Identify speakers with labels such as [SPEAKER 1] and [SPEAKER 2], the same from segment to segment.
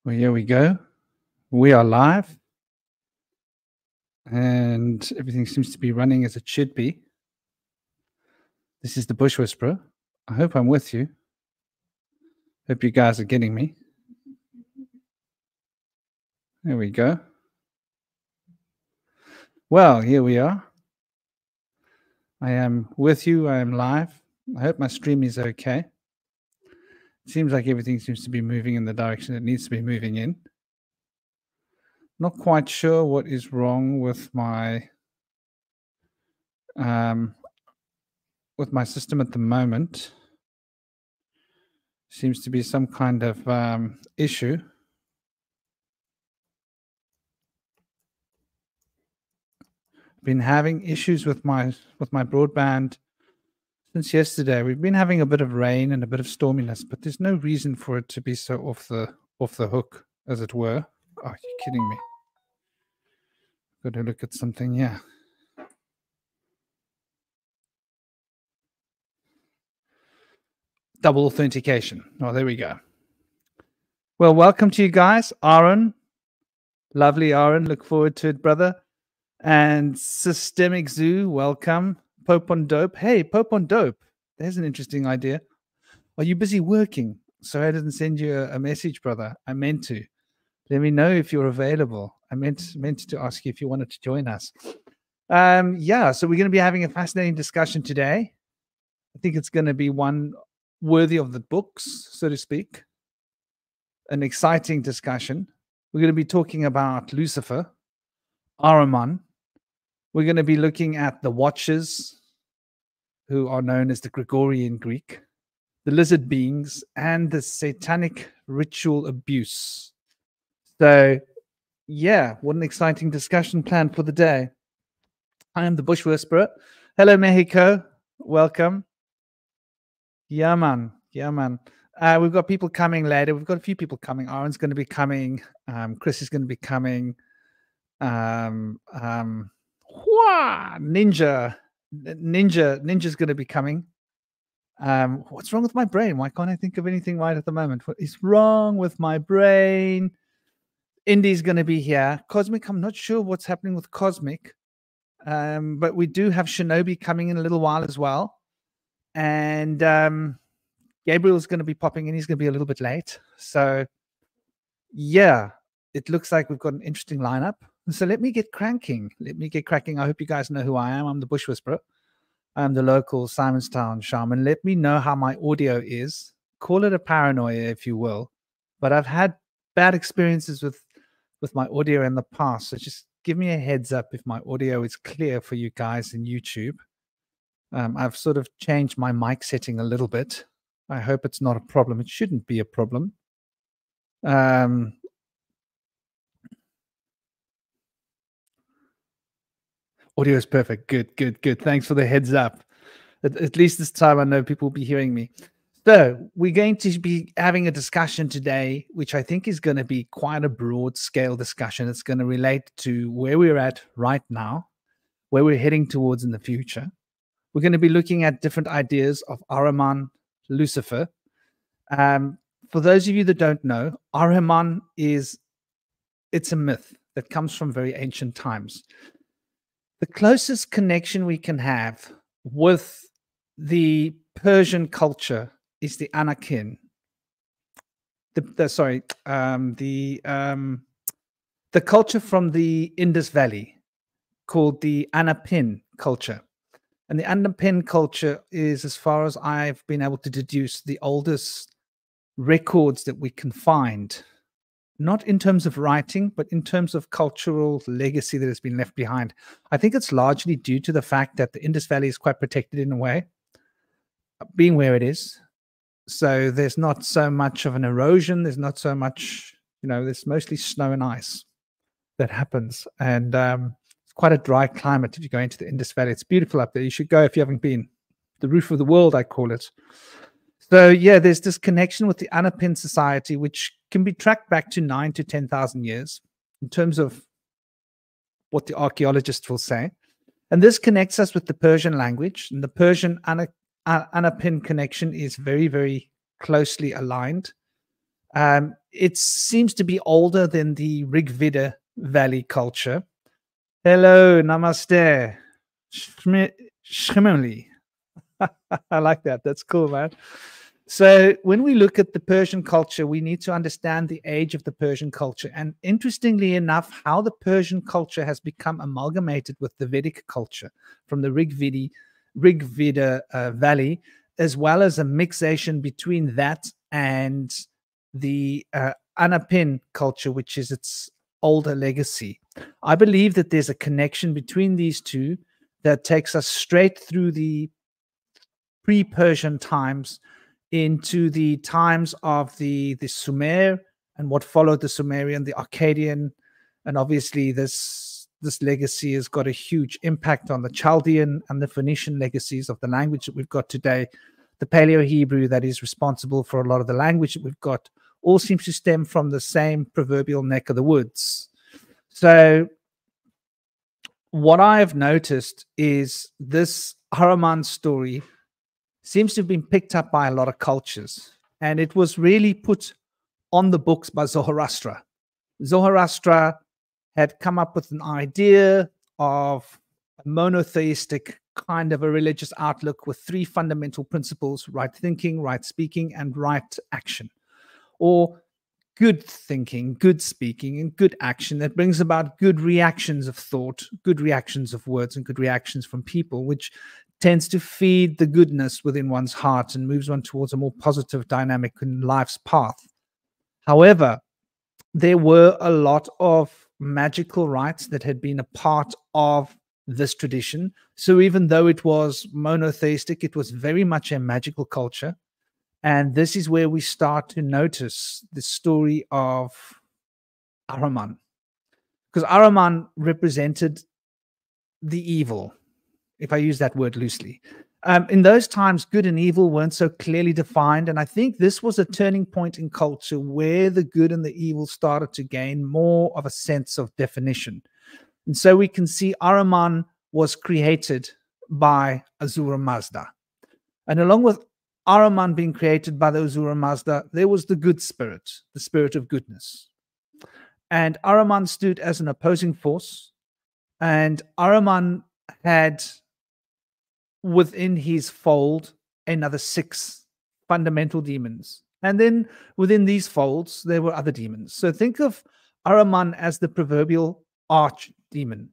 [SPEAKER 1] Well, here we go. We are live, and everything seems to be running as it should be. This is the Bush Whisperer. I hope I'm with you. Hope you guys are getting me. There we go. Well, here we are. I am with you. I am live. I hope my stream is okay. It seems like everything seems to be moving in the direction it needs to be moving in. Not quite sure what is wrong with my system at the moment. Seems to be some kind of issue. Been having issues with my broadband since yesterday. We've been having a bit of rain and a bit of storminess, but there's no reason for it to be so off the hook, as it were. Oh, you're kidding me. Got to look at something, yeah. Double authentication. Oh, there we go. Well, welcome to you guys. Aaron. Lovely, Aaron. Look forward to it, brother. And Systemic Zoo, welcome. Pope on Dope. Hey, Pope on Dope. There's an interesting idea. Are you busy working? Sorry I didn't send you a message, brother. I meant to. Let me know if you're available. I meant to ask you if you wanted to join us. Yeah, so we're going to be having a fascinating discussion today. I think it's going to be one worthy of the books, so to speak. An exciting discussion. We're going to be talking about Lucifer, Ahriman. We're going to be looking at the Watchers, who are known as the Gregorian Greek, the lizard beings, and the satanic ritual abuse. So, yeah, what an exciting discussion planned for the day. I am the Bush Whisperer. Hello, Mexico. Welcome. Yeah, man. Yeah, man. We've got people coming later. We've got a few people coming. Aaron's going to be coming. Chris is going to be coming. Ninja's going to be coming. What's wrong with my brain? Why can't I think of anything right at the moment? What is wrong with my brain? Indy's going to be here. Cosmic, I'm not sure what's happening with Cosmic. But we do have Shinobi coming in a little while as well. And Gabriel's going to be popping in. He's going to be a little bit late. So, yeah, it looks like we've got an interesting lineup. So let me get cranking. I hope you guys know who I am. I'm the Bush Whisperer. I'm the local Simonstown shaman. Let me know how my audio is. Call it a paranoia, if you will. But I've had bad experiences with my audio in the past. So just give me a heads up if my audio is clear for you guys in YouTube. I've sort of changed my mic setting a little bit. I hope it's not a problem. It shouldn't be a problem. Audio is perfect. Good. Thanks for the heads up. At least this time I know people will be hearing me. So we're going to be having a discussion today, which I think is going to be quite a broad scale discussion. It's going to relate to where we're at right now, where we're heading towards in the future. We're going to be looking at different ideas of Ahriman, Lucifer. For those of you that don't know, Ahriman it's a myth that comes from very ancient times. The closest connection we can have with the Persian culture is the Anakin. The culture from the Indus Valley called the Anapin culture. And the Anapin culture is, as far as I've been able to deduce, the oldest records that we can find, not in terms of writing, but in terms of cultural legacy that has been left behind. I think it's largely due to the fact that the Indus Valley is quite protected in a way, being where it is. So there's not so much of an erosion. There's not so much, there's mostly snow and ice that happens. And it's quite a dry climate if you go into the Indus Valley. It's beautiful up there. You should go if you haven't been. The roof of the world, I call it. So, yeah, there's this connection with the Anapin society, which can be tracked back to 9,000 to 10,000 years in terms of what the archaeologists will say. And this connects us with the Persian language. And the Persian Anapin connection is very, very closely aligned. it seems to be older than the Rig Veda Valley culture. Hello, namaste. Shimmerly. I like that. That's cool, man. So when we look at the Persian culture, we need to understand the age of the Persian culture. And interestingly enough, how the Persian culture has become amalgamated with the Vedic culture from the Rig Veda Valley, as well as a mixation between that and the Anapin culture, which is its older legacy. I believe that there's a connection between these two that takes us straight through the pre-Persian times into the times of the Sumer and what followed the Sumerian, the Akkadian, and obviously this legacy has got a huge impact on the Chaldean and the Phoenician legacies of the language that we've got today. The Paleo-Hebrew that is responsible for a lot of the language that we've got all seems to stem from the same proverbial neck of the woods. So what I've noticed is this Ahriman story seems to have been picked up by a lot of cultures, and it was really put on the books by Zoroaster. Zoroaster had come up with an idea of a monotheistic kind of a religious outlook with three fundamental principles: right thinking, right speaking, and right action, or good thinking, good speaking, and good action that brings about good reactions of thought, good reactions of words, and good reactions from people, which tends to feed the goodness within one's heart and moves one towards a more positive dynamic in life's path. However, there were a lot of magical rites that had been a part of this tradition. So even though it was monotheistic, it was very much a magical culture. And this is where we start to notice the story of Ahriman. Because Ahriman represented the evil, if I use that word loosely. In those times, good and evil weren't so clearly defined. And I think this was a turning point in culture where the good and the evil started to gain more of a sense of definition. And so we can see Ahriman was created by Ahura Mazda. And along with Ahriman being created by the Ahura Mazda, there was the good spirit, the spirit of goodness. And Ahriman stood as an opposing force. And Ahriman had within his fold another 6 fundamental demons. And then within these folds, there were other demons. So think of Ahriman as the proverbial archdemon.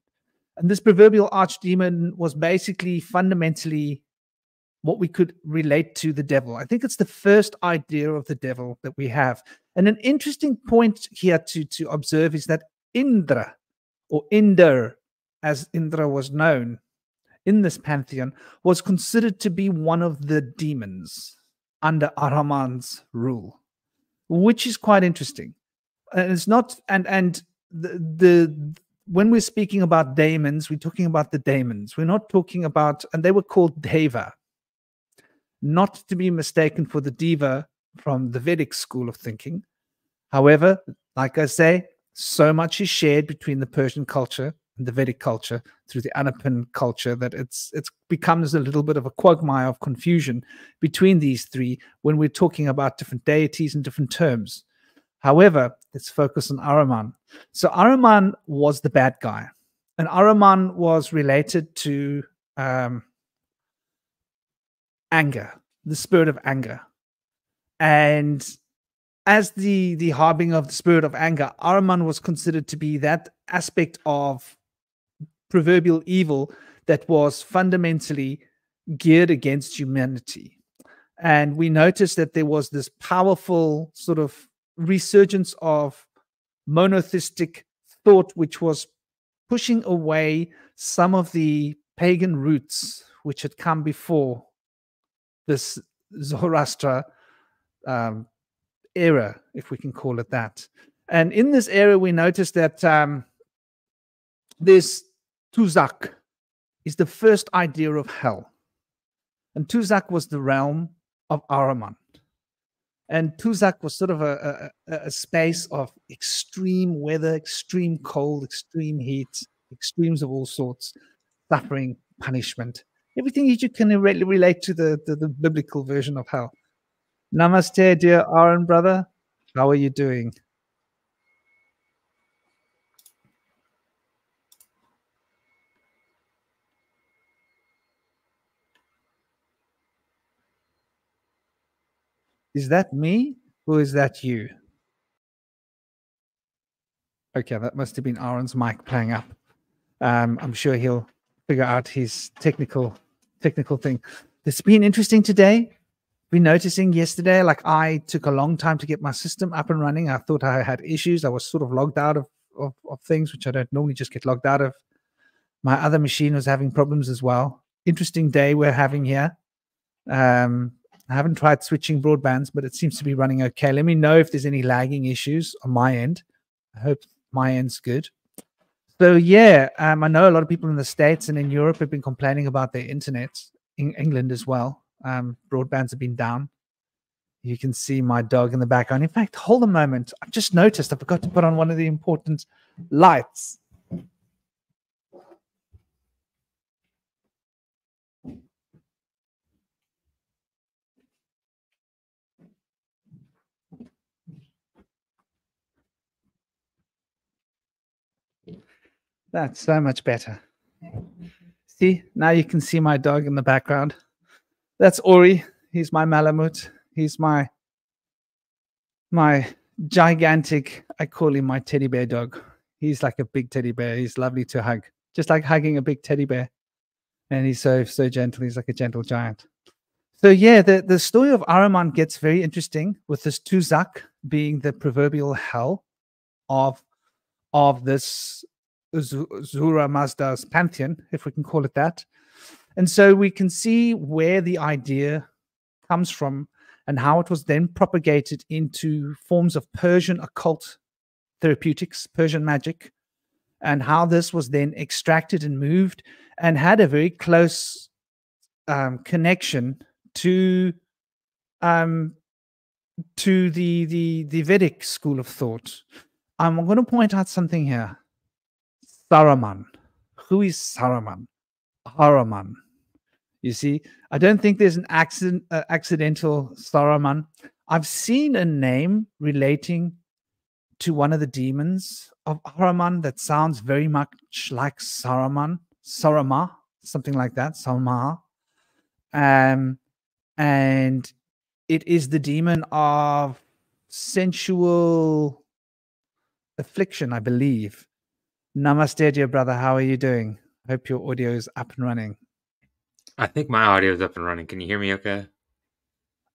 [SPEAKER 1] And this proverbial archdemon was basically fundamentally what we could relate to the devil. I think it's the first idea of the devil that we have. And an interesting point here to observe is that Indra, or Inder, as Indra was known in this pantheon, was considered to be one of the demons under Ahriman's rule, which is quite interesting. And it's not, and when we're speaking about daemons, we're talking about the daemons. We're not talking about, and they were called Deva, not to be mistaken for the Deva from the Vedic school of thinking. However, like I say, so much is shared between the Persian culture and the Vedic culture through the Anapin culture that it becomes a little bit of a quagmire of confusion between these three when we're talking about different deities and different terms. However, let's focus on Ahriman. So Ahriman was the bad guy, and Ahriman was related to anger, the spirit of anger. And as the harbinger of the spirit of anger, Ahriman was considered to be that aspect of proverbial evil that was fundamentally geared against humanity. And we noticed that there was this powerful sort of resurgence of monotheistic thought, which was pushing away some of the pagan roots which had come before this Zoroaster era, if we can call it that. And in this era, we noticed that this Tuzak is the first idea of hell. And Tuzak was the realm of Ahriman. And Tuzak was sort of a space of extreme weather, extreme cold, extreme heat, extremes of all sorts, suffering, punishment, everything that you can relate to the biblical version of hell. Namaste, dear Aaron, brother. How are you doing? Is that me or is that you? Okay, that must have been Aaron's mic playing up. I'm sure he'll figure out his technical thing. It's been interesting today. Been noticing yesterday, like I took a long time to get my system up and running. I thought I had issues. I was sort of logged out of things, which I don't normally just get logged out of. My other machine was having problems as well. Interesting day we're having here. I haven't tried switching broadbands, but it seems to be running okay. Let me know if there's any lagging issues on my end. I hope my end's good. So yeah, I know a lot of people in the States and in Europe have been complaining about their internet, in England as well. Broadbands have been down. You can see my dog in the background. In fact, hold a moment. I've just noticed I forgot to put on one of the important lights. That's so much better. See, now you can see my dog in the background. That's Ori. He's my Malamute. He's my gigantic, I call him my teddy bear dog. He's like a big teddy bear. He's lovely to hug, just like hugging a big teddy bear. And he's so gentle. He's like a gentle giant. So yeah, the story of Ahriman gets very interesting, with this Tuzak being the proverbial hell of this Zura Mazda's pantheon, if we can call it that. And so we can see where the idea comes from and how it was then propagated into forms of Persian occult therapeutics, Persian magic, and how this was then extracted and moved and had a very close connection to the Vedic school of thought. I'm going to point out something here. Saruman. Who is Saruman? Ahriman. You see, I don't think there's an accidental Saruman. I've seen a name relating to one of the demons of Ahriman that sounds very much like Saruman, Sarama, something like that, Sarma. And it is the demon of sensual affliction, I believe. Namaste, dear brother. How are you doing? Hope your audio is up and running.
[SPEAKER 2] I think my audio is up and running. Can you hear me okay?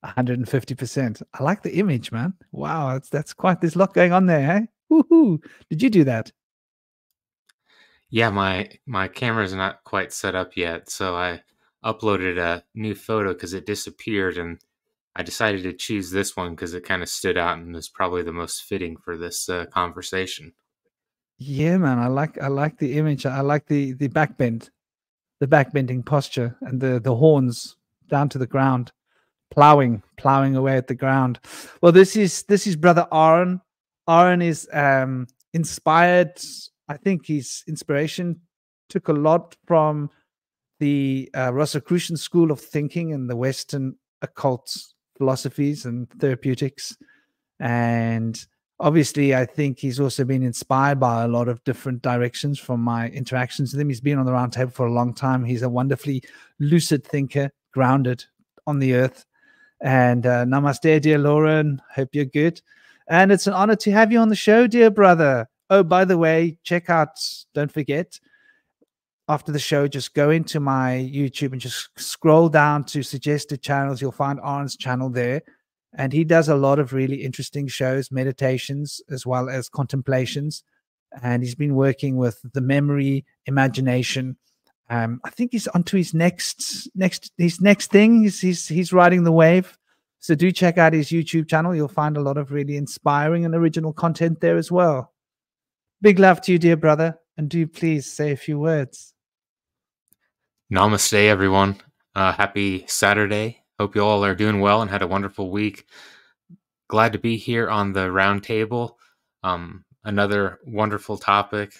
[SPEAKER 1] 150%. I like the image, man. Wow, that's quite, there's a lot going on there, eh? Woohoo. Did you do that?
[SPEAKER 2] Yeah, my camera's not quite set up yet, so I uploaded a new photo because it disappeared, and I decided to choose this one because it kind of stood out and is probably the most fitting for this conversation.
[SPEAKER 1] Yeah, man. I like the image. I like the backbend, the backbending posture, and the horns down to the ground, plowing away at the ground. Well, this is brother Aaron. Aaron is inspired. I think his inspiration took a lot from the Rosicrucian school of thinking and the Western occult philosophies and therapeutics. And obviously, I think he's also been inspired by a lot of different directions from my interactions with him. He's been on the round table for a long time. He's a wonderfully lucid thinker, grounded on the earth. And namaste, dear Lauren. Hope you're good. And it's an honor to have you on the show, dear brother. Oh, by the way, check out, don't forget, after the show, just go into my YouTube and just scroll down to suggested channels. You'll find Aaron's channel there. And he does a lot of really interesting shows, meditations, as well as contemplations. And he's been working with the memory, imagination. I think he's onto his next thing. He's riding the wave. So do check out his YouTube channel. You'll find a lot of really inspiring and original content there as well. Big love to you, dear brother. And do please say a few words.
[SPEAKER 2] Namaste, everyone. Happy Saturday. Hope you all are doing well and had a wonderful week. Glad to be here on the round table. Another wonderful topic.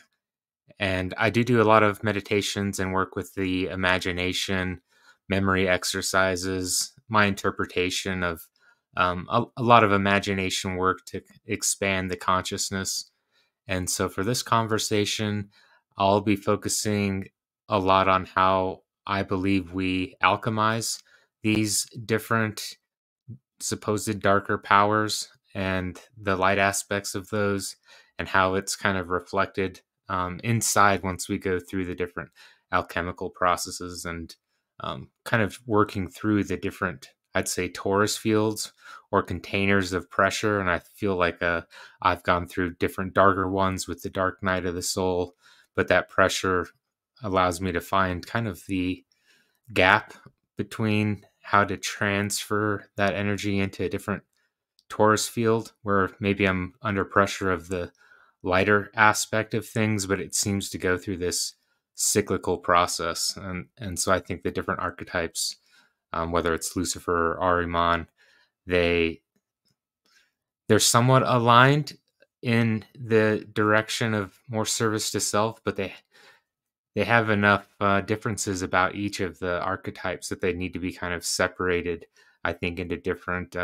[SPEAKER 2] And I do a lot of meditations and work with the imagination, memory exercises, my interpretation of a lot of imagination work to expand the consciousness. And so for this conversation, I'll be focusing a lot on how I believe we alchemize these different supposed darker powers and the light aspects of those, and how it's kind of reflected inside once we go through the different alchemical processes, and kind of working through the different, I'd say, torus fields or containers of pressure. And I feel like I've gone through different darker ones with the dark night of the soul, but that pressure allows me to find kind of the gap between how to transfer that energy into a different torus field, where maybe I'm under pressure of the lighter aspect of things, but it seems to go through this cyclical process. And so I think the different archetypes, whether it's Lucifer or Ahriman, they're somewhat aligned in the direction of more service to self, but they have enough differences about each of the archetypes that they need to be kind of separated, I think, into different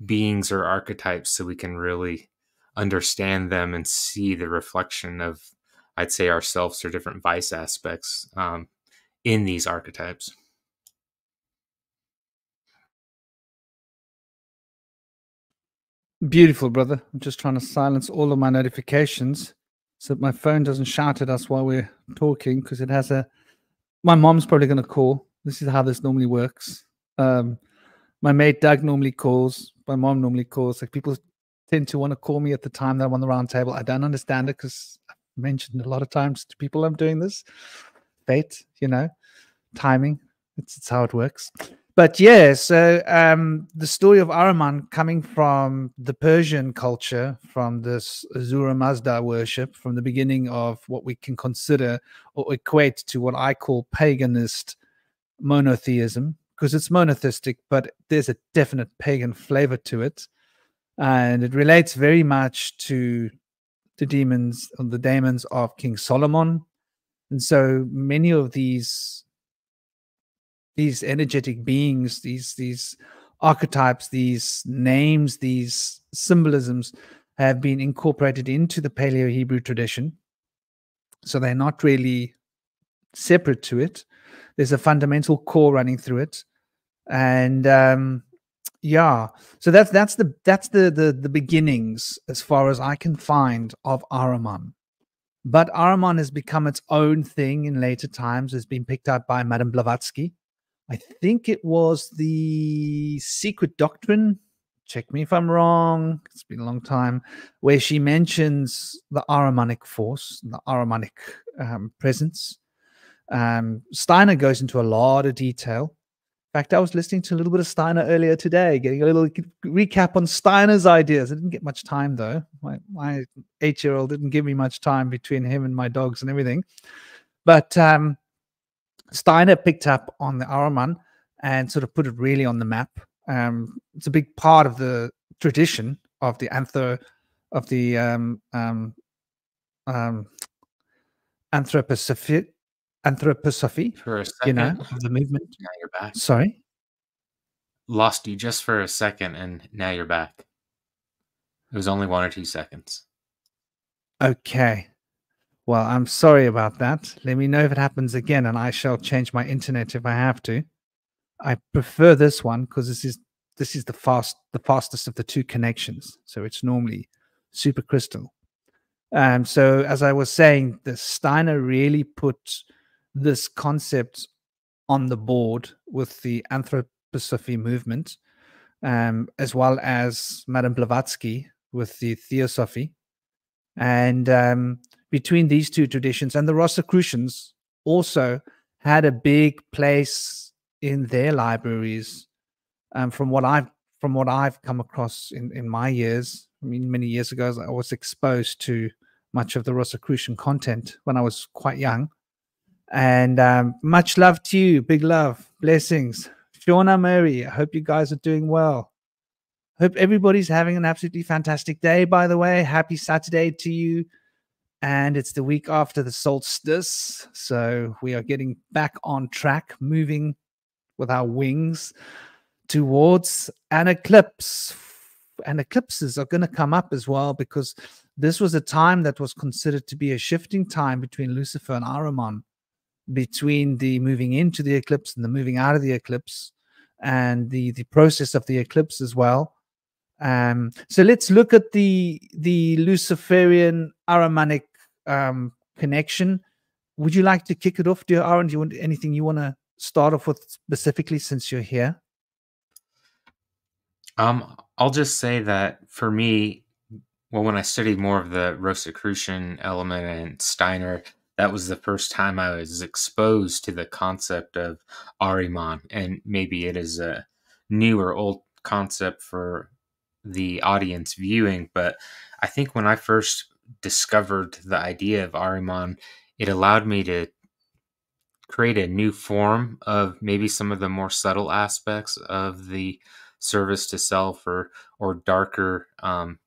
[SPEAKER 2] beings or archetypes, so we can really understand them and see the reflection of, I'd say, ourselves or different vice aspects in these archetypes.
[SPEAKER 1] Beautiful, brother. I'm just trying to silence all of my notifications so that my phone doesn't shout at us while we're talking, because it has my mom's probably going to call. This is how this normally works. My mate Doug normally calls. My mom normally calls. Like, people tend to want to call me at the time that I'm on the round table. I don't understand it, because I've mentioned a lot of times to people I'm doing this. Fate, timing. It's how it works. But yeah, so the story of Ahriman, coming from the Persian culture, from this Ahura Mazda worship, from the beginning of what we can consider or equate to what I call paganist monotheism, because it's monotheistic, but there's a definite pagan flavor to it. And it relates very much to the demons, or the daemons of King Solomon. And so many of these energetic beings, these archetypes, these names, these symbolisms have been incorporated into the Paleo-Hebrew tradition. So they're not really separate to it. There's a fundamental core running through it. And yeah, so that's the beginnings, as far as I can find, of Ahriman. But Ahriman has become its own thing in later times. It's been picked up by Madame Blavatsky. I think it was the Secret Doctrine, check me if I'm wrong, it's been a long time, where she mentions the Ahrimanic force, the Ahrimanic presence. Steiner goes into a lot of detail. In fact, I was listening to a little bit of Steiner earlier today, getting a little recap on Steiner's ideas. I didn't get much time, though. My 8-year-old didn't give me much time between him and my dogs and everything. But Steiner picked up on the Ahriman and sort of put it really on the map. It's a big part of the tradition of the anthroposophy,
[SPEAKER 2] For a second,
[SPEAKER 1] of the movement.
[SPEAKER 2] now you're back.
[SPEAKER 1] Sorry?
[SPEAKER 2] Lost you just for a second, and now you're back. It was only 1 or 2 seconds.
[SPEAKER 1] Okay. Well, I'm sorry about that. Let me know if it happens again, and I shall change my internet if I have to. I prefer this one because this is the fastest of the two connections. So it's normally super crystal. So as I was saying, the Steiner really put this concept on the board with the anthroposophy movement, as well as Madame Blavatsky with the theosophy. And between these two traditions, and the Rosicrucians also had a big place in their libraries. From what I've come across in my years, I mean, many years ago, I was exposed to much of the Rosicrucian content when I was quite young. And much love to you, big love, blessings. Shauna Mary, I hope you guys are doing well. Hope everybody's having an absolutely fantastic day, by the way. Happy Saturday to you. And it's the week after the solstice, so we are getting back on track, moving with our wings towards an eclipse. And eclipses are going to come up as well, because this was a time that was considered to be a shifting time between Lucifer and Ahriman, between the moving into the eclipse and the moving out of the eclipse, and the process of the eclipse as well. So let's look at the Luciferian Ahrimanic connection. Would you like to kick it off, dear Aaron? Do you want anything you want to start off with specifically, since you're here?
[SPEAKER 2] I'll just say that for me, well, when I studied more of the Rosicrucian element and Steiner, that was the first time I was exposed to the concept of Ahriman, and maybe it is a new or old concept for the audience viewing, but I think when I first discovered the idea of Ahriman, it allowed me to create a new form of maybe some of the more subtle aspects of the service to self, or darker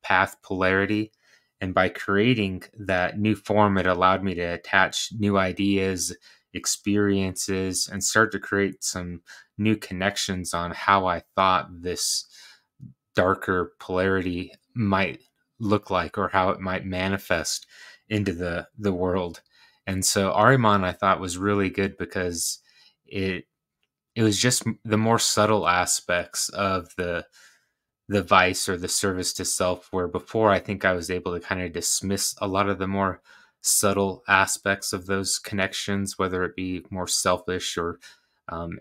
[SPEAKER 2] path polarity. And by creating that new form, it allowed me to attach new ideas, experiences, and start to create some new connections on how I thought this darker polarity might look like, or how it might manifest into the world. And so Ahriman, I thought, was really good because it was just the more subtle aspects of the vice or the service to self, where before I think I was able to kind of dismiss a lot of the more subtle aspects of those connections, whether it be more selfish or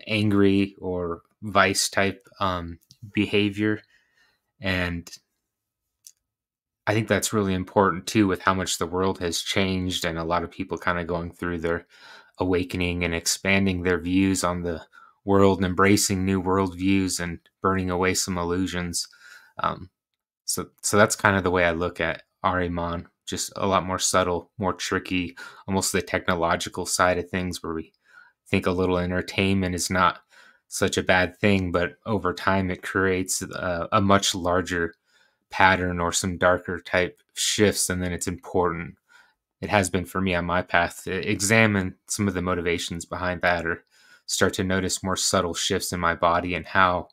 [SPEAKER 2] angry or vice type behavior. And I think that's really important too, with how much the world has changed, and a lot of people kind of going through their awakening and expanding their views on the world and embracing new worldviews and burning away some illusions. So that's kind of the way I look at Ahriman, just a lot more subtle, more tricky, almost the technological side of things, where we think a little entertainment is not such a bad thing, but over time it creates a much larger pattern or some darker type shifts. And then it's important, it has been for me on my path, to examine some of the motivations behind that, or start to notice more subtle shifts in my body and how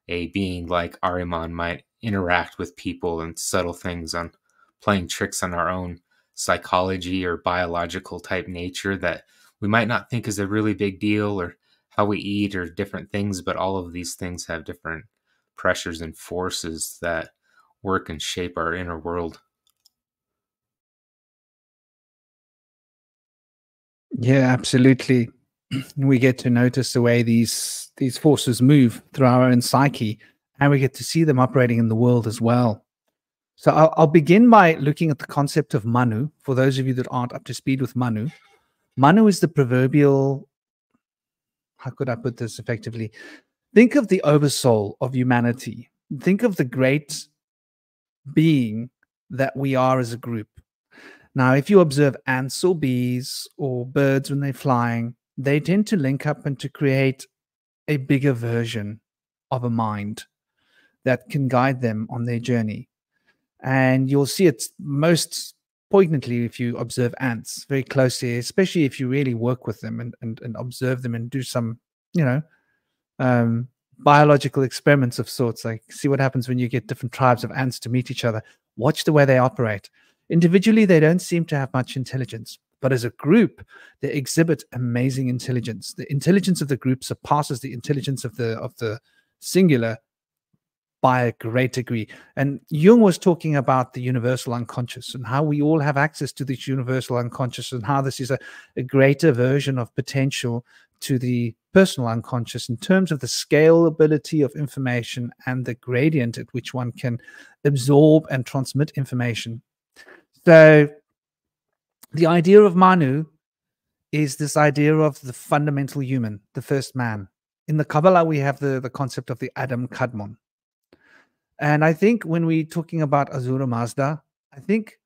[SPEAKER 2] a being like Ahriman might interact with people, and subtle things on playing tricks on our own psychology or biological type nature that we might not think is a really big deal, or how we eat, or different things. But all of these things have different pressures and forces that work and shape our inner world.
[SPEAKER 1] Yeah, absolutely. We get to notice the way these forces move through our own psyche, and we get to see them operating in the world as well. So I'll begin by looking at the concept of Manu. For those of you that aren't up to speed with Manu, Manu is the proverbial, how could I put this effectively? Think of the oversoul of humanity. Think of the great being that we are as a group. Now, if you observe ants or bees or birds when they're flying, they tend to link up and to create a bigger version of a mind that can guide them on their journey. And you'll see it most poignantly if you observe ants very closely, especially if you really work with them and observe them and do some, biological experiments of sorts, like see what happens when you get different tribes of ants to meet each other. Watch the way they operate. Individually, they don't seem to have much intelligence, but as a group, they exhibit amazing intelligence. The intelligence of the group surpasses the intelligence of the singular by a great degree. And Jung was talking about the universal unconscious, and how we all have access to this universal unconscious, and how this is a greater version of potential to the personal unconscious in terms of the scalability of information and the gradient at which one can absorb and transmit information. So the idea of Manu is this idea of the fundamental human, the first man. In the Kabbalah, we have the concept of the Adam Kadmon. And I think when we're talking about Ahura Mazda, I think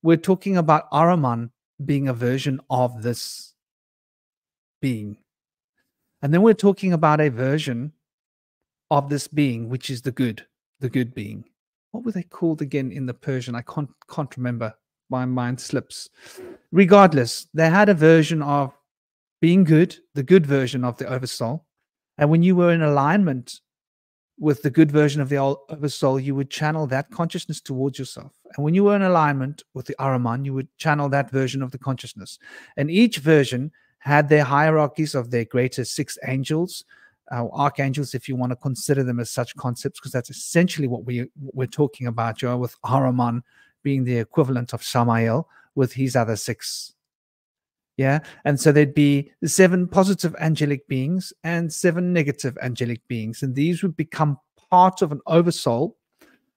[SPEAKER 1] we're talking about Ahriman being a version of this being. And then we're talking about a version of this being, which is the good being. What were they called again in the Persian? I can't remember. My mind slips. Regardless, they had a version of being good, the good version of the oversoul. And when you were in alignment with the good version of the oversoul, you would channel that consciousness towards yourself. And when you were in alignment with the Ahriman, you would channel that version of the consciousness. And each version had their hierarchies of their greater 6 angels, archangels, if you want to consider them as such concepts, because that's essentially what we're talking about, Joe, with Ahriman being the equivalent of Samael with his other 6. Yeah. And so there'd be 7 positive angelic beings and 7 negative angelic beings. And these would become part of an oversoul,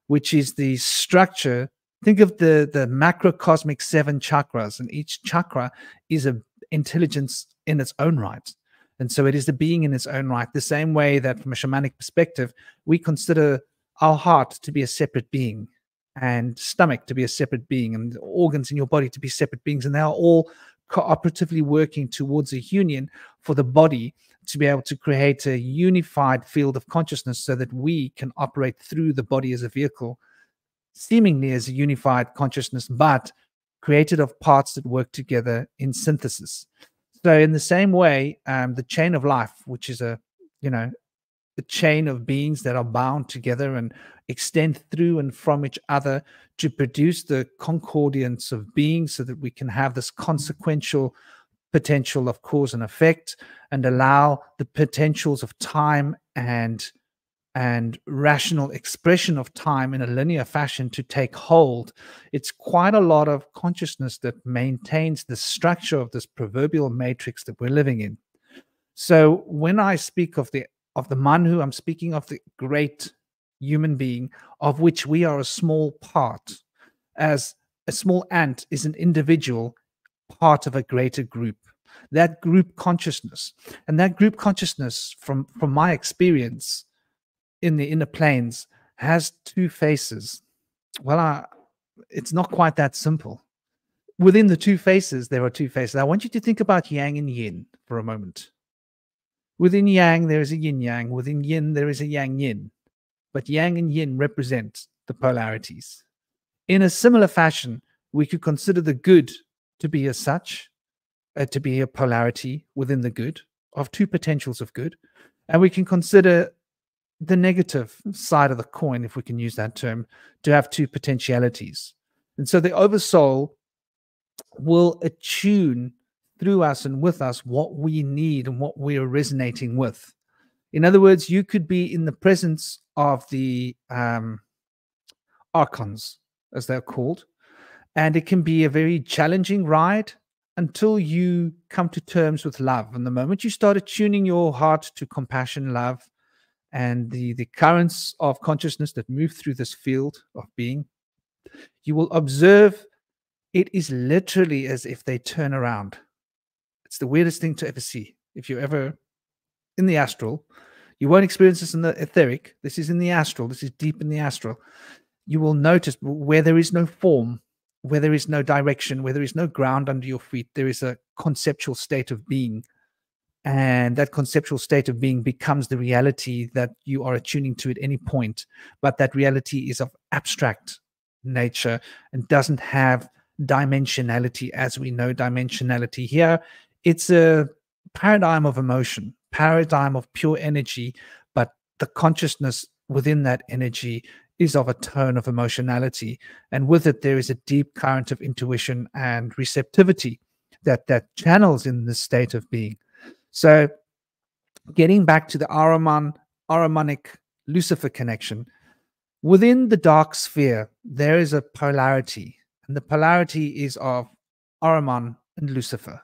[SPEAKER 1] which is the structure. Think of the macrocosmic 7 chakras, and each chakra is an intelligence in its own right. And so it is the being in its own right, the same way that from a shamanic perspective, we consider our heart to be a separate being, and stomach to be a separate being, and organs in your body to be separate beings. And they are all cooperatively working towards a union for the body to be able to create a unified field of consciousness so that we can operate through the body as a vehicle, seemingly as a unified consciousness, but created of parts that work together in synthesis. So in the same way, the chain of life, which is a chain of beings that are bound together and extend through and from each other to produce the concordance of beings, so that we can have this consequential potential of cause and effect, and allow the potentials of time and rational expression of time in a linear fashion to take hold. It's quite a lot of consciousness that maintains the structure of this proverbial matrix that we're living in. So when I speak of the Manhu, I'm speaking of the great human being, of which we are a small part, as a small ant is an individual part of a greater group. That group consciousness, and that group consciousness, from my experience in the inner planes, has 2 faces. Well, it's not quite that simple. Within the 2 faces, there are 2 faces. I want you to think about yang and yin for a moment. Within yang, there is a yin-yang. Within yin, there is a yang-yin. But yang and yin represent the polarities. In a similar fashion, we could consider the good to be as such, to be a polarity within the good, of 2 potentials of good. And we can consider the negative side of the coin, if we can use that term, to have 2 potentialities. And so the oversoul will attune through us and with us what we need and what we are resonating with. In other words, you could be in the presence of the archons, as they're called, and it can be a very challenging ride until you come to terms with love. And the moment you start attuning your heart to compassion, love, and the currents of consciousness that move through this field of being, you will observe it is literally as if they turn around. It's the weirdest thing to ever see. If you're ever in the astral, you won't experience this in the etheric. This is in the astral. This is deep in the astral. You will notice where there is no form, where there is no direction, where there is no ground under your feet, there is a conceptual state of being. And that conceptual state of being becomes the reality that you are attuning to at any point. But that reality is of abstract nature and doesn't have dimensionality as we know dimensionality. Here, it's a paradigm of emotion, paradigm of pure energy, but the consciousness within that energy is of a tone of emotionality. And with it, there is a deep current of intuition and receptivity that channels in this state of being. So getting back to the Ahrimanic Lucifer connection, within the dark sphere, there is a polarity, and the polarity is of Ahriman and Lucifer.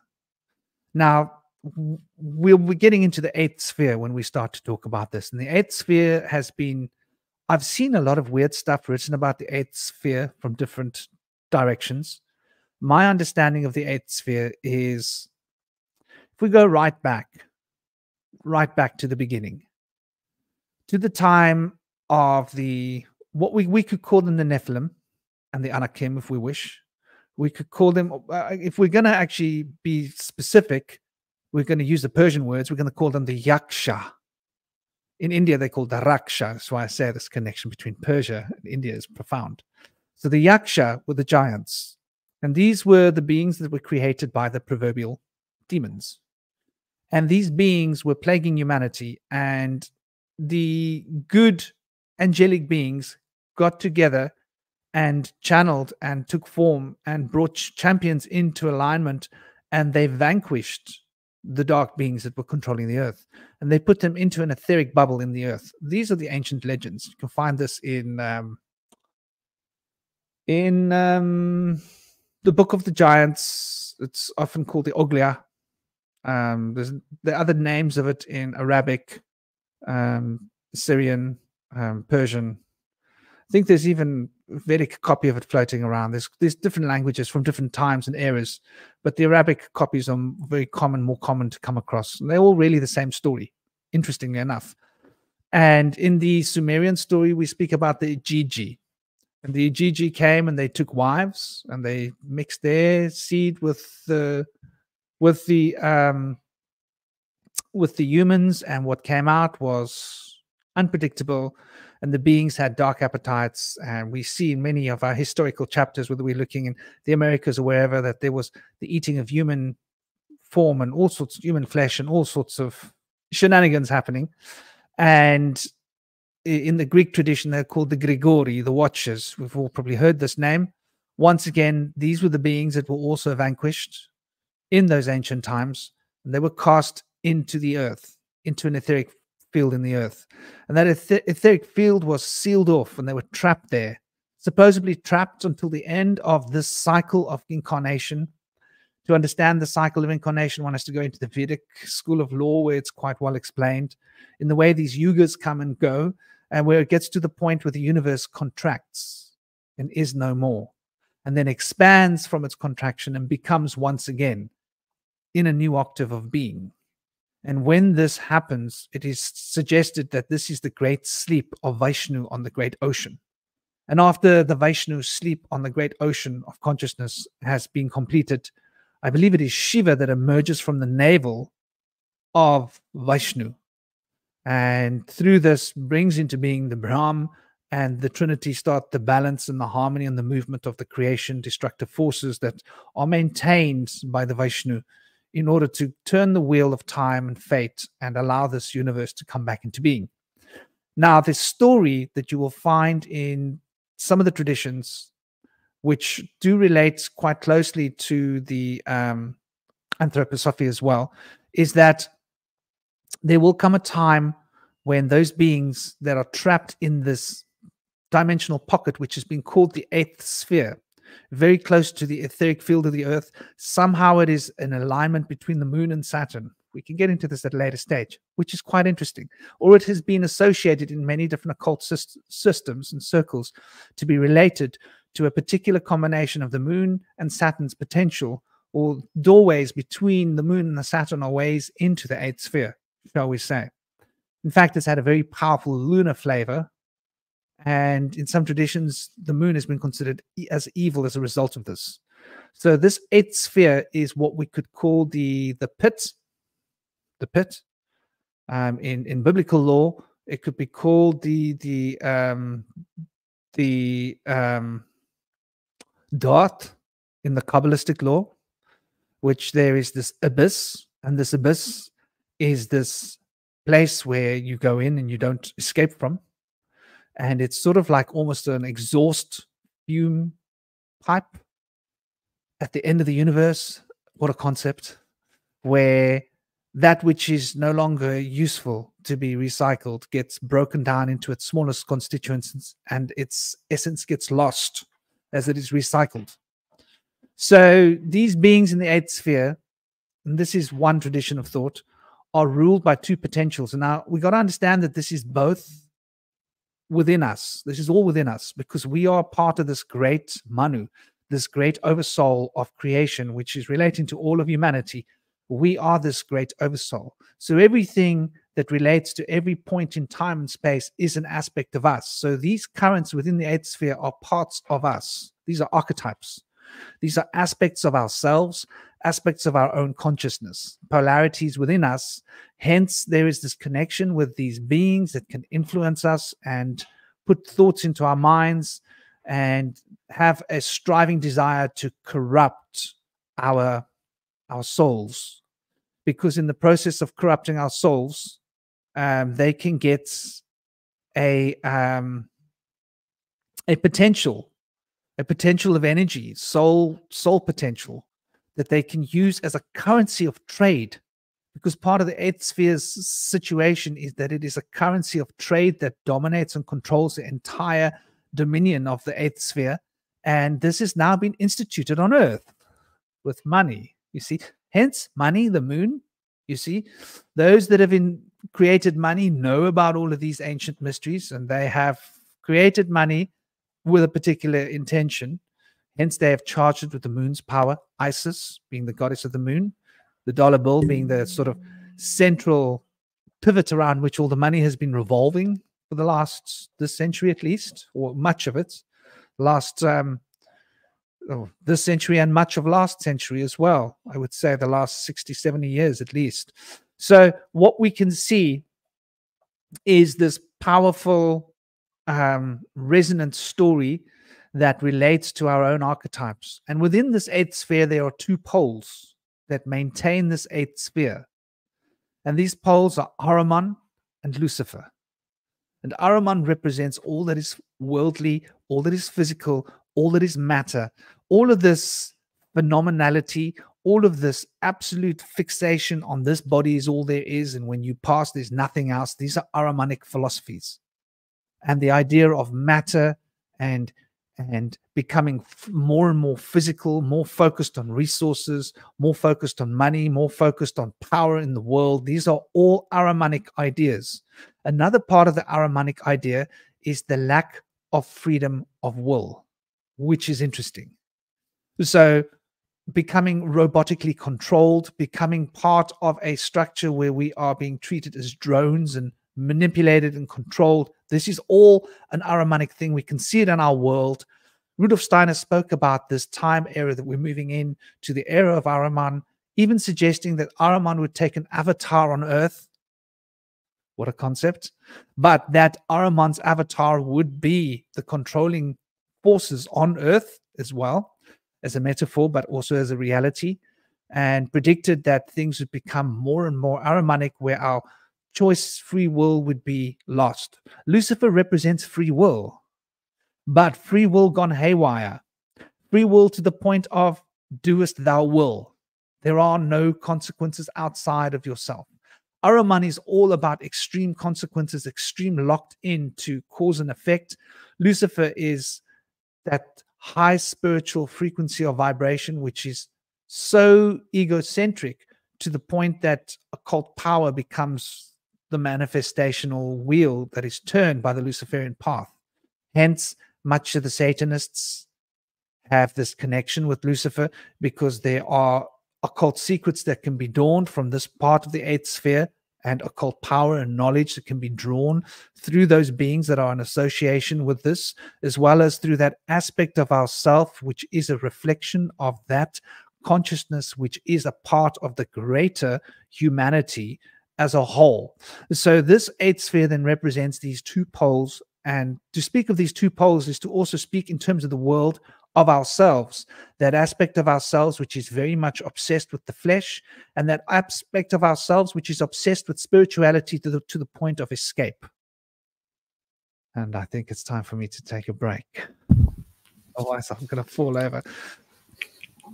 [SPEAKER 1] Now, we'll be getting into the 8th sphere when we start to talk about this. And the 8th sphere has been, I've seen a lot of weird stuff written about the 8th sphere from different directions. My understanding of the 8th sphere is, if we go right back to the beginning, to the time of what we could call them the Nephilim and the Anakim, if we wish. We could call them, if we're going to actually be specific, we're going to use the Persian words, we're going to call them the Yaksha. In India, they call the Raksha. That's why I say this connection between Persia and India is profound. So the Yaksha were the giants. And these were the beings that were created by the proverbial demons. And these beings were plaguing humanity. And the good angelic beings got together and channeled and took form and brought champions into alignment, and they vanquished the dark beings that were controlling the earth, and they put them into an etheric bubble in the earth. These are the ancient legends. You can find this in the Book of the Giants. It's often called the Oglia. There's the other names of it in Arabic, Syrian, Persian. I think there's even a Vedic copy of it floating around. There's different languages from different times and eras, but the Arabic copies are very common, more common to come across. And they're all really the same story, interestingly enough. And in the Sumerian story, we speak about the Igigi. And the Igigi came and they took wives and they mixed their seed with the humans, and what came out was unpredictable, and the beings had dark appetites. And we see in many of our historical chapters, whether we're looking in the Americas or wherever, that there was the eating of human form and all sorts of human flesh and all sorts of shenanigans happening. And in the Greek tradition, they're called the Grigori, the Watchers. We've all probably heard this name. Once again, these were the beings that were also vanquished in those ancient times, and they were cast into the earth, into an etheric field in the earth. And that etheric field was sealed off, and they were trapped there, supposedly trapped until the end of this cycle of incarnation. To understand the cycle of incarnation, one has to go into the Vedic school of law, where it's quite well explained in the way these yugas come and go, and where it gets to the point where the universe contracts and is no more, and then expands from its contraction and becomes once again in a new octave of being. And when this happens, it is suggested that this is the great sleep of Vishnu on the great ocean. And after the Vishnu sleep on the great ocean of consciousness has been completed, I believe it is Shiva that emerges from the navel of Vishnu, and through this brings into being the Brahm, and the Trinity start the balance and the harmony and the movement of the creation, destructive forces that are maintained by the Vishnu in order to turn the wheel of time and fate and allow this universe to come back into being. Now, this story that you will find in some of the traditions, which do relate quite closely to the anthroposophy as well, is that there will come a time when those beings that are trapped in this dimensional pocket, which has been called the eighth sphere, very close to the etheric field of the earth, somehow it is an alignment between the moon and Saturn. We can get into this at a later stage, which is quite interesting. Or it has been associated in many different occult systems and circles to be related to a particular combination of the moon and Saturn's potential, or doorways between the moon and the Saturn are ways into the eighth sphere, shall we say. In fact, it's had a very powerful lunar flavor, and in some traditions, the moon has been considered as evil as a result of this. So this eighth sphere is what we could call the pit. The pit. In biblical law, it could be called the dot in the Kabbalistic law, which there is this abyss, and this abyss is this place where you go in and you don't escape from. And it's sort of like almost an exhaust fume pipe at the end of the universe. What a concept, where that which is no longer useful to be recycled gets broken down into its smallest constituents, and its essence gets lost as it is recycled. So these beings in the eighth sphere, and this is one tradition of thought, are ruled by two potentials. And now we got to understand that this is both within us. This is all within us, because we are part of this great Manu, this great oversoul of creation, which is relating to all of humanity. We are this great oversoul. So everything that relates to every point in time and space is an aspect of us. So these currents within the eighth sphere are parts of us. These are archetypes. These are aspects of ourselves, aspects of our own consciousness, polarities within us. Hence, there is this connection with these beings that can influence us and put thoughts into our minds and have a striving desire to corrupt our souls. Because in the process of corrupting our souls, they can get a potential of energy, soul potential, that they can use as a currency of trade, because part of the eighth sphere's situation is that it is a currency of trade that dominates and controls the entire dominion of the eighth sphere. And this has now been instituted on Earth with money, you see. Hence, money, the moon, you see. Those that have created money know about all of these ancient mysteries, and they have created money with a particular intention. Hence, they have charged it with the moon's power, Isis being the goddess of the moon, the dollar bill being the sort of central pivot around which all the money has been revolving for the last, this century at least, or much of it, this century and much of last century as well. I would say the last 60, 70 years at least. So what we can see is this powerful resonant story that relates to our own archetypes. And within this eighth sphere, there are two poles that maintain this eighth sphere. And these poles are Ahriman and Lucifer. And Ahriman represents all that is worldly, all that is physical, all that is matter, all of this phenomenality, all of this absolute fixation on this body is all there is, and when you pass, there's nothing else. These are Ahrimanic philosophies. And the idea of matter and becoming more and more physical, more focused on resources, more focused on money, more focused on power in the world. These are all Ahrimanic ideas. Another part of the Ahrimanic idea is the lack of freedom of will, which is interesting. So becoming robotically controlled, becoming part of a structure where we are being treated as drones and manipulated and controlled. This is all an Ahrimanic thing. We can see it in our world. Rudolf Steiner spoke about this time era that we're moving in to, the era of Ahriman, even suggesting that Ahriman would take an avatar on Earth. What a concept. But that Ahriman's avatar would be the controlling forces on Earth as well, as a metaphor, but also as a reality, and predicted that things would become more and more Ahrimanic, where our choice, free will would be lost. Lucifer represents free will, but free will gone haywire. Free will to the point of doest thou will. There are no consequences outside of yourself. Ahriman is all about extreme consequences, extreme locked into cause and effect. Lucifer is that high spiritual frequency or vibration, which is so egocentric to the point that occult power becomes the manifestational wheel that is turned by the Luciferian path. Hence, much of the Satanists have this connection with Lucifer, because there are occult secrets that can be drawn from this part of the eighth sphere, and occult power and knowledge that can be drawn through those beings that are in association with this, as well as through that aspect of ourself, which is a reflection of that consciousness, which is a part of the greater humanity as a whole. So this eighth sphere then represents these two poles, and to speak of these two poles is to also speak in terms of the world of ourselves, that aspect of ourselves which is very much obsessed with the flesh, and that aspect of ourselves which is obsessed with spirituality to the point of escape. And I think it's time for me to take a break. Otherwise, I'm going to fall over.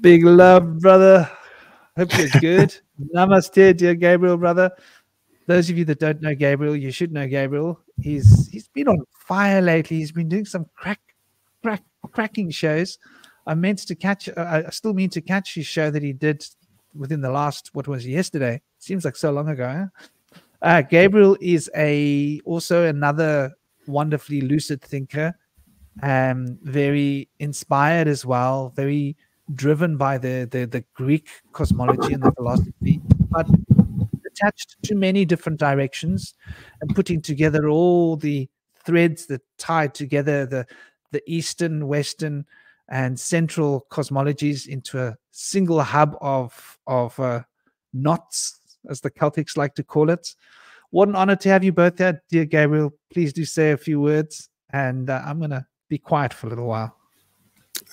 [SPEAKER 1] Big love, brother. Hope you're good. Namaste, dear Gabriel, brother. Those of you that don't know Gabriel, you should know Gabriel. He's been on fire lately. He's been doing some cracking shows. I still mean to catch his show that he did within the last, what was yesterday? Seems like so long ago. Huh? Gabriel is also another wonderfully lucid thinker, very inspired as well, very driven by the Greek cosmology and the philosophy, but attached to many different directions, and putting together all the threads that tie together the Eastern, Western, and Central cosmologies into a single hub of knots, as the Celtics like to call it. What an honor to have you both here, dear Gabriel. Please do say a few words, and I'm going to be quiet for a little while.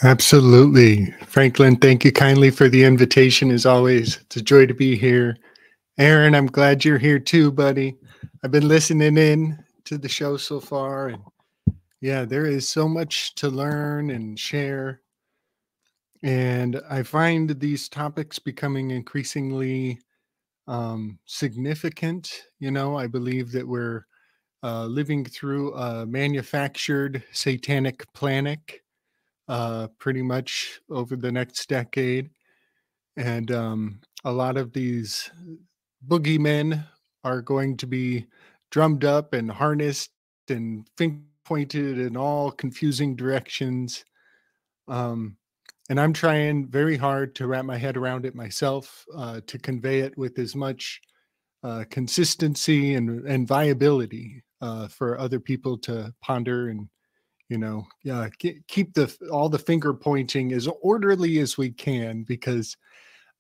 [SPEAKER 3] Absolutely. Franklin, thank you kindly for the invitation, as always. It's a joy to be here. Aaron, I'm glad you're here too, buddy. I've been listening in to the show so far, and yeah, there is so much to learn and share. And I find these topics becoming increasingly significant. I believe that we're living through a manufactured satanic planet pretty much over the next decade. And a lot of these boogeymen are going to be drummed up and harnessed and finger pointed in all confusing directions. Um, and I'm trying very hard to wrap my head around it myself, to convey it with as much consistency and viability for other people to ponder and keep all the finger pointing as orderly as we can, because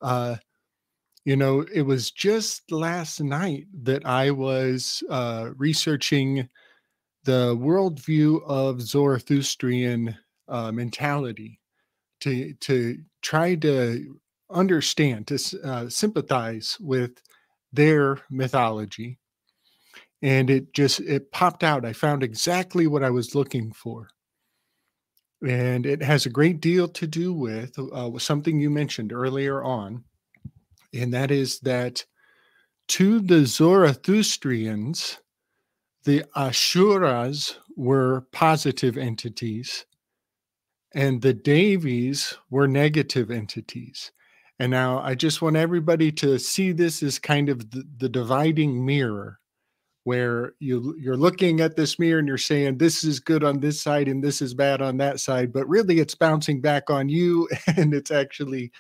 [SPEAKER 3] uh, it was just last night that I was researching the worldview of Zoroastrian mentality to try to understand, to sympathize with their mythology. And it popped out. I found exactly what I was looking for. And it has a great deal to do with something you mentioned earlier on. And that is that to the Zoroastrians, the Ashuras were positive entities and the Devis were negative entities. And now I just want everybody to see this as kind of the dividing mirror, where you're looking at this mirror and you're saying this is good on this side and this is bad on that side, but really it's bouncing back on you, and it's actually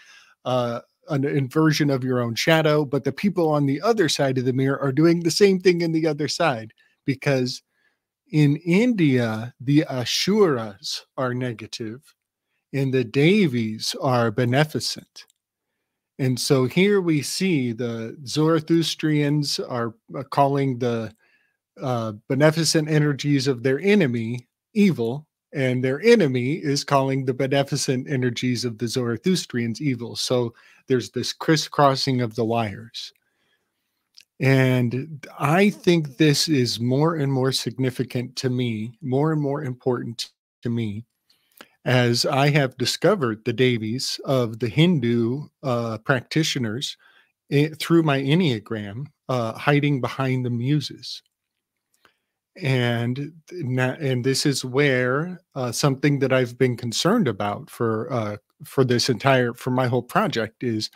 [SPEAKER 3] an inversion of your own shadow. But the people on the other side of the mirror are doing the same thing in the other side, because in India, the Ashuras are negative and the Devis are beneficent. And so here we see the Zoroastrians are calling the beneficent energies of their enemy evil, and their enemy is calling the beneficent energies of the Zoroastrians evil. So there's this crisscrossing of the wires. And I think this is more and more significant to me, more and more important to me, as I have discovered the Devis of the Hindu practitioners through my Enneagram, hiding behind the muses. And this is where something that I've been concerned about for my whole project is,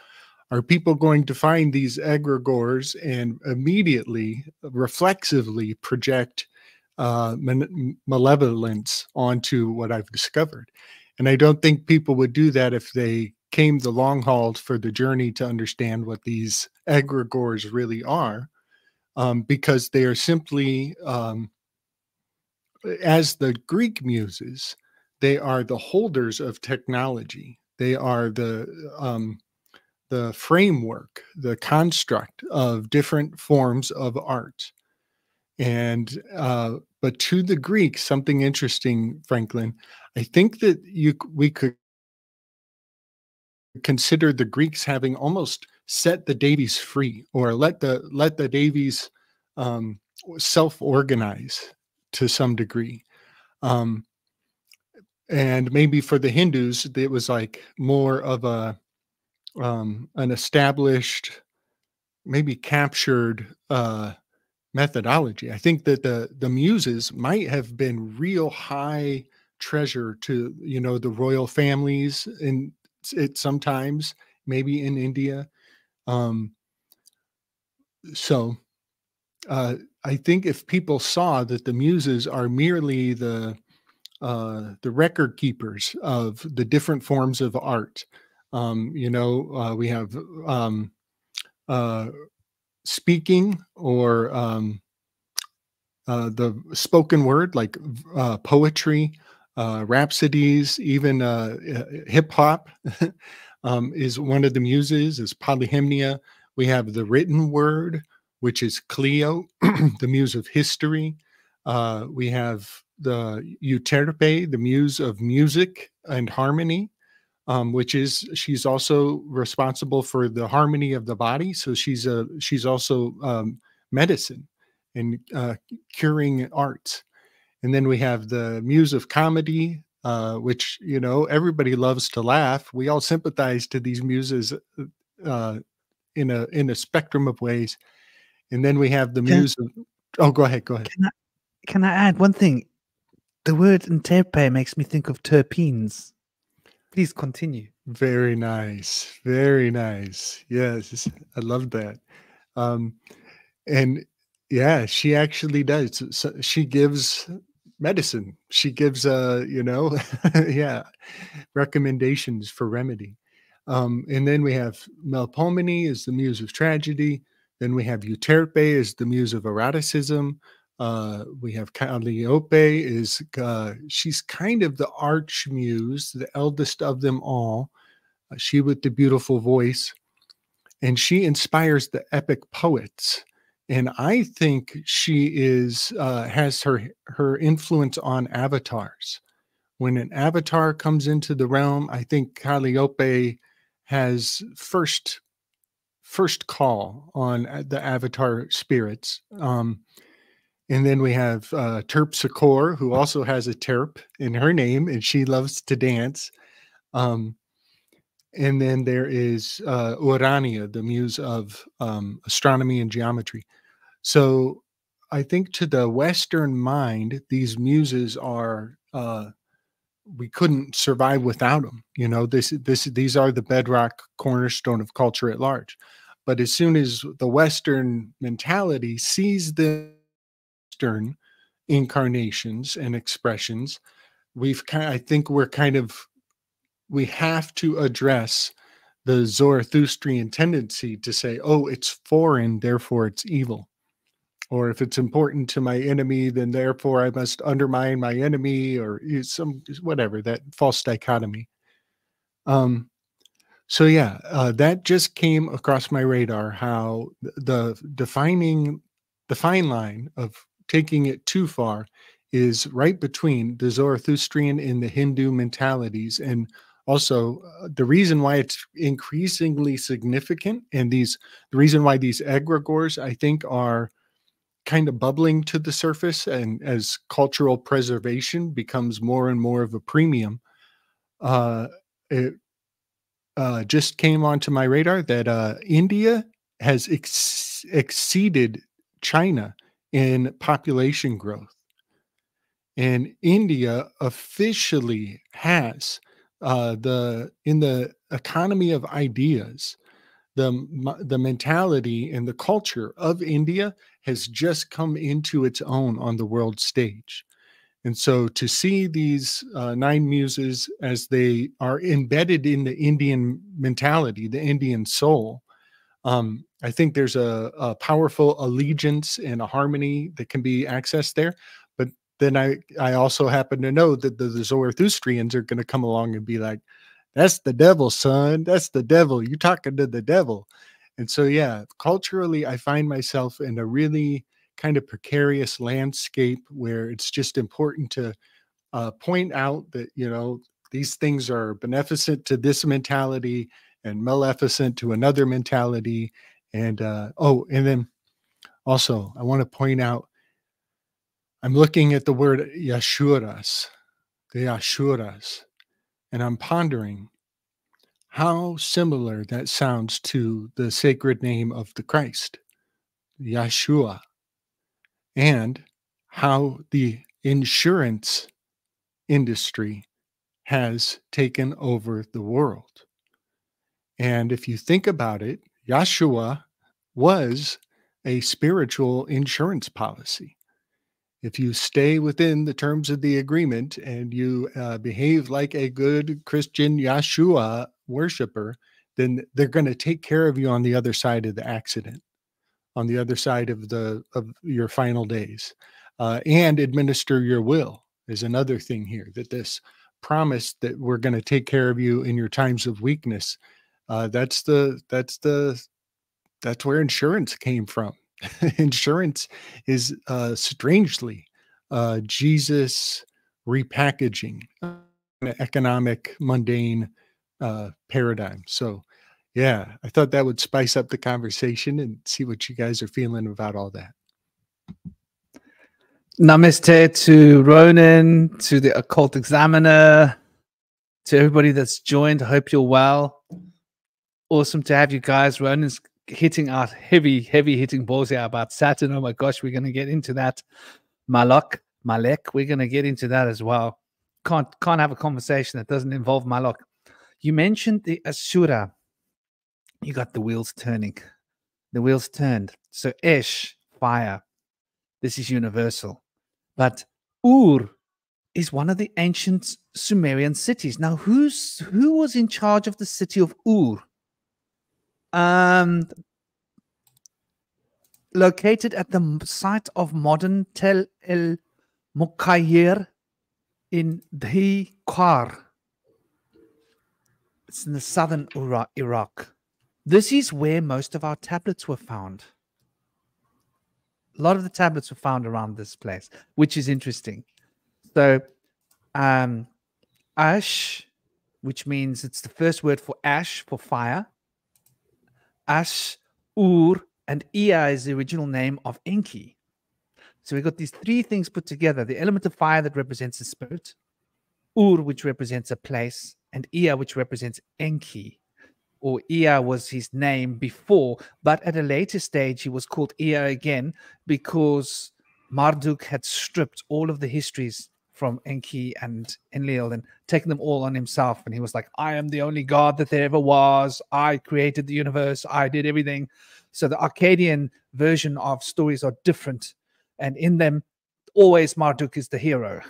[SPEAKER 3] are people going to find these egregores and immediately, reflexively project malevolence onto what I've discovered? And I don't think people would do that if they came the long haul for the journey to understand what these egregores really are, because they are simply, as the Greek muses, they are the holders of technology. They are the framework, the construct of different forms of art. And but to the Greeks, something interesting, Franklin, I think that we could consider the Greeks having almost set the Devis free, or let the Devis self-organize to some degree. And maybe for the Hindus, it was like more of an established, maybe captured methodology. I think that the muses might have been real high treasure to the royal families, and it sometimes maybe in India. So I think if people saw that the muses are merely the record keepers of the different forms of art, we have speaking, or the spoken word, like poetry, rhapsodies, even hip hop is one of the muses, is polyhymnia. We have the written word, which is Clio, the muse of history. We have the Euterpe, the muse of music and harmony, she's also responsible for the harmony of the body. So she's also medicine. and curing arts. And then we have the muse of comedy, which, you know, everybody loves to laugh. We all sympathize to these muses in a spectrum of ways. And then we have the muse of, oh, go ahead.
[SPEAKER 1] Can I add one thing? The word interpe makes me think of terpenes. Please continue.
[SPEAKER 3] Very nice. Very nice. Yes, I love that. And yeah, she actually does. So she gives medicine. She gives, yeah, recommendations for remedy. And then we have Melpomene is the muse of tragedy. Then we have Euterpe is the muse of eroticism. We have Calliope is she's kind of the arch muse, the eldest of them all. She with the beautiful voice, and she inspires the epic poets. And I think she is has her influence on avatars. When an avatar comes into the realm, I think Calliope has first call on the avatar spirits. And then we have Terpsichore, who also has a terp in her name, and she loves to dance. And then there is Urania, the muse of astronomy and geometry. So I think to the Western mind, these muses are we couldn't survive without them. You know, these are the bedrock cornerstone of culture at large. But as soon as the Western mentality sees the Western incarnations and expressions, I think we have to address the Zoroastrian tendency to say, oh, it's foreign, therefore it's evil. Or if it's important to my enemy, then therefore I must undermine my enemy, or whatever, that false dichotomy. So yeah, that just came across my radar, how the fine line of taking it too far is right between the Zoroastrian and the Hindu mentalities. And also the reason why it's increasingly significant, and the reason why these egregores, I think, are kind of bubbling to the surface, and as cultural preservation becomes more and more of a premium, it just came onto my radar that India has exceeded China in population growth. And India officially has in the economy of ideas, the mentality and the culture of India has just come into its own on the world stage. And so to see these 9 muses as they are embedded in the Indian mentality, the Indian soul, I think there's a powerful allegiance and a harmony that can be accessed there. But then I also happen to know that the Zoroastrians are going to come along and be like, that's the devil, son. That's the devil. You're talking to the devil. And so, yeah, culturally, I find myself in a really kind of precarious landscape where it's just important to point out that, you know, these things are beneficent to this mentality and maleficent to another mentality. And and then also, I want to point out, I'm looking at the word Yashuras, the Ashuras, and I'm pondering how similar that sounds to the sacred name of the Christ, Yeshua, and how the insurance industry has taken over the world. And if you think about it, Yeshua was a spiritual insurance policy. If you stay within the terms of the agreement and you behave like a good Christian Yeshua worshiper, then they're going to take care of you on the other side of the accident, on the other side of your final days, and administer your will is another thing here. That this promise that we're going to take care of you in your times of weakness, that's where insurance came from. Insurance is strangely Jesus repackaging an economic, mundane paradigm. So, yeah, I thought that would spice up the conversation and see what you guys are feeling about all that.
[SPEAKER 1] Namaste to Ronan, to the Occult Examiner, to everybody that's joined. I hope you're well. Awesome to have you guys. Ronan's hitting out heavy hitting balls here about Saturn. Oh my gosh, we're going to get into that. Malek, we're going to get into that as well. Can't have a conversation that doesn't involve Malak. You mentioned the Asura. You got the wheels turning. The wheels turned. So Esh, fire. This is universal. But Ur is one of the ancient Sumerian cities. Now, who was in charge of the city of Ur? Located at the site of modern Tel El Mukayyir in Dhikar. It's in the southern Iraq. This is where most of our tablets were found. A lot of the tablets were found around this place, which is interesting. So, Ash, which means it's the first word for ash, for fire. Ash, Ur, and Ea is the original name of Enki. So we've got these three things put together. The element of fire that represents the spirit, Ur, which represents a place, and Ea, which represents Enki. Or Ea was his name before, but at a later stage, he was called Ea again because Marduk had stripped all of the histories from Enki and Enlil and taken them all on himself. And he was like, I am the only God that there ever was. I created the universe. I did everything. So the Akkadian version of stories are different. And in them, always Marduk is the hero.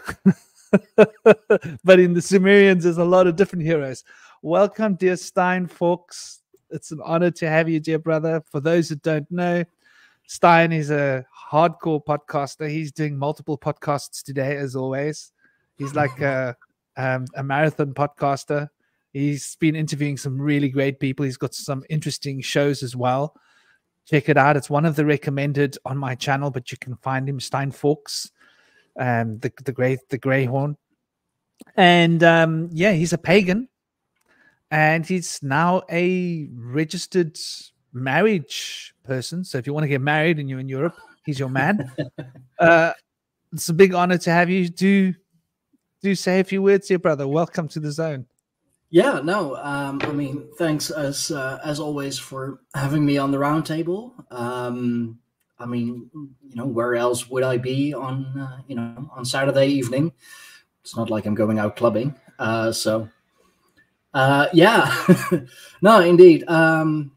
[SPEAKER 1] But in the Sumerians, there's a lot of different heroes. Welcome, dear Stein Fox. It's an honor to have you, dear brother. For those that don't know, Stein is a hardcore podcaster. He's doing multiple podcasts today, as always. He's like a marathon podcaster. He's been interviewing some really great people. He's got some interesting shows as well. Check it out. It's one of the recommended on my channel, but you can find him, Stein Fox, the Greyhorn. And yeah, he's a pagan. And he's now a registered marriage person. So if you want to get married and you're in Europe, he's your man. It's a big honor to have you. Do say a few words here, brother. Welcome to the zone.
[SPEAKER 4] Yeah, no, I mean, thanks as always for having me on the round table. I mean, you know, where else would I be on, you know, on Saturday evening? It's not like I'm going out clubbing. Yeah, no, indeed. I'm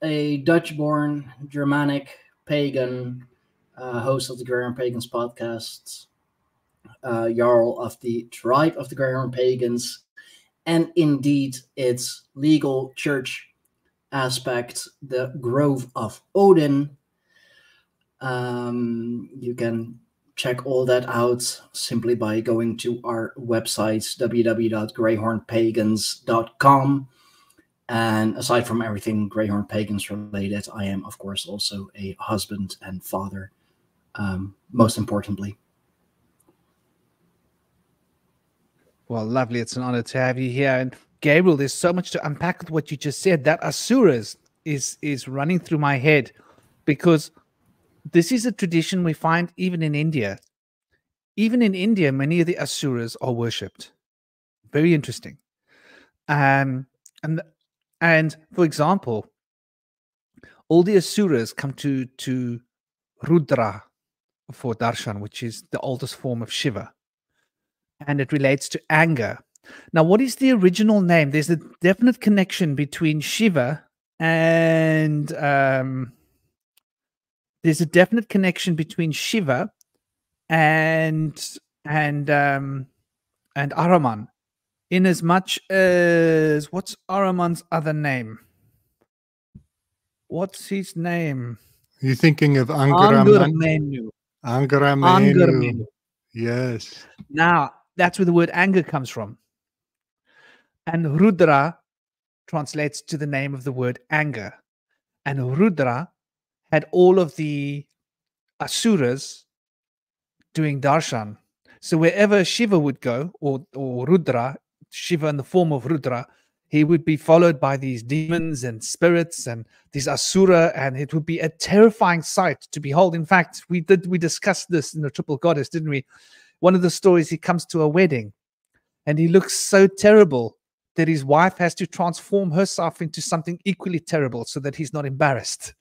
[SPEAKER 4] a Dutch-born Germanic pagan, host of the Greyhorn Pagans podcasts, Jarl of the tribe of the Greyhorn Pagans, and indeed its legal church aspect, the Grove of Odin. You can check all that out simply by going to our website, www.greyhornpagans.com. And aside from everything Greyhorn Pagans related, I am, of course, also a husband and father, most importantly.
[SPEAKER 1] Well, lovely. It's an honor to have you here. And Gabriel, there's so much to unpack with what you just said. That Asuras is running through my head because this is a tradition we find even in India. Even in India, many of the Asuras are worshipped. Very interesting. And for example, all the Asuras come to Rudra for darshan, which is the oldest form of Shiva. And it relates to anger. Now, what is the original name? There's a definite connection between Shiva and there's a definite connection between Shiva and Ahriman, in as much as what's Ahriman's other name? What's his name?
[SPEAKER 3] Are you thinking of Angaramenu?
[SPEAKER 1] Angaramenu.
[SPEAKER 3] Angaramenu. Yes.
[SPEAKER 1] Now, that's where the word anger comes from. And Rudra translates to the name of the word anger. And Rudra had all of the Asuras doing darshan. So wherever Shiva would go, or Rudra, Shiva in the form of Rudra, he would be followed by these demons and spirits and these asura, and it would be a terrifying sight to behold. In fact, we discussed this in the Triple Goddess, didn't we? One of the stories, he comes to a wedding and he looks so terrible that his wife has to transform herself into something equally terrible so that he's not embarrassed.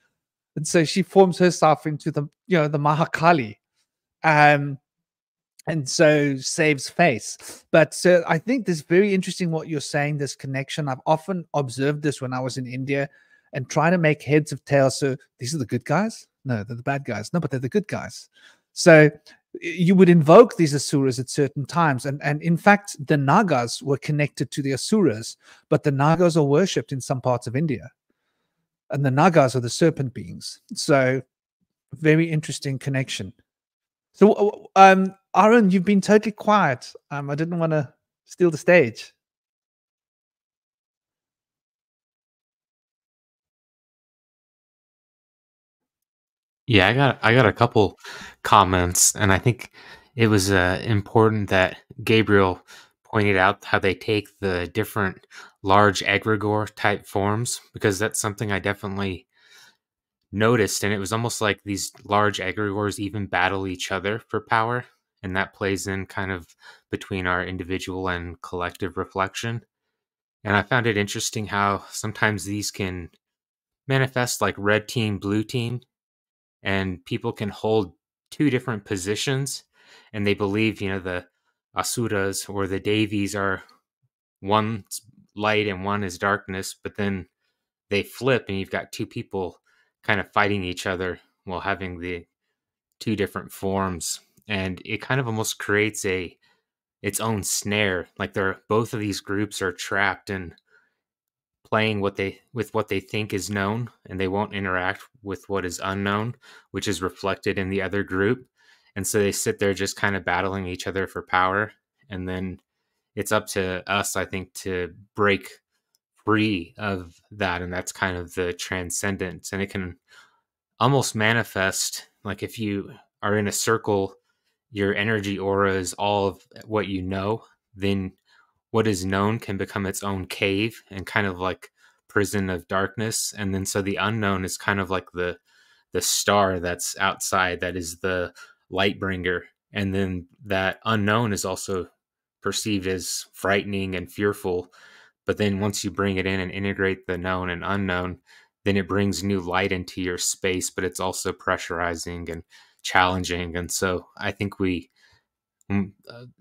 [SPEAKER 1] And so she forms herself into the Mahakali, and so saves face. But I think this is very interesting what you're saying, this connection. I've often observed this when I was in India and try to make heads of tails. So these are the good guys? No, they're the bad guys. No, but they're the good guys. So you would invoke these asuras at certain times. And in fact, the Nagas were connected to the asuras, but the Nagas are worshipped in some parts of India. And the Nagas are the serpent beings. So very interesting connection. So, Aaron, you've been totally quiet. I didn't want to steal the stage.
[SPEAKER 2] Yeah, I got a couple comments, and I think it was important that Gabriel pointed out how they take the different large egregore type forms, because that's something I definitely noticed, and it was almost like these large egregores even battle each other for power, and that plays in kind of between our individual and collective reflection. And I found it interesting how sometimes these can manifest like red team, blue team, and people can hold two different positions, and they believe, the asuras or the devis are one's light and one is darkness, but then they flip and you've got two people kind of fighting each other while having the two different forms, and it kind of almost creates its own snare. Like both of these groups are trapped in playing with what they think is known, and they won't interact with what is unknown, which is reflected in the other group. And so they sit there just kind of battling each other for power. And then it's up to us, I think, to break free of that. And that's kind of the transcendence. And it can almost manifest like if you are in a circle, your energy aura is all of what you know, then what is known can become its own cave and kind of like prison of darkness. And then so the unknown is kind of like the star that's outside, that is the light bringer. And then that unknown is also perceived as frightening and fearful. But then once you bring it in and integrate the known and unknown, then it brings new light into your space, but it's also pressurizing and challenging. And so I think we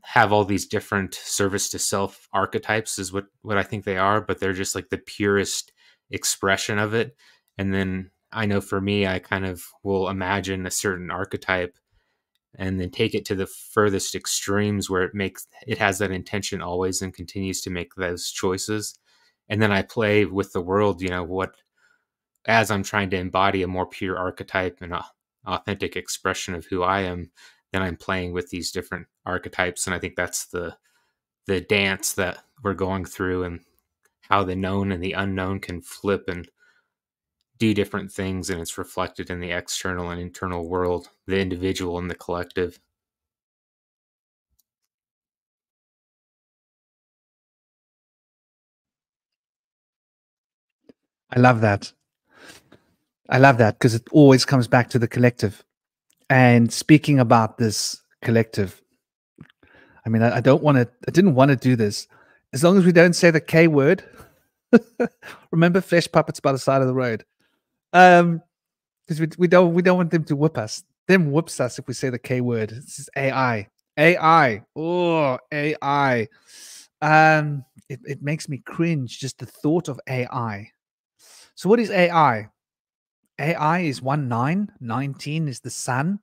[SPEAKER 2] have all these different service to self archetypes is what I think they are, but they're just like the purest expression of it. And then I know for me, I kind of will imagine a certain archetype and then take it to the furthest extremes where it has that intention always and continues to make those choices. And then I play with the world, as I'm trying to embody a more pure archetype and authentic expression of who I am, then I'm playing with these different archetypes. And I think that's the dance that we're going through, and how the known and the unknown can flip and do different things. And it's reflected in the external and internal world, the individual and the collective.
[SPEAKER 1] I love that. I love that because it always comes back to the collective. And speaking about this collective, I mean, I didn't want to do this. As long as we don't say the K word. Remember flesh puppets by the side of the road. Because we don't want them to whip us. Them whips us if we say the K word. This is AI. AI. Oh, AI. It makes me cringe, just the thought of AI. So what is AI? AI is 19. 19 is the sun.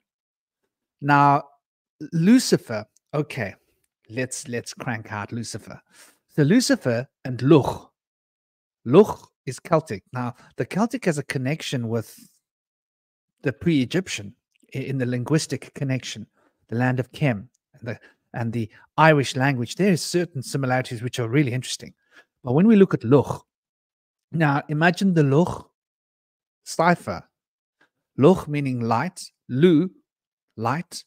[SPEAKER 1] Now, Lucifer. Okay, let's crank out Lucifer. So Lucifer and Luch. Luch is Celtic. Now, the Celtic has a connection with the pre-Egyptian in the linguistic connection, the land of Chem and the Irish language. There are certain similarities which are really interesting. But when we look at Luch, now imagine the Luch cipher. Luch meaning light, Lu, light,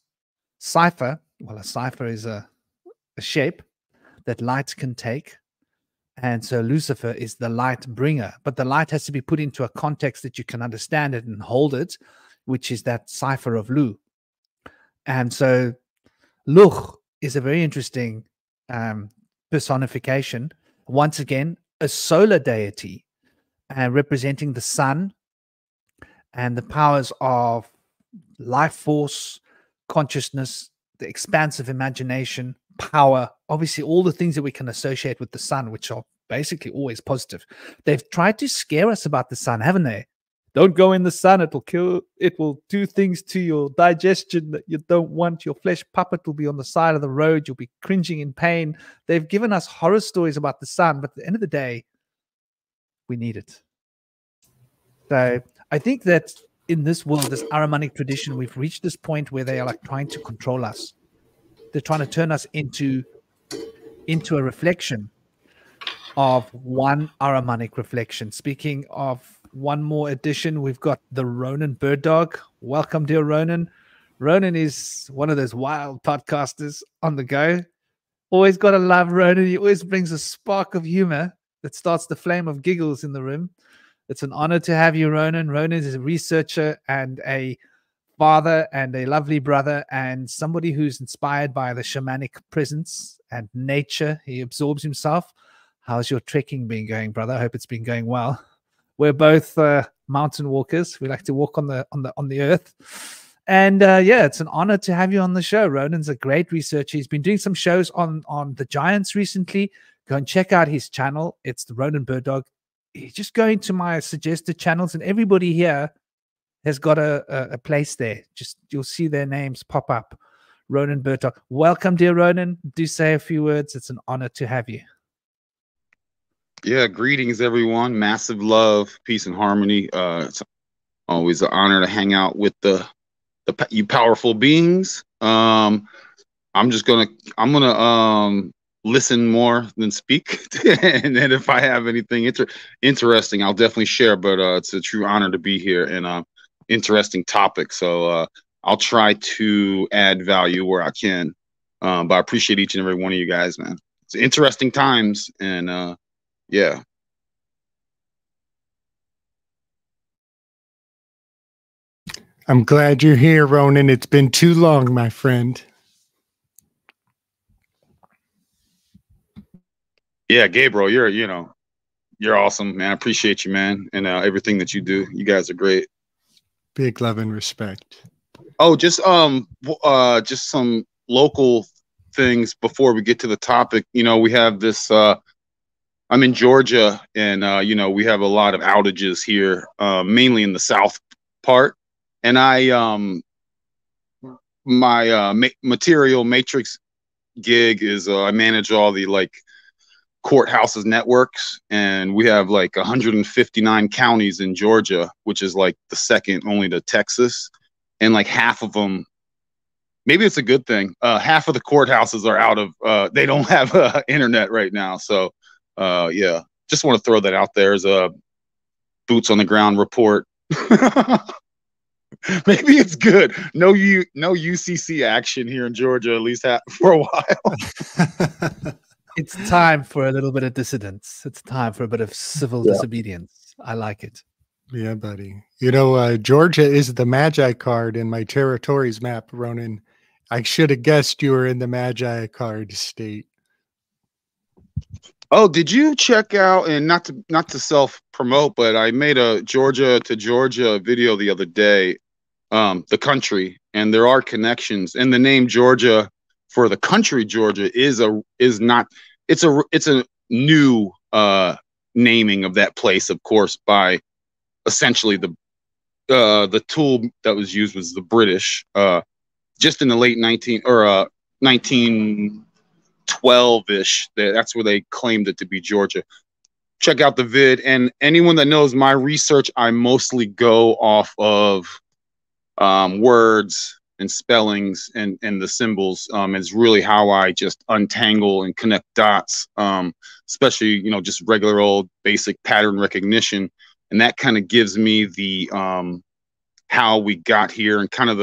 [SPEAKER 1] cipher. Well, a cipher is a shape that light can take. And so Lucifer is the light bringer, but the light has to be put into a context that you can understand it and hold it, which is that cipher of Lu. And so Luch is a very interesting personification. Once again, a solar deity representing the sun and the powers of life force, consciousness, the expansive imagination, power, obviously all the things that we can associate with the sun, which are basically always positive. They've tried to scare us about the sun, haven't they? Don't go in the sun, it will kill, it will do things to your digestion that you don't want. Your flesh puppet will be on the side of the road, you'll be cringing in pain. They've given us horror stories about the sun, but at the end of the day, we need it. So I think that in this world, this Ahrimanic tradition, we've reached this point where they are like trying to control us. They're trying to turn us into a reflection of one Ahrimanic reflection. Speaking of one more edition, we've got the Ronan Bird Dog. Welcome, dear Ronan. Ronan is one of those wild podcasters on the go. Always got to love Ronan. He always brings a spark of humor that starts the flame of giggles in the room. It's an honor to have you, Ronan. Ronan is a researcher and a father and a lovely brother and somebody who's inspired by the shamanic presence and nature. He absorbs himself. How's your trekking been going, brother? I hope it's been going well. We're both mountain walkers. We like to walk on the earth. And yeah, it's an honor to have you on the show. Ronan's a great researcher. He's been doing some shows on the giants recently. Go and check out his channel. It's the Ronan Bird Dog. Just go into my suggested channels, and everybody here has got a place there. Just you'll see their names pop up. Ronan Bird Dog. Welcome, dear Ronan. Do say a few words. It's an honor to have you.
[SPEAKER 5] Yeah, greetings, everyone. Massive love, peace, and harmony. It's always an honor to hang out with you powerful beings. I'm gonna listen more than speak, and then if I have anything interesting, I'll definitely share. But it's a true honor to be here and interesting topic. So I'll try to add value where I can. But I appreciate each and every one of you guys, man. It's interesting times, and yeah.
[SPEAKER 3] I'm glad you're here, Ronan. It's been too long, my friend.
[SPEAKER 5] Yeah, Gabriel, you're awesome, man. I appreciate you, man, and everything that you do. You guys are great.
[SPEAKER 3] Big love and respect.
[SPEAKER 5] Oh, just some local things before we get to the topic. We have this. I'm in Georgia, and we have a lot of outages here, mainly in the south part. And my material matrix gig is I manage all the courthouses networks, and we have 159 counties in Georgia, which is the second only to Texas, and half of them, maybe it's a good thing, half of the courthouses are out of they don't have internet right now. So yeah, just want to throw that out there as a boots on the ground report. Maybe it's good. No UCC action here in Georgia, at least for a while.
[SPEAKER 1] It's time for a little bit of dissidence. It's time for a bit of civil disobedience. I like it.
[SPEAKER 3] Yeah, buddy. Georgia is the Magi card in my territories map, Ronan. I should have guessed you were in the Magi card state.
[SPEAKER 5] Oh, did you check out, and not to self promote, but I made a Georgia to Georgia video the other day, the country, and there are connections, and the name Georgia for the country Georgia is a new naming of that place, of course, by essentially the tool that was used was the British, just in the late 1912-ish. That's where they claimed it to be Georgia. Check out the vid, and anyone that knows my research, I mostly go off of words and spellings and the symbols. Is really how I just untangle and connect dots, especially just regular old basic pattern recognition, and that kind of gives me the how we got here, and kind of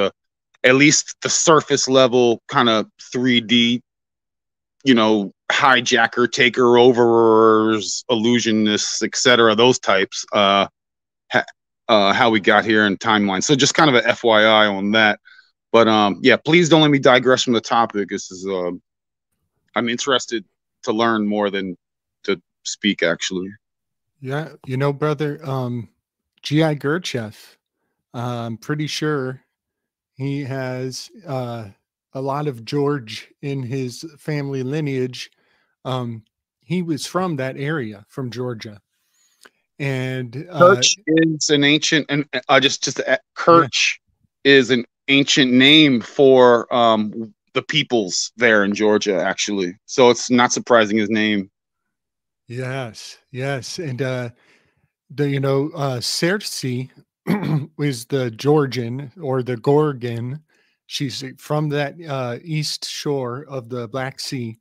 [SPEAKER 5] at least the surface level kind of 3D hijacker, taker overers, illusionists, etc. Those types. How we got here in timeline. So just kind of a FYI on that. But yeah, please don't let me digress from the topic. This is I'm interested to learn more than to speak, actually.
[SPEAKER 3] Yeah, you know, brother, G.I. Gurdjieff, I'm pretty sure he has a lot of George in his family lineage. He was from that area, from Georgia. And
[SPEAKER 5] Kirch is an ancient, and Kirch is an ancient name for the peoples there in Georgia, actually. So it's not surprising his name.
[SPEAKER 3] Yes, yes, and Cersei is the Georgian or the Gorgon. She's from that east shore of the Black Sea,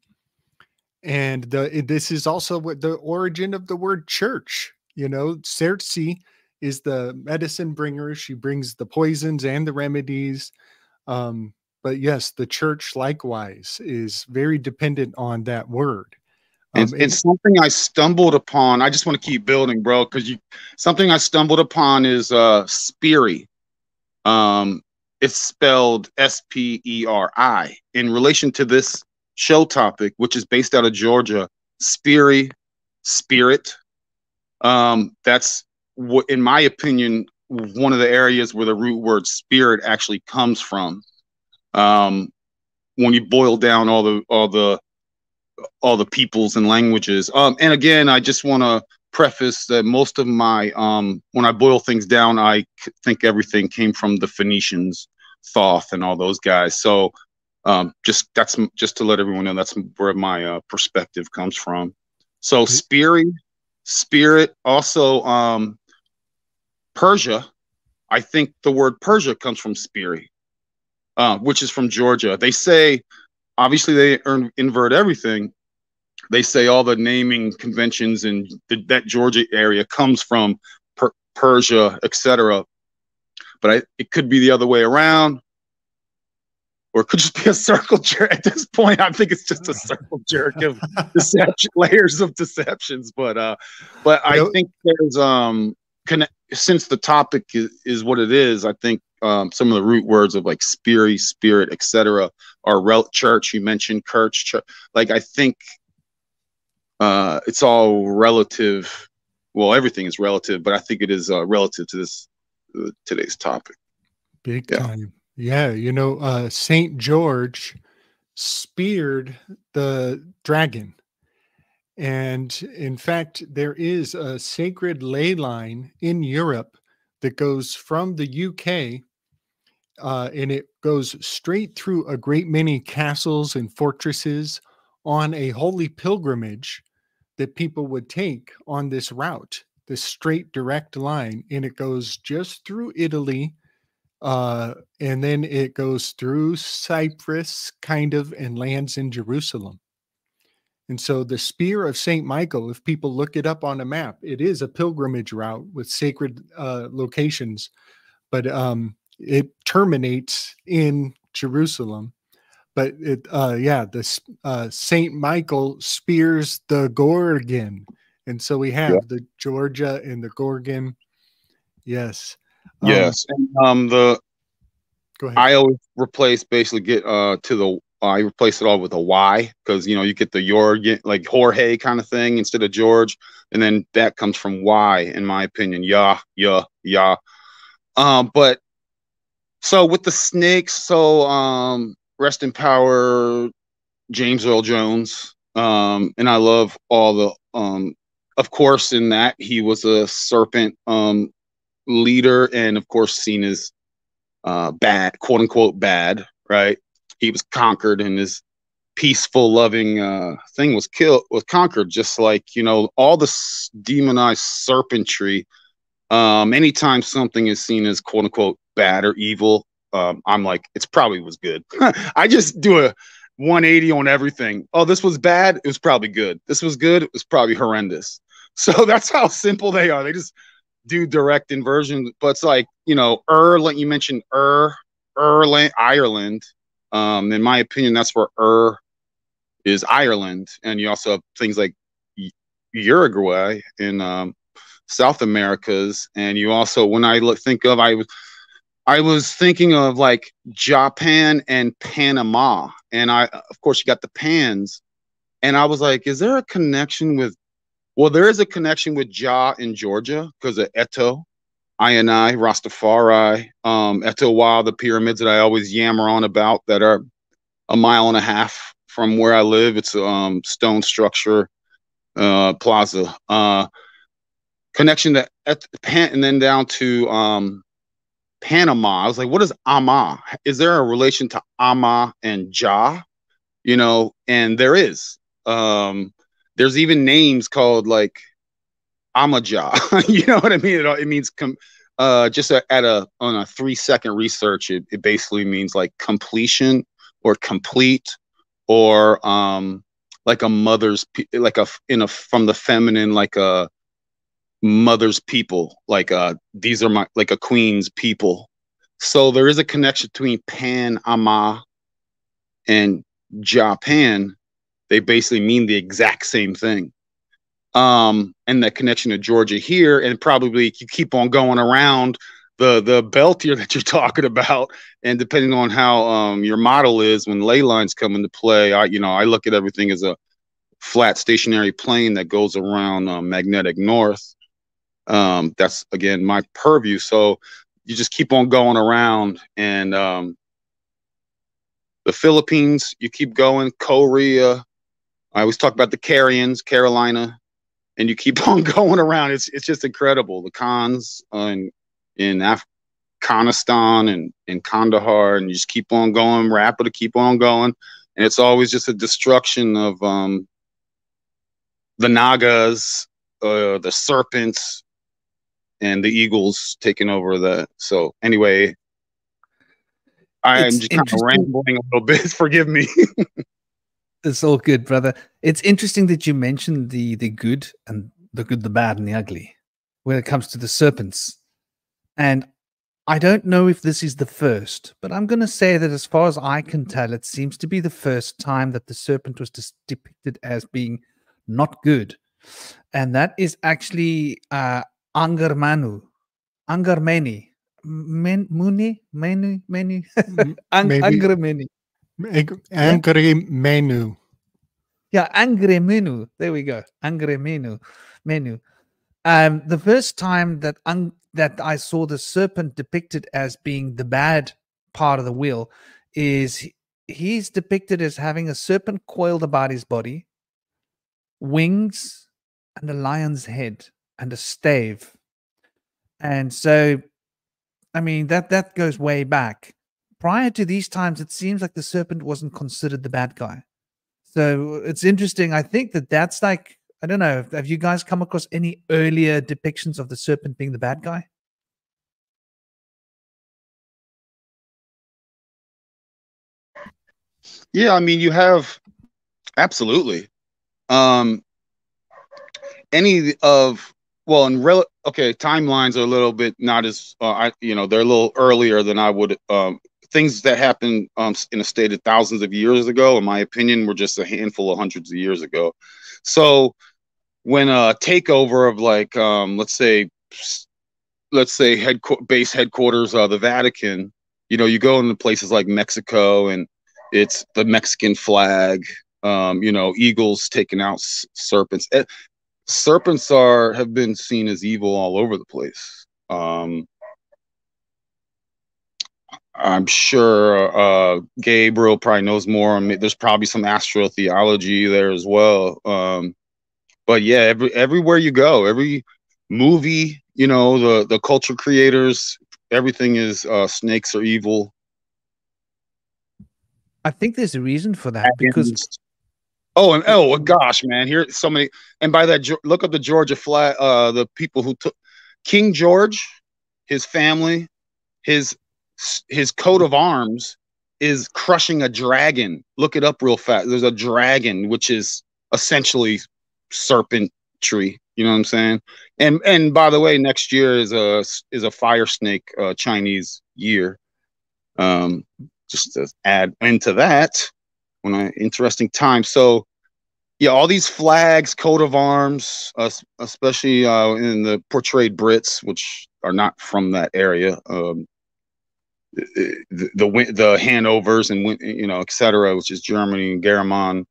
[SPEAKER 3] and this is also what the origin of the word church. You know, Cersei is the medicine bringer. She brings the poisons and the remedies. But yes, the church likewise is very dependent on that word.
[SPEAKER 5] It's something I stumbled upon. I just want to keep building, bro, because something I stumbled upon is Spiri. It's spelled S-P-E-R-I. In relation to this show topic, which is based out of Georgia, Spiri, spirit. That's what, in my opinion, one of the areas where the root word spirit actually comes from. When you boil down all the peoples and languages. And again, I just want to preface that most of my when I boil things down, I think everything came from the Phoenicians, Thoth, and all those guys. So just to let everyone know, that's where my perspective comes from. So spirit, also Persia. I think the word Persia comes from Spiri, which is from Georgia. They say, obviously they invert everything. They say all the naming conventions in that Georgia area comes from Persia, etc. But it could be the other way around, or it could just be a circle jerk. At this point, I think it's just a circle jerk of deception, layers of deceptions. But I think there's since the topic is what it is, I think some of the root words of like spirit, etc. are church. You mentioned church. Like I think it's all relative. Well, everything is relative, but I think it is relative to this today's topic.
[SPEAKER 3] Big time. Yeah, you know, Saint George speared the dragon. And in fact, there is a sacred ley line in Europe that goes from the UK, and it goes straight through a great many castles and fortresses on a holy pilgrimage that people would take on this route, this straight direct line. And it goes just through Italy, and then it goes through Cyprus, kind of, and lands in Jerusalem. And so the Spear of St. Michael, if people look it up on a map, it is a pilgrimage route with sacred locations, but it terminates in Jerusalem. But the St. Michael spears the Gorgon. And so we have the Georgia and the Gorgon. Yes.
[SPEAKER 5] Yes. And
[SPEAKER 3] go ahead.
[SPEAKER 5] I always replace I replace it all with a Y, because you get the Jorgen, like Jorge kind of thing instead of George, and then that comes from Y, in my opinion. Yeah. But so with the snakes, rest in power, James Earl Jones. And I love all the of course, in that he was a serpent leader, and of course seen as bad, quote unquote bad, right? He was conquered, and his peaceful, loving thing was conquered, just like all the demonized serpentry. Anytime something is seen as quote unquote bad or evil, I'm like, it's probably was good. I just do a 180 on everything. Oh, this was bad, it was probably good. This was good, it was probably horrendous. So that's how simple they are. They just do direct inversion. But it's like, like you mentioned, Ireland. In my opinion, that's where is Ireland, and you also have things like Uruguay in South Americas, and you also, when I think of, I was thinking of like Japan and Panama, and of course you got the Pans, and I was like, is there a connection with? Well, there is a connection with Ja in Georgia because of Eto, I, Rastafari, Etowah, the pyramids that I always yammer on about that are a mile and a half from where I live. It's a stone structure, plaza. Connection to and then down to Panama. I was like, what is Ama? Is there a relation to Ama and Ja? You know, and there is. There's even names called like Amaja. You know what I mean? It means just on a 3-second research, it basically means like completion or complete, or like a mother's, like from the feminine, like a mother's people, like these are my, like a queen's people. So there is a connection between Panama and Japan. They basically mean the exact same thing. And that connection to Georgia here, and probably you keep on going around the belt here that you're talking about, and depending on how your model is, when ley lines come into play, I look at everything as a flat stationary plane that goes around magnetic north. That's again my purview. So you just keep on going around, and the Philippines, you keep going, Korea. I always talk about the Carians, Carolina, and you keep on going around. It's just incredible. The Khans in Afghanistan and in Kandahar, and you just keep on going, rapid to keep on going, and it's always just a destruction of the Nagas, the serpents, and the eagles taking over that. So anyway, I'm just kind of rambling a little bit. Forgive me.
[SPEAKER 1] It's all good, brother. It's interesting that you mentioned the good and the good, the bad, and the ugly when it comes to the serpents. And I don't know if this is the first, but I'm going to say that as far as I can tell, it seems to be the first time that the serpent was depicted as being not good. And that is actually Angarmanu. Angarmeni. Muni? Menu? Menu? Angarmeni.
[SPEAKER 3] Angry menu.
[SPEAKER 1] Yeah, angry menu. There we go. Angry menu. The first time that that I saw the serpent depicted as being the bad part of the wheel is he's depicted as having a serpent coiled about his body, wings, and a lion's head, and a stave. And so, I mean, that goes way back. Prior to these times, it seems like the serpent wasn't considered the bad guy. So it's interesting. I think that's like, I don't know, have you guys come across any earlier depictions of the serpent being the bad guy?
[SPEAKER 5] Yeah, I mean, you have absolutely. Any of, well, okay, timelines are a little bit not as they're a little earlier than I would. Things that happened in a state of thousands of years ago, in my opinion, were just a handful of hundreds of years ago. So when a takeover of like let's say base headquarters of the Vatican, you go into places like Mexico, and it's the Mexican flag, eagles taking out serpents. Serpents have been seen as evil all over the place. I'm sure Gabriel probably knows more. I mean, there's probably some astrotheology there as well. But yeah, everywhere you go, every movie, the culture creators, everything is snakes are evil.
[SPEAKER 1] I think there's a reason for that, because
[SPEAKER 5] oh gosh, man, here so many. And by that, look up the Georgia flag. The people who took King George, his family, his coat of arms is crushing a dragon. Look it up real fast. There's a dragon, which is essentially serpentry. You know what I'm saying? And by the way, next year is a fire snake Chinese year. Just to add into that. interesting time. So yeah, all these flags, coat of arms, especially in the portrayed Brits, which are not from that area, the Hanovers and, you know, etc., which is Germany and Garamond,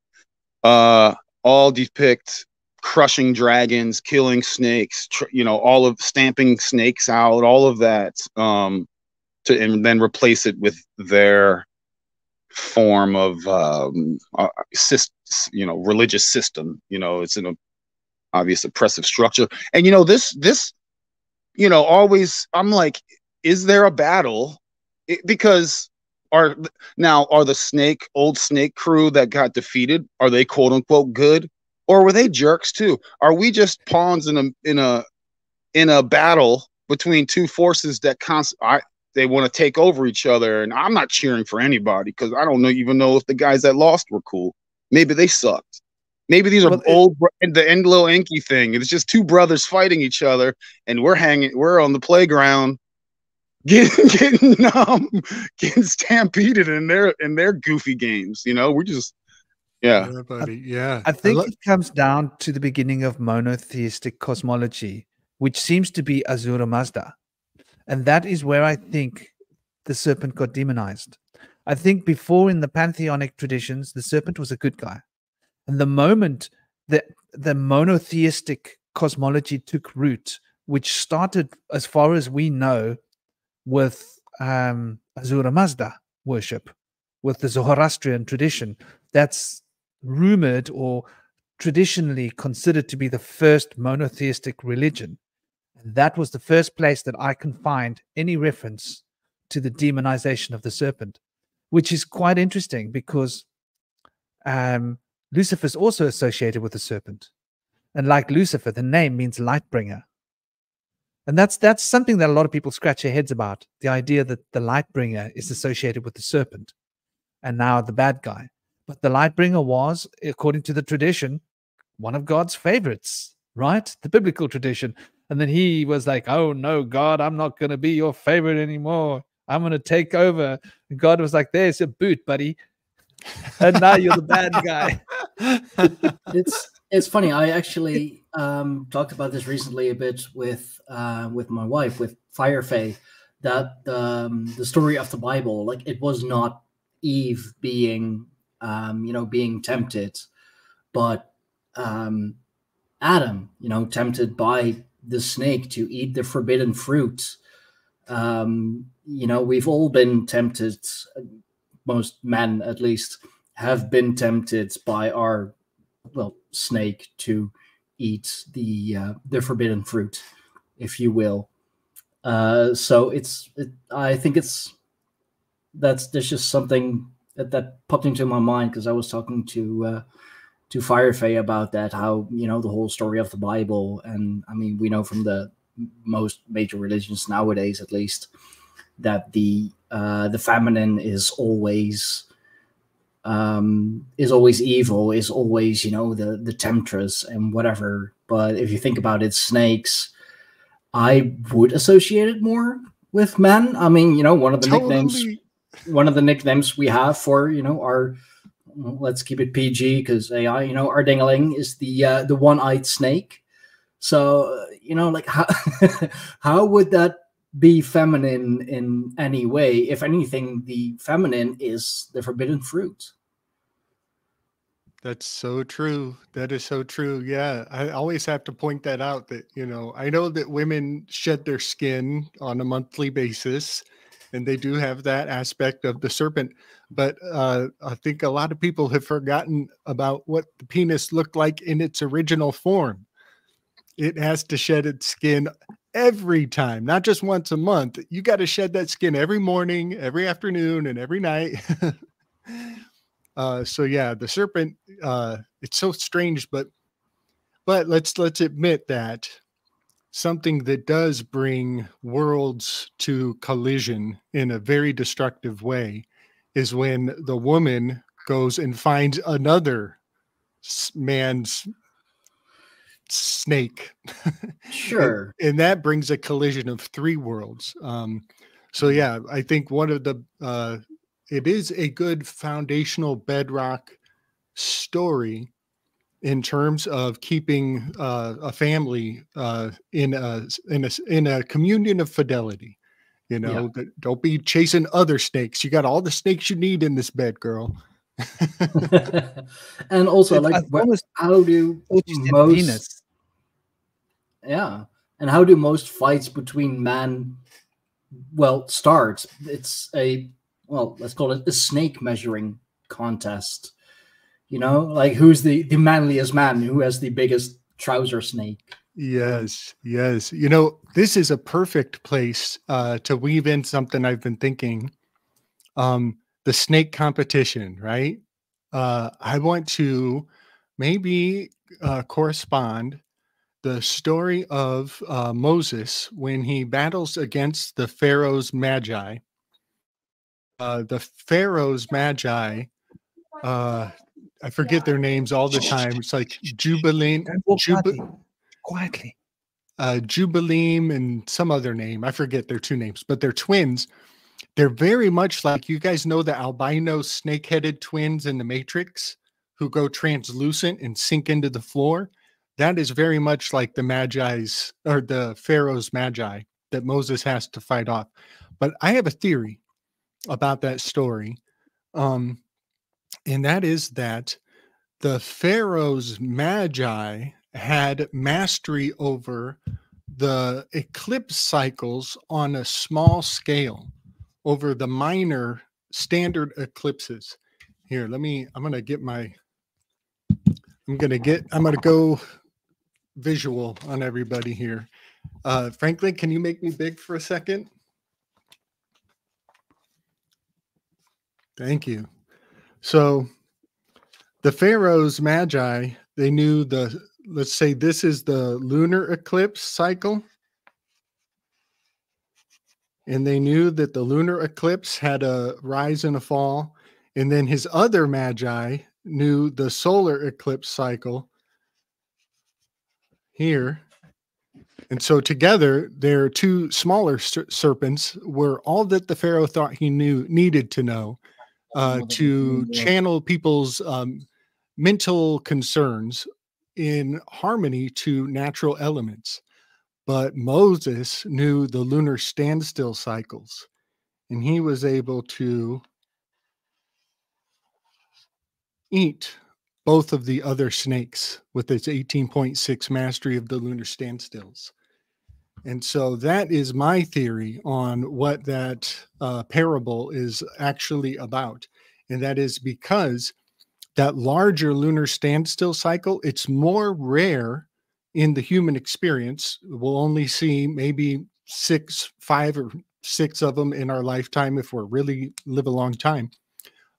[SPEAKER 5] all depict crushing dragons, killing snakes, you know, all of stamping snakes out, all of that, and then replace it with their form of you know, religious system. You know, it's an obvious oppressive structure. And you know, this you know, always I'm like, is there a battle? Because are the old snake crew that got defeated, are they quote unquote good, or were they jerks too? Are we just pawns in a battle between two forces that they want to take over each other? And I'm not cheering for anybody because I don't even know if the guys that lost were cool. Maybe they sucked. Maybe these are the little Enki thing. It's just two brothers fighting each other, and we're on the playground getting stampeded in their goofy games. You know, we're just
[SPEAKER 3] Yeah, buddy. Yeah.
[SPEAKER 1] I think it comes down to the beginning of monotheistic cosmology, which seems to be Ahura Mazda. And that is where I think the serpent got demonized. I think before, in the pantheonic traditions, the serpent was a good guy. And the moment that the monotheistic cosmology took root, which started, as far as we know, with Ahura Mazda worship, with the Zoroastrian tradition, that's rumored or traditionally considered to be the first monotheistic religion. And that was the first place that I can find any reference to the demonization of the serpent, which is quite interesting because Lucifer is also associated with the serpent. And like Lucifer, the name means light bringer. And that's something that a lot of people scratch their heads about, the idea that the light bringer is associated with the serpent and now the bad guy. But the light bringer was, according to the tradition, one of God's favorites, right? The biblical tradition. And then he was like, oh no, God, I'm not going to be your favorite anymore. I'm going to take over. And God was like, there's a boot, buddy. And now you're the bad guy.
[SPEAKER 4] It's funny. I actually talked about this recently a bit with my wife, with Firefay, that the story of the Bible, like, it was not Eve being being tempted, but Adam, tempted by the snake to eat the forbidden fruit. We've all been tempted. Most men, at least, have been tempted by our snake to eat the forbidden fruit, if you will. So I think that's just something that popped into my mind because I was talking to Firefay about that, how the whole story of the Bible, and I mean, we know from the most major religions nowadays, at least, that the feminine is always evil, is always the temptress and whatever. But if you think about it, snakes, I would associate it more with men. I mean, one of the nicknames we have for our, let's keep it PG because AI, our ding-a-ling is the one-eyed snake. So like how would that be feminine in any way? If anything, the feminine is the forbidden fruit.
[SPEAKER 3] That's so true. That is so true. Yeah. I always have to point that out, that, I know that women shed their skin on a monthly basis, and they do have that aspect of the serpent. But I think a lot of people have forgotten about what the penis looked like in its original form. It has to shed its skin every time, not just once a month. You got to shed that skin every morning, every afternoon, and every night. So yeah, the serpent, it's so strange, but let's admit that something that does bring worlds to collision in a very destructive way is when the woman goes and finds another man's snake.
[SPEAKER 4] Sure.
[SPEAKER 3] and that brings a collision of three worlds. So yeah, I think one of the it is a good foundational bedrock story in terms of keeping a family in a communion of fidelity. You know, don't be chasing other snakes. You got all the snakes you need in this bed, girl.
[SPEAKER 4] And also,
[SPEAKER 1] I
[SPEAKER 4] like,
[SPEAKER 1] almost
[SPEAKER 4] how do
[SPEAKER 1] thought you said
[SPEAKER 4] most
[SPEAKER 1] Venus.
[SPEAKER 4] and how do most fights between man start? It's let's call it a snake measuring contest. You know, like who's the manliest man, who has the biggest trouser snake.
[SPEAKER 3] Yes. You know, this is a perfect place to weave in something I've been thinking. The snake competition, right? I want to maybe correspond the story of Moses when he battles against the Pharaoh's Magi. The Pharaoh's Magi, I forget their names all the time. It's like Jubilee,
[SPEAKER 1] Don't walk quietly.
[SPEAKER 3] Jubileem, and some other name. I forget their two names, but they're twins. They're very much like, you guys know the albino snake-headed twins in the Matrix who go translucent and sink into the floor. That is very much like the Magi's, or the Pharaoh's Magi that Moses has to fight off. But I have a theory about that story. And that is that the Pharaoh's Magi had mastery over the eclipse cycles on a small scale over the minor standard eclipses. Here, I'm going to go visual on everybody here. Franklin, can you make me big for a second? Thank you. So the Pharaoh's Magi, they knew let's say this is the lunar eclipse cycle. And they knew that the lunar eclipse had a rise and a fall. And then his other Magi knew the solar eclipse cycle here. And so together, their two smaller serpents were all that the Pharaoh thought he needed to know to channel people's mental concerns in harmony to natural elements. But Moses knew the lunar standstill cycles, and he was able to eat both of the other snakes with its 18.6 mastery of the lunar standstills. And so that is my theory on what that parable is actually about. And that is because that larger lunar standstill cycle, it's more rare in the human experience. We'll only see maybe 5 or 6 of them in our lifetime if we're really live a long time.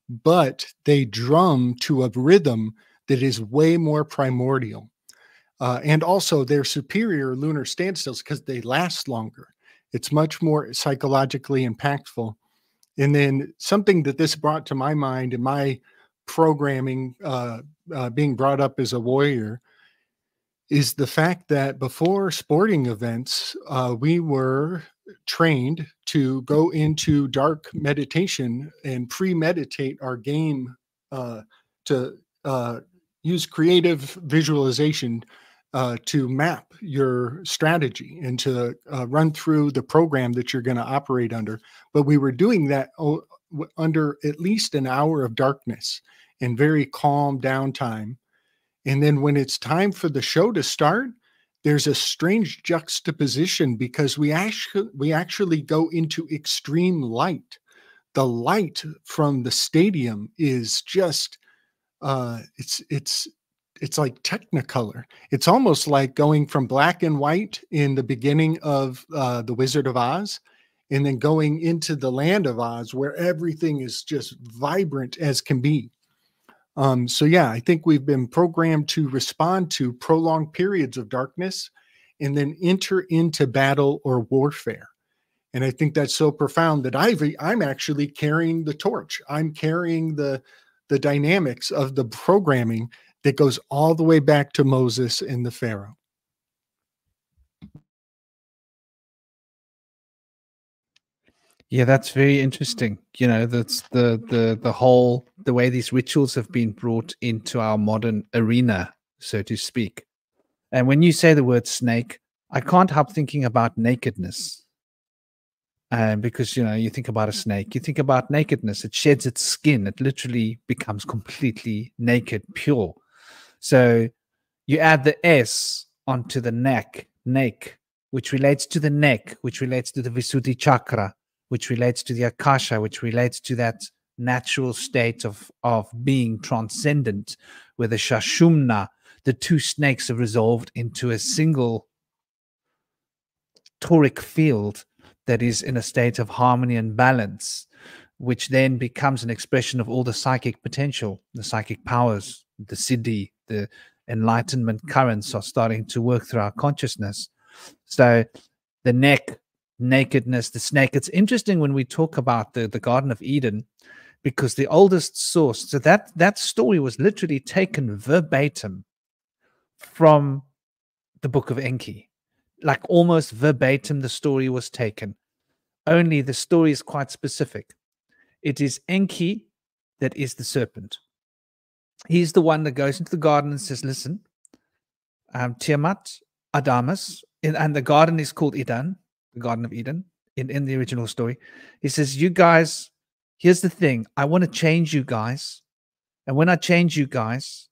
[SPEAKER 3] But they drum to a rhythm that is way more primordial. And also they're superior lunar standstills because they last longer. It's much more psychologically impactful. And then something that this brought to my mind in my programming, being brought up as a warrior, is the fact that before sporting events, we were trained to go into dark meditation and premeditate our game to use creative visualization to map your strategy and to run through the program that you're going to operate under. But we were doing that under at least an hour of darkness and very calm downtime. And then when it's time for the show to start, there's a strange juxtaposition because we actually go into extreme light. The light from the stadium is just it's like Technicolor. It's almost like going from black and white in the beginning of The Wizard of Oz, and then going into the land of Oz where everything is just vibrant as can be. So yeah, I think we've been programmed to respond to prolonged periods of darkness and then enter into battle or warfare. And I think that's so profound that I'm actually carrying the torch. I'm carrying the dynamics of the programming that goes all the way back to Moses and the Pharaoh.
[SPEAKER 1] Yeah, that's very interesting. You know, that's the way these rituals have been brought into our modern arena, so to speak. And when you say the word snake, I can't help thinking about nakedness. And because you think about a snake, you think about nakedness. It sheds its skin. It literally becomes completely naked, pure. So you add the S onto the neck, which relates to the neck, which relates to the Visuddhi chakra, which relates to the Akasha, which relates to that natural state of being transcendent, where the Shashumna, the two snakes, are resolved into a single toric field that is in a state of harmony and balance, which then becomes an expression of all the psychic potential, the psychic powers, the siddhi, the enlightenment currents are starting to work through our consciousness. So the neck, nakedness, the snake. It's interesting when we talk about the Garden of Eden, because the oldest source, so that story was literally taken verbatim from the book of Enki. Like almost verbatim, the story was taken. Only the story is quite specific. It is Enki that is the serpent. He's the one that goes into the garden and says, listen, Tiamat, Adamus, and the garden is called Eden, the Garden of Eden, in the original story. He says, you guys, here's the thing. I want to change you guys. And when I change you guys,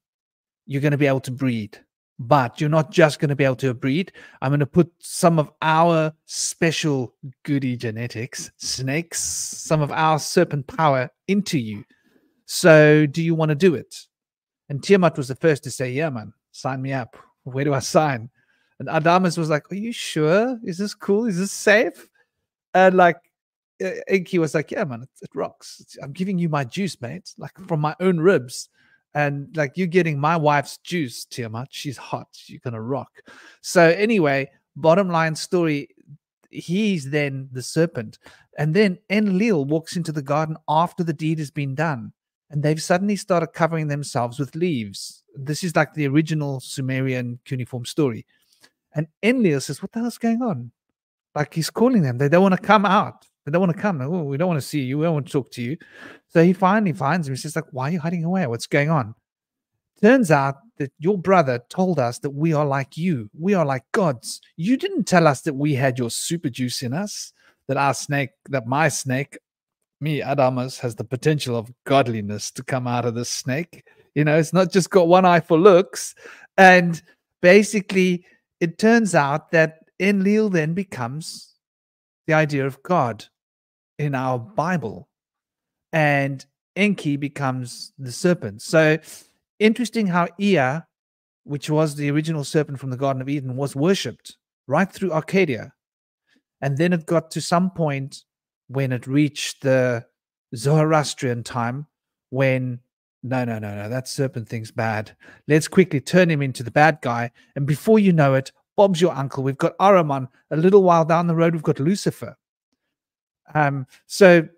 [SPEAKER 1] you're going to be able to breed. But you're not just going to be able to breed. I'm going to put some of our special goody genetics, snakes, some of our serpent power into you. So do you want to do it? And Tiamat was the first to say, yeah, man, sign me up. Where do I sign? And Adamus was like, are you sure? Is this cool? Is this safe? And like, Enki was like, yeah, man, it rocks. I'm giving you my juice, mate, like from my own ribs. And like, you're getting my wife's juice, Tiamat. She's hot. She's going to rock. So anyway, bottom line story, he's then the serpent. And then Enlil walks into the garden after the deed has been done. And they've suddenly started covering themselves with leaves. This is like the original Sumerian cuneiform story. And Enlil says, what the hell's going on? Like, he's calling them. They don't want to come out. They don't want to come. Oh, we don't want to see you. We don't want to talk to you. So he finally finds him. He says, like, why are you hiding away? What's going on? Turns out that your brother told us that we are like you. We are like gods. You didn't tell us that we had your super juice in us, that our snake, that my snake, me, Adamus, has the potential of godliness to come out of this snake. You know, it's not just got one eye for looks. And basically, it turns out that Enlil then becomes the idea of God in our Bible. And Enki becomes the serpent. So interesting how Ea, which was the original serpent from the Garden of Eden, was worshipped right through Arcadia. And then it got to some point when it reached the Zoroastrian time when, no, that serpent thing's bad. Let's quickly turn him into the bad guy. And before you know it, Bob's your uncle. We've got Ahriman. A little while down the road, we've got Lucifer. So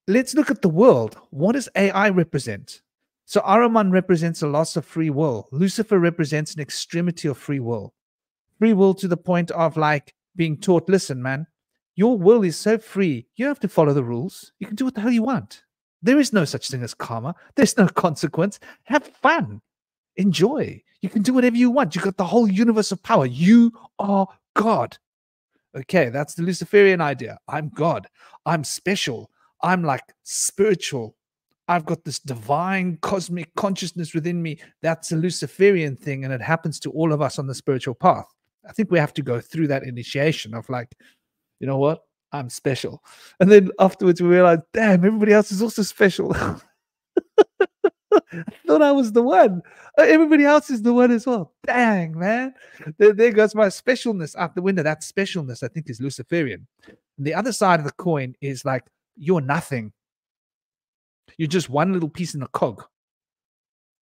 [SPEAKER 1] let's look at the world. What does AI represent? So Ahriman represents a loss of free will. Lucifer represents an extremity of free will. Free will to the point of like being taught, listen, man, your will is so free. You don't have to follow the rules. You can do what the hell you want. There is no such thing as karma. There's no consequence. Have fun. Enjoy. You can do whatever you want. You got the whole universe of power. You are God. Okay, that's the Luciferian idea. I'm God. I'm special. I'm like spiritual. I've got this divine cosmic consciousness within me. That's a Luciferian thing, and it happens to all of us on the spiritual path. I think we have to go through that initiation of like, you know what? I'm special. And then afterwards we realize, damn, everybody else is also special. I thought I was the one. Everybody else is the one as well. Dang, man. There goes my specialness out the window. That specialness, I think, is Luciferian. And the other side of the coin is like, you're nothing. You're just one little piece in a cog,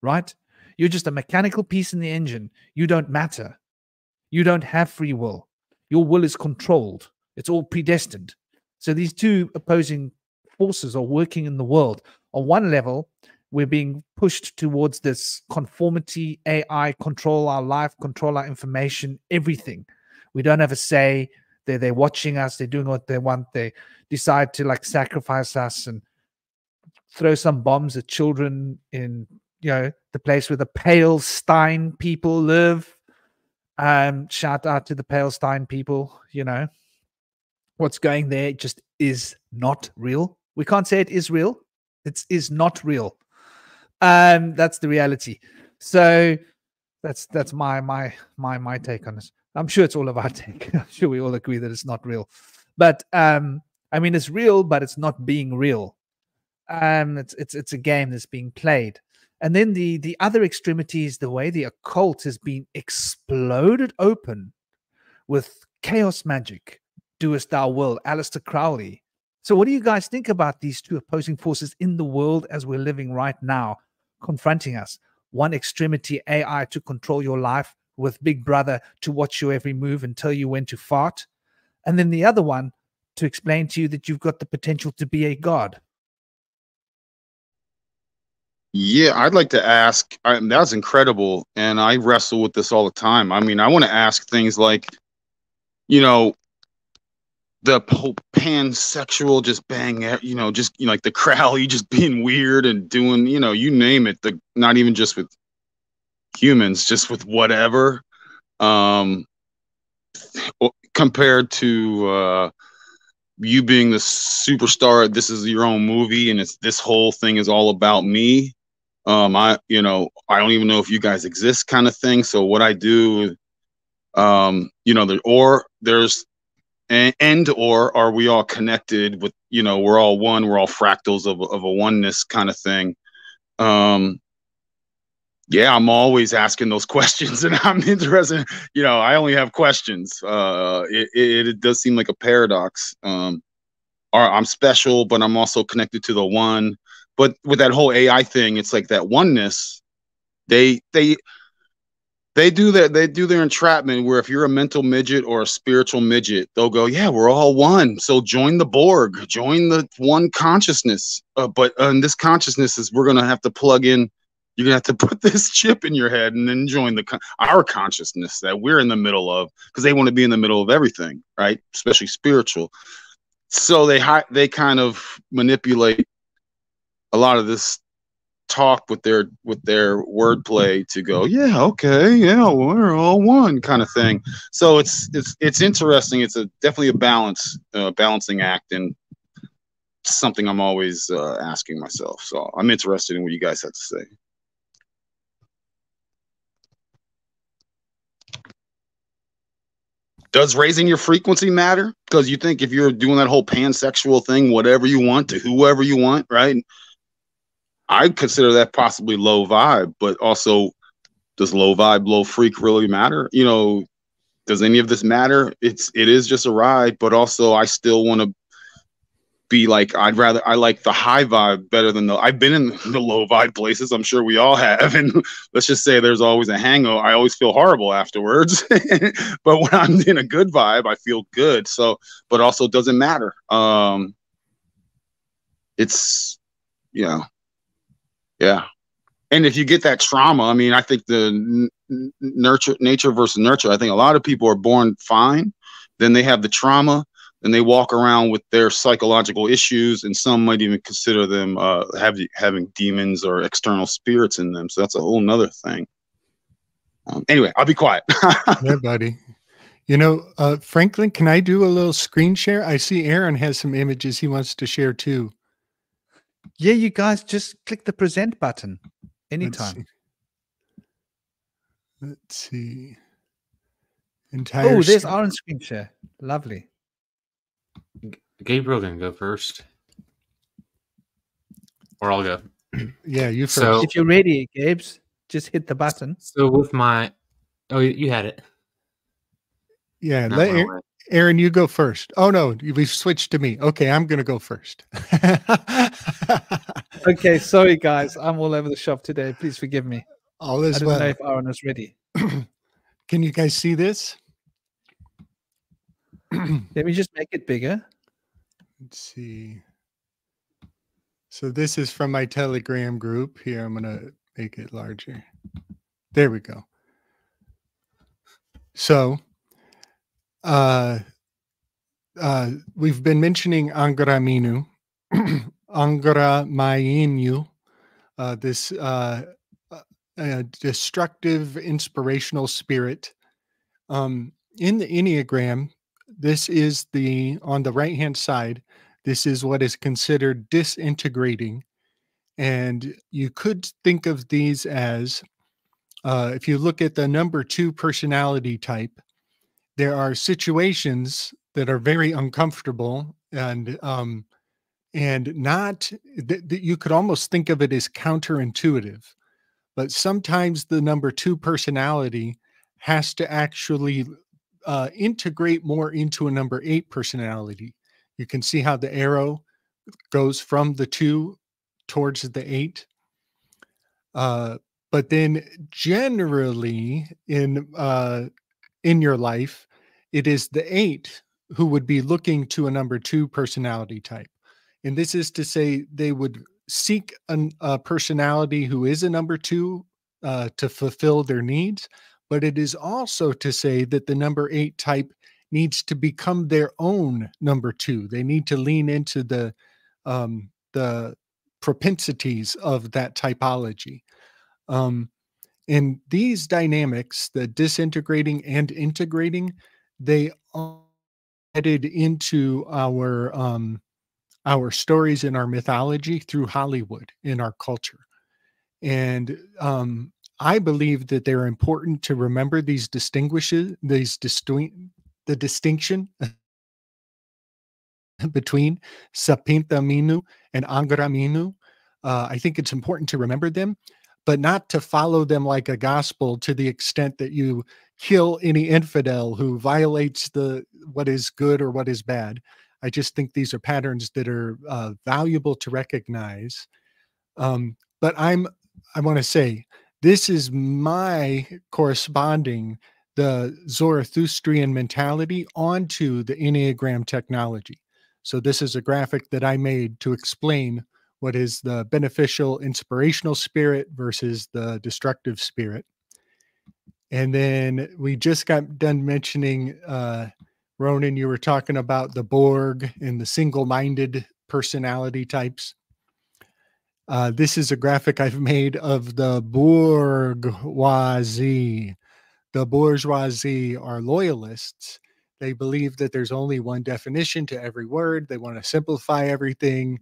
[SPEAKER 1] right? You're just a mechanical piece in the engine. You don't matter. You don't have free will. Your will is controlled. It's all predestined. So these two opposing forces are working in the world. On one level, we're being pushed towards this conformity, AI, control our life, control our information, everything. We don't have a say. They're watching us. They're doing what they want. They decide to like sacrifice us and throw some bombs at children in, you know, the place where the Palestine people live. Shout out to the Palestine people. You know, what's going there just is not real. We can't say it is real. It is not real. That's the reality. So that's my take on this. I'm sure it's all of our take. I'm sure we all agree that it's not real. But I mean, it's real, but it's not being real. It's a game that's being played. And then the other extremity is the way the occult has been exploded open with chaos magic, doest thou will, Aleister Crowley. So what do you guys think about these two opposing forces in the world as we're living right now, confronting us? One extremity, AI to control your life, with Big Brother to watch your every move and tell you when to fart. And then the other one to explain to you that you've got the potential to be a god.
[SPEAKER 5] Yeah, I'd like to ask, that's incredible. And I wrestle with this all the time. I mean, I want to ask things like, you know, the whole pansexual, just bang, you know, just, you know, like the Crowley just being weird and doing, you know, you name it, not even just with humans, just with whatever, compared to you being the superstar. This is your own movie, and it's this whole thing is all about me. I don't even know if you guys exist, kind of thing. So what I do, you know, there's or are we all connected with, you know, we're all one, we're all fractals of a oneness kind of thing. Yeah, I'm always asking those questions, and I'm interested. You know, I only have questions. It does seem like a paradox. I'm special, but I'm also connected to the one. But with that whole AI thing, it's like that oneness. They do their entrapment where if you're a mental midget or a spiritual midget, they'll go, yeah, we're all one. So join the Borg, join the one consciousness. But in this consciousness is we're gonna have to plug in. You're gonna have to put this chip in your head and then join our consciousness that we're in the middle of, because they want to be in the middle of everything, right? Especially spiritual. So they kind of manipulate a lot of this talk with their wordplay to go, yeah, okay, yeah, we're all one kind of thing. So it's interesting. It's definitely a balancing act, and something I'm always asking myself. So I'm interested in what you guys have to say. Does raising your frequency matter? Because you think if you're doing that whole pansexual thing, whatever you want to whoever you want, right? I consider that possibly low vibe, but also, does low vibe, low freak really matter? You know, does any of this matter? It is just a ride, but also I still want to be like, I like the high vibe better than I've been in the low vibe places. I'm sure we all have. And let's just say there's always a hangover. I always feel horrible afterwards, but when I'm in a good vibe, I feel good. So, but also doesn't matter. It's, you know, yeah. And if you get that trauma, I mean, I think the nature versus nurture, I think a lot of people are born fine. Then they have the trauma, and they walk around with their psychological issues, and some might even consider them having demons or external spirits in them. So that's a whole nother thing. Anyway, I'll be quiet.
[SPEAKER 3] Yeah, buddy. You know, Franklin, can I do a little screen share? I see Aaron has some images he wants to share too.
[SPEAKER 1] Yeah, you guys just click the present button anytime.
[SPEAKER 3] Let's see. Entire.
[SPEAKER 1] Oh, there's Aaron's screen share. Lovely.
[SPEAKER 2] Gabriel can go first, or I'll go.
[SPEAKER 3] Yeah, you first.
[SPEAKER 2] So,
[SPEAKER 1] if you're ready, Gabes, just hit the button.
[SPEAKER 2] So with my, oh, you had it.
[SPEAKER 3] Yeah, let Aaron, you go first. Oh no, we switched to me. Okay, I'm gonna go first.
[SPEAKER 1] Okay, sorry guys, I'm all over the shop today. Please forgive me.
[SPEAKER 3] All is
[SPEAKER 1] I
[SPEAKER 3] well.
[SPEAKER 1] don't know if Aaron is ready.
[SPEAKER 3] Can you guys see this?
[SPEAKER 1] Let me just make it bigger.
[SPEAKER 3] Let's see. So this is from my Telegram group. Here, I'm gonna make it larger. There we go. So we've been mentioning Angraminu, Angramainu, this destructive, inspirational spirit. In the Enneagram, this is on the right-hand side, this is what is considered disintegrating. And you could think of these as, if you look at the number 2 personality type, there are situations that are very uncomfortable and not that you could almost think of it as counterintuitive. But sometimes the number 2 personality has to actually integrate more into a number 8 personality. You can see how the arrow goes from the 2 towards the 8. But then generally in your life, it is the 8 who would be looking to a number 2 personality type. And this is to say they would seek a personality who is a number 2 to fulfill their needs. But it is also to say that the number 8 type needs to become their own number 2. They need to lean into the propensities of that typology. And these dynamics, the disintegrating and integrating, they are added into our stories in our mythology through Hollywood in our culture. And I believe that they're important to remember these the distinction between Sapintaminu and Angraminu. I think it's important to remember them, but not to follow them like a gospel to the extent that you kill any infidel who violates what is good or what is bad. I just think these are patterns that are valuable to recognize. But I want to say, this is my corresponding the Zarathustrian mentality onto the Enneagram technology. So this is a graphic that I made to explain what is the beneficial, inspirational spirit versus the destructive spirit. And then we just got done mentioning, Ronan, you were talking about the Borg and the single-minded personality types. This is a graphic I've made of the bourgeoisie. The bourgeoisie are loyalists. They believe that there's only one definition to every word. They want to simplify everything.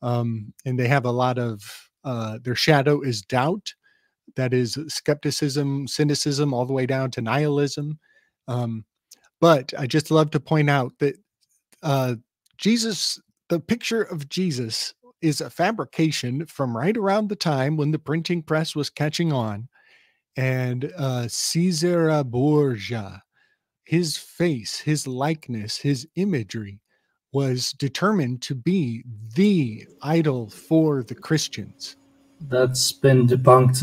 [SPEAKER 3] And they have a lot of, their shadow is doubt. That is skepticism, cynicism, all the way down to nihilism. But I just love to point out that Jesus, the picture of Jesus is a fabrication from right around the time when the printing press was catching on. And Caesar Borgia, his face, his likeness, his imagery was determined to be the idol for the Christians.
[SPEAKER 4] That's been debunked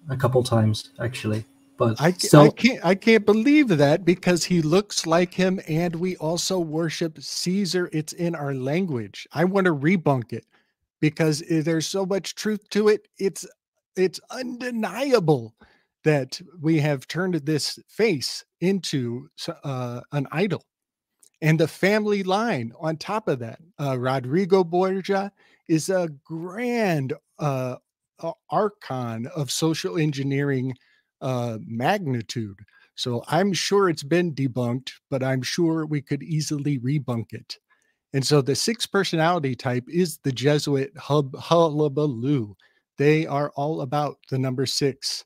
[SPEAKER 4] a couple times, actually. But
[SPEAKER 3] I can't believe that, because he looks like him, and we also worship Caesar. It's in our language. I want to debunk it because there's so much truth to it. It's undeniable that we have turned this face into an idol. And the family line on top of that, Rodrigo Borgia is a grand archon of social engineering magnitude. So I'm sure it's been debunked, but I'm sure we could easily rebunk it. And so the 6th personality type is the Jesuit hullabaloo. They are all about the number 6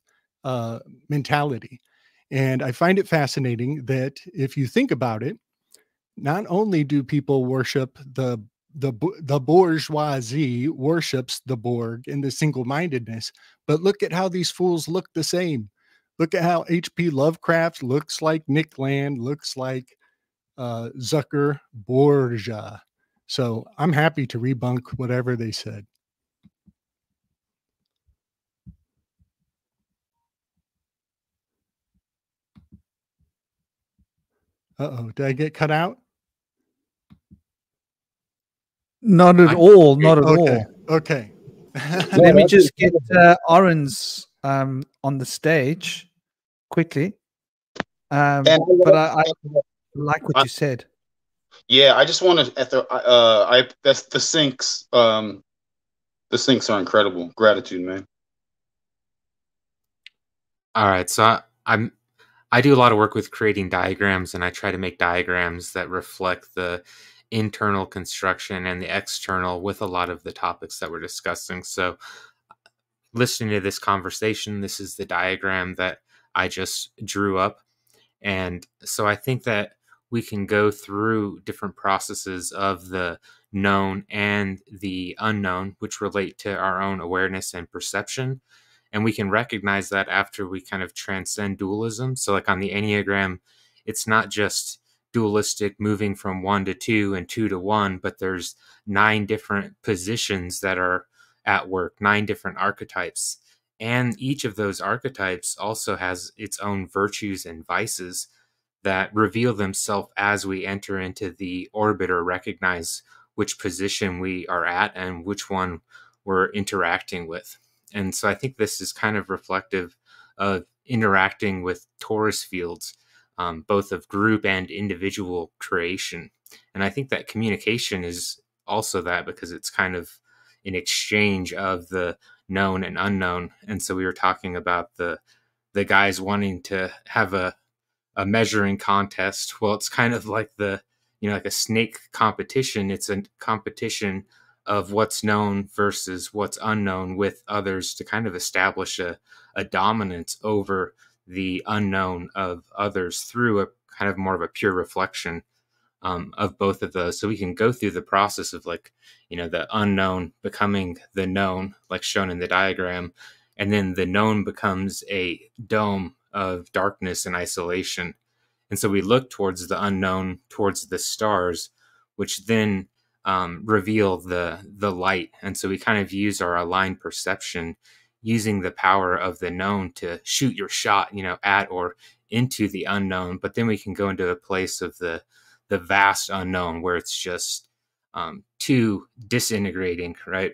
[SPEAKER 3] mentality. And I find it fascinating that if you think about it, not only do people worship the bourgeoisie worships the Borg and the single-mindedness, but look at how these fools look the same. Look at how H.P. Lovecraft looks like Nick Land, looks like Zucker Borgia. So I'm happy to debunk whatever they said. Uh-oh, did I get cut out?
[SPEAKER 1] Not at all. Not at all.
[SPEAKER 3] Okay.
[SPEAKER 1] Let me just get Oran's on the stage quickly. But I like what you said.
[SPEAKER 5] Yeah, I just want to at the that's the syncs. The syncs are incredible. Gratitude, man.
[SPEAKER 2] All right, so I do a lot of work with creating diagrams, and I try to make diagrams that reflect the internal construction and the external with a lot of the topics that we're discussing. So, listening to this conversation, this is the diagram that I just drew up. And so I think that we can go through different processes of the known and the unknown, which relate to our own awareness and perception. And we can recognize that after we kind of transcend dualism. So, like on the Enneagram, it's not just dualistic moving from 1 to 2 and 2 to 1, but there's 9 different positions that are at work, 9 different archetypes. And each of those archetypes also has its own virtues and vices that reveal themselves as we enter into the orbit or recognize which position we are at and which one we're interacting with. And so I think this is kind of reflective of interacting with torus fields, both of group and individual creation. And I think that communication is also that, because it's kind of an exchange of the known and unknown. And so we were talking about the guys wanting to have a measuring contest. Well, it's kind of like like a snake competition. It's a competition of what's known versus what's unknown with others to kind of establish a dominance over the unknown of others through a kind of more of a pure reflection of both of those. So we can go through the process of the unknown becoming the known, like shown in the diagram, and then the known becomes a dome of darkness and isolation. And so we look towards the unknown, towards the stars, which then reveal the light. And so we kind of use our aligned perception, using the power of the known to shoot your shot, at or into the unknown. But then we can go into a place of the vast unknown, where it's just too disintegrating, right?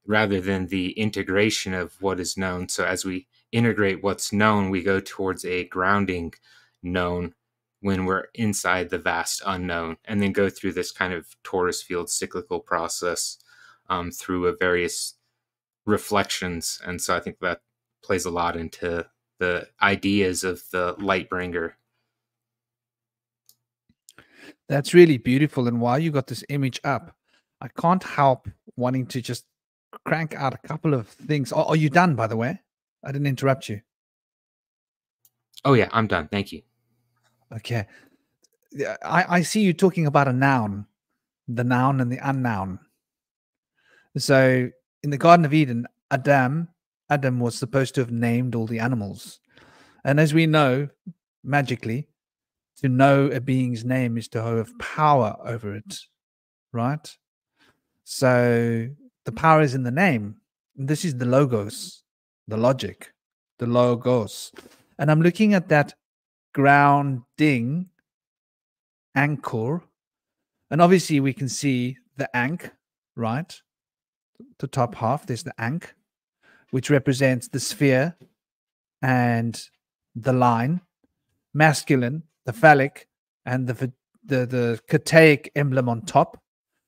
[SPEAKER 2] Rather than the integration of what is known. So as we integrate what's known, we go towards a grounding known when we're inside the vast unknown, and then go through this kind of torus field cyclical process through a various reflections. And so I think that plays a lot into the ideas of the light bringer.
[SPEAKER 1] That's really beautiful. And while you got this image up, I can't help wanting to just crank out a couple of things. Are you done, by the way? I didn't interrupt you.
[SPEAKER 2] Oh, yeah, I'm done. Thank you.
[SPEAKER 1] Okay. I see you talking about a noun, the noun and the unnoun. So in the Garden of Eden, Adam was supposed to have named all the animals. And as we know, magically, to know a being's name is to have power over it, right? So the power is in the name. This is the logos, the logic, the logos. And I'm looking at that grounding anchor. And obviously we can see the ankh, right? The top half, there's the ankh, which represents the sphere and the line, masculine, the phallic, and the Cataic emblem on top,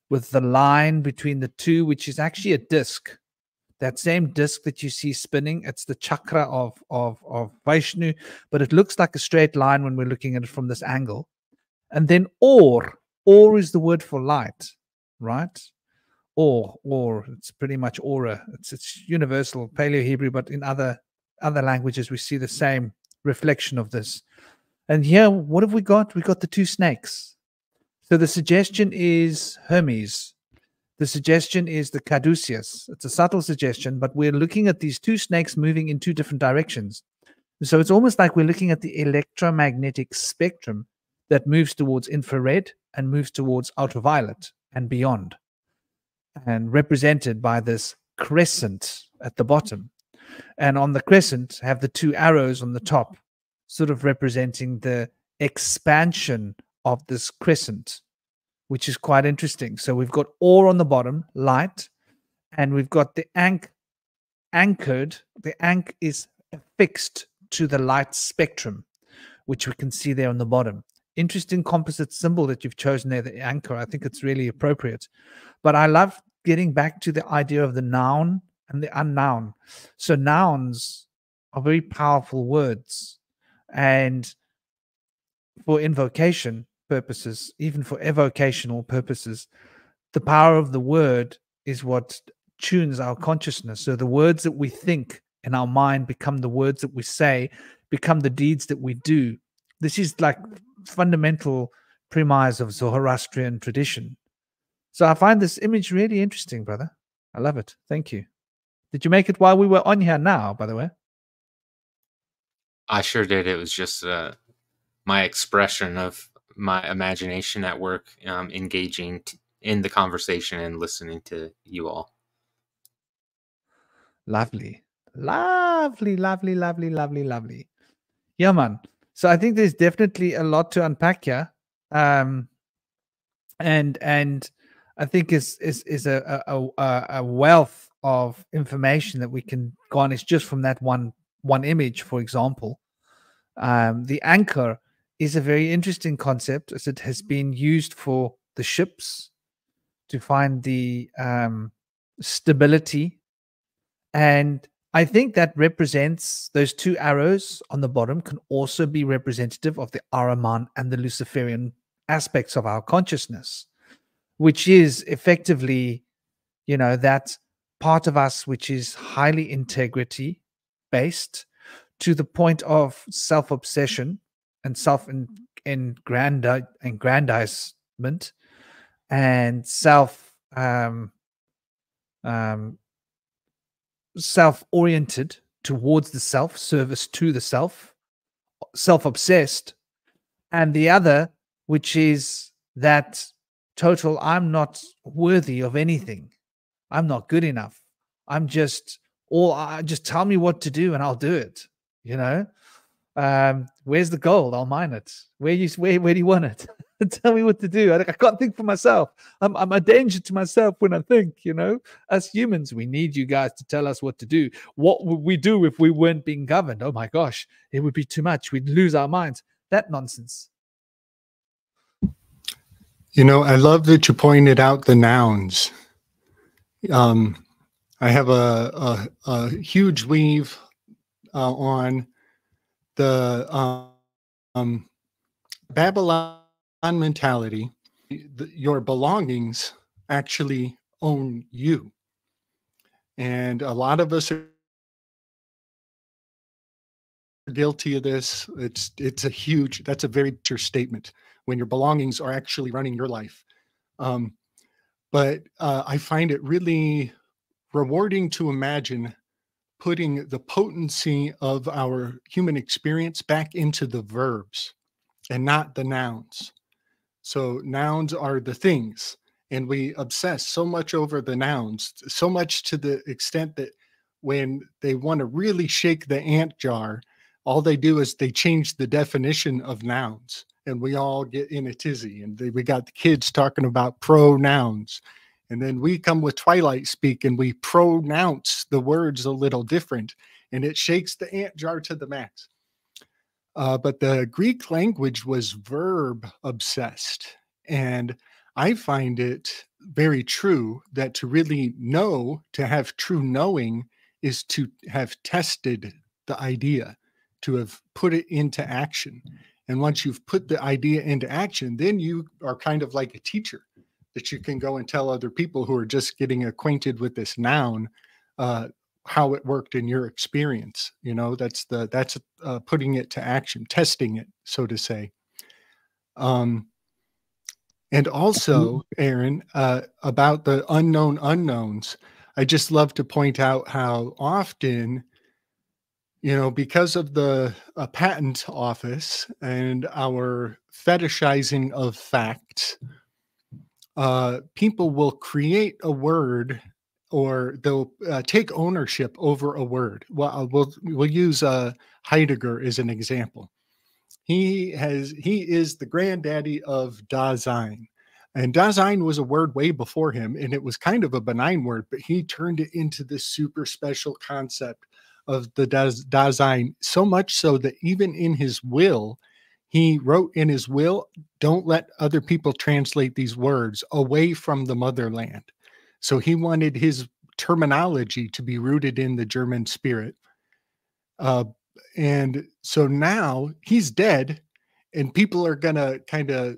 [SPEAKER 1] with the line between the two, which is actually a disc. That same disc that you see spinning, it's the chakra of Vishnu, but it looks like a straight line when we're looking at it from this angle. And then or is the word for light, right? Or it's pretty much aura. It's universal Paleo Hebrew, but in other languages we see the same reflection of this. And here, what have we got? We got the two snakes. So the suggestion is Hermes. The suggestion is the caduceus. It's a subtle suggestion, but we're looking at these two snakes moving in two different directions. So it's almost like we're looking at the electromagnetic spectrum that moves towards infrared and moves towards ultraviolet and beyond, and represented by this crescent at the bottom. And on the crescent have the two arrows on the top, sort of representing the expansion of this crescent, which is quite interesting. So we've got ore on the bottom, light, and we've got the anchored. The ankh is affixed to the light spectrum, which we can see there on the bottom. interesting composite symbol that you've chosen there, the anchor. I think it's really appropriate. But I love getting back to the idea of the noun and the unnoun. So nouns are very powerful words. And for invocation purposes, even for evocational purposes, the power of the word is what tunes our consciousness. So the words that we think in our mind become the words that we say, become the deeds that we do. This is like fundamental premise of Zoroastrian tradition. So I find this image really interesting, brother. I love it. Thank you. Did you make it while we were on here now, by the way?
[SPEAKER 2] I sure did. It was just my expression of my imagination at work, engaging in the conversation and listening to you all.
[SPEAKER 1] Lovely. Lovely, lovely, lovely, lovely, lovely. Yeah, man. So I think there's definitely a lot to unpack here. And I think is a wealth of information that we can garnish just from that one image, for example. The anchor is a very interesting concept, as it has been used for the ships to find the stability. And I think that represents those two arrows on the bottom can also be representative of the Ahriman and the Luciferian aspects of our consciousness, which is effectively, that part of us which is highly integrity based to the point of self-obsession and self-aggrandizement and self-oriented towards the self, service to the self, self-obsessed, and the other, which is that total, I'm not worthy of anything. I'm not good enough. Just tell me what to do and I'll do it. Where's the gold? I'll mine it. Where do you want it? Tell me what to do. I can't think for myself. I'm a danger to myself when I think, As humans, we need you guys to tell us what to do. What would we do if we weren't being governed? Oh my gosh, it would be too much. We'd lose our minds. That nonsense.
[SPEAKER 3] I love that you pointed out the nouns. I have a huge weave on the Babylon mentality. Your belongings actually own you, and a lot of us are guilty of this. That's a very true statement when your belongings are actually running your life. But I find it really rewarding to imagine putting the potency of our human experience back into the verbs and not the nouns. So nouns are the things, and we obsess so much over the nouns, so much to the extent that when they want to really shake the ant jar, all they do is they change the definition of nouns, and we all get in a tizzy. And we got the kids talking about pronouns, and then we come with Twilight speak and we pronounce the words a little different, and it shakes the ant jar to the max. But the Greek language was verb obsessed. And I find it very true that to really know, to have true knowing, is to have tested the idea, to have put it into action. And once you've put the idea into action, then you are kind of like a teacher that you can go and tell other people who are just getting acquainted with this noun, how it worked in your experience. That's putting it to action, testing it, so to say. And also, Aaron, about the unknown unknowns, I just love to point out how often, because of the patent office and our fetishizing of facts, people will create a word, or they'll take ownership over a word. Well, we'll use Heidegger as an example. He is the granddaddy of Dasein. And Dasein was a word way before him, and it was kind of a benign word, but he turned it into this super special concept of the Dasein, so much so that even in his will, he wrote in his will, don't let other people translate these words away from the motherland. So he wanted his terminology to be rooted in the German spirit. And so now he's dead, and people are going to kind of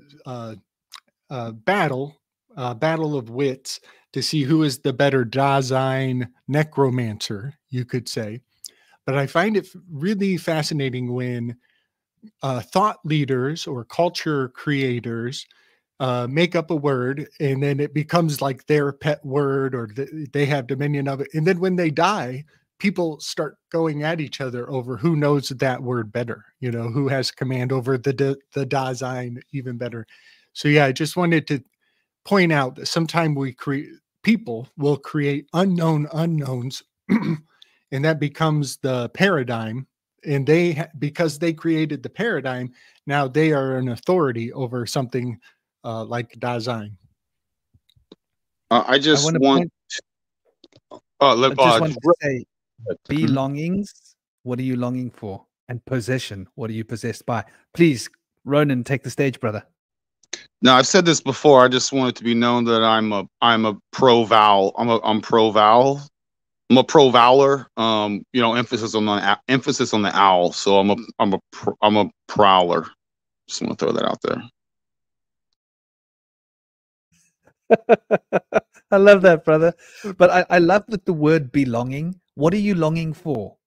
[SPEAKER 3] battle of wits to see who is the better Dasein necromancer, you could say. But I find it really fascinating when thought leaders or culture creators make up a word, and then it becomes like their pet word, or they have dominion of it. And then when they die, people start going at each other over who knows that word better, who has command over the Dasein even better. So yeah, I just wanted to point out that sometimes people will create unknown unknowns, and that becomes the paradigm. And because they created the paradigm, now they are an authority over something like Dasein.
[SPEAKER 5] I just want
[SPEAKER 1] to say, belongings. What are you longing for? And possession. What are you possessed by? Please, Ronan, take the stage, brother.
[SPEAKER 5] Now, I've said this before. I just want it to be known that I'm a pro vowel. I'm pro vowel. I'm a pro vowler. Emphasis on the owl. So I'm a prowler. Just want to throw that out there.
[SPEAKER 1] I love that, brother. But I love that the word belonging. What are you longing for?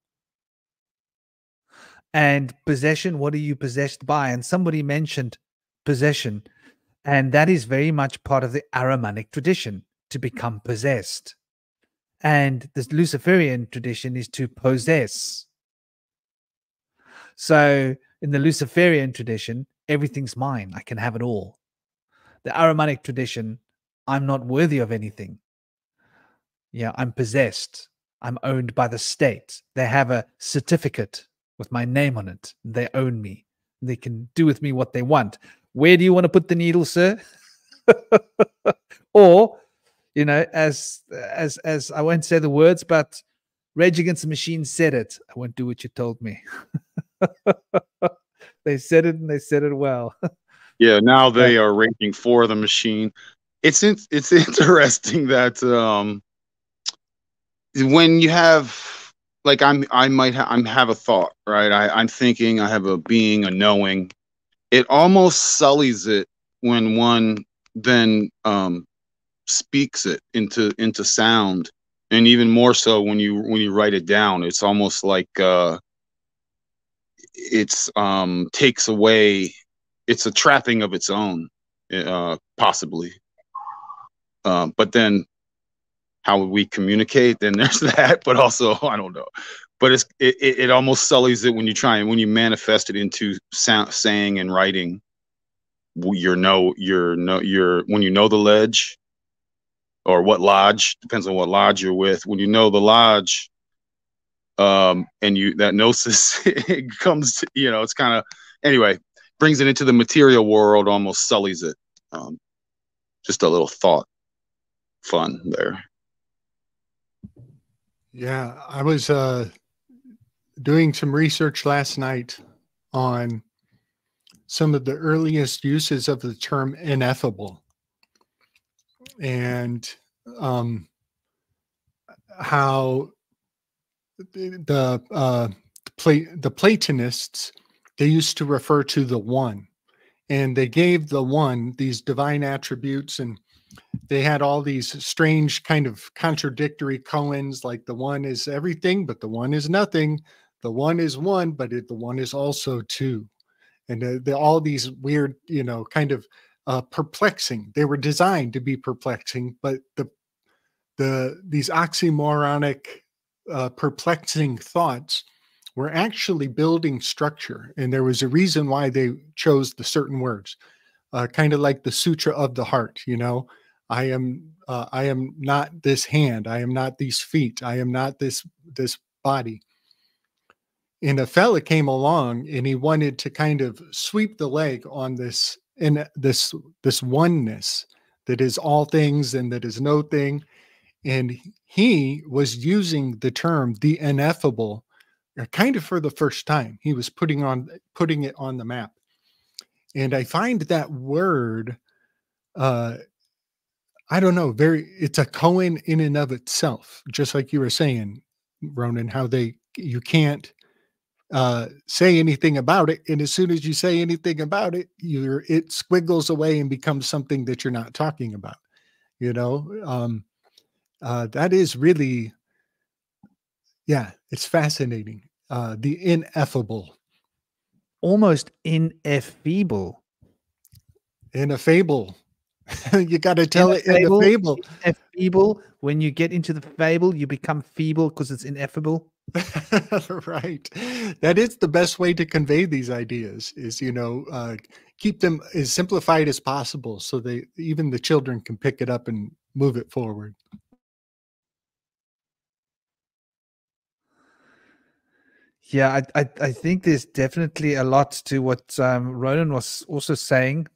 [SPEAKER 1] And possession. What are you possessed by? And somebody mentioned possession. And that is very much part of the Ahrimanic tradition, to become possessed. And the Luciferian tradition is to possess. So in the Luciferian tradition, everything's mine. I can have it all. The Ahrimanic tradition, I'm not worthy of anything. Yeah, I'm possessed. I'm owned by the state. They have a certificate with my name on it. They own me. They can do with me what they want. Where do you want to put the needle, sir? Or, as I won't say the words, but Rage Against the Machine said it. I won't do what you told me. They said it, and they said it well.
[SPEAKER 5] Yeah, now they are ranking for the machine. It's interesting that when you have, like, I have a thought, right? I'm thinking, I have a being, a knowing. It almost sullies it when one then speaks it into sound, and even more so when you write it down. It's almost like it's takes away. It's a trapping of its own, possibly. But then, how we communicate? Then there's that. But also, I don't know. But it almost sullies it when you manifest it into saying and writing. When you know the ledge, or what lodge, depends on what lodge you're with. When you know the lodge, and that gnosis, it comes to, it's kind of, anyway, brings it into the material world, almost sullies it. Just a little thought fun there.
[SPEAKER 3] Yeah, I was doing some research last night on some of the earliest uses of the term ineffable, and how the Platonists, they used to refer to the one, and they gave the one these divine attributes, and they had all these strange kind of contradictory koans, like the one is everything, but the one is nothing. The one is one, but the one is also two. And all these weird, kind of perplexing. They were designed to be perplexing, but these oxymoronic, perplexing thoughts were actually building structure. And there was a reason why they chose the certain words, kind of like the Sutra of the Heart. I am not this hand. I am not these feet. I am not this body. And a fella came along, and he wanted to kind of sweep the leg on this oneness that is all things and that is no thing. And he was using the term the ineffable kind of for the first time. He was putting it on the map. And I find that word, I don't know, it's a koan in and of itself, just like you were saying, Ronan, how you can't say anything about it. And as soon as you say anything about it, it squiggles away and becomes something that you're not talking about. You know, that is really, yeah, it's fascinating. The ineffable.
[SPEAKER 1] Almost ineffable.
[SPEAKER 3] Ineffable. You got to tell it in the fable.
[SPEAKER 1] Ineffable. When you get into the fable, you become feeble because it's ineffable.
[SPEAKER 3] Right. That is the best way to convey these ideas is, keep them as simplified as possible so even the children can pick it up and move it forward.
[SPEAKER 1] Yeah, I think there's definitely a lot to what Ronan was also saying,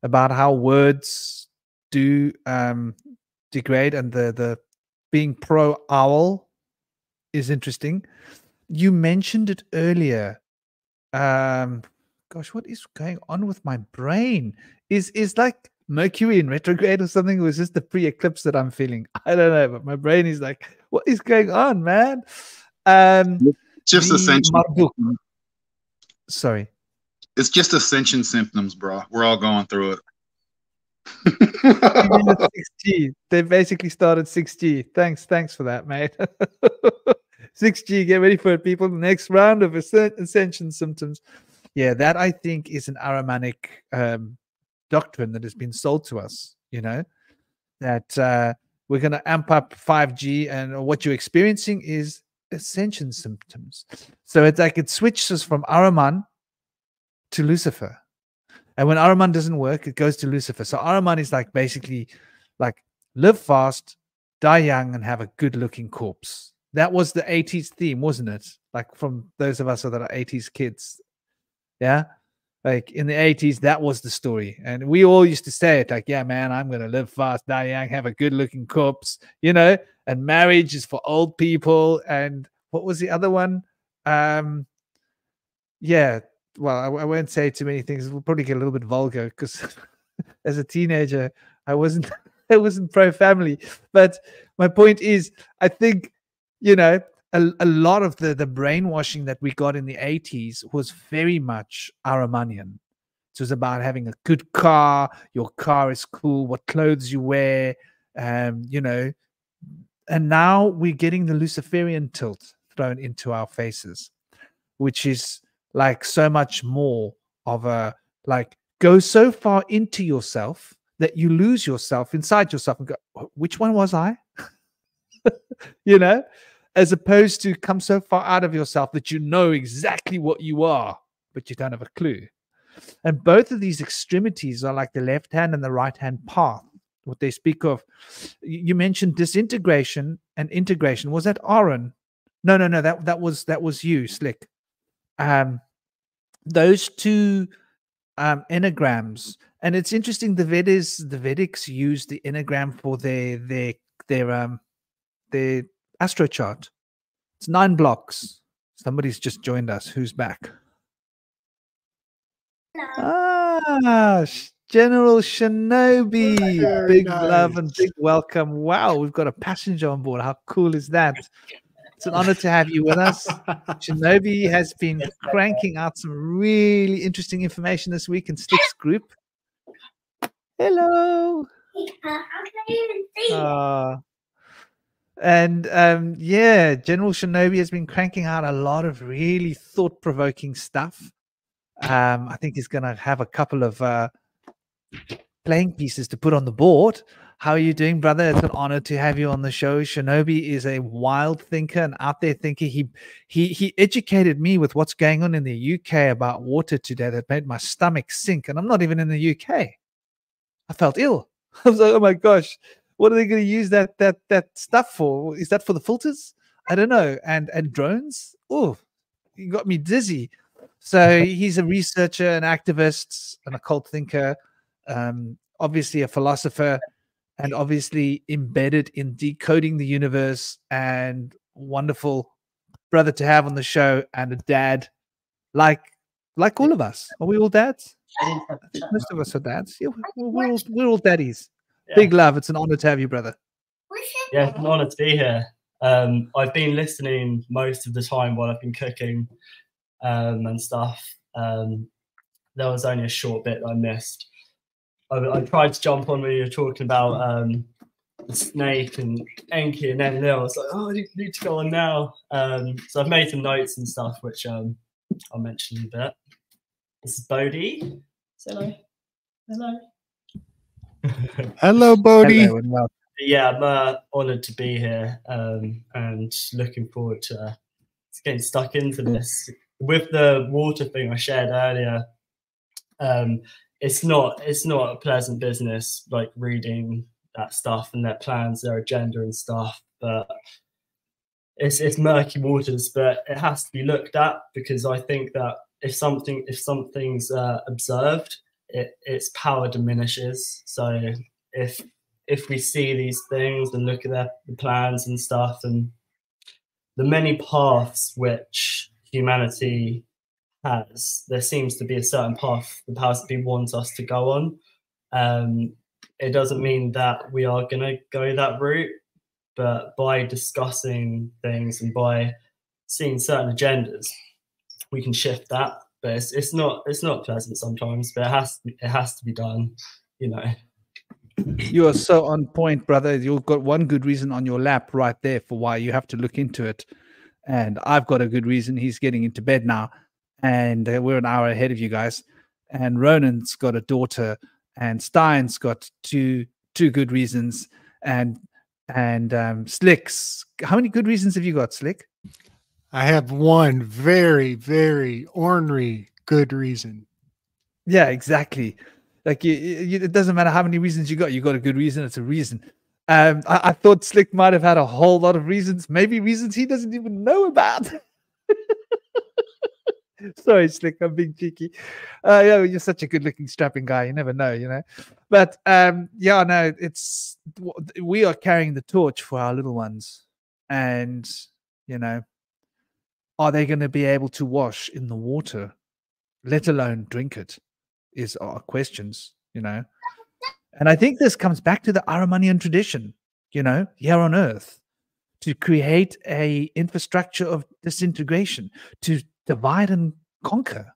[SPEAKER 1] about how words do degrade, and the being pro owl is interesting. You mentioned it earlier. Gosh, what is going on with my brain? Is like Mercury in retrograde or something? Or was this the pre-eclipse that I'm feeling? I don't know, but my brain is like, what is going on, man?
[SPEAKER 5] Just ascension.
[SPEAKER 1] Sorry.
[SPEAKER 5] It's just ascension symptoms, bro. We're all going through it.
[SPEAKER 1] 6G. They basically started 6G. Thanks for that, mate. 6G, get ready for it, people. The next round of ascension symptoms. Yeah, that I think is an Ahrimanic doctrine that has been sold to us, that we're going to amp up 5G, and what you're experiencing is ascension symptoms. So it's like it switches from Ahriman to Lucifer. And when Ahriman doesn't work, it goes to Lucifer. So Ahriman is like basically like live fast, die young, and have a good-looking corpse. That was the 80s theme, wasn't it? Like from those of us that are 80s kids. Yeah? Like in the 80s, that was the story. And we all used to say it like, yeah, man, I'm going to live fast, die young, have a good-looking corpse, and marriage is for old people. And what was the other one? Yeah. Well, I won't say too many things. We'll probably get a little bit vulgar because as a teenager, I wasn't pro-family. But my point is, I think, a lot of the brainwashing that we got in the 80s was very much Ahrimanian. It was about having a good car. Your car is cool. What clothes you wear, And now we're getting the Luciferian tilt thrown into our faces, which is like so much more of a go so far into yourself that you lose yourself inside yourself and go, which one was I? As opposed to come so far out of yourself that you know exactly what you are, but you don't have a clue. And both of these extremities are like the left hand and the right hand path. What they speak of, you mentioned disintegration and integration. Was that Aaron? No, that was you, Slick. Those two enneagrams, and it's interesting. The Vedics use the enneagram for their astro chart. It's 9 blocks. Somebody's just joined us. Who's back? Hello. General Shinobi.
[SPEAKER 3] Very
[SPEAKER 1] Big
[SPEAKER 3] nice.
[SPEAKER 1] love and big welcome. Wow, we've got a passenger on board. How cool is that? It's an honor to have you with us. Shinobi has been cranking out some really interesting information this week in Slick's group. Hello. And General Shinobi has been cranking out a lot of really thought-provoking stuff. I think he's going to have a couple of playing pieces to put on the board. How are you doing, brother? It's an honor to have you on the show. Shinobi is a wild thinker and out there thinker. He educated me with what's going on in the UK about water today that made my stomach sink. And I'm not even in the UK. I felt ill. I was like, oh my gosh, what are they going to use that stuff for? Is that for the filters? I don't know. And drones? Oh, you got me dizzy. So he's a researcher, an activist, an occult thinker, obviously a philosopher, and obviously embedded in decoding the universe, and wonderful brother to have on the show, and a dad like like all of us. Are we all dads?
[SPEAKER 6] I didn't have
[SPEAKER 1] I think
[SPEAKER 6] chat
[SPEAKER 1] most
[SPEAKER 6] now.
[SPEAKER 1] of us are dads. Yeah, we're all daddies.
[SPEAKER 6] Yeah.
[SPEAKER 1] Big love. It's an honor to have you, brother.
[SPEAKER 6] Yeah, it's an honor to be here. I've been listening most of the time while I've been cooking and stuff. There was only a short bit that I missed. I tried to jump on when you were talking about the snake and Enki, and then I was like, oh, I need to go on now. So I've made some notes and stuff, which I'll mention in a bit. This is Bodhi. Say hello. Hello.
[SPEAKER 3] Hello, Bodhi.
[SPEAKER 1] Hello and welcome.
[SPEAKER 6] Yeah, I'm honoured to be here and looking forward to getting stuck into this. With the water thing I shared earlier, it's not a pleasant business, like reading that stuff and their plans, their agenda and stuff, but it's murky waters, but it has to be looked at, because I think that if something's observed, its power diminishes. So if we see these things and look at the plans and stuff and the many paths which humanity has, there seems to be a certain path the powers that be want us to go on. It doesn't mean that we are going to go that route, but by discussing things and by seeing certain agendas, we can shift that. But it's not pleasant sometimes, but it has to be done, you know.
[SPEAKER 1] You are so on point, brother. You've got one good reason on your lap right there for why you have to look into it. And I've got a good reason. He's getting into bed now. And we're an hour ahead of you guys. And Ronan's got a daughter. And Stein's got two good reasons. And Slick's, how many good reasons have you got, Slick?
[SPEAKER 3] I have one very, very ornery good reason.
[SPEAKER 1] Yeah, exactly. Like it doesn't matter how many reasons you got a good reason. It's a reason. I thought Slick might have had a whole lot of reasons, maybe reasons he doesn't even know about. Sorry, Slick, I'm being cheeky. Yeah, you're such a good-looking, strapping guy. You never know, you know. But yeah, no, we are carrying the torch for our little ones, and you know, are they going to be able to wash in the water, let alone drink it? Is our questions, you know. And I think this comes back to the Ahrimanian tradition, you know, here on Earth, to create a infrastructure of disintegration, to divide and conquer.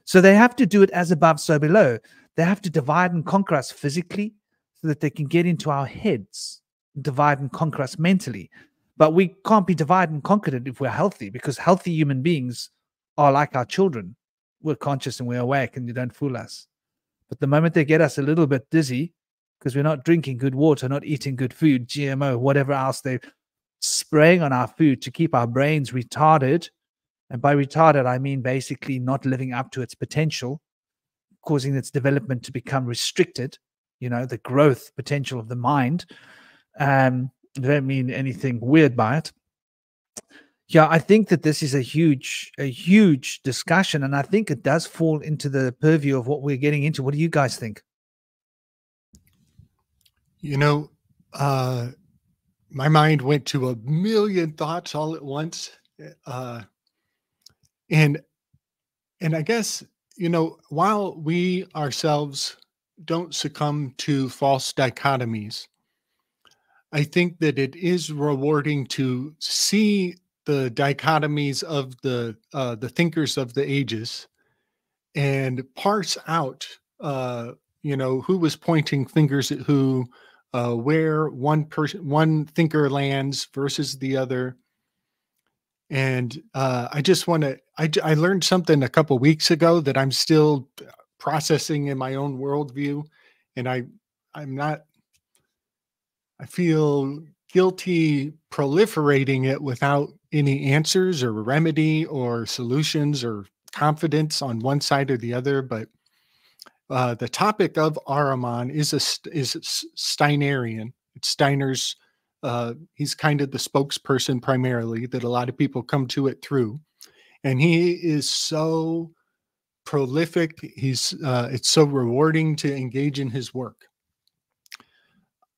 [SPEAKER 1] So they have to do it as above, so below. They have to divide and conquer us physically so that they can get into our heads, divide and conquer us mentally. But we can't be divided and conquered if we're healthy, because healthy human beings are like our children. We're conscious and we're awake, and you don't fool us. But the moment they get us a little bit dizzy because we're not drinking good water, not eating good food, GMO, whatever else they're spraying on our food to keep our brains retarded. And by retarded, I mean basically not living up to its potential, causing its development to become restricted, you know, the growth potential of the mind. I don't mean anything weird by it. Yeah, I think that this is a huge discussion, and I think it does fall into the purview of what we're getting into. What do you guys think?
[SPEAKER 3] You know, my mind went to a million thoughts all at once. And I guess, you know, while we ourselves don't succumb to false dichotomies, I think that it is rewarding to see the dichotomies of the thinkers of the ages and parse out, you know, who was pointing fingers at who, where one thinker lands versus the other. And I just want to, I learned something a couple weeks ago that I'm still processing in my own worldview. And I feel guilty proliferating it without any answers or remedy or solutions or confidence on one side or the other. But the topic of Ahriman is Steinerian. It's Steiner's. He's kind of the spokesperson primarily that a lot of people come to it through, and he is so prolific. It's so rewarding to engage in his work.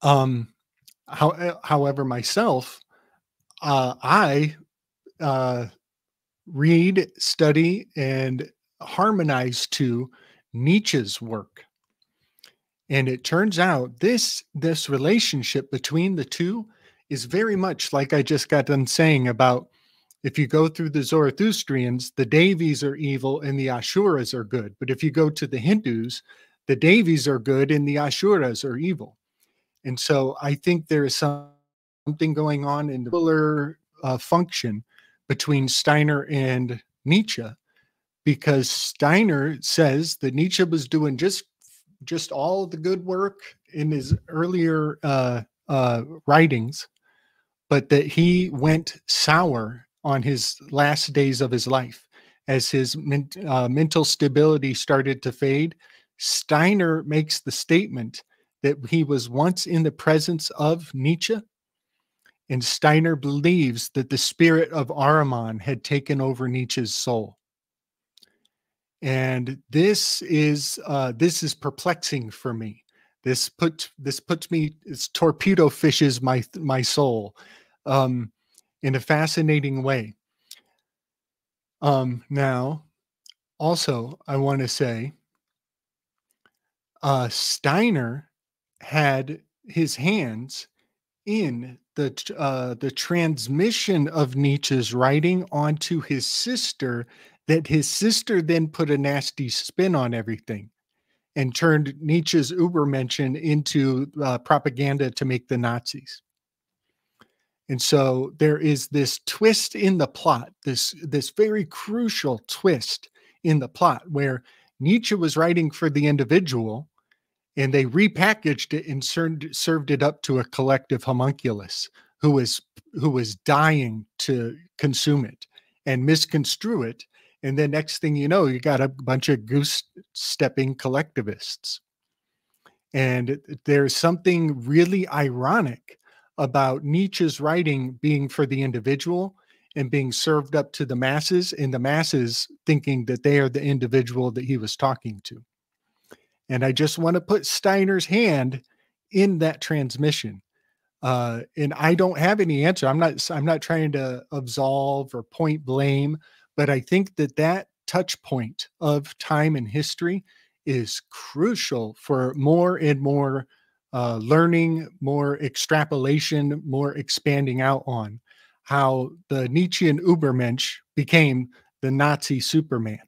[SPEAKER 3] However, myself, I read, study, and harmonized to Nietzsche's work. And it turns out this relationship between the two is very much like I just got done saying about, if you go through the Zarathustrians, the Devis are evil and the Asuras are good. But if you go to the Hindus, the Devis are good and the Asuras are evil. And so I think there is something going on in the similar function between Steiner and Nietzsche, because Steiner says that Nietzsche was doing just all the good work in his earlier writings, but that he went sour on his last days of his life as his mental stability started to fade. Steiner makes the statement that he was once in the presence of Nietzsche, and Steiner believes that the spirit of Ahriman had taken over Nietzsche's soul. And this is perplexing for me. This puts me, it's torpedo fishes my soul in a fascinating way. Now, also, I want to say, Steiner had his hands in the transmission of Nietzsche's writing onto his sister, that his sister then put a nasty spin on everything and turned Nietzsche's Übermenschen into propaganda to make the Nazis. And so there is this twist in the plot, this very crucial twist in the plot, where Nietzsche was writing for the individual, and they repackaged it and served it up to a collective homunculus who was dying to consume it and misconstrue it. And then next thing you know, you got a bunch of goose-stepping collectivists. And there's something really ironic about Nietzsche's writing being for the individual and being served up to the masses, and the masses thinking that they are the individual that he was talking to. And I just want to put Steiner's hand in that transmission. And I don't have any answer. I'm not trying to absolve or point blame, but I think that touch point of time and history is crucial for more and more learning, more extrapolation, more expanding out on how the Nietzschean Übermensch became the Nazi Superman.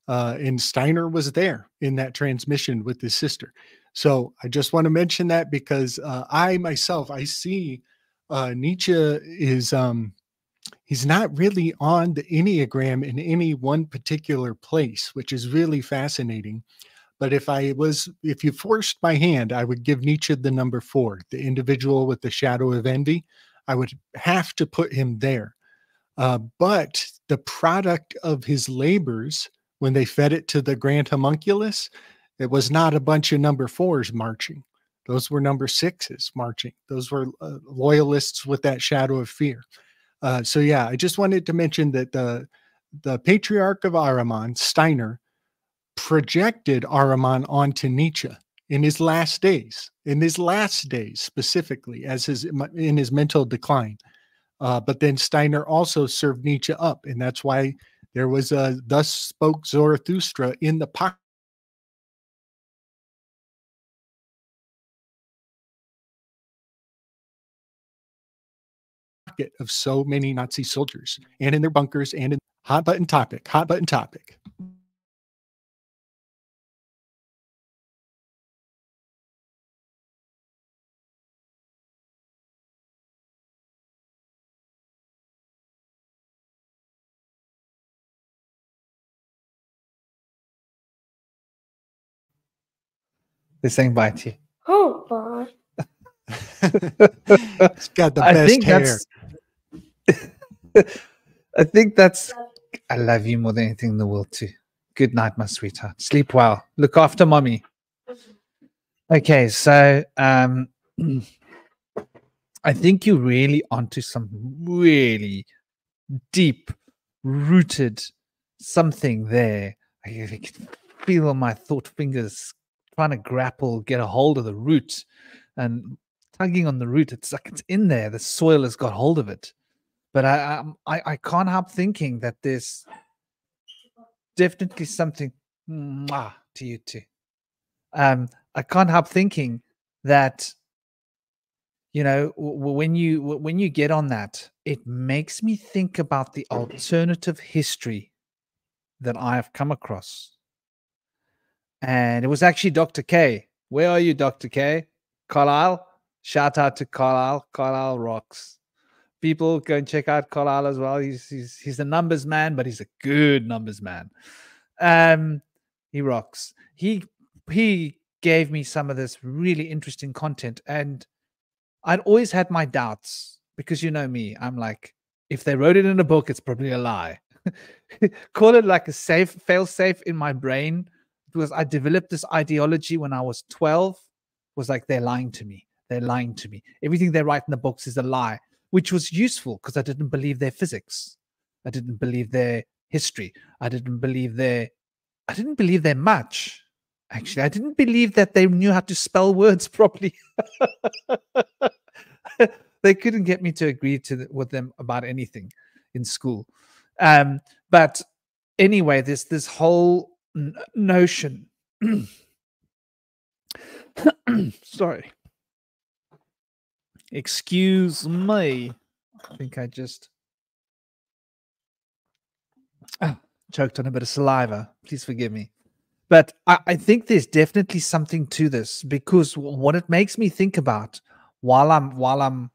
[SPEAKER 3] And Steiner was there in that transmission with his sister. So I just want to mention that because I see Nietzsche is, he's not really on the Enneagram in any one particular place, which is really fascinating. But if you forced my hand, I would give Nietzsche the number 4, the individual with the shadow of envy. I would have to put him there. But the product of his labors, when they fed it to the grand homunculus, it was not a bunch of number 4s marching. Those were number 6s marching. Those were loyalists with that shadow of fear. So yeah, I just wanted to mention that the patriarch of Ahriman, Steiner, projected Ahriman onto Nietzsche in his last days, specifically in his mental decline. But then Steiner also served Nietzsche up, and that's why there was a "Thus spoke Zarathustra" in the pocket of so many Nazi soldiers, and in their bunkers, and in hot button topic.
[SPEAKER 1] They're saying bye to you.
[SPEAKER 7] Oh, boy.
[SPEAKER 3] It's got the best hair.
[SPEAKER 1] I think that's. I love you more than anything in the world too. Good night, my sweetheart. Sleep well. Look after mommy. Okay, so I think you're really onto some really deep rooted something there. I can feel my thought fingers trying to grapple, get a hold of the root, and tugging on the root. It's like it's in there. The soil has got hold of it. But I can't help thinking that there's definitely something mwah, to you too. I can't help thinking that, you know, when you get on that, it makes me think about the alternative history that I have come across. And it was actually Dr. K. Where are you, Dr. K? Carlisle? Shout out to Carlisle. Carlisle rocks. People go and check out Carlisle as well. He's a numbers man, but he's a good numbers man. He rocks. He gave me some of this really interesting content, and I'd always had my doubts because you know me. I'm like, if they wrote it in a book, it's probably a lie. Call it like a fail safe in my brain, because I developed this ideology when I was 12. Was like, they're lying to me. They're lying to me. Everything they write in the books is a lie, which was useful because I didn't believe their physics. I didn't believe their history. I didn't believe their much. Actually, I didn't believe that they knew how to spell words properly. They couldn't get me to agree with them about anything in school. But anyway, this whole notion. Sorry. Excuse me. I think I just choked on a bit of saliva. Please forgive me. But I think there's definitely something to this, because what it makes me think about while I'm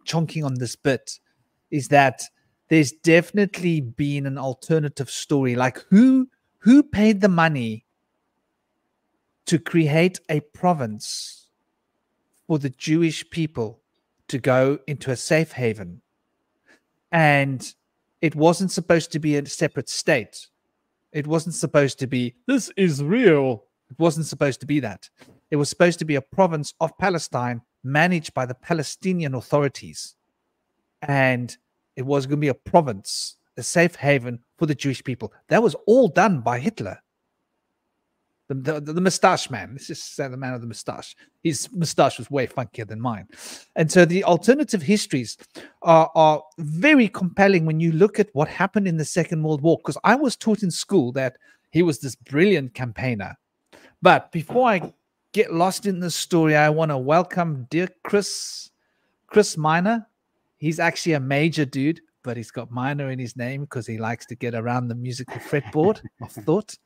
[SPEAKER 1] chonking on this bit is that there's definitely been an alternative story. Like who paid the money to create a province for the Jewish people to go into a safe haven? And it wasn't supposed to be a separate state. It wasn't supposed to be, this is real. It wasn't supposed to be that. It was supposed to be a province of Palestine managed by the Palestinian authorities. And it was going to be a province, a safe haven for the Jewish people. That was all done by Hitler. The mustache man. Let's just say the man of the mustache. His mustache was way funkier than mine. And so the alternative histories are very compelling when you look at what happened in the Second World War. Because I was taught in school that he was this brilliant campaigner. But before I get lost in this story, I want to welcome dear Chris Minor. He's actually a major dude, but he's got minor in his name because he likes to get around the musical fretboard of thought.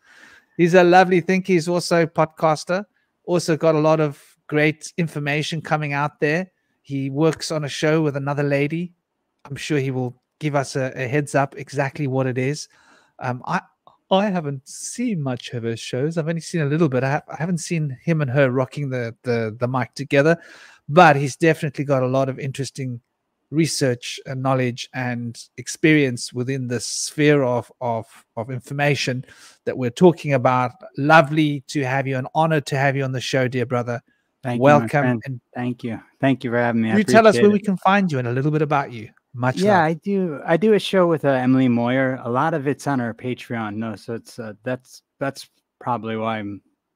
[SPEAKER 1] He's a lovely thinker. He's also a podcaster. Also got a lot of great information coming out there. He works on a show with another lady. I'm sure he will give us a heads up exactly what it is. I haven't seen much of her shows. I've only seen a little bit. I haven't seen him and her rocking the mic together, but he's definitely got a lot of interesting research and knowledge and experience within the sphere of information that we're talking about. Lovely to have you, an honor to have you on the show, dear brother. Welcome.
[SPEAKER 7] And thank you for having me.
[SPEAKER 1] You tell us where we can find you and a little bit about you. Much love.
[SPEAKER 7] I do a show with Emily Moyer. A lot of it's on our Patreon. No, so it's that's probably why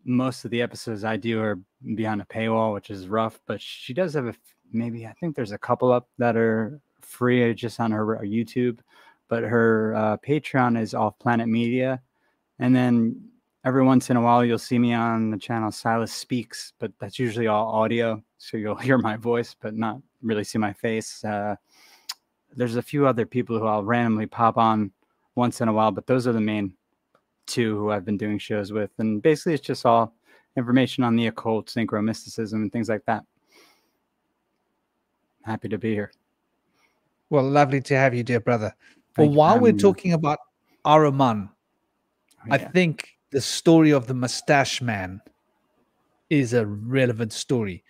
[SPEAKER 7] most of the episodes I do are behind a paywall, which is rough. But she does have I think there's a couple up that are free just on her YouTube, but her Patreon is Off Planet Media. And then every once in a while you'll see me on the channel Silas Speaks, but that's usually all audio, so you'll hear my voice but not really see my face. There's a few other people who I'll randomly pop on once in a while, but those are the main two who I've been doing shows with. And basically it's just all information on the occult, synchro mysticism, and things like that. Happy to be here.
[SPEAKER 1] Well, lovely to have you, dear brother. Well, while we're talking about Ahriman, I think the story of the mustache man is a relevant story.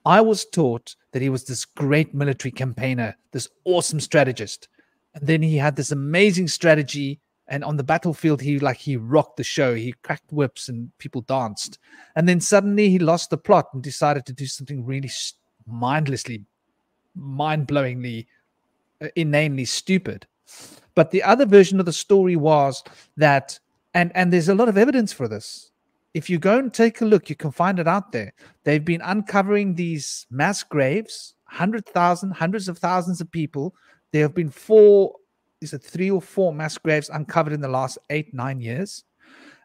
[SPEAKER 1] I was taught that he was this great military campaigner, this awesome strategist. And then he had this amazing strategy. And on the battlefield, he rocked the show. He cracked whips and people danced. And then suddenly he lost the plot and decided to do something really mind-blowingly, inanely stupid. But the other version of the story was that, and there's a lot of evidence for this. If you go and take a look, you can find it out there. They've been uncovering these mass graves, hundreds of thousands of people. There have been 4 is it 3 or 4 mass graves uncovered in the last 8-9 years,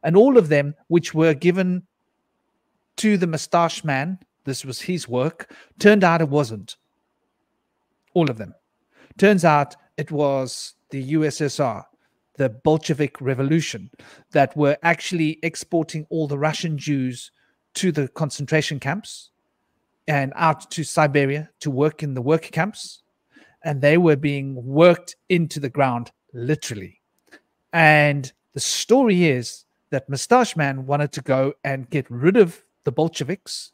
[SPEAKER 1] and all of them which were given to the Mustache Man, this was his work, turned out it wasn't. All of them. Turns out it was the USSR, the Bolshevik Revolution, that were actually exporting all the Russian Jews to the concentration camps and out to Siberia to work in the work camps. And they were being worked into the ground, literally. And the story is that Mustache Man wanted to go and get rid of the Bolsheviks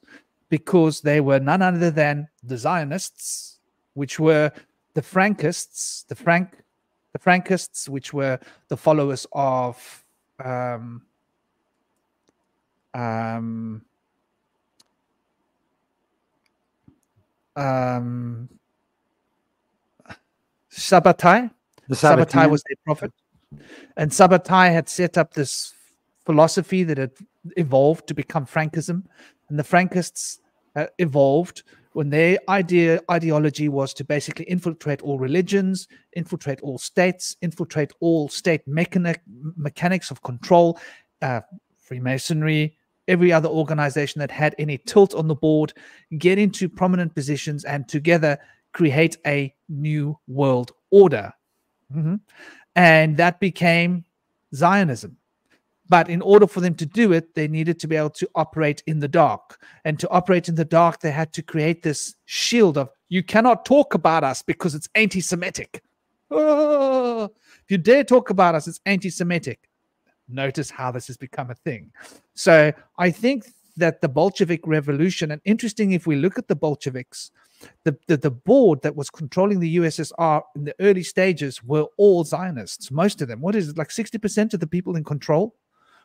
[SPEAKER 1] because they were none other than the Zionists, which were the Frankists, the Frankists, which were the followers of Sabbatai. Sabbatai was their prophet. And Sabbatai had set up this philosophy that had evolved to become Frankism. And the Frankists evolved when their ideology was to basically infiltrate all religions, infiltrate all states, infiltrate all state mechanics of control, Freemasonry, every other organization that had any tilt on the board, get into prominent positions, and together create a new world order. And that became Zionism. But in order for them to do it, they needed to be able to operate in the dark. And to operate in the dark, they had to create this shield of, you cannot talk about us because it's anti-Semitic. Oh, if you dare talk about us, it's anti-Semitic. Notice how this has become a thing. So I think that the Bolshevik Revolution, and interesting, if we look at the Bolsheviks, the board that was controlling the USSR in the early stages were all Zionists. Most of them. What is it, like 60% of the people in control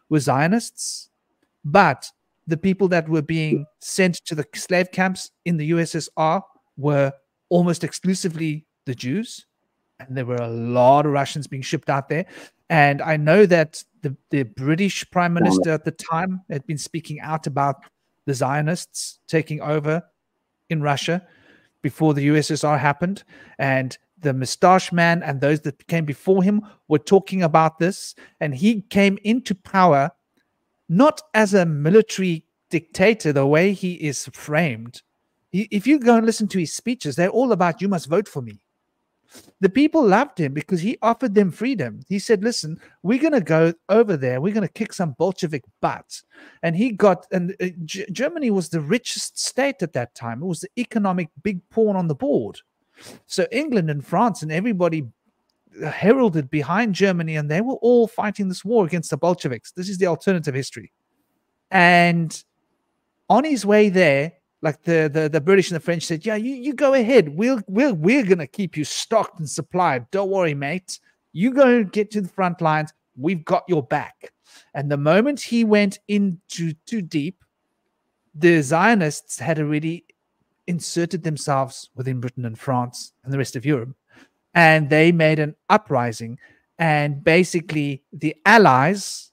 [SPEAKER 1] were Zionists? But the people that were being sent to the slave camps in the USSR were almost exclusively the Jews. And there were a lot of Russians being shipped out there. And I know that the British Prime Minister at the time had been speaking out about the Zionists taking over in Russia before the USSR happened. And the Mustache Man and those that came before him were talking about this. And he came into power not as a military dictator, the way he is framed. If you go and listen to his speeches, they're all about, you must vote for me. The people loved him because he offered them freedom. He said, listen, we're going to go over there. We're going to kick some Bolshevik butts. And Germany was the richest state at that time. It was the economic big pawn on the board. So England and France and everybody heralded behind Germany, and they were all fighting this war against the Bolsheviks. This is the alternative history. And on his way there, like the British and the French said, yeah, you go ahead. We're going to keep you stocked and supplied. Don't worry, mate. You go get to the front lines. We've got your back. And the moment he went into too deep, the Zionists had already inserted themselves within Britain and France and the rest of Europe. And they made an uprising. And basically the Allies,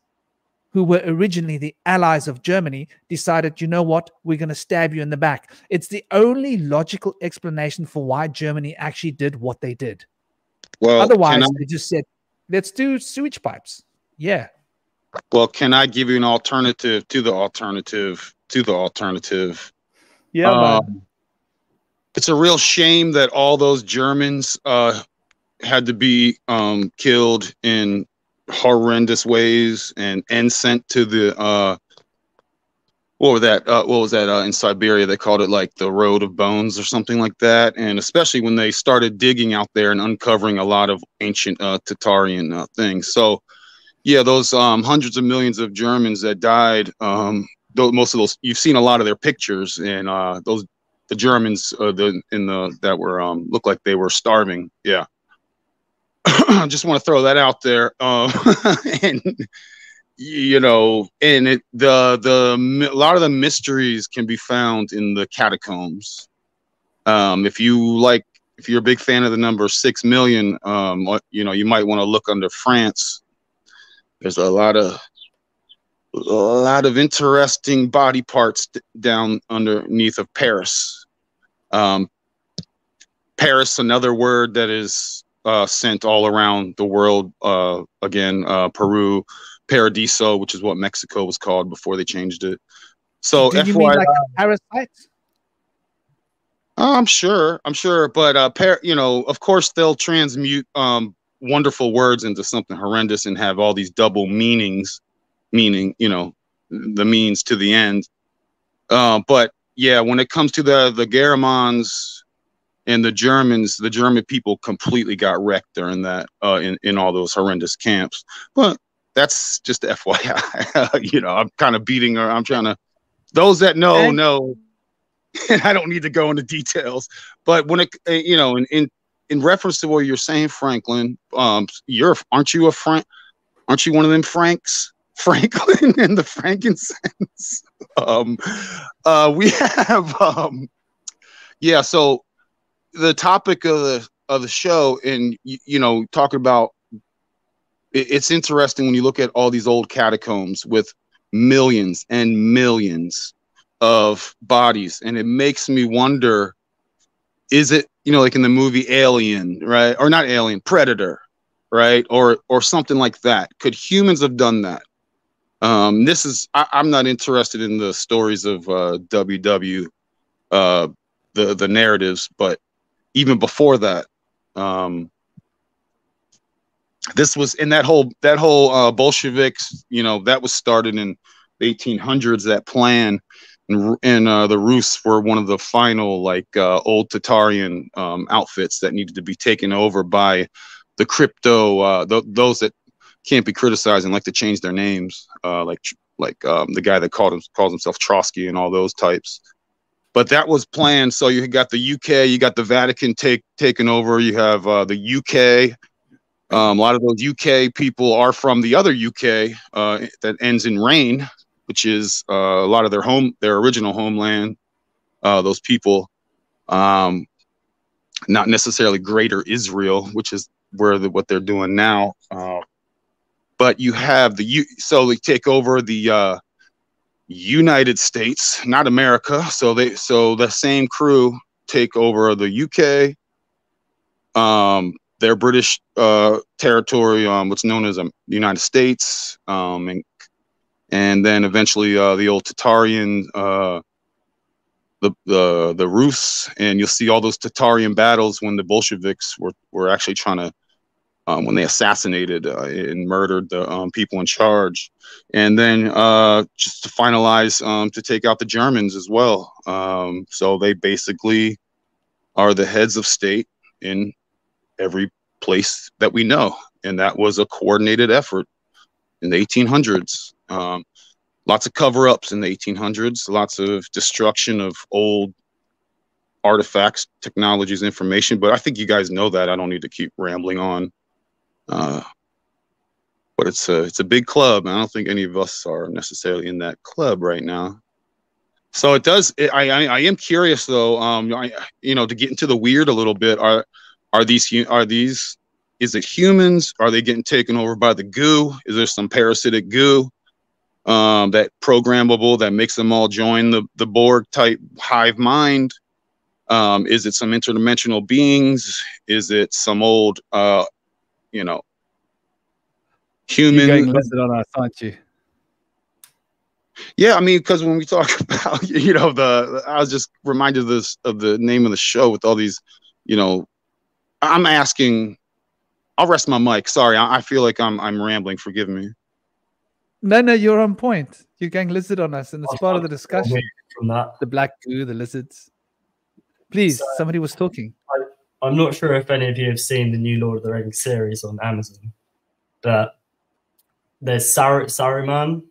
[SPEAKER 1] who were originally the allies of Germany, decided, you know what, we're going to stab you in the back. It's the only logical explanation for why Germany actually did what they did. Well, otherwise, they just said, let's do sewage pipes. Yeah.
[SPEAKER 5] Well, can I give you an alternative to the alternative to the alternative?
[SPEAKER 1] Yeah.
[SPEAKER 5] It's a real shame that all those Germans had to be killed in horrendous ways and sent to the what was that in Siberia, they called it like the Road of Bones or something like that. And especially when they started digging out there and uncovering a lot of ancient Tatarian things. So yeah, those hundreds of millions of Germans that died, most of those, you've seen a lot of their pictures, and the Germans that were looked like they were starving. Yeah. I just want to throw that out there. And you know, and a lot of the mysteries can be found in the catacombs. If you're a big fan of the number 6 million, you know, you might want to look under France. There's a lot of interesting body parts down underneath of Paris. Paris, another word that is sent all around the world. Again, Peru, Paradiso, which is what Mexico was called before they changed it. So
[SPEAKER 1] do you mean like parasites?
[SPEAKER 5] I'm sure, but of course they'll transmute wonderful words into something horrendous and have all these double meanings, meaning, the means to the end. But yeah, when it comes to the Garamans and the Germans, the German people completely got wrecked during that, in all those horrendous camps. But that's just FYI. I'm kind of beating her. I'm trying to, those that know. And I don't need to go into details, but when it, in reference to what you're saying, Franklin, aren't you one of them Franks, Franklin and the frankincense? We have, so the topic of the show, and talking about, it's interesting when you look at all these old catacombs with millions and millions of bodies, and it makes me wonder, is it, like in the movie Alien, right? Or not Alien, Predator, right? Or something like that. Could humans have done that? I'm not interested in the stories of WW, the narratives, but even before that, this was in that whole Bolsheviks, that was started in the 1800s, that plan. And the Rus were one of the final, old Tatarian outfits that needed to be taken over by the crypto, those that can't be criticized and like to change their names, like the guy that calls himself Trotsky and all those types. But that was planned. So you got the UK, you got the Vatican taken over. You have the UK. A lot of those UK people are from the other UK that ends in Reign, which is a lot of their original homeland. Those people, not necessarily Greater Israel, which is what they're doing now. But you have so they take over the United States, not America. So the same crew take over the UK, their British territory, what's known as the United States, and then eventually the old Tatarian, the Rus, and you'll see all those Tatarian battles when the Bolsheviks were actually trying to, when they assassinated and murdered the people in charge, and then just to finalize, to take out the Germans as well. So they basically are the heads of state in every place that we know, and that was a coordinated effort in the 1800s. Lots of cover-ups in the 1800s, lots of destruction of old artifacts, technologies, information. But I think you guys know that. I don't need to keep rambling on. But it's a big club, and I don't think any of us are necessarily in that club right now. So it does. I am curious though. To get into the weird a little bit. Are these? Is it humans? Are they getting taken over by the goo? Is there some parasitic goo that programmable that makes them all join the Borg type hive mind? Is it some interdimensional beings? Is it some old, human?
[SPEAKER 1] You're going lizard on us, aren't you?
[SPEAKER 5] Yeah, I mean, because when we talk about, I was just reminded of the name of the show with all these, I'm asking. I'll rest my mic. Sorry, I feel like I'm rambling. Forgive me.
[SPEAKER 1] No, you're on point. You're going lizard on us, and it's part of the discussion.
[SPEAKER 6] From that,
[SPEAKER 1] the black goo, the lizards. Please, somebody was talking.
[SPEAKER 6] I'm not sure if any of you have seen the new Lord of the Rings series on Amazon, but there's Saruman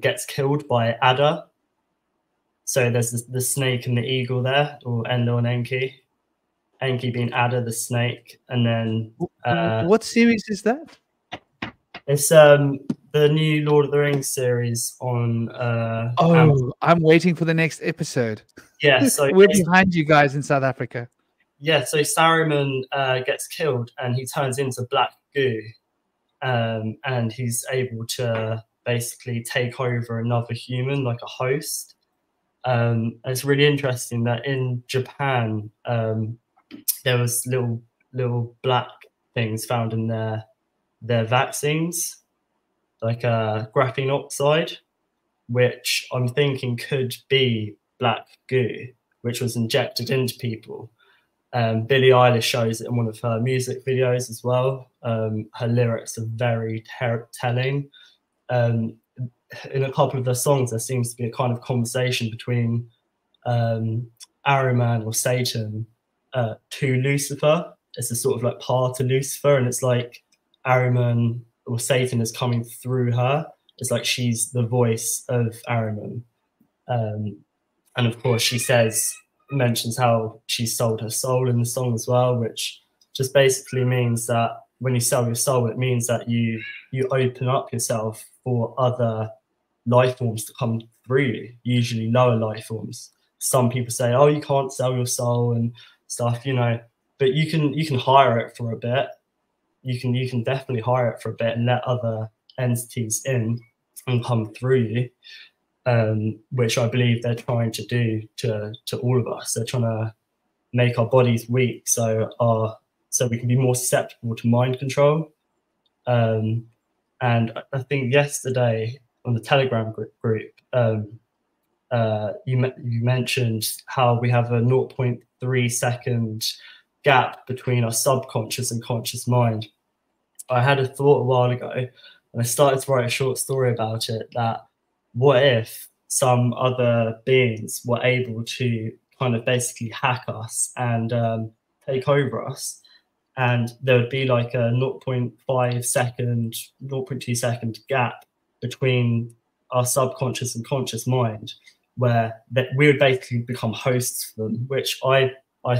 [SPEAKER 6] gets killed by Adder. So there's the snake and the eagle there, or Endo and Enki. Enki being Adder, the snake, and then
[SPEAKER 1] what series is that?
[SPEAKER 6] It's the new Lord of the Rings series on. Amazon.
[SPEAKER 1] I'm waiting for the next episode.
[SPEAKER 6] Yeah, so
[SPEAKER 1] we're behind you guys in South Africa.
[SPEAKER 6] Yeah, so Saruman gets killed and he turns into black goo, and he's able to basically take over another human, like a host. It's really interesting that in Japan, there was little little black things found in their vaccines, like graphene oxide, which I'm thinking could be black goo, which was injected into people. Billie Eilish shows it in one of her music videos as well. Her lyrics are very telling. In a couple of the songs, there seems to be a kind of conversation between Ahriman or Satan to Lucifer. It's a sort of like part of Lucifer, and it's like Ahriman or Satan is coming through her. It's like she's the voice of Ahriman. And of course, she mentions how she sold her soul in the song as well, which just basically means that when you sell your soul, it means that you open up yourself for other life forms to come through you, usually lower life forms. Some people say, oh, you can't sell your soul and stuff, you know, but you can hire it for a bit. You can definitely hire it for a bit and let other entities in and come through you, which I believe they're trying to do to all of us. They're trying to make our bodies weak so we can be more susceptible to mind control. And I think yesterday on the Telegram group, you mentioned how we have a 0.3 second gap between our subconscious and conscious mind. I had a thought a while ago, and I started to write a short story about it, that what if some other beings were able to kind of basically hack us and take over us, and there would be like a 0.5 second, 0.2 second gap between our subconscious and conscious mind, where that we would basically become hosts for them, which I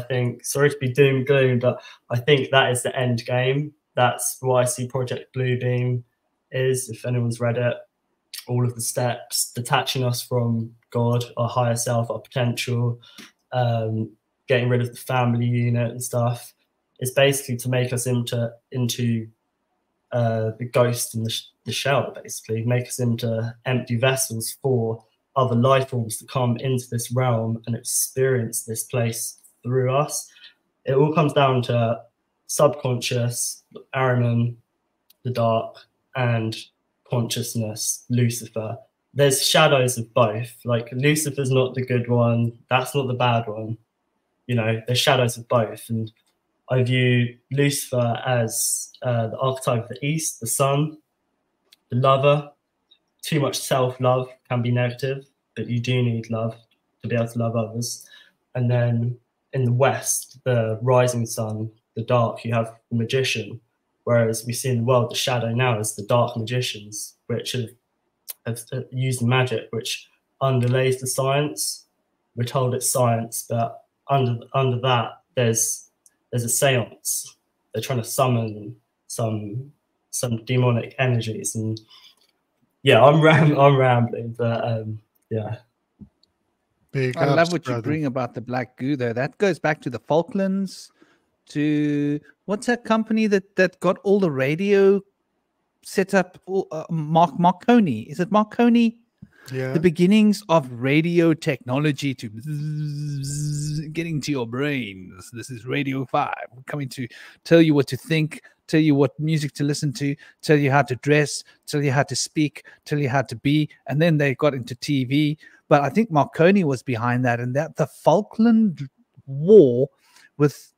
[SPEAKER 6] think, sorry to be doom and gloom, but I think that is the end game. That's what I see Project Bluebeam is, if anyone's read it. All of the steps, detaching us from God, our higher self, our potential, getting rid of the family unit and stuff. It's basically to make us into the ghost in the shell, basically, make us into empty vessels for other life forms to come into this realm and experience this place through us. It all comes down to subconscious, Ahriman, the dark, and consciousness, Lucifer. There's shadows of both. Like, Lucifer's not the good one, that's not the bad one. You know, there's shadows of both. And I view Lucifer as the archetype of the East, the sun, the lover. Too much self-love can be negative, but you do need love to be able to love others. And then in the West, the rising sun, the dark, you have the magician. Whereas we see in the world, the shadow now is the dark magicians, which have used magic, which underlays the science. We're told it's science, but under that, there's a seance. They're trying to summon some demonic energies. And yeah, I'm rambling, but yeah.
[SPEAKER 1] I love what you bring about the black goo, though. That goes back to the Falklands, to what's that company that got all the radio set up? Marconi. Is it Marconi?
[SPEAKER 3] Yeah.
[SPEAKER 1] The beginnings of radio technology to getting to your brains. This is Radio 5. We're coming to tell you what to think, tell you what music to listen to, tell you how to dress, tell you how to speak, tell you how to be. And then they got into TV. But I think Marconi was behind that, and that the Falkland War with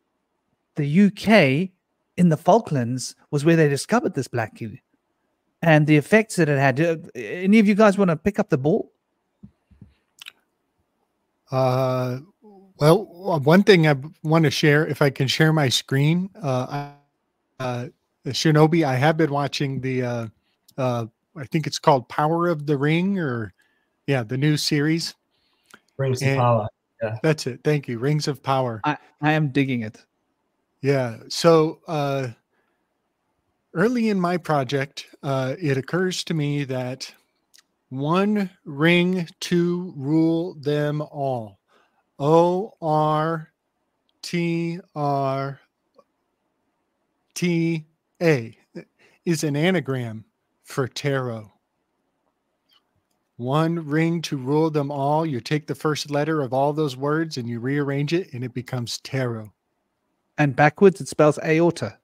[SPEAKER 1] the UK in the Falklands was where they discovered this black goo and the effects that it had. Any of you guys want to pick up the ball?
[SPEAKER 3] Well, one thing I want to share, if I can share my screen, Shinobi, I have been watching the, I think it's called Power of the Ring, or yeah, the new series.
[SPEAKER 6] Rings of Power. Yeah,
[SPEAKER 3] that's it. Thank you. Rings of Power.
[SPEAKER 1] I am digging it.
[SPEAKER 3] Yeah. So early in my project, it occurs to me that one ring to rule them all. ORTRTA is an anagram for tarot. One ring to rule them all. You take the first letter of all those words and you rearrange it and it becomes tarot.
[SPEAKER 1] and backwards it spells aorta.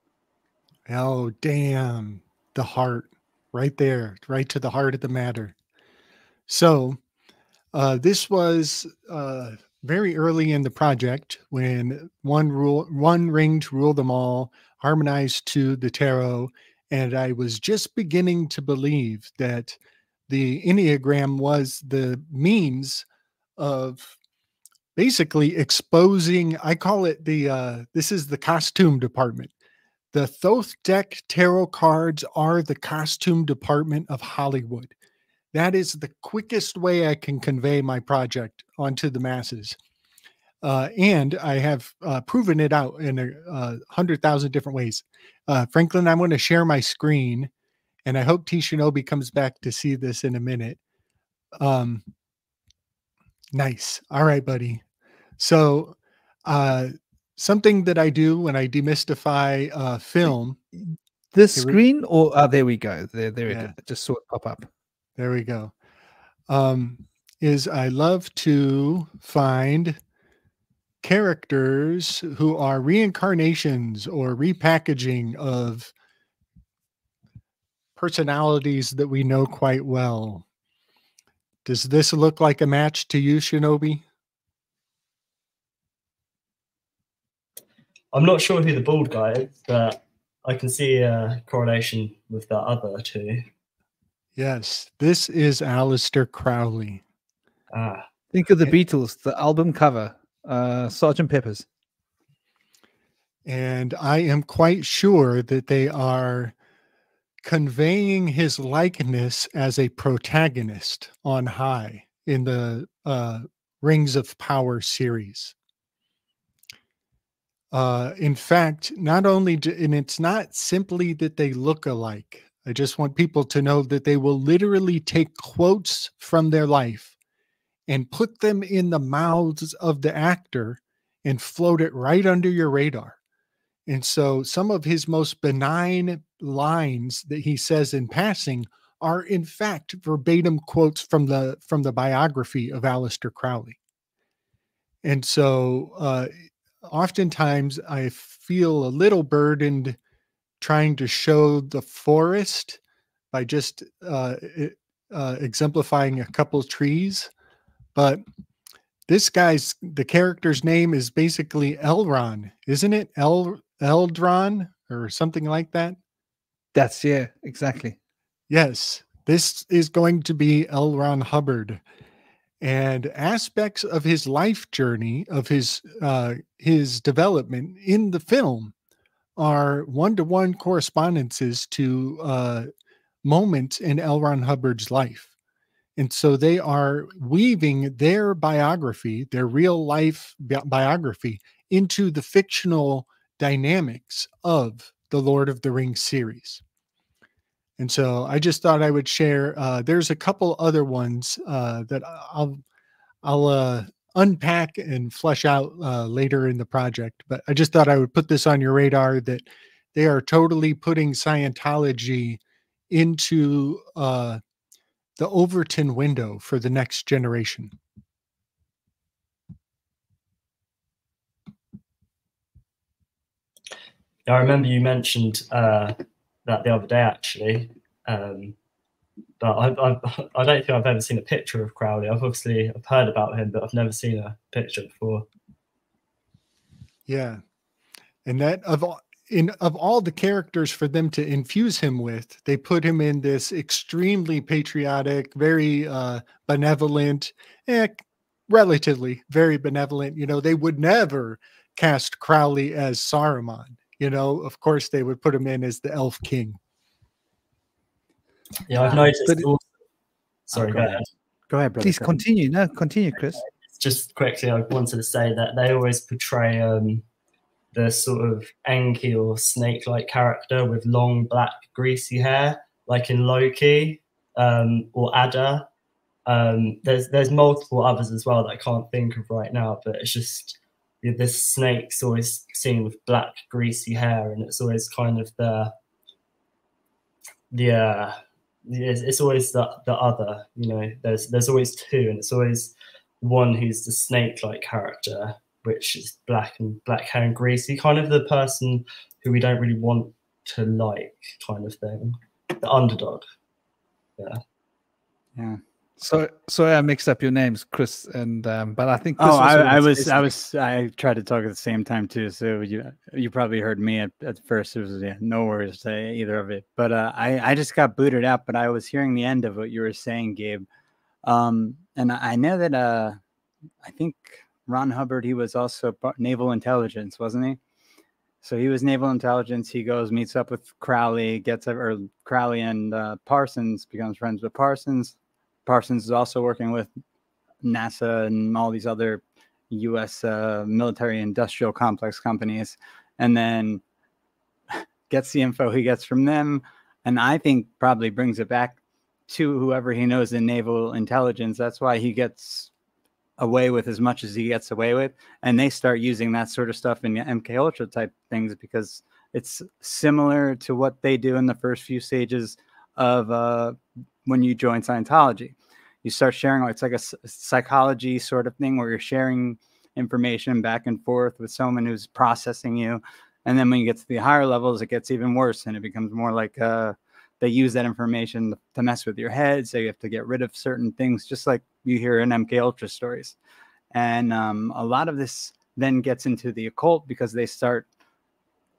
[SPEAKER 3] Oh, damn. The heart. Right there. Right to the heart of the matter. So this was very early in the project when one ring to rule them all, harmonized to the tarot. And I was just beginning to believe that the Enneagram was the means of basically exposing, I call it this is the costume department. The Thoth deck tarot cards are the costume department of Hollywood. That is the quickest way I can convey my project onto the masses. And I have proven it out in 100,000 different ways. Franklin, I'm going to share my screen, and I hope T. Shinobi comes back to see this in a minute. Nice. All right, buddy. So something that I do when I demystify film.
[SPEAKER 1] This screen, or there we go. There it is. I just saw it pop up.
[SPEAKER 3] There we go. Is I love to find characters who are reincarnations or repackaging of personalities that we know quite well. Does this look like a match to you, Shinobi?
[SPEAKER 6] I'm not sure who the bald guy is, but I can see a correlation with the other two.
[SPEAKER 3] Yes, this is Aleister Crowley.
[SPEAKER 1] Think of the Beatles, the album cover, Sgt. Pepper's.
[SPEAKER 3] And I am quite sure that they are conveying his likeness as a protagonist on high in the Rings of Power series. In fact, not only and it's not simply that they look alike. I just want people to know that they will literally take quotes from their life and put them in the mouths of the actor and float it right under your radar. And so some of his most benign lines that he says in passing are in fact verbatim quotes from the biography of Aleister Crowley. And so oftentimes I feel a little burdened trying to show the forest by just exemplifying a couple trees. But this the character's name is basically Elron, isn't it? Eldron or something like that?
[SPEAKER 1] That's, yeah, exactly.
[SPEAKER 3] Yes, this is going to be L. Ron Hubbard. And aspects of his life journey, of his development in the film are one-to-one correspondences to moments in L. Ron Hubbard's life. And so they are weaving their biography, their real life biography, into the fictional dynamics of the Lord of the Rings series. And so I just thought I would share. There's a couple other ones that I'll unpack and flesh out later in the project. But I just thought I would put this on your radar that they are totally putting Scientology into the Overton window for the next generation.
[SPEAKER 6] I remember you mentioned that the other day, actually. But I don't think I've ever seen a picture of Crowley. I've heard about him, but I've never seen a picture before. Yeah.
[SPEAKER 3] And that of all the characters for them to infuse him with, they put him in this extremely patriotic, very benevolent, relatively very benevolent. You know, they would never cast Crowley as Saruman. You know, of course, they would put him in as the Elf King.
[SPEAKER 6] Yeah, I've noticed. Sorry,
[SPEAKER 7] go ahead. Go ahead, brother.
[SPEAKER 1] Please continue. No, continue, Chris.
[SPEAKER 6] Just quickly, I wanted to say that they always portray the sort of Enki or snake-like character with long, black, greasy hair, like in Loki or Ada. There's multiple others as well that I can't think of right now, but it's just this snake's always seen with black, greasy hair, and it's always kind of it's always the other, you know. There's always two, and it's always one who's the snake-like character, which is black hair and greasy, kind of the person who we don't really want to like, kind of thing. The underdog. Yeah.
[SPEAKER 7] Yeah.
[SPEAKER 1] So I mixed up your names, Chris, and but I think.
[SPEAKER 7] Oh,
[SPEAKER 1] Chris
[SPEAKER 7] I tried to talk at the same time too. So you probably heard me at first. It was no worries to either of it. But I just got booted out. But I was hearing the end of what you were saying, Gabe. And I know that I think Ron Hubbard, he was also naval intelligence, wasn't he? So he was naval intelligence. He goes, meets up with Crowley, Crowley and Parsons, becomes friends with Parsons. Parsons is also working with NASA and all these other U.S. military industrial complex companies, and then gets the info he gets from them, and I think probably brings it back to whoever he knows in naval intelligence. That's why he gets away with as much as he gets away with, and they start using that sort of stuff in MK Ultra type things because it's similar to what they do in the first few stages of when you join Scientology. You start sharing, it's like a psychology sort of thing where you're sharing information back and forth with someone who's processing you. And then when you get to the higher levels, it gets even worse, and it becomes more like they use that information to mess with your head. So you have to get rid of certain things, just like you hear in MK Ultra stories. And a lot of this then gets into the occult because they start,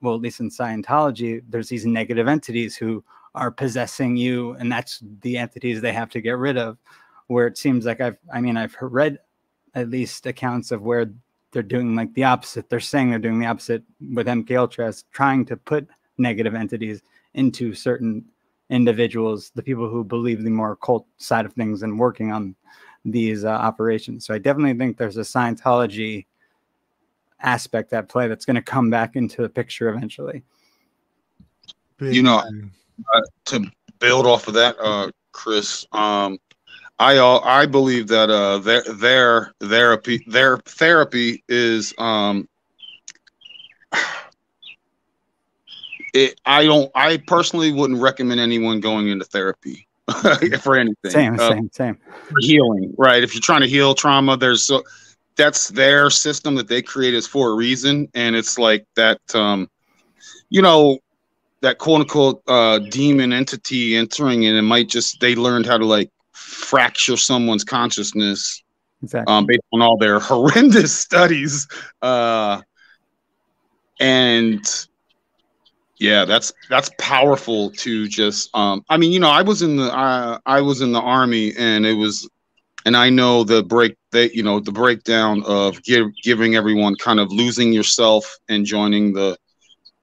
[SPEAKER 7] well, at least in Scientology, there's these negative entities who are possessing you, and that's the entities they have to get rid of. Where it seems like I've read at least accounts of where they're doing like the opposite. They're saying they're doing the opposite with MK Ultra, trying to put negative entities into certain individuals, the people who believe the more occult side of things and working on these operations. So I definitely think there's a Scientology aspect at play that's going to come back into the picture eventually.
[SPEAKER 5] You know, to build off of that, Chris, I believe that their therapy is I personally wouldn't recommend anyone going into therapy for anything.
[SPEAKER 7] Same.
[SPEAKER 5] For healing, right? If you're trying to heal trauma, that's their system that they created for a reason, and it's like that. That quote unquote demon entity entering, and it might just they learned how to like fracture someone's consciousness,
[SPEAKER 7] exactly,
[SPEAKER 5] based on all their horrendous studies, and yeah, that's powerful to just. I mean, I was in the army, and I know the breakdown of giving everyone kind of losing yourself and joining the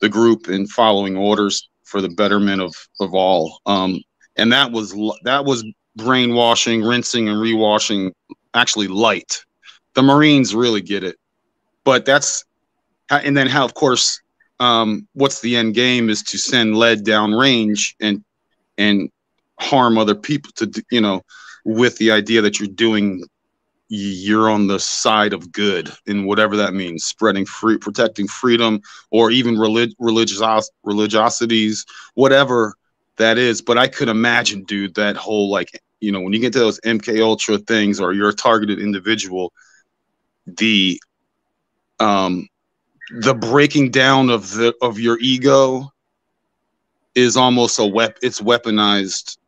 [SPEAKER 5] group and following orders for the betterment of all. And that was brainwashing, rinsing and rewashing, actually light. The Marines really get it, but and then how, of course, what's the end game is to send lead down range and harm other people with the idea that you're on the side of good, in whatever that means, protecting freedom, or even religiosities, whatever that is. But I could imagine, dude, that whole, like, when you get to those MK Ultra things, or you're a targeted individual, the breaking down of your ego is almost it's weaponized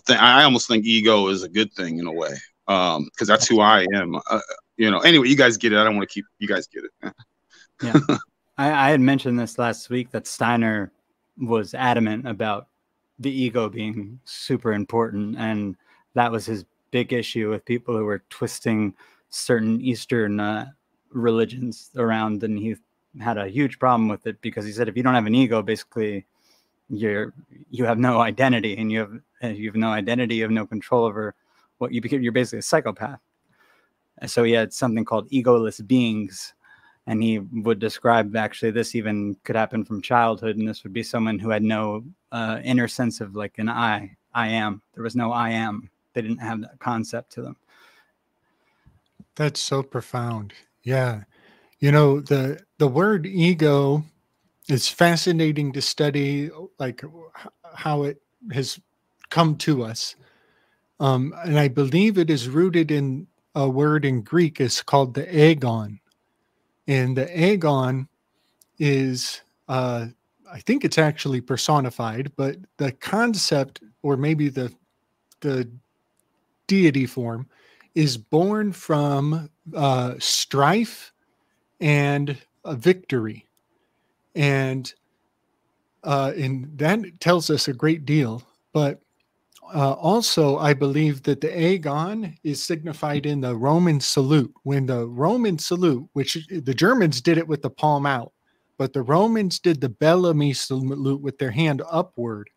[SPEAKER 5] thing. I almost think ego is a good thing in a way. Because that's who I am. Anyway, you guys get it. I don't want to keep. You guys get it.
[SPEAKER 7] Yeah, I had mentioned this last week that Steiner was adamant about the ego being super important, and that was his big issue with people who were twisting certain Eastern religions around, and he had a huge problem with it because he said if you don't have an ego, basically you have no identity, and you have no identity, you have no control over what you become. You're basically a psychopath. And so he had something called egoless beings, and he would describe actually this even could happen from childhood, and this would be someone who had no inner sense of like an I am. There was no I am. They didn't have that concept to them.
[SPEAKER 3] That's so profound. Yeah. The word ego is fascinating to study, like how it has come to us. And I believe it is rooted in a word in Greek. It's called the agon. And the agon is, I think it's actually personified, but the concept, or maybe the deity form, is born from strife and victory. And that tells us a great deal. But also, I believe that the agon is signified in the Roman salute. When the Roman salute, which the Germans did it with the palm out, but the Romans did the Bellamy salute with their hand upward,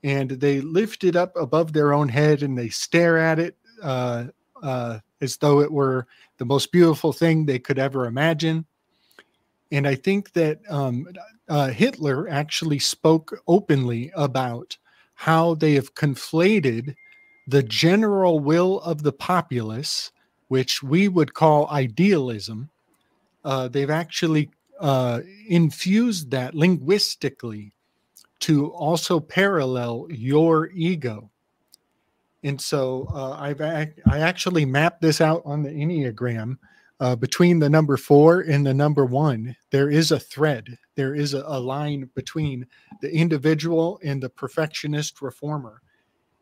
[SPEAKER 3] and they lift it up above their own head and they stare at it as though it were the most beautiful thing they could ever imagine. And I think that Hitler actually spoke openly about how they have conflated the general will of the populace, which we would call idealism. They've actually infused that linguistically to also parallel your ego. And so I actually mapped this out on the Enneagram. Between the number 4 and the number 1, there is a thread. There is a line between the individual and the perfectionist reformer.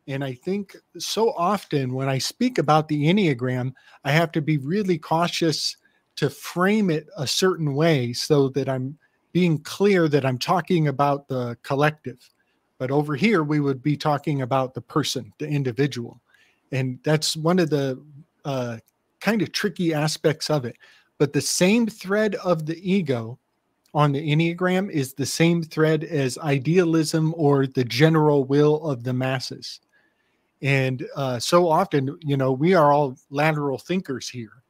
[SPEAKER 3] And I think so often when I speak about the Enneagram, I have to be really cautious to frame it a certain way so that I'm being clear that I'm talking about the collective. But over here, we would be talking about the person, the individual. And that's one of the kind of tricky aspects of it. But the same thread of the ego on the Enneagram is the same thread as idealism or the general will of the masses. And so often, you know, we are all lateral thinkers here.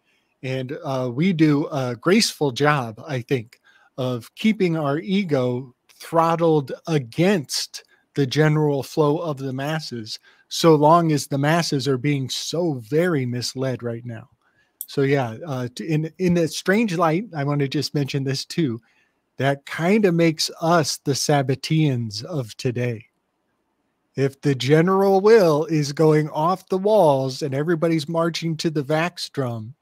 [SPEAKER 3] And we do a graceful job, I think, of keeping our ego throttled against the general flow of the masses, so long as the masses are being so very misled right now. So yeah, in a strange light, I want to just mention this too. That kind of makes us the Sabbateans of today. If the general will is going off the walls and everybody's marching to the Vax drum,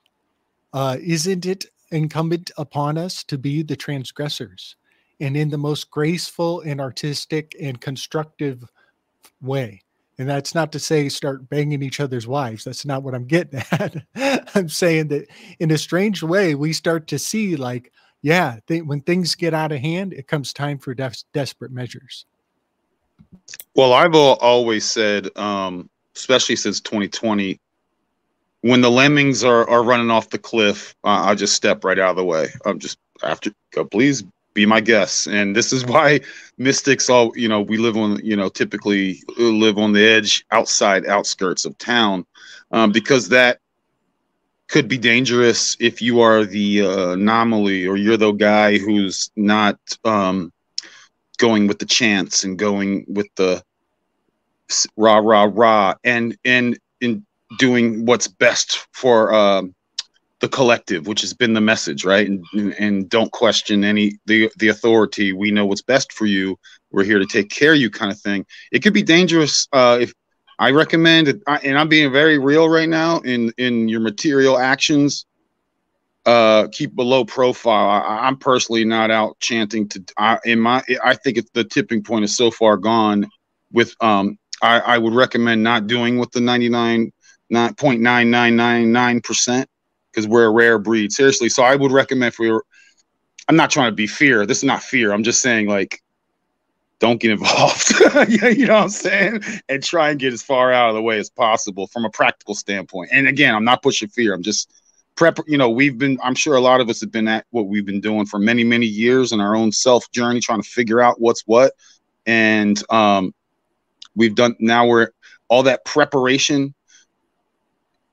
[SPEAKER 3] isn't it incumbent upon us to be the transgressors, and in the most graceful and artistic and constructive way? And that's not to say start banging each other's wives. That's not what I'm getting at. I'm saying that in a strange way, we start to see like, yeah, when things get out of hand, it comes time for desperate measures.
[SPEAKER 5] Well, I've always said, especially since 2020, when the lemmings are running off the cliff, I'll just step right out of the way. I'm just please be my guest. And this is why mystics all, you know, we live on, you know, typically live on the edge, outskirts of town, because that could be dangerous if you are the anomaly, or you're the guy who's not going with the chants and going with the rah, and in doing what's best for the collective, which has been the message, right? And don't question the authority. We know what's best for you. We're here to take care of you, kind of thing. It could be dangerous. If I recommend it, and I'm being very real right now, in your material actions, keep a low profile. I'm personally not out chanting I think the tipping point is so far gone with I would recommend not doing with the 99.9999%, because we're a rare breed, seriously. So I would recommend, I'm not trying to be fear. This is not fear. I'm just saying, like, don't get involved. You know what I'm saying? And try and get as far out of the way as possible from a practical standpoint. And again, I'm not pushing fear. I'm just you know, I'm sure a lot of us have been at what we've been doing for many, many years in our own self journey, trying to figure out what's what. And we've done, now we're all that preparation.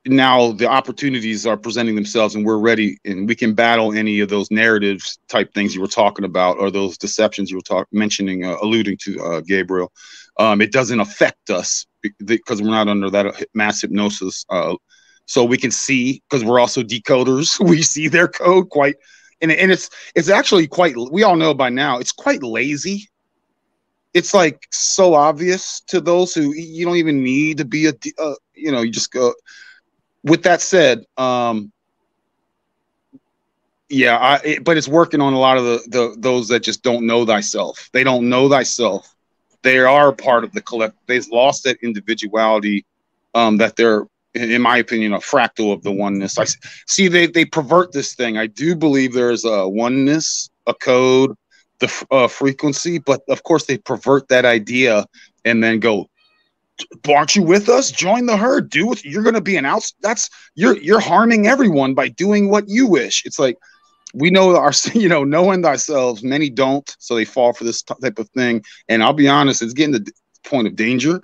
[SPEAKER 5] Now the opportunities are presenting themselves and we're ready, and we can battle any of those narratives type things you were talking about, or those deceptions you were alluding to, Gabriel. It doesn't affect us because we're not under that mass hypnosis. So we can see, because we're also decoders, we see their code quite, and it's actually quite, we all know by now, it's quite lazy. It's like so obvious to those who, you don't even need to be you know, you just go. With that said, Yeah, but it's working on a lot of those that just don't know thyself. They don't know thyself. They are part of the collective. They've lost that individuality, that they're, in my opinion, a fractal of the oneness. I see they pervert this thing. I do believe there's a oneness, a code, the frequency, but of course they pervert that idea and then go, aren't you with us? Join the herd. Do what you're going to be an out. That's you're harming everyone by doing what you wish. It's like, we know our, knowing thyself, many don't, so they fall for this type of thing. And I'll be honest, it's getting to the point of danger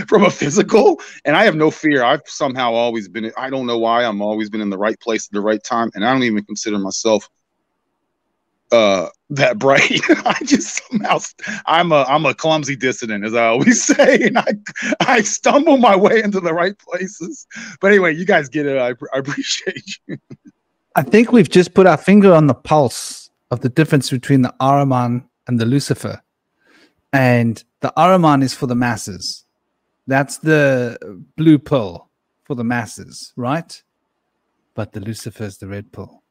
[SPEAKER 5] from a physical. And I have no fear. I've somehow always been, I don't know why, I'm always been in the right place at the right time. And I don't even consider myself that bright. I just somehow, I'm a clumsy dissident, as I always say, and I stumble my way into the right places. But anyway, you guys get it. I appreciate you.
[SPEAKER 1] I think we've just put our finger on the pulse of the difference between the Ahriman and the Lucifer. And the Ahriman is for the masses. That's the blue pill for the masses, right? But the Lucifer is the red pill.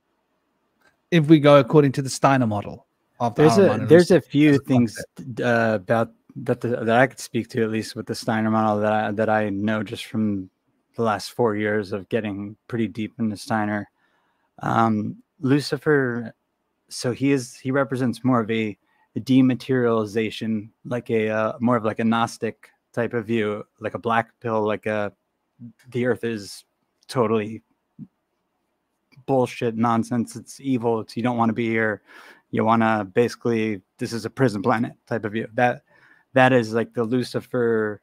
[SPEAKER 1] If we go according to the Steiner model of the Ahriman,
[SPEAKER 7] there's a few things about that I could speak to, at least with the Steiner model, that I know just from the last 4 years of getting pretty deep into Steiner. Lucifer, so he represents more of a dematerialization, like more of like a Gnostic type of view, like a black pill, like the earth is totally bullshit, nonsense, it's evil, you don't want to be here, you want to, basically, this is a prison planet type of view. That is like the Luciferic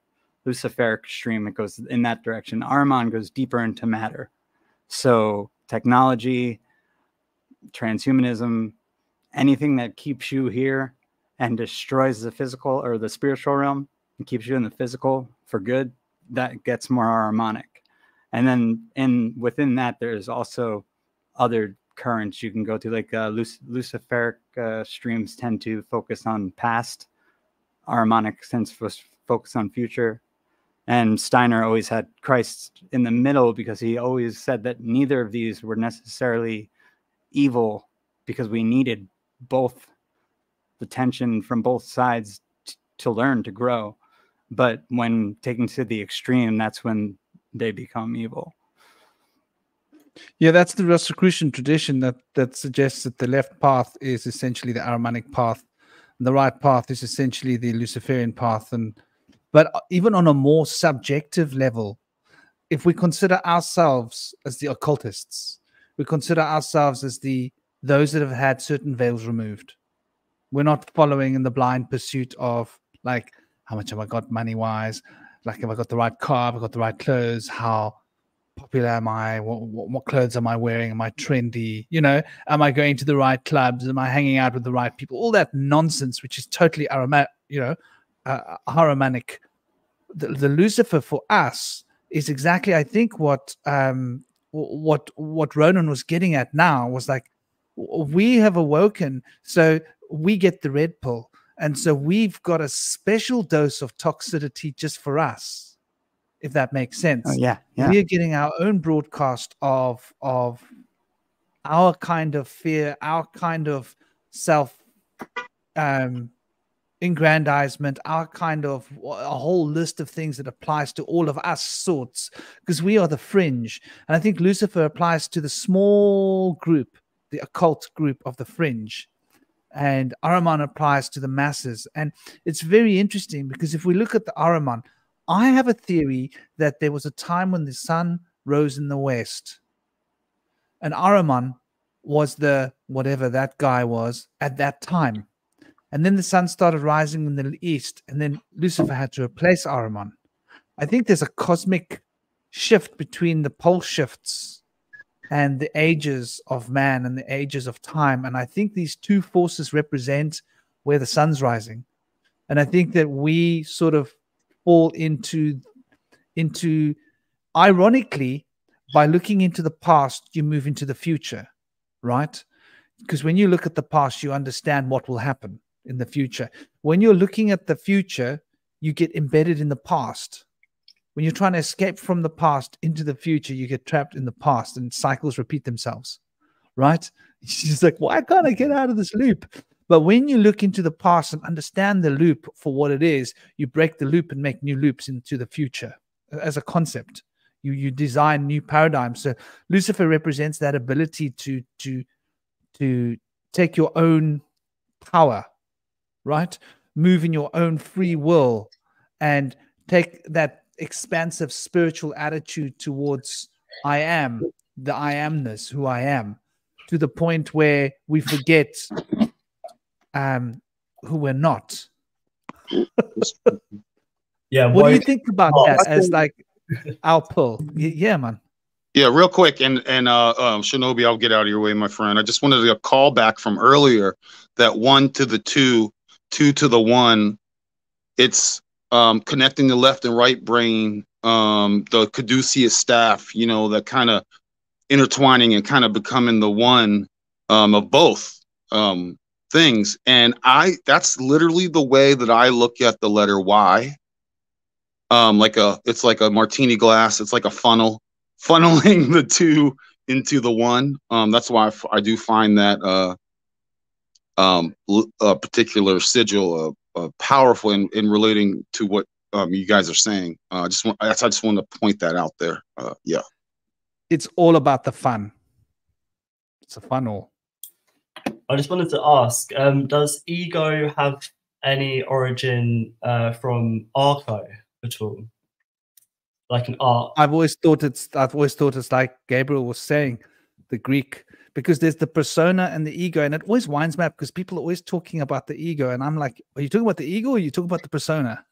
[SPEAKER 7] stream. It goes in that direction. Ahriman goes deeper into matter, so technology, transhumanism, anything that keeps you here and destroys the physical or the spiritual realm and keeps you in the physical for good, that gets more Ahrimanic. And then within that, there's also other currents you can go to, like Luciferic streams tend to focus on past, Ahrimanic tends to focus on future. And Steiner always had Christ in the middle, because he always said that neither of these were necessarily evil, because we needed both, the tension from both sides to learn to grow. But when taken to the extreme, that's when they become evil.
[SPEAKER 1] Yeah, that's the Rosicrucian tradition that suggests that the left path is essentially the Ahrimanic path, and the right path is essentially the Luciferian path. But even on a more subjective level, if we consider ourselves as the occultists, we consider ourselves as those that have had certain veils removed. We're not following in the blind pursuit of, like, how much have I got money-wise? Like, have I got the right car? Have I got the right clothes? How popular am I? What clothes am I wearing? Am I trendy? Am I going to the right clubs? Am I hanging out with the right people? All that nonsense, which is totally Ahrimanic. The Lucifer for us is exactly, I think, what Ronan was getting at now, was like, we have awoken, so we get the red pill, and so we've got a special dose of toxicity just for us, if that makes sense.
[SPEAKER 7] Oh, yeah.
[SPEAKER 1] We are getting our own broadcast of our kind of fear, our kind of self aggrandizement, our kind of a whole list of things that applies to all of us sorts, because we are the fringe. And I think Lucifer applies to the small group, the occult group of the fringe, and Ahriman applies to the masses. And it's very interesting, because if we look at the Ahriman, I have a theory that there was a time when the sun rose in the west, and Ahriman was the whatever that guy was at that time. And then the sun started rising in the east, and then Lucifer had to replace Ahriman. I think there's a cosmic shift between the pole shifts and the ages of man and the ages of time. And I think these two forces represent where the sun's rising. And I think that we sort of fall into ironically, by looking into the past, you move into the future, right? Because when you look at the past, you understand what will happen in the future. When you're looking at the future, you get embedded in the past. When you're trying to escape from the past into the future, you get trapped in the past, and cycles repeat themselves, right? She's like, why can't I get out of this loop? But when you look into the past and understand the loop for what it is, you break the loop and make new loops into the future as a concept. You design new paradigms. So Lucifer represents that ability to take your own power, right? Move in your own free will and take that expansive spiritual attitude towards I am, the I amness, who I am, to the point where we forget who we're not.
[SPEAKER 6] Yeah.
[SPEAKER 1] What do you think about that as like our pull? Yeah, man.
[SPEAKER 5] Yeah, real quick, and Shinobi, I'll get out of your way, my friend. I just wanted to call back from earlier that 1 to the 2, 2 to the 1. It's connecting the left and right brain, the caduceus staff, you know, that kind of intertwining and kind of becoming the one of both things. And that's literally the way that I look at the letter Y. It's like a martini glass. It's like a funnel, funneling the 2 into the 1. That's why I do find that a particular sigil powerful in relating to what you guys are saying. I just want to point that out there. Yeah,
[SPEAKER 1] it's all about the fun. It's a funnel.
[SPEAKER 6] I just wanted to ask: does ego have any origin from archo at all? Like an art?
[SPEAKER 1] I've always thought it's like Gabriel was saying, the Greek, because there's the persona and the ego, and it always winds me up because people are always talking about the ego, and I'm like, are you talking about the ego or are you talking about the persona?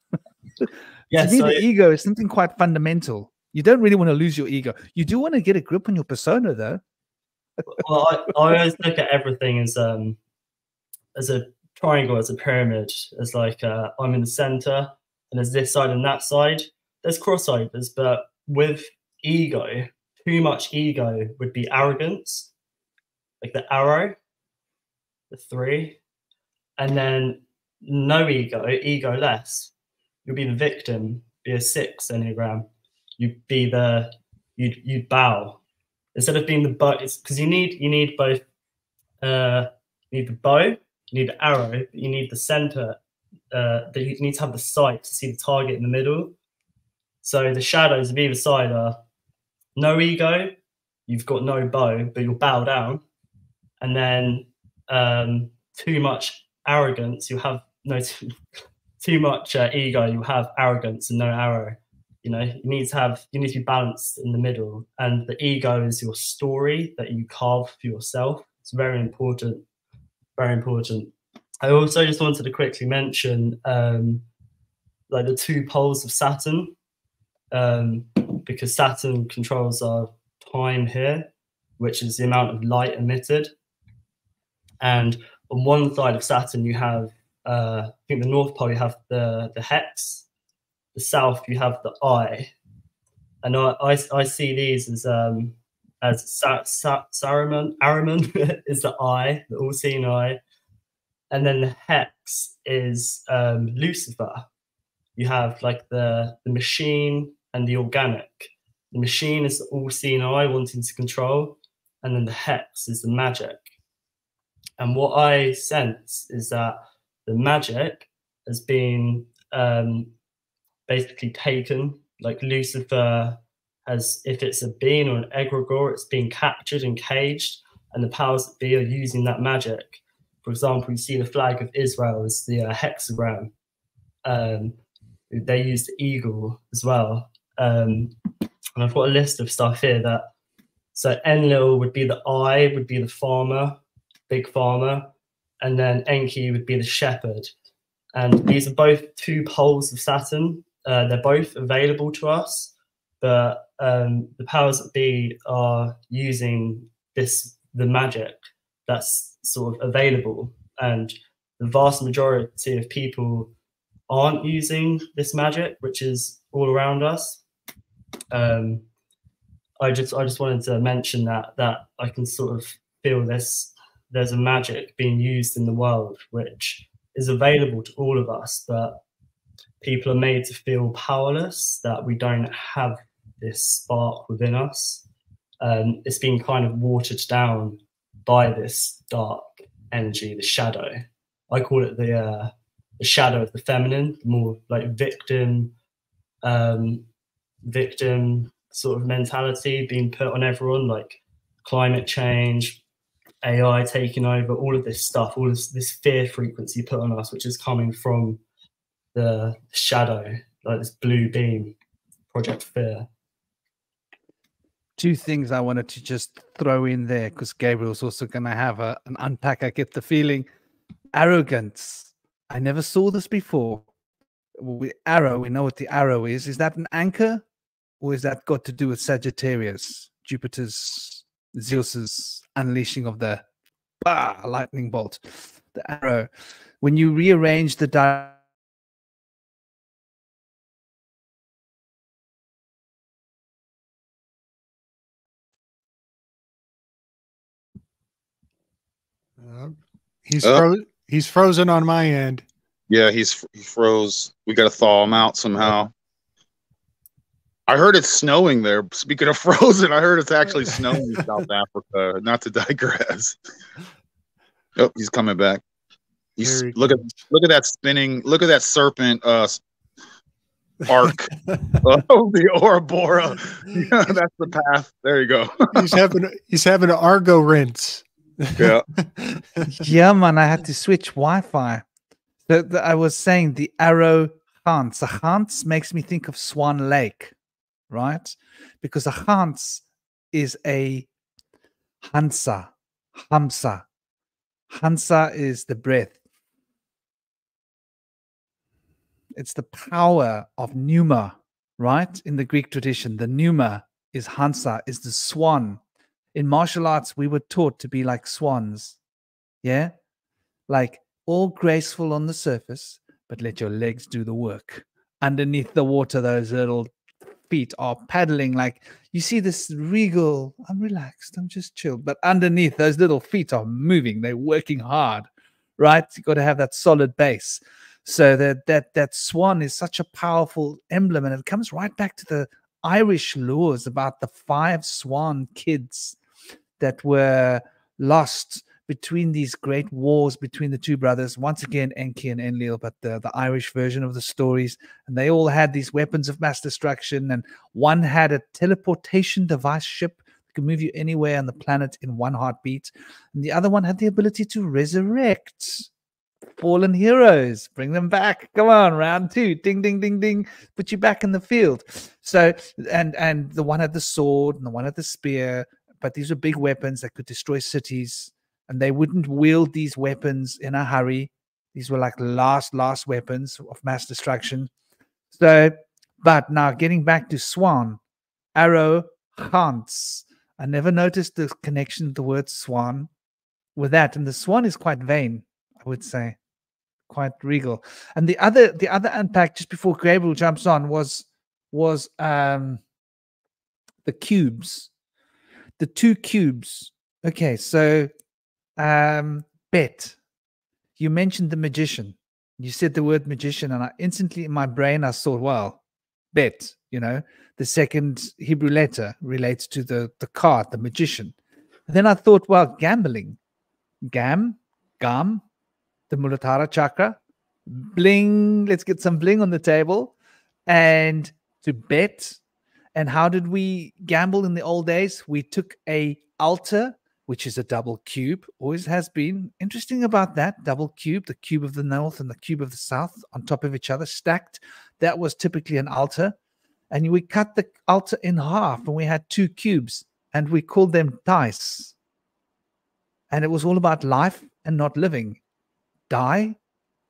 [SPEAKER 6] Yeah,
[SPEAKER 1] to me, the ego is something quite fundamental. You don't really want to lose your ego. You do want to get a grip on your persona, though.
[SPEAKER 6] Well, I always look at everything as a triangle, as a pyramid, as like I'm in the center, and there's this side and that side. There's crossovers, but with ego, too much ego would be arrogance, like the arrow, the 3, and then no ego, ego less. You'll be the victim, be a 6 enneagram. You'd be you'd bow instead of being the bow. It's because you need both. You need the bow, you need the arrow, but you need the center. You need to have the sight to see the target in the middle. So the shadows of either side are no ego, you've got no bow, but you'll bow down. And then too much arrogance, you have no too much ego, you have arrogance and no arrow. You know, you need to be balanced in the middle. And the ego is your story that you carve for yourself. It's very important, very important. I also just wanted to quickly mention like the 2 poles of Saturn. Because Saturn controls our time here, which is the amount of light emitted. And on one side of Saturn, you have, I think the North Pole, you have the hex. The South, you have the eye. And I see these as Ahriman is the eye, the all-seeing eye. And then the hex is Lucifer. You have like the machine and the organic. The machine is the all-seeing eye wanting to control, and then the hex is the magic. And what I sense is that the magic has been basically taken, like Lucifer has, if it's a being or an egregore, it's being captured and caged, and the powers that be are using that magic. For example, you see the flag of Israel as the hexagram. They use the eagle as well. And I've got a list of stuff here that, so Enlil would be the eye, would be the farmer, big farmer, and then Enki would be the shepherd. And these are both 2 poles of Saturn. They're both available to us, but the powers that be are using the magic that's sort of available. And the vast majority of people aren't using this magic, which is all around us. I just wanted to mention that I can sort of feel there's a magic being used in the world which is available to all of us, but people are made to feel powerless, that we don't have this spark within us. It's been kind of watered down by this dark energy, the shadow. I call it the shadow of the feminine, more like victim sort of mentality being put on everyone, like climate change, AI taking over, all of this stuff, all this fear frequency put on us, which is coming from the shadow, like this blue beam, Project Fear.
[SPEAKER 1] Two things I wanted to just throw in there, because Gabriel's also going to have an unpack. I get the feeling. Arrogance. I never saw this before. Arrow, we know what the arrow is. Is that an anchor? Or is that got to do with Sagittarius, Jupiter's, Zeus's unleashing of the lightning bolt? The arrow. When you rearrange the
[SPEAKER 3] he's frozen on my end.
[SPEAKER 5] Yeah, he froze. We got to thaw him out somehow. I heard it's snowing there. Speaking of frozen, I heard it's actually snowing in South Africa. Not to digress. Oh, he's coming back. Look at that spinning. Look at that serpent arc of the Ouroboros. Yeah, that's the path. There you go.
[SPEAKER 3] he's having an Argo rinse.
[SPEAKER 5] Yeah.
[SPEAKER 1] Yeah, man. I had to switch Wi-Fi. I was saying the arrow Hans. A Hans makes me think of Swan Lake, right? Because a Hans is a Hamsa. Hamsa is the breath. It's the power of pneuma, right? In the Greek tradition, the pneuma is Hansa, is the swan. In martial arts, we were taught to be like swans. Yeah? Like all graceful on the surface, but let your legs do the work. Underneath the water, those little feet are paddling like you see this regal, I'm relaxed, I'm just chilled. But underneath, those little feet are moving. They're working hard, right? You got to have that solid base. So that swan is such a powerful emblem, and it comes right back to the Irish laws about the 5 swan kids that were lost between these great wars between the two brothers. Once again, Enki and Enlil, but the Irish version of the stories. And they all had these weapons of mass destruction. And one had a teleportation device ship that could move you anywhere on the planet in one heartbeat. And the other one had the ability to resurrect fallen heroes, bring them back. Come on, round 2, ding, ding, ding, ding, put you back in the field. So, and the one had the sword and the one had the spear, but these were big weapons that could destroy cities, and they wouldn't wield these weapons in a hurry. These were like last weapons of mass destruction. So, but now getting back to swan, arrow, Hans. I never noticed the connection to the word swan with that, and the swan is quite vain, I would say, quite regal. And the other unpack just before Gabriel jumps on was the cubes, the 2 cubes. Okay, so Bet, you mentioned the magician. You said the word magician, and I instantly in my brain I thought, well, Bet, the second Hebrew letter relates to the card, the magician. And then I thought, well, gambling, gam, the Muladhara chakra, bling, let's get some bling on the table, and to bet. And how did we gamble in the old days? We took a altar, which is a double cube, always has been. Interesting about that, double cube, the cube of the north and the cube of the south on top of each other, stacked. That was typically an altar. And we cut the altar in half, and we had 2 cubes, and we called them dice. And it was all about life and not living. Die,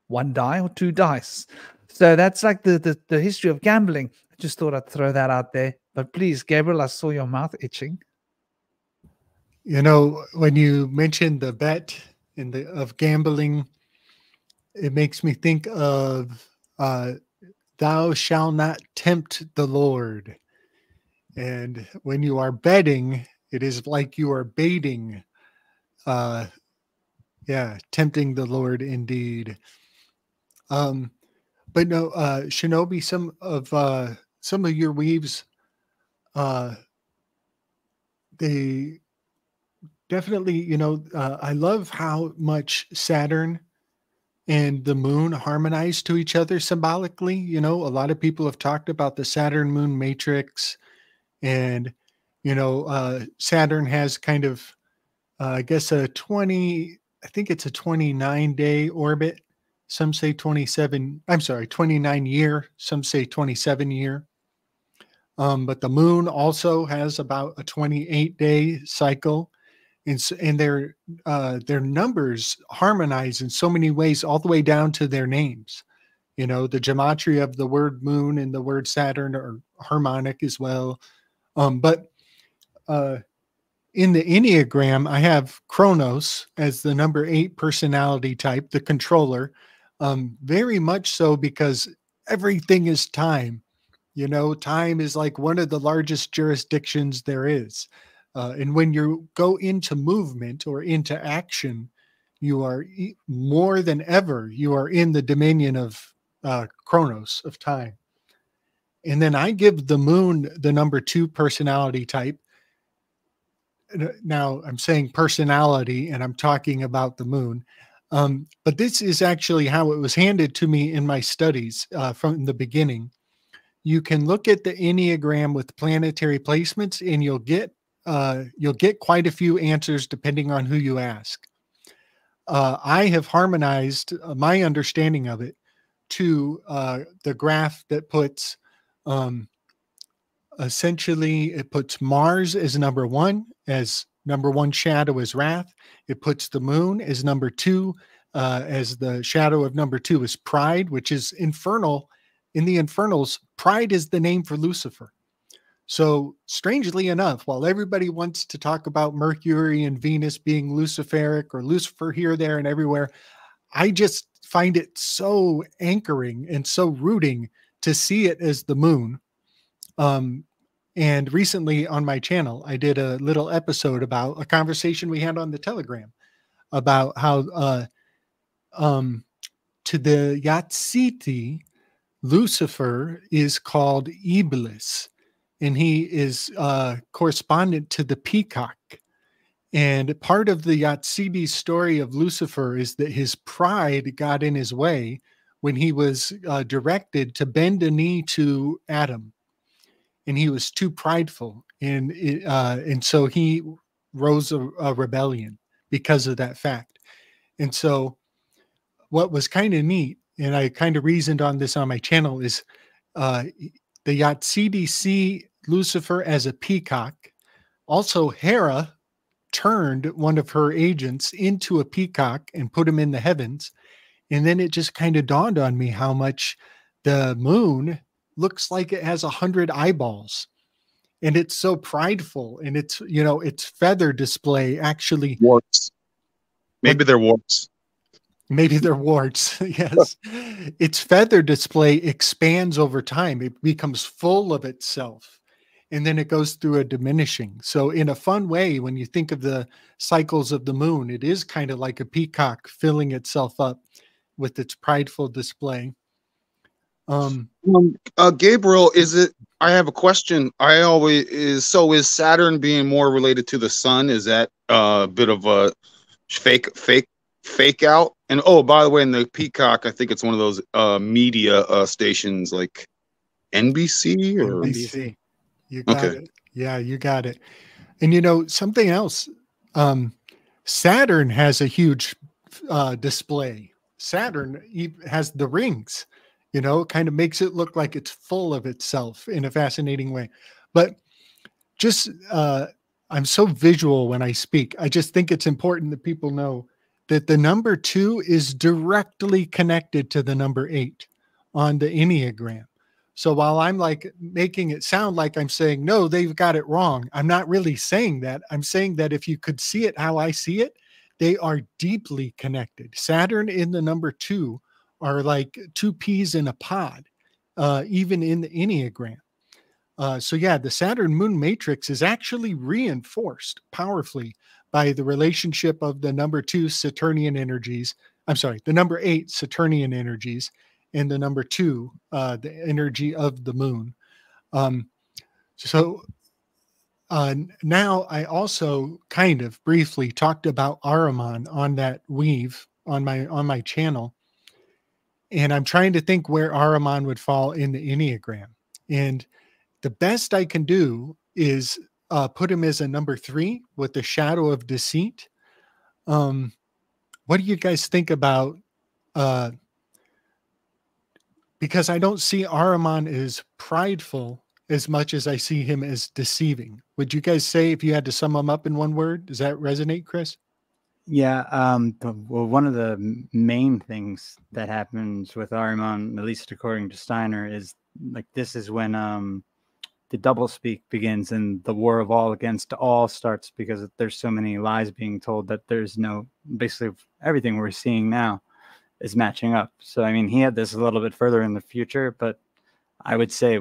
[SPEAKER 1] 1 die or 2 dice. So that's like the history of gambling. I just thought I'd throw that out there. But please, Gabriel, I saw your mouth itching.
[SPEAKER 3] When you mentioned the bet of gambling, it makes me think of thou shalt not tempt the Lord. And when you are betting, it is like you are baiting. Tempting the Lord indeed. But no, Shinobi, some of your weaves, they definitely, I love how much Saturn and the moon harmonize to each other symbolically. A lot of people have talked about the Saturn moon matrix, and Saturn has kind of, I guess, I think it's a 29-day orbit. Some say 29 year. Some say 27 year. But the moon also has about a 28-day cycle. And their numbers harmonize in so many ways, all the way down to their names. The gematria of the word moon and the word Saturn are harmonic as well. But in the Enneagram, I have Kronos as the number 8 personality type, the controller. Very much so, because everything is time. Time is like one of the largest jurisdictions there is. And when you go into movement or into action, you are more than ever, you are in the dominion of Kronos, of time. And then I give the moon the number 2 personality type. Now I'm saying personality, and I'm talking about the moon. But this is actually how it was handed to me in my studies from the beginning. You can look at the Enneagram with planetary placements, and you'll get quite a few answers depending on who you ask. I have harmonized my understanding of it to the graph that puts essentially, it puts Mars as number 1, as number 1 shadow is wrath. It puts the moon as number 2, as the shadow of number 2 is pride, which is infernal. In the infernals, pride is the name for Lucifer. So strangely enough, while everybody wants to talk about Mercury and Venus being Luciferic, or Lucifer here, there, and everywhere, I just find it so anchoring and so rooting to see it as the moon. And recently on my channel, I did a little episode about a conversation we had on the Telegram about how to the Yatsiti, Lucifer is called Iblis, and he is correspondent to the peacock. And part of the Yatsiti story of Lucifer is that his pride got in his way when he was directed to bend a knee to Adam. And he was too prideful, and so he rose a rebellion because of that fact. And so what was kind of neat, and I kind of reasoned on this on my channel, is the Yatsiti see Lucifer as a peacock. Also, Hera turned one of her agents into a peacock and put him in the heavens. And then it just kind of dawned on me how much the moon looks like it has 100 eyeballs, and it's so prideful, and its feather display actually
[SPEAKER 5] Warts. Maybe they're warts.
[SPEAKER 3] Maybe they're warts. Yes. Its feather display expands over time. It becomes full of itself, and then it goes through a diminishing. So in a fun way, when you think of the cycles of the moon, it is kind of like a peacock filling itself up with its prideful display.
[SPEAKER 5] Gabriel, I have a question. Is Saturn being more related to the sun? Is that a bit of a fake out? And by the way, in the peacock, I think it's one of those media stations like NBC or
[SPEAKER 3] NBC. You got it. Yeah, you got it. And something else, Saturn has a huge display. Saturn has the rings. It kind of makes it look like it's full of itself in a fascinating way. But just, I'm so visual when I speak. I just think it's important that people know that the number 2 is directly connected to the number 8 on the Enneagram. So while I'm like making it sound like I'm saying, no, they've got it wrong, I'm not really saying that. I'm saying that if you could see it how I see it, they are deeply connected. Saturn in the number 2 are like 2 peas in a pod, even in the Enneagram. So yeah, the Saturn moon matrix is actually reinforced powerfully by the relationship of the number 2 Saturnian energies. I'm sorry, the number 8 Saturnian energies and the number 2, the energy of the moon. So now I also kind of briefly talked about Ahriman on that weave on my channel, and I'm trying to think where Ahriman would fall in the Enneagram. And the best I can do is put him as a number 3 with the shadow of deceit. What do you guys think about? Because I don't see Ahriman as prideful as much as I see him as deceiving. Would you guys say, if you had to sum him up in one word, does that resonate, Chris?
[SPEAKER 7] Yeah. Well, one of the main things that happens with Ahriman, at least according to Steiner, is like this is when the doublespeak begins and the war of all against all starts, because there's so many lies being told that there's no, basically everything we're seeing now is matching up. So, I mean, he had this a little bit further in the future, but I would say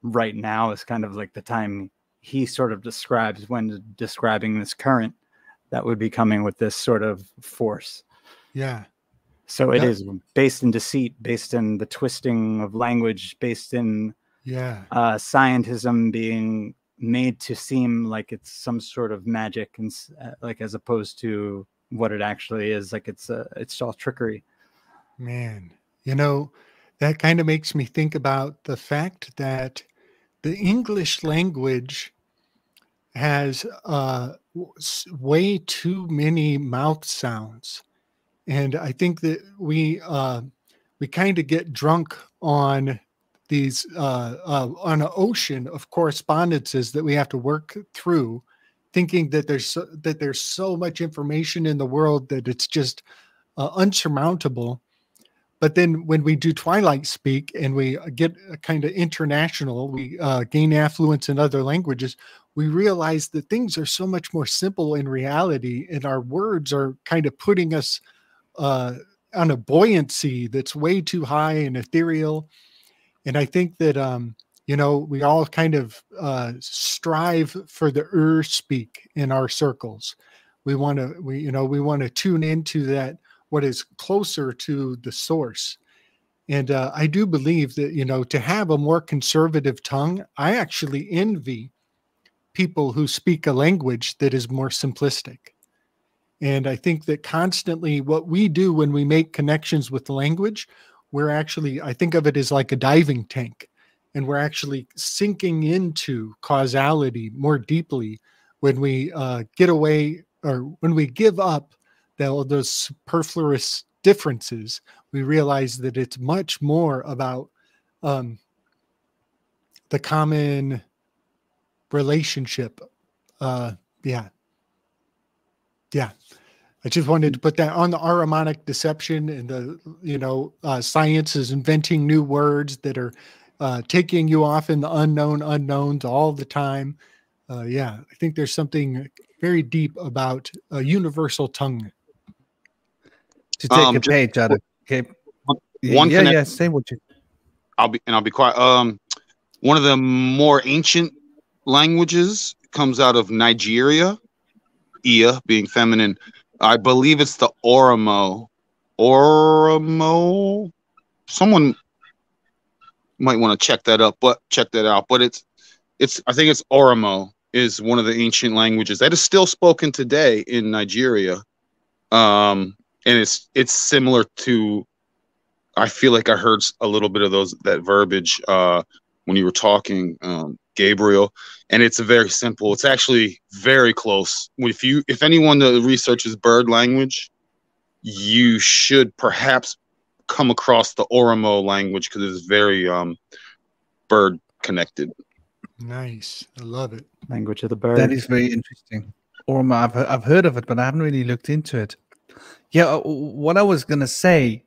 [SPEAKER 7] right now is kind of like the time he sort of describes when describing this current that would be coming with this sort of force.
[SPEAKER 3] Yeah.
[SPEAKER 7] So it is based in deceit, based in the twisting of language, based in scientism being made to seem like it's some sort of magic, and like as opposed to what it actually is. Like it's all trickery.
[SPEAKER 3] Man, that kind of makes me think about the fact that the English language has way too many mouth sounds. And I think that we kind of get drunk on these on an ocean of correspondences that we have to work through, thinking that there's so much information in the world that it's just unsurmountable. But then when we do Twilight speak and we get kind of international, we gain affluence in other languages, we realize that things are so much more simple in reality, and our words are kind of putting us on a buoyancy that's way too high and ethereal. And I think that, we all kind of strive for the speak in our circles. We want to tune into that, what is closer to the source. And I do believe that, to have a more conservative tongue, I actually envy people who speak a language that is more simplistic. And I think that constantly what we do when we make connections with language, I think of it as like a diving tank, and we're actually sinking into causality more deeply when we get away, or when we give up those superfluous differences. We realize that it's much more about the common relationship. Yeah. I just wanted to put that on the Ahrimanic deception, and the science is inventing new words that are taking you off in the unknowns all the time. I think there's something very deep about a universal tongue.
[SPEAKER 1] To take a page out of say what you.
[SPEAKER 5] I'll be quiet. One of the more ancient languages comes out of Nigeria. Ia being feminine. I believe it's the Oromo. Someone might want to check that out. But I think it's Oromo is one of the ancient languages that is still spoken today in Nigeria. And it's similar to, I feel like I heard a little bit of that verbiage when you were talking, Gabriel, and it's very simple. It's actually very close. If anyone that researches bird language, you should perhaps come across the Oromo language, because it's very bird connected.
[SPEAKER 3] Nice, I love it.
[SPEAKER 7] Language of the bird.
[SPEAKER 1] That is very interesting. Oromo, I've heard of it, but I haven't really looked into it. Yeah, what I was gonna say,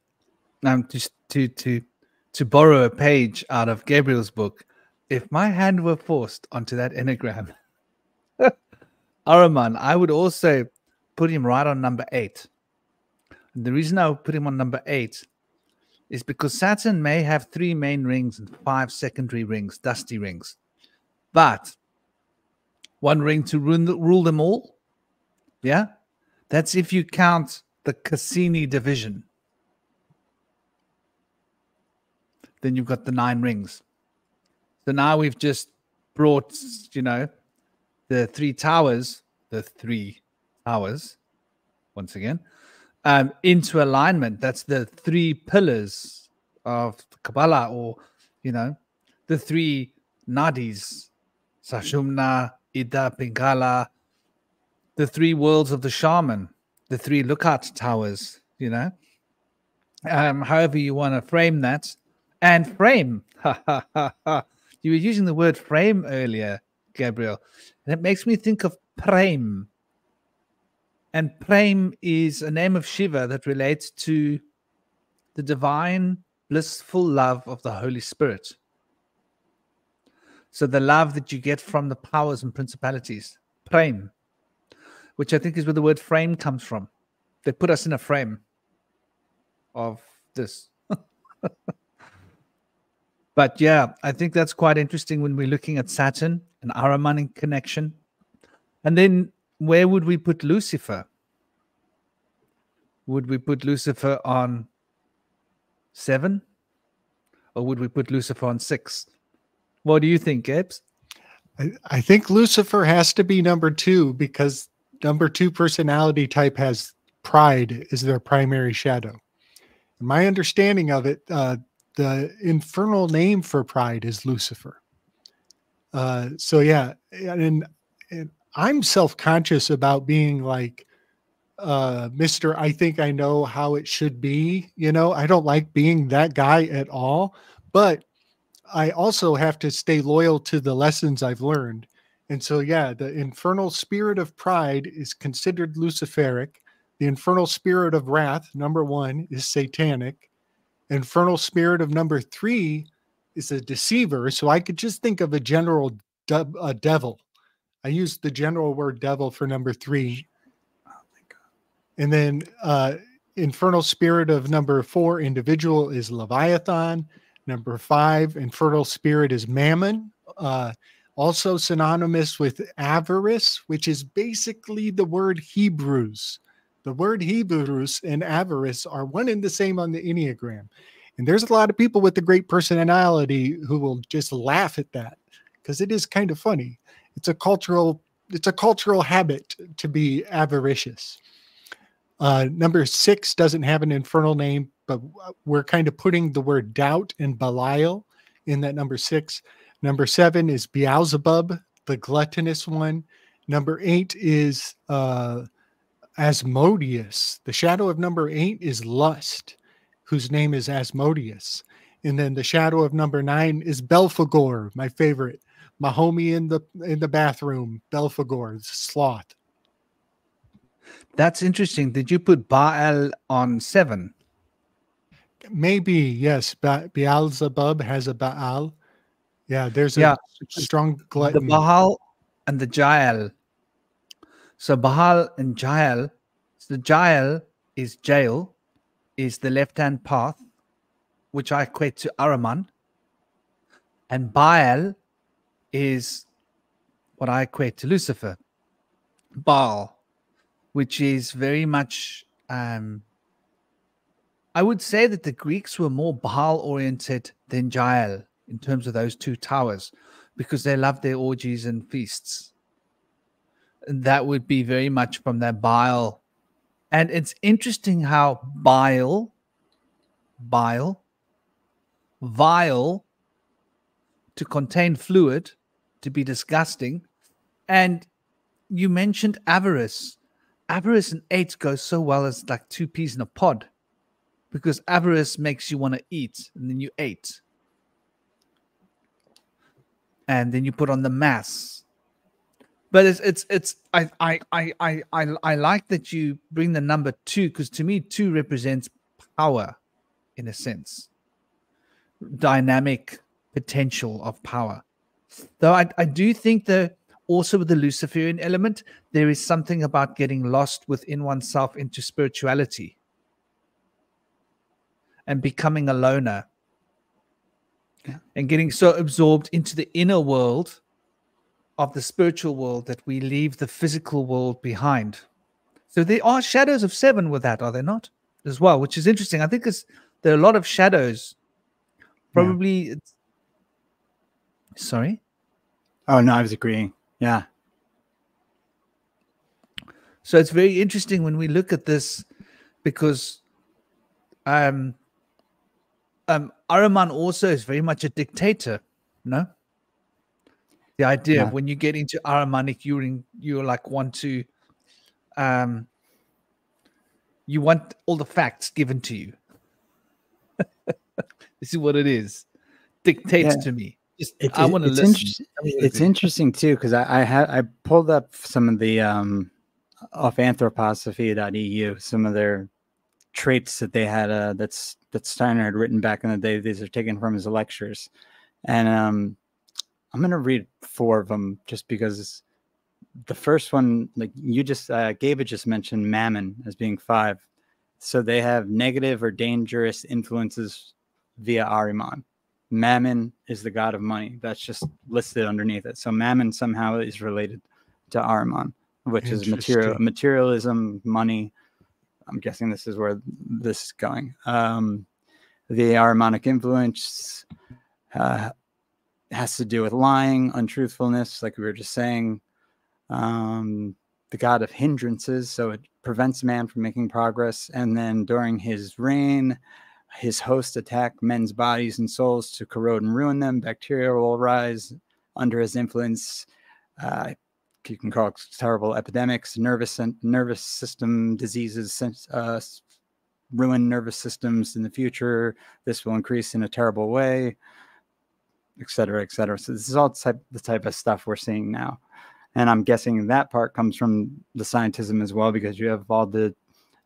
[SPEAKER 1] just to borrow a page out of Gabriel's book. If my hand were forced onto that enneagram, Ahriman, I would also put him right on number 8. And the reason I would put him on number 8 is because Saturn may have 3 main rings and 5 secondary rings, dusty rings. But 1 ring to rule them all. Yeah? That's if you count the Cassini division. Then you've got the 9 rings. So now we've just brought, the three towers, once again, into alignment. That's the three pillars of Kabbalah, or, the three nadis, Sashumna, Ida, Pingala, the three worlds of the shaman, the three lookout towers, however you want to frame that. And frame, you were using the word frame earlier, Gabriel, and it makes me think of Prem. And Prem is a name of Shiva that relates to the divine, blissful love of the Holy Spirit. So the love that you get from the powers and principalities, Prem, which I think is where the word frame comes from. They put us in a frame of this. But yeah, I think that's quite interesting when we're looking at Saturn and Ahriman connection. And then where would we put Lucifer? Would we put Lucifer on 7? Or would we put Lucifer on 6? What do you think, Gibbs?
[SPEAKER 3] I think Lucifer has to be number 2, because number 2 personality type has pride as their primary shadow. My understanding of it, the infernal name for pride is Lucifer. So yeah, and I'm self-conscious about being like Mr. I think I know how it should be. I don't like being that guy at all, but I also have to stay loyal to the lessons I've learned. And so, yeah, the infernal spirit of pride is considered Luciferic. The infernal spirit of wrath, number 1, is Satanic. Infernal spirit of number 3 is a deceiver. So I could just think of a general devil. I used the general word devil for number 3. Oh my God. And then infernal spirit of number 4, individual, is Leviathan. Number 5, infernal spirit is Mammon. Also synonymous with avarice, which is basically the word Hebrews. The word Hebrews and avarice are one and the same on the Enneagram. And there's a lot of people with a great personality who will just laugh at that, because it is kind of funny. It's a cultural habit to be avaricious. Number 6 doesn't have an infernal name, but we're kind of putting the word doubt and Belial in that number 6. Number 7 is Beelzebub, the gluttonous one. Number 8 is Asmodeus. The shadow of number 8 is Lust, whose name is Asmodeus. And then the shadow of number 9 is Belphegor, my favorite. My homie in the bathroom, Belphegor, the sloth.
[SPEAKER 1] That's interesting. Did you put Baal on 7?
[SPEAKER 3] Maybe, yes. Beelzebub has a Baal. Yeah, there's a strong glutton.
[SPEAKER 1] The Baal and the Jael. So Baal and Jael. So the Jael is jail, is the left-hand path, which I equate to Ahriman. And Baal is what I equate to Lucifer. Baal, which is very much, I would say that the Greeks were more Baal-oriented than Jael in terms of those 2 towers, because they loved their orgies and feasts. And that would be very much from their Baal. And it's interesting how vile, to contain fluid, to be disgusting. And you mentioned avarice. Avarice and 8 goes so well as like 2 peas in a pod, because avarice makes you want to eat, and then you ate. And then you put on the mass. But I like that you bring the number 2, because to me 2 represents power, in a sense, dynamic potential of power. Though I do think that also with the Luciferian element, there is something about getting lost within oneself into spirituality and becoming a loner, and getting so absorbed into the inner world of the spiritual world that we leave the physical world behind. So there are shadows of 7 with that, are there not? As well, which is interesting. I think there are a lot of shadows. Probably. Yeah. Sorry?
[SPEAKER 7] Oh, no, I was agreeing. Yeah.
[SPEAKER 1] So it's very interesting when we look at this, because Ahriman also is very much a dictator, no? The idea of when you get into Ahrimanic, you're like want to, you want all the facts given to you. This is what it is. Dictates to me. I want to listen.
[SPEAKER 7] It's interesting too, because I pulled up some of the off anthroposophy.eu, some of their traits that they had that Steiner had written back in the day. These are taken from his lectures, and I'm going to read 4 of them just because the first one, like you just Gabe just mentioned Mammon as being 5. So they have negative or dangerous influences via Ahriman. Mammon is the god of money. That's just listed underneath it. So Mammon somehow is related to Ahriman, which is materialism, money. I'm guessing this is where this is going. The Ahrimanic influence has to do with lying, untruthfulness, like we were just saying. The god of hindrances, so it prevents man from making progress. And then during his reign, his hosts attack men's bodies and souls to corrode and ruin them. Bacteria will rise under his influence. You can call it terrible epidemics, nervous system diseases, ruin nervous systems in the future. This will increase in a terrible way, et cetera, et cetera. So this is all the type of stuff we're seeing now. And I'm guessing that part comes from the scientism as well, because you have all the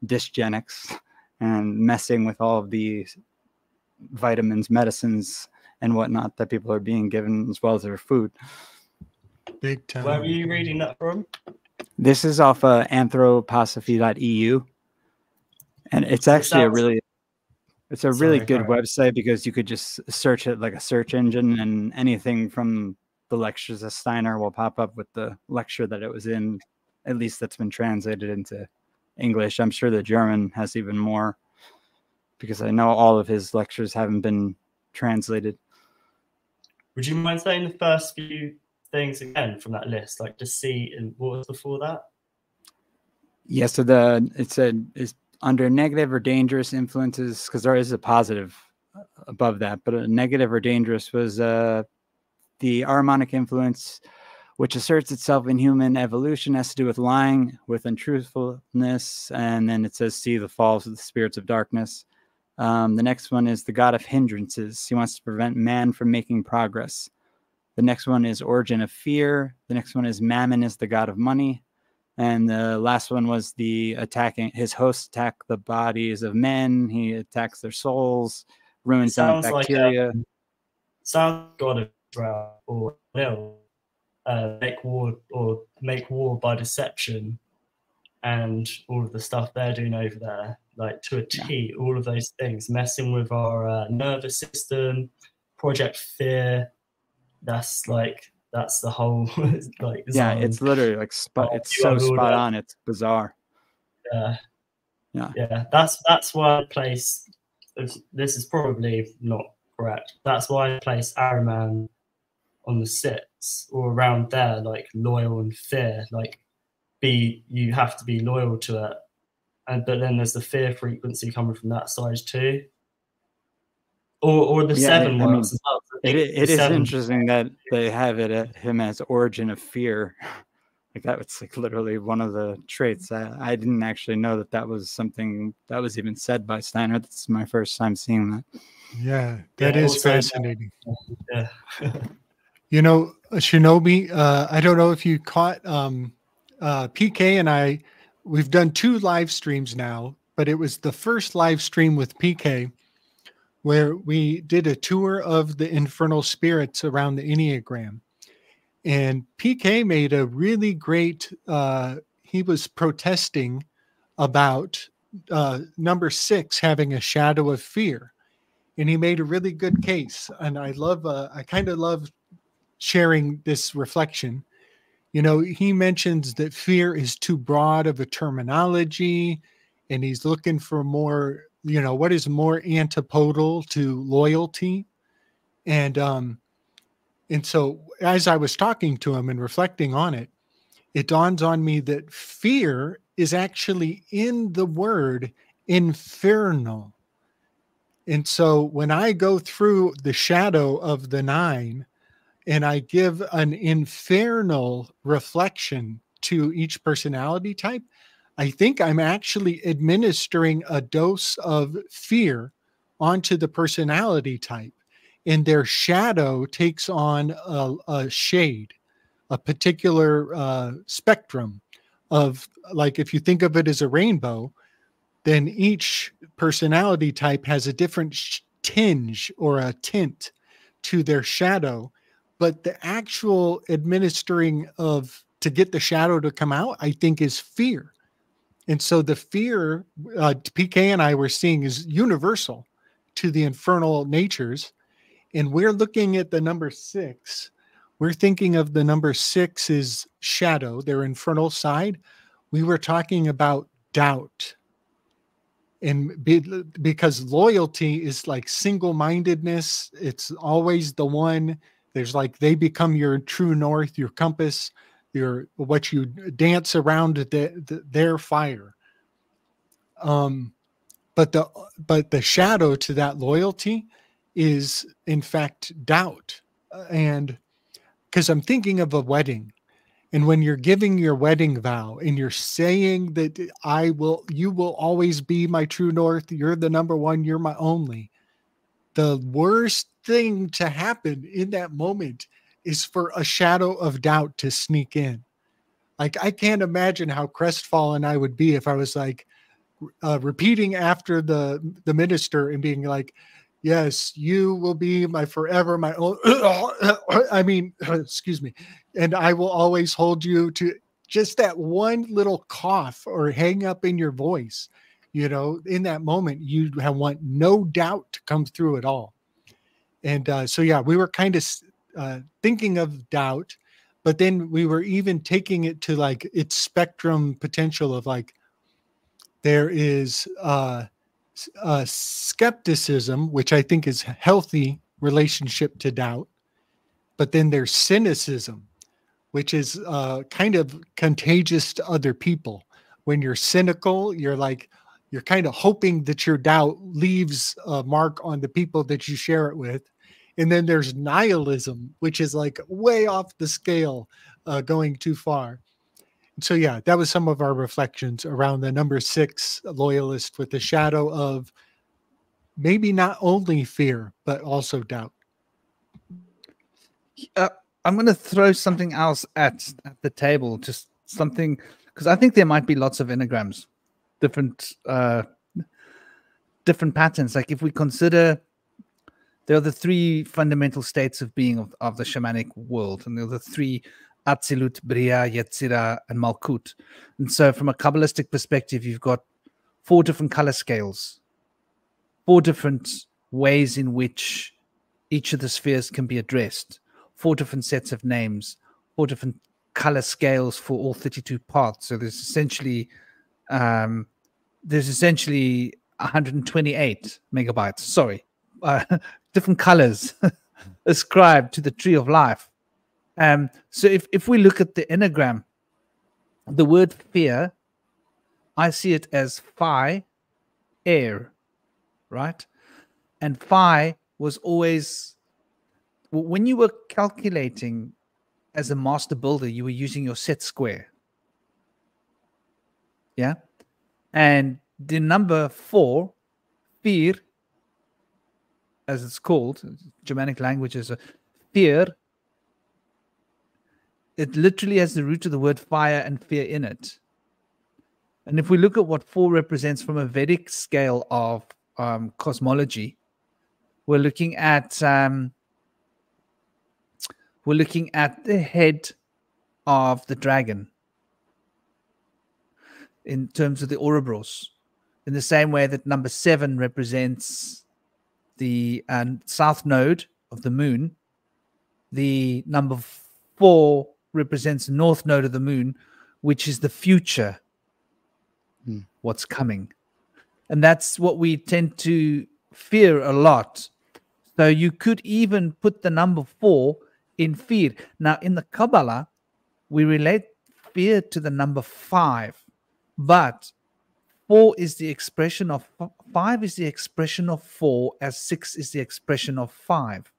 [SPEAKER 7] dysgenics and messing with all of the vitamins, medicines, and whatnot that people are being given, as well as their food.
[SPEAKER 3] Big time.
[SPEAKER 6] Where are you reading that from?
[SPEAKER 7] This is off anthroposophy.eu. And it's actually a really good website, because you could just search it like a search engine, and anything from the lectures of Steiner will pop up with the lecture that it was in, at least that's been translated into English. I'm sure the German has even more, because I know all of his lectures haven't been translated.
[SPEAKER 6] Would you mind saying the first few things again from that list, like to see and what was before that?
[SPEAKER 7] Yeah, so it's under negative or dangerous influences, because there is a positive above that, but a negative or dangerous was the Ahrimanic influence, which asserts itself in human evolution, has to do with lying, with untruthfulness, and then it says, see the falls of the spirits of darkness. The next one is the god of hindrances. He wants to prevent man from making progress. The next one is origin of fear. The next one is Mammon is the god of money. And the last one was the attacking, his hosts attack the bodies of men. He attacks their souls, ruins them with bacteria.
[SPEAKER 6] Sounds god of Israel, or make war by deception, and all of the stuff they're doing over there, like to a T, all of those things, messing with our nervous system, Project Fear. That's the whole like.
[SPEAKER 7] Yeah, it's literally like it's so spot on. It's bizarre.
[SPEAKER 6] Yeah. That's why I place. This is probably not correct. That's why I place Ahriman on the 6 or around there, like loyal and fear. Like, you have to be loyal to it, but then there's the fear frequency coming from that side too. Or the 7 works as well.
[SPEAKER 7] It is interesting that they have him as origin of fear. Like that was like literally one of the traits. I didn't actually know that was something that was even said by Steiner. This is my first time seeing that.
[SPEAKER 3] Yeah, that is fascinating. Yeah. You know, Shinobi, I don't know if you caught PK and I, we've done 2 live streams now, but it was the first live stream with PK where we did a tour of the infernal spirits around the Enneagram. And PK made a really great, he was protesting about number 6 having a shadow of fear. And he made a really good case. And I kind of love sharing this reflection. You know, he mentions that fear is too broad of a terminology, and he's looking for more, you know, what is more antipodal to loyalty. And so as I was talking to him and reflecting on it, it dawns on me that fear is actually in the word infernal. And so when I go through the shadow of the 9 and I give an infernal reflection to each personality type, I think I'm actually administering a dose of fear onto the personality type, and their shadow takes on a shade, a particular spectrum of, like, if you think of it as a rainbow, then each personality type has a different tinge or a tint to their shadow. But the actual administering of to get the shadow to come out, I think, is fear. And so the fear PK and I were seeing is universal to the infernal natures. And we're looking at the number 6. We're thinking of the number 6 is shadow, their infernal side. We were talking about doubt. And because loyalty is like single-mindedness, it's always the one. There's like, they become your true north, your compass, your what you dance around their fire. But the shadow to that loyalty is in fact doubt. And because I'm thinking of a wedding, and when you're giving your wedding vow and you're saying that you will always be my true north, you're the number one, you're my only, the worst thing to happen in that moment is for a shadow of doubt to sneak in. Like, I can't imagine how crestfallen I would be if I was like repeating after the minister and being like, yes, you will be my forever, my own. I mean, excuse me. And I will always hold you to just that one little cough or hang up in your voice. You know, in that moment, you want no doubt to come through at all. And so, yeah, we were kind of thinking of doubt, but then we were even taking it to like its spectrum potential of like, there is skepticism, which I think is healthy relationship to doubt. But then there's cynicism, which is kind of contagious to other people. When you're cynical, you're kind of hoping that your doubt leaves a mark on the people that you share it with. And then there's nihilism, which is like way off the scale, going too far. So yeah, that was some of our reflections around the number 6 loyalist with the shadow of maybe not only fear, but also doubt.
[SPEAKER 1] I'm going to throw something else at the table, just something, because I think there might be lots of enneagrams, different patterns. Like if we consider there are the 3 fundamental states of being of the shamanic world, and there are the 3 Atzilut, Bria, Yetzirah, and Malkut. And so from a Kabbalistic perspective, you've got 4 different color scales, 4 different ways in which each of the spheres can be addressed, 4 different sets of names, 4 different color scales for all 32 parts. So there's essentially 128 megabytes. Sorry, different colors ascribed to the tree of life. So if we look at the enneagram, the word fear, I see it as phi, air, right? And phi was always, when you were calculating as a master builder, you were using your set square. Yeah. And the number 4, fear, as it's called, Germanic languages, fear, it literally has the root of the word fire and fear in it. And if we look at what 4 represents from a Vedic scale of cosmology, we're looking at the head of the dragon in terms of the Ouroboros, in the same way that number 7 represents the south node of the moon. The number 4 represents the north node of the moon, which is the future, what's coming. And that's what we tend to fear a lot. So you could even put the number 4 in fear. Now, in the Kabbalah, we relate fear to the number 5. But 4 is the expression of 5 is the expression of 4, as 6 is the expression of 5,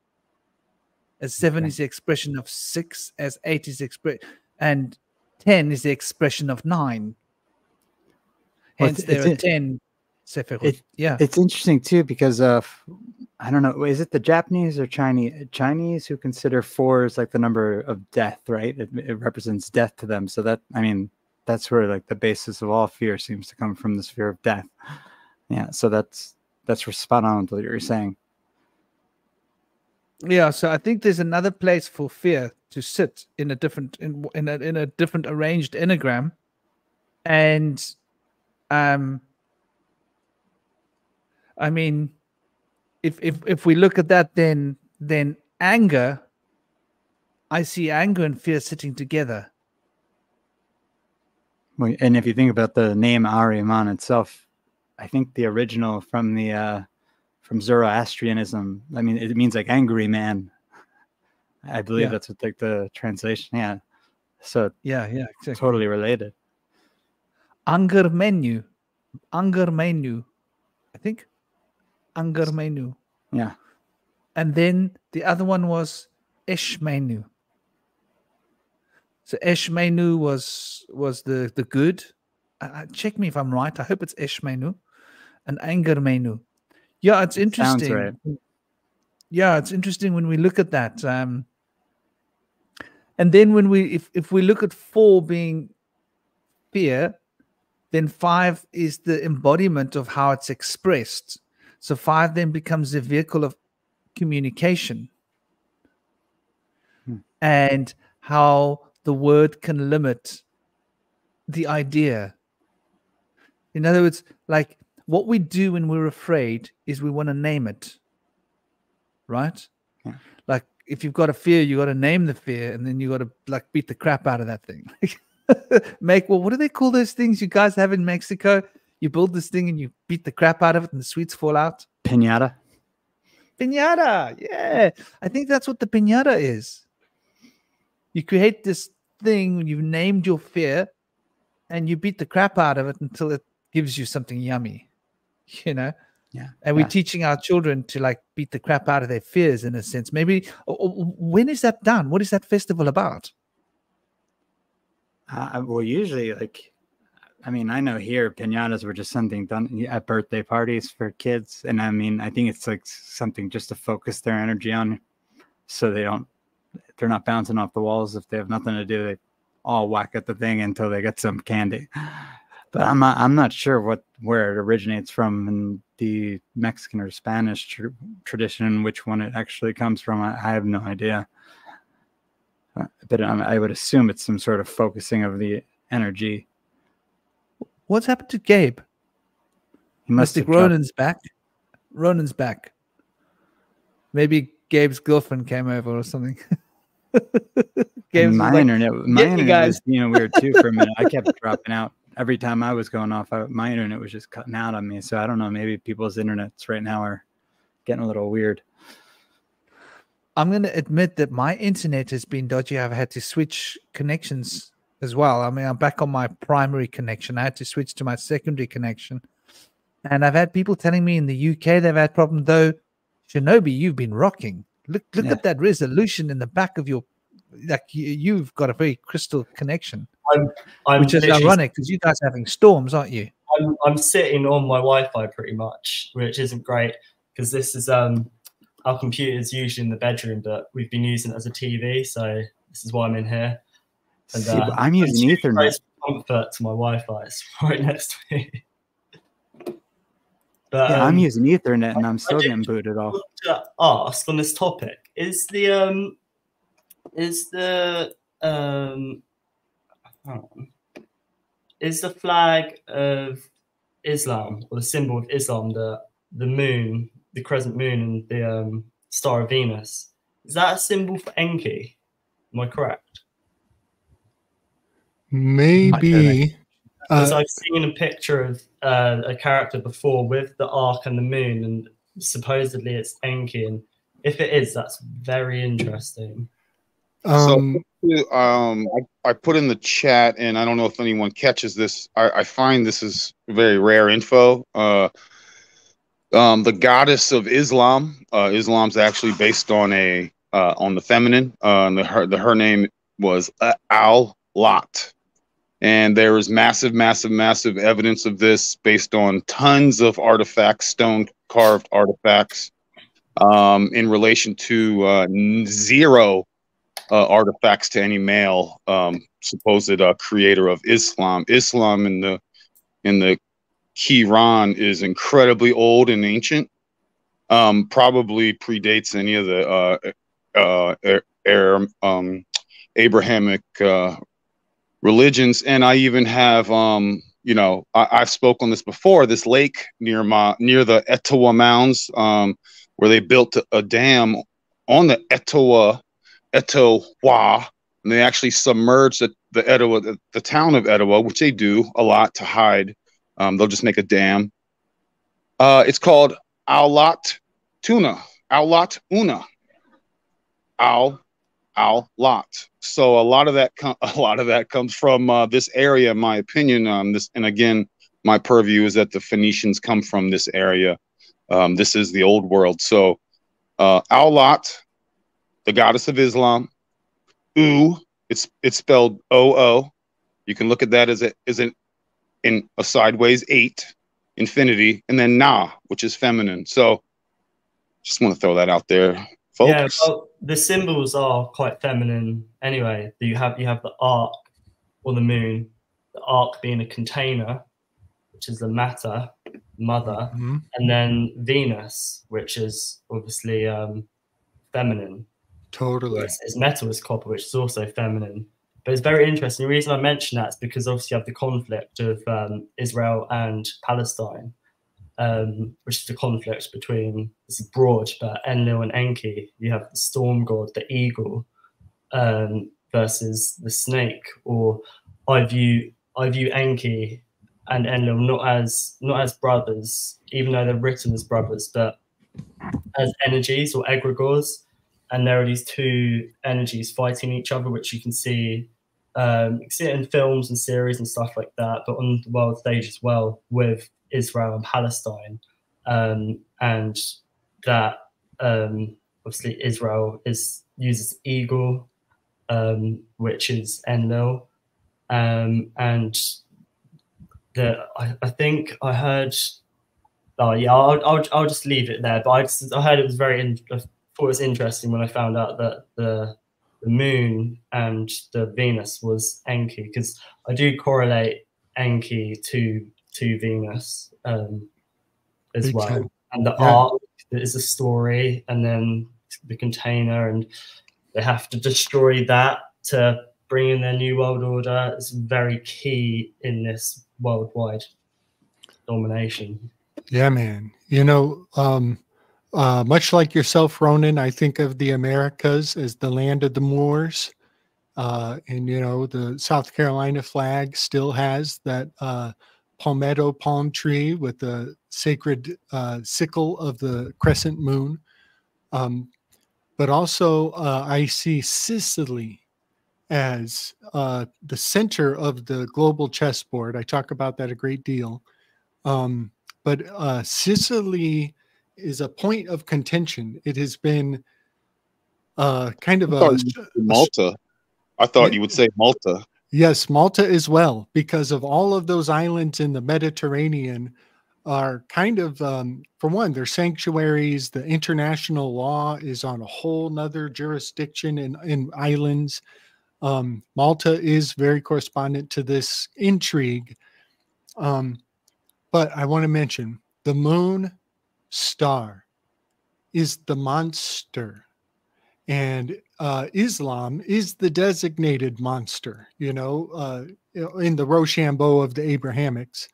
[SPEAKER 1] as 7 is the expression of 6, as 8 is the expression, and 10 is the expression of 9. Hence, there are 10 Sephirot.
[SPEAKER 7] It's interesting too because I don't know, is it the Japanese or Chinese who consider 4 as like the number of death, right? It represents death to them. So that, I mean, that's where like the basis of all fear seems to come from, this fear of death. Yeah, so that's spot on with what you're saying.
[SPEAKER 1] Yeah, so I think there's another place for fear to sit in a different in a different arranged enneagram, and I mean, if we look at that, then anger, I see anger and fear sitting together.
[SPEAKER 7] And if you think about the name Ahriman itself, I think the original from Zoroastrianism, I mean, it means like angry man. I believe that's what like the translation. Yeah. So
[SPEAKER 1] exactly.
[SPEAKER 7] Totally related.
[SPEAKER 1] Anger menu, I think. Anger menu.
[SPEAKER 7] Yeah.
[SPEAKER 1] And then the other one was Eshmenu. So Eshmenu was the good. Check me if I'm right. I hope it's Eshmenu and Anger menu. Yeah, it's interesting.
[SPEAKER 7] Sounds right.
[SPEAKER 1] Yeah, it's interesting when we look at that. And then when if we look at 4 being fear, then 5 is the embodiment of how it's expressed. So 5 then becomes the vehicle of communication, and how the word can limit the idea. In other words, like what we do when we're afraid is we want to name it, right?
[SPEAKER 7] Yeah.
[SPEAKER 1] Like if you've got a fear, you got to name the fear, and then you got to like beat the crap out of that thing. What do they call those things you guys have in Mexico? You build this thing and you beat the crap out of it and the sweets fall out.
[SPEAKER 7] Piñata.
[SPEAKER 1] Yeah, I think that's what the piñata is. You create this thing when you've named your fear, and you beat the crap out of it until it gives you something yummy, you know.
[SPEAKER 7] Yeah.
[SPEAKER 1] And we're teaching our children to like beat the crap out of their fears in a sense. Maybe when is that done? What is that festival about?
[SPEAKER 7] Well, usually, like, I mean, I know here piñatas were just something done at birthday parties for kids, and I mean, I think it's like something just to focus their energy on, so they're not bouncing off the walls. If they have nothing to do, they all whack at the thing until they get some candy. But I'm not sure where it originates from in the Mexican or Spanish tradition, which one it actually comes from. I have no idea. But I would assume it's some sort of focusing of the energy.
[SPEAKER 1] What's happened to Gabe? Mystic Ronan's back. Ronan's back. Maybe Gabe's girlfriend came over or something.
[SPEAKER 7] My internet was weird too for a minute. I kept dropping out every time I was going off. My internet was just cutting out on me. So I don't know. Maybe people's internets right now are getting a little weird.
[SPEAKER 1] I'm going to admit that my internet has been dodgy. I've had to switch connections as well. I mean, I'm back on my primary connection. I had to switch to my secondary connection. And I've had people telling me in the UK they've had problems, though. Shinobi, you've been rocking. Look at that resolution in the back of your, like you've got a very crystal connection. Which is ironic because you guys are having storms, aren't you?
[SPEAKER 6] I'm sitting on my Wi-Fi pretty much, which isn't great because this is our computer's usually in the bedroom, but we've been using it as a TV, so this is why I'm in here. And
[SPEAKER 7] I'm using Ethernet.
[SPEAKER 6] Comfort to my Wi-Fi. It's right next to me. But,
[SPEAKER 7] yeah, I'm using Ethernet and I'm still getting booted off.
[SPEAKER 6] To ask on this topic is the flag of Islam, or the symbol of Islam, the moon, the crescent moon, and the star of Venus, is that a symbol for Enki? Am I correct?
[SPEAKER 3] Maybe.
[SPEAKER 6] Because I've seen a picture of a character before with the ark and the moon, and supposedly it's Enki. And if it is, that's very interesting.
[SPEAKER 5] So,
[SPEAKER 3] Um,
[SPEAKER 5] I put in the chat, and I don't know if anyone catches this. I find this is very rare info. The goddess of Islam. Islam's actually based on on the feminine. And her name was Al-Lat. And there is massive, massive, massive evidence of this based on tons of artifacts, stone carved artifacts, in relation to zero artifacts to any male supposed creator of Islam. Islam in the Quran is incredibly old and ancient. Probably predates any of the Abrahamic religions. And I even have, I've spoken on this before. This lake near the Etowah Mounds, where they built a dam on the Etowah, and they actually submerged the Etowah, the town of Etowah, which they do a lot to hide. They'll just make a dam. It's called Al-Lat Tuna. Al-Lat Una. Al-Lat. So a lot of that comes from this area, in my opinion. And again, my purview is that the Phoenicians come from this area. This is the old world. So Al-Lat, the goddess of Islam. It's spelled O-O. You can look at that as in a sideways 8, infinity, and then Na, which is feminine. So just want to throw that out there, folks.
[SPEAKER 6] Yeah, well, the symbols are quite feminine anyway. You have the ark or the moon, the ark being a container, which is the matter, mother, and then Venus, which is obviously feminine.
[SPEAKER 3] Totally.
[SPEAKER 6] It's metal is copper, which is also feminine. But it's very interesting. The reason I mention that is because obviously you have the conflict of Israel and Palestine, which is the conflict between, it's broad, but Enlil and Enki. You have the storm god, the eagle, versus the snake. Or I view Enki and Enlil not as brothers, even though they're written as brothers, but as energies or egregores. And there are these two energies fighting each other, which you can see. You can see it in films and series and stuff like that, but on the world stage as well, with Israel and Palestine. And that obviously Israel uses eagle, which is Enlil. And I think I heard, I'll just leave it there. But I heard it was I thought it was interesting when I found out that the moon and the Venus was Enki, because I do correlate Enki to Venus as
[SPEAKER 3] Big
[SPEAKER 6] well.
[SPEAKER 3] time.
[SPEAKER 6] And the ark is a story, and then the container, and they have to destroy that to bring in their new world order. It's very key in this worldwide domination.
[SPEAKER 3] Yeah, man. Much like yourself, Ronan, I think of the Americas as the land of the Moors. And, the South Carolina flag still has that palmetto palm tree with the sacred sickle of the crescent moon. But also I see Sicily as the center of the global chessboard. I talk about that a great deal. But Sicily is a point of contention. It has been kind of
[SPEAKER 5] Malta. I thought you would say Malta.
[SPEAKER 3] Yes, Malta as well, because of all of those islands in the Mediterranean are kind of, for one, they're sanctuaries. The international law is on a whole nother jurisdiction in islands. Malta is very correspondent to this intrigue. But I want to mention the moon star is the monster, and Islam is the designated monster, in the Rochambeau of the Abrahamics.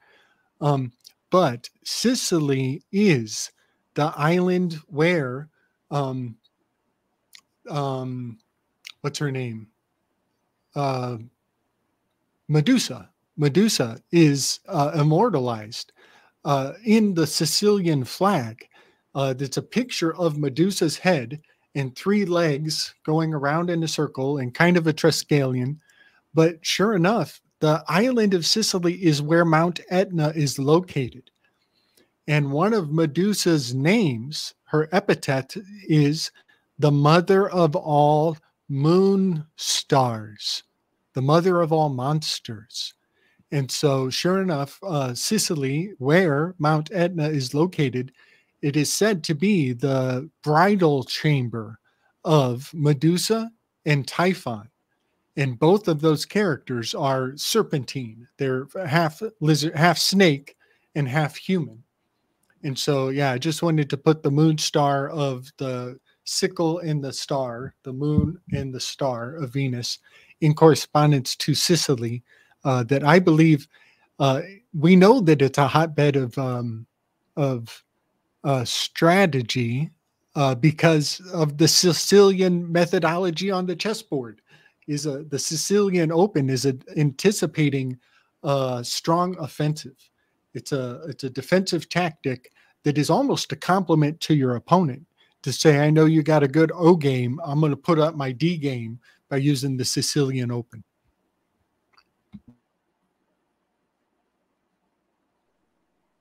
[SPEAKER 3] But Sicily is the island where, what's her name? Medusa. Medusa is immortalized in the Sicilian flag. It's a picture of Medusa's head, and 3 legs going around in a circle and kind of a Triskelion. But sure enough, the island of Sicily is where Mount Etna is located. And one of Medusa's names, her epithet, is the mother of all moon stars, the mother of all monsters. And so, sure enough, Sicily, where Mount Etna is located, it is said to be the bridal chamber of Medusa and Typhon. And both of those characters are serpentine. They're half lizard, half snake, and half human. And so, yeah, I just wanted to put the moon star of the sickle and the star, the moon and the star of Venus, in correspondence to Sicily, that I believe we know that it's a hotbed of strategy because of the Sicilian methodology on the chessboard. The Sicilian Open is anticipating a strong offensive. It's a defensive tactic that is almost a compliment to your opponent to say, I know you got a good O game. I'm going to put up my D game by using the Sicilian Open.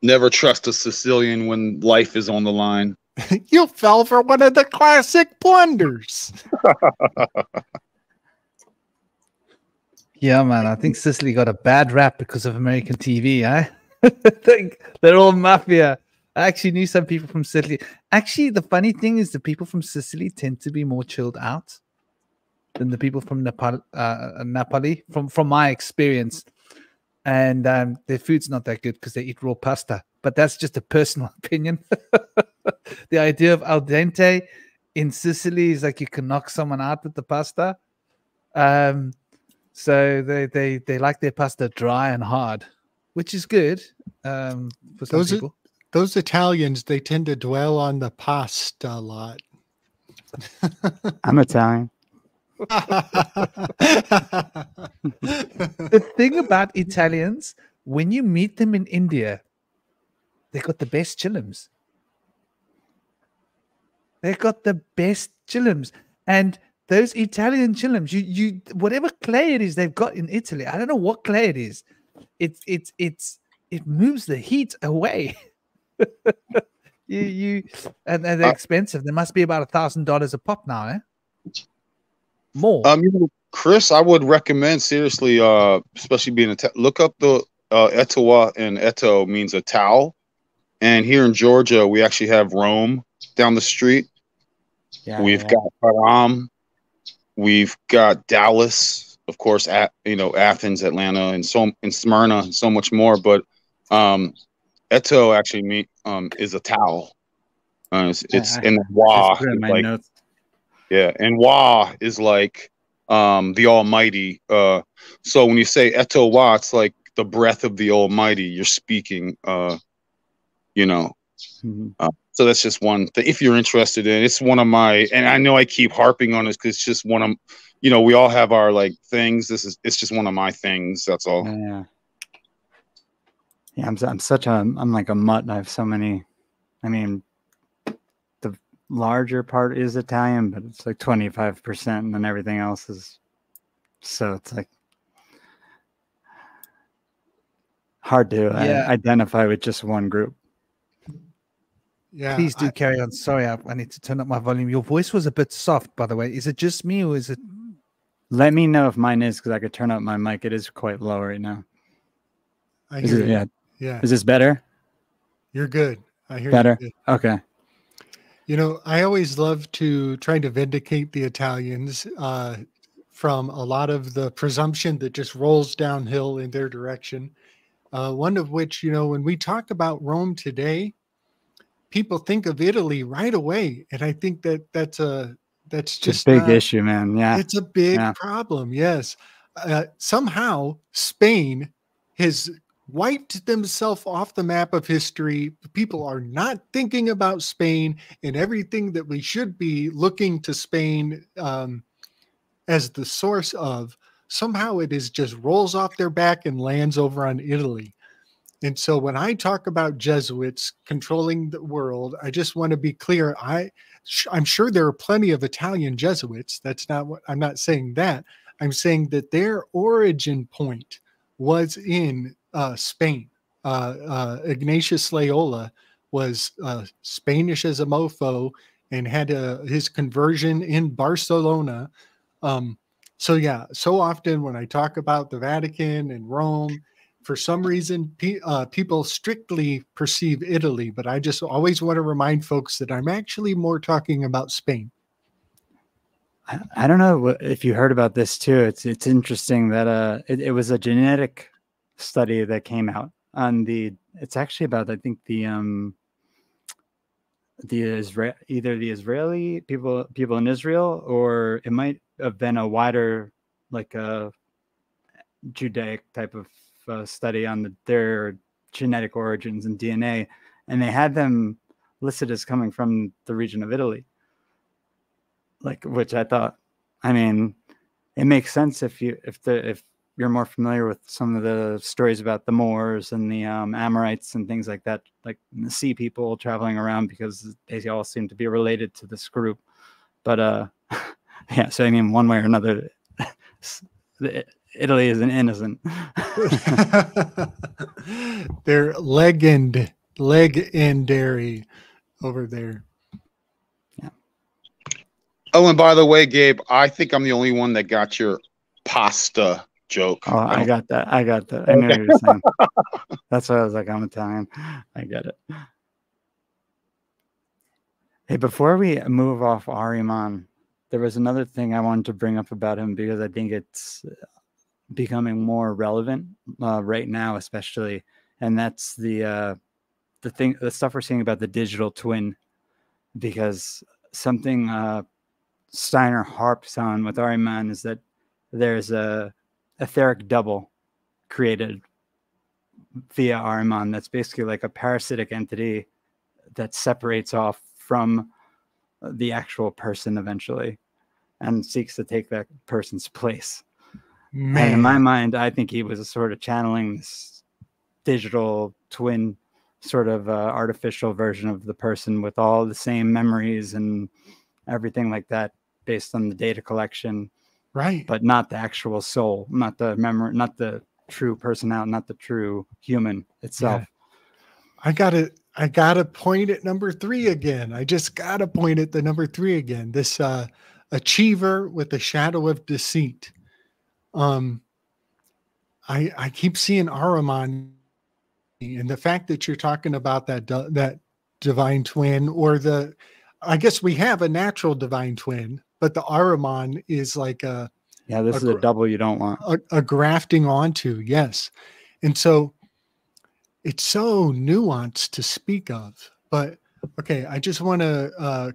[SPEAKER 5] Never trust a Sicilian when life is on the line.
[SPEAKER 3] You fell for one of the classic blunders.
[SPEAKER 1] Yeah, man. I think Sicily got a bad rap because of American TV. I think they're all mafia. I actually knew some people from Sicily. Actually, the funny thing is the people from Sicily tend to be more chilled out than the people from Napoli, from my experience. And their food's not that good because they eat raw pasta. But that's just a personal opinion. The idea of al dente in Sicily is like you can knock someone out with the pasta. So they like their pasta dry and hard, which is good for some people.
[SPEAKER 3] Those Italians, they tend to dwell on the pasta a lot.
[SPEAKER 7] I'm Italian.
[SPEAKER 1] The thing about Italians, when you meet them in India, they got the best chillums. They got the best chillums. And those Italian chillums, you whatever clay it is they've got in Italy, I don't know what clay it is. It moves the heat away. And they're expensive. They must be about $1,000 a pop now, eh? More.
[SPEAKER 5] Chris, I would recommend seriously, especially being look up the Etowah, and Eto means a towel. And here in Georgia, we actually have Rome down the street.
[SPEAKER 7] Yeah,
[SPEAKER 5] we've got Param, we've got Dallas, of course, Athens, Atlanta, and Smyrna, and so much more. But Eto actually is a towel. It's in the Wa. Yeah, and Wa is like the Almighty. So when you say Eto Wa, it's like the breath of the Almighty. You're speaking, So that's just one thing. If you're interested in, it's one of my, and I know I keep harping on this because it's just one of, we all have our like things. It's just one of my things. That's all.
[SPEAKER 7] Yeah. Yeah, I'm like a mutt. I have so many. I mean, the larger part is Italian, but it's like 25%, and then everything else is. So it's like hard to identify with just one group.
[SPEAKER 3] Yeah.
[SPEAKER 1] Please do carry on. Sorry, I need to turn up my volume. Your voice was a bit soft, by the way. Is it just me, or is it?
[SPEAKER 7] Let me know if mine is, because I could turn up my mic. It is quite low right now.
[SPEAKER 3] I hear you.
[SPEAKER 7] Yeah. Is this better?
[SPEAKER 3] You're good. I hear
[SPEAKER 7] better.
[SPEAKER 3] You.
[SPEAKER 7] Okay.
[SPEAKER 3] I always love to try to vindicate the Italians from a lot of the presumption that just rolls downhill in their direction. One of which, when we talk about Rome today, people think of Italy right away, and I think that's just
[SPEAKER 7] a big issue, man. Yeah,
[SPEAKER 3] it's a big problem. Yes, somehow Spain has wiped themselves off the map of history. People are not thinking about Spain and everything that we should be looking to Spain as the source of. Somehow it is just rolls off their back and lands over on Italy. And so when I talk about Jesuits controlling the world, I just want to be clear. I'm sure there are plenty of Italian Jesuits. That's not what I'm not saying that. I'm saying that their origin point was in Spain. Ignatius Loyola was Spanish as a mofo and had his conversion in Barcelona. So yeah, so often when I talk about the Vatican and Rome, for some reason, people strictly perceive Italy, but I just always want to remind folks that I'm actually more talking about Spain.
[SPEAKER 7] I don't know if you heard about this too. It's interesting that it was a genetic study that came out on it's actually about, I think, either the Israeli people in Israel, or it might have been a wider, like a Judaic type of study on their genetic origins and DNA, and they had them listed as coming from the region of Italy. Like, which I thought, I mean, it makes sense if you're more familiar with some of the stories about the Moors and the Amorites and things like that, like the sea people traveling around, because they all seem to be related to this group. But yeah, so I mean, one way or another, Italy isn't innocent.
[SPEAKER 3] They're legendary over there.
[SPEAKER 7] Yeah.
[SPEAKER 5] Oh, and by the way, Gabe, I think I'm the only one that got your pasta joke.
[SPEAKER 7] Oh, I got that. I knew what you were saying. That's why I was like, I'm Italian. I get it. Hey, before we move off Ahriman, there was another thing I wanted to bring up about him, because I think it's becoming more relevant right now, especially, and that's the stuff we're seeing about the digital twin, because something Steiner harps on with Ahriman is that there's a etheric double created via Ahriman that's basically like a parasitic entity that separates off from the actual person eventually and seeks to take that person's place. Man. And in my mind, I think he was sort of channeling this digital twin, sort of artificial version of the person with all the same memories and everything like that, based on the data collection,
[SPEAKER 3] right?
[SPEAKER 7] But not the actual soul, not the memory, not the true personality, not the true human itself.
[SPEAKER 3] Yeah. I gotta point at number 3 again. I just gotta point at the number 3 again. This achiever with the shadow of deceit. I keep seeing Ahriman, and the fact that you're talking about that divine twin, or I guess we have a natural divine twin, but the Ahriman is like
[SPEAKER 7] this is a double you don't want.
[SPEAKER 3] A grafting onto, yes. And so it's so nuanced to speak of. But okay, I just want to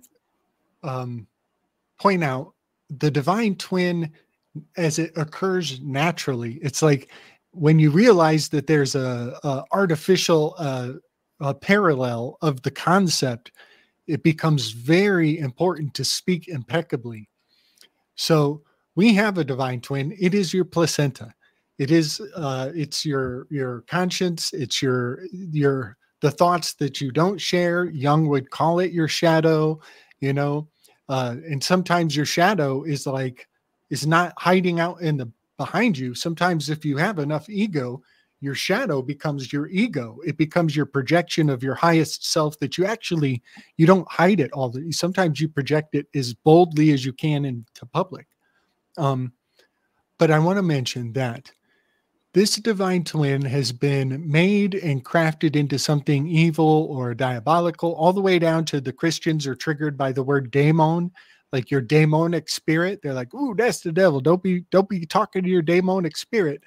[SPEAKER 3] point out the divine twin as it occurs naturally. It's like when you realize that there's a artificial a parallel of the concept, it becomes very important to speak impeccably. So we have a divine twin. It is your placenta. It is it's your conscience. It's the thoughts that you don't share. Jung would call it your shadow, and sometimes your shadow is not hiding out behind you. Sometimes if you have enough ego, your shadow becomes your ego. It becomes your projection of your highest self that you don't hide it all. Sometimes you project it as boldly as you can into public. But I want to mention that this divine twin has been made and crafted into something evil or diabolical, all the way down to the Christians are triggered by the word daemon, like your daemonic spirit. They're like, "Ooh, that's the devil. Don't be talking to your daemonic spirit."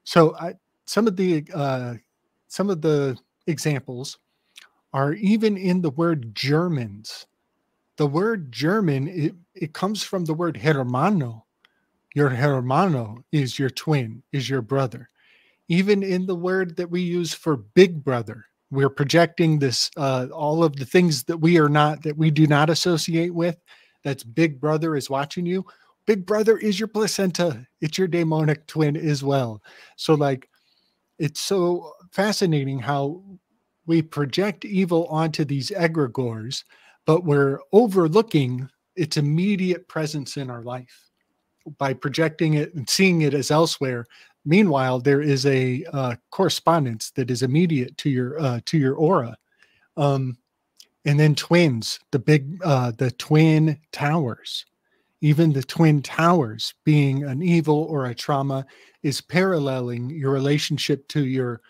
[SPEAKER 3] So some of the examples are even in the word Germans. The word German, it comes from the word hermano. Your hermano is your twin, is your brother. Even in the word that we use for big brother, we're projecting this, all of the things that we do not associate with. That's big brother is watching you. big brother is your placenta. It's your demonic twin as well. So like, it's so fascinating how we project evil onto these egregores, but we're overlooking its immediate presence in our life by projecting it and seeing it as elsewhere. Meanwhile, there is a correspondence that is immediate to your aura. And then twins, the twin towers. Even the twin towers, being an evil or a trauma, is paralleling your relationship to your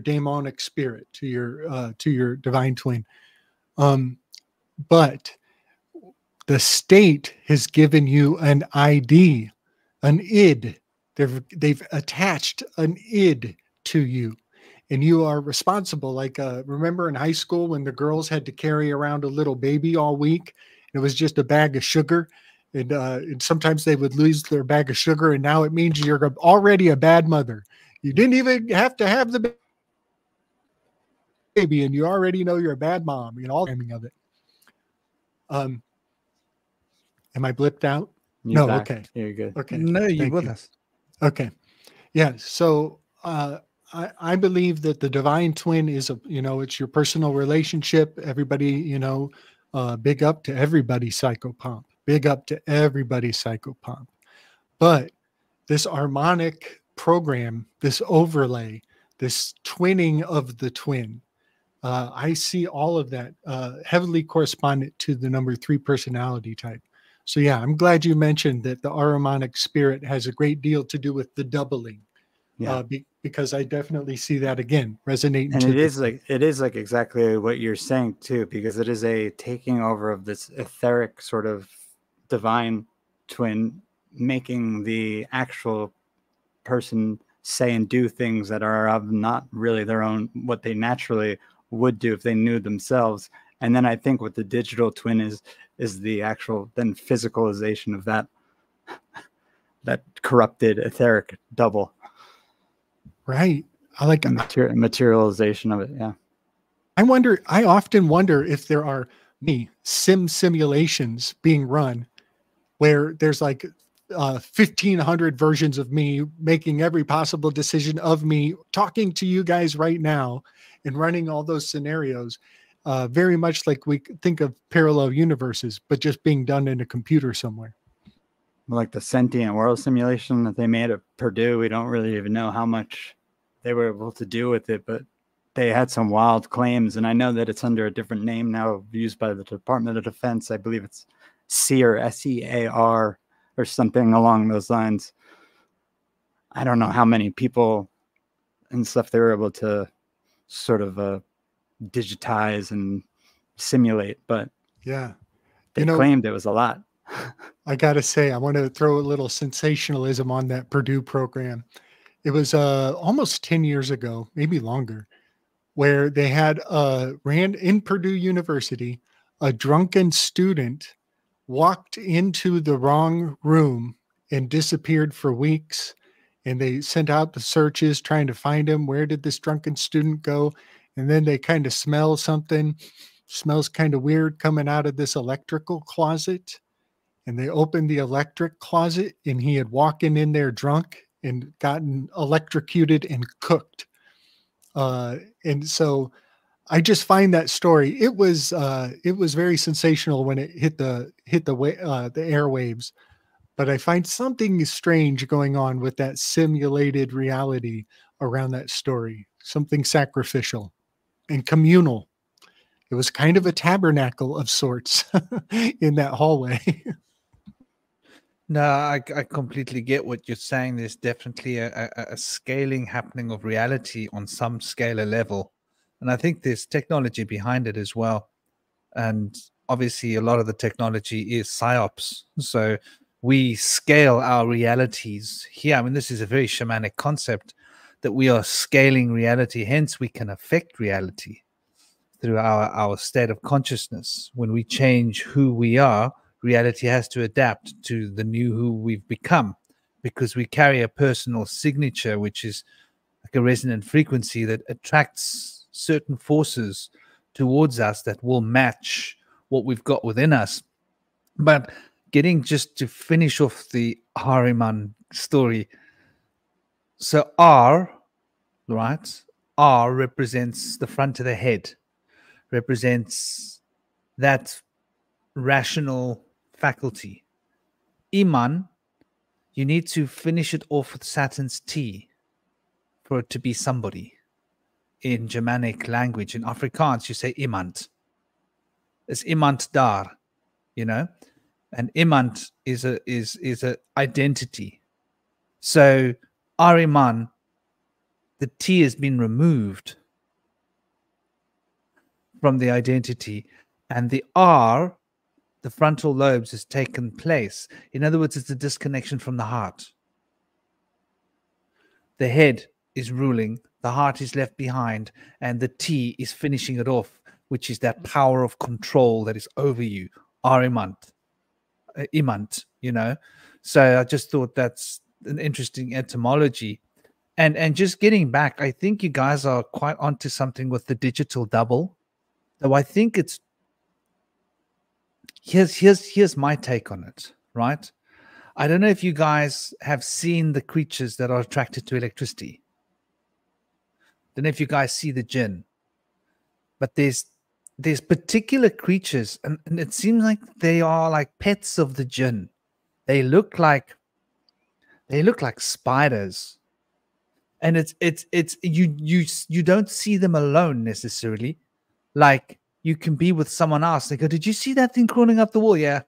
[SPEAKER 3] demonic spirit, to your divine twin. But the state has given you an ID, an id. They've attached an id to you, and you are responsible. Like remember in high school when the girls had to carry around a little baby all week? It was just a bag of sugar. And sometimes they would lose their bag of sugar, and now it means you're already a bad mother. You didn't even have to have the baby, and you already know you're a bad mom. You know, all of it. Am I blipped out?
[SPEAKER 7] You're
[SPEAKER 3] No,
[SPEAKER 7] back.
[SPEAKER 3] okay.
[SPEAKER 7] You're good.
[SPEAKER 3] Okay.
[SPEAKER 1] No, you
[SPEAKER 3] Thank
[SPEAKER 1] with
[SPEAKER 3] you.
[SPEAKER 1] us.
[SPEAKER 3] Okay. Yeah. So I believe that the divine twin is it's your personal relationship. Everybody, big up to everybody, psychopomp. Big up to everybody, psychopomp. But this harmonic program, this overlay, this twinning of the twin, I see all of that heavily correspondent to the number 3 personality type. So yeah, I'm glad you mentioned that the Ahrimanic spirit has a great deal to do with the doubling.
[SPEAKER 7] Yeah.
[SPEAKER 3] Because I definitely see that again resonating.
[SPEAKER 7] And it is like exactly what you're saying too, because it is a taking over of this etheric sort of divine twin, making the actual person say and do things that are of not really their own, what they naturally would do if they knew themselves. And then I think what the digital twin is the actual then physicalization of that corrupted etheric double.
[SPEAKER 3] Right. I like
[SPEAKER 7] materialization of it. Yeah.
[SPEAKER 3] I often wonder if there are simulations being run where there's like 1,500 versions of me making every possible decision of me talking to you guys right now and running all those scenarios. Very much like we think of parallel universes, but just being done in a computer somewhere.
[SPEAKER 7] Like the sentient world simulation that they made at Purdue, we don't really even know how much they were able to do with it, but they had some wild claims. And I know that it's under a different name now, used by the Department of Defense. I believe it's SEAR, SEAR, or something along those lines. I don't know how many people and stuff they were able to sort of digitize and simulate, but
[SPEAKER 3] yeah,
[SPEAKER 7] they claimed it was a lot.
[SPEAKER 3] I gotta say, I want to throw a little sensationalism on that Purdue program. It was almost 10 years ago, maybe longer, where they had ran in Purdue University, a drunken student walked into the wrong room and disappeared for weeks. And they sent out the searches trying to find him. Where did this drunken student go? And then they kind of smell something, smells kind of weird coming out of this electrical closet. And they opened the electric closet and he had walked in there drunk and gotten electrocuted and cooked. And so I just find that story, it was very sensational when it hit the airwaves, but I find something strange going on with that simulated reality around that story, something sacrificial and communal. It was kind of a tabernacle of sorts in that hallway.
[SPEAKER 1] No, I completely get what you're saying. There's definitely a scaling happening of reality on some scalar level. And I think there's technology behind it as well. And obviously a lot of the technology is psyops. So we scale our realities here. I mean, this is a very shamanic concept that we are scaling reality. Hence, we can affect reality through our state of consciousness. When we change who we are, reality has to adapt to the new who we've become, because we carry a personal signature, which is like a resonant frequency that attracts certain forces towards us that will match what we've got within us. But getting just to finish off the Ahriman story. So R, right? R represents the front of the head, represents that rational faculty. Iman, you need to finish it off with Saturn's T for it to be somebody. In Germanic language, in Afrikaans, you say iemand. It's iemand daar, you know, and iemand is a identity. So Ahriman, the T has been removed from the identity, and the R, the frontal lobes, has taken place. In other words, it's a disconnection from the heart. The head is ruling, the heart is left behind, and the T is finishing it off, which is that power of control that is over you. Ahriman, imant, you know. So I just thought that's an interesting etymology. And just getting back, I think you guys are quite onto something with the digital double. So I think it's here's my take on it, right? I don't know if you guys have seen the creatures that are attracted to electricity. Don't know if you guys see the jinn, but there's particular creatures, and it seems like they are like pets of the jinn. They look like spiders, and it's you don't see them alone necessarily. Like you can be with someone else. They go, "Did you see that thing crawling up the wall?" Yeah.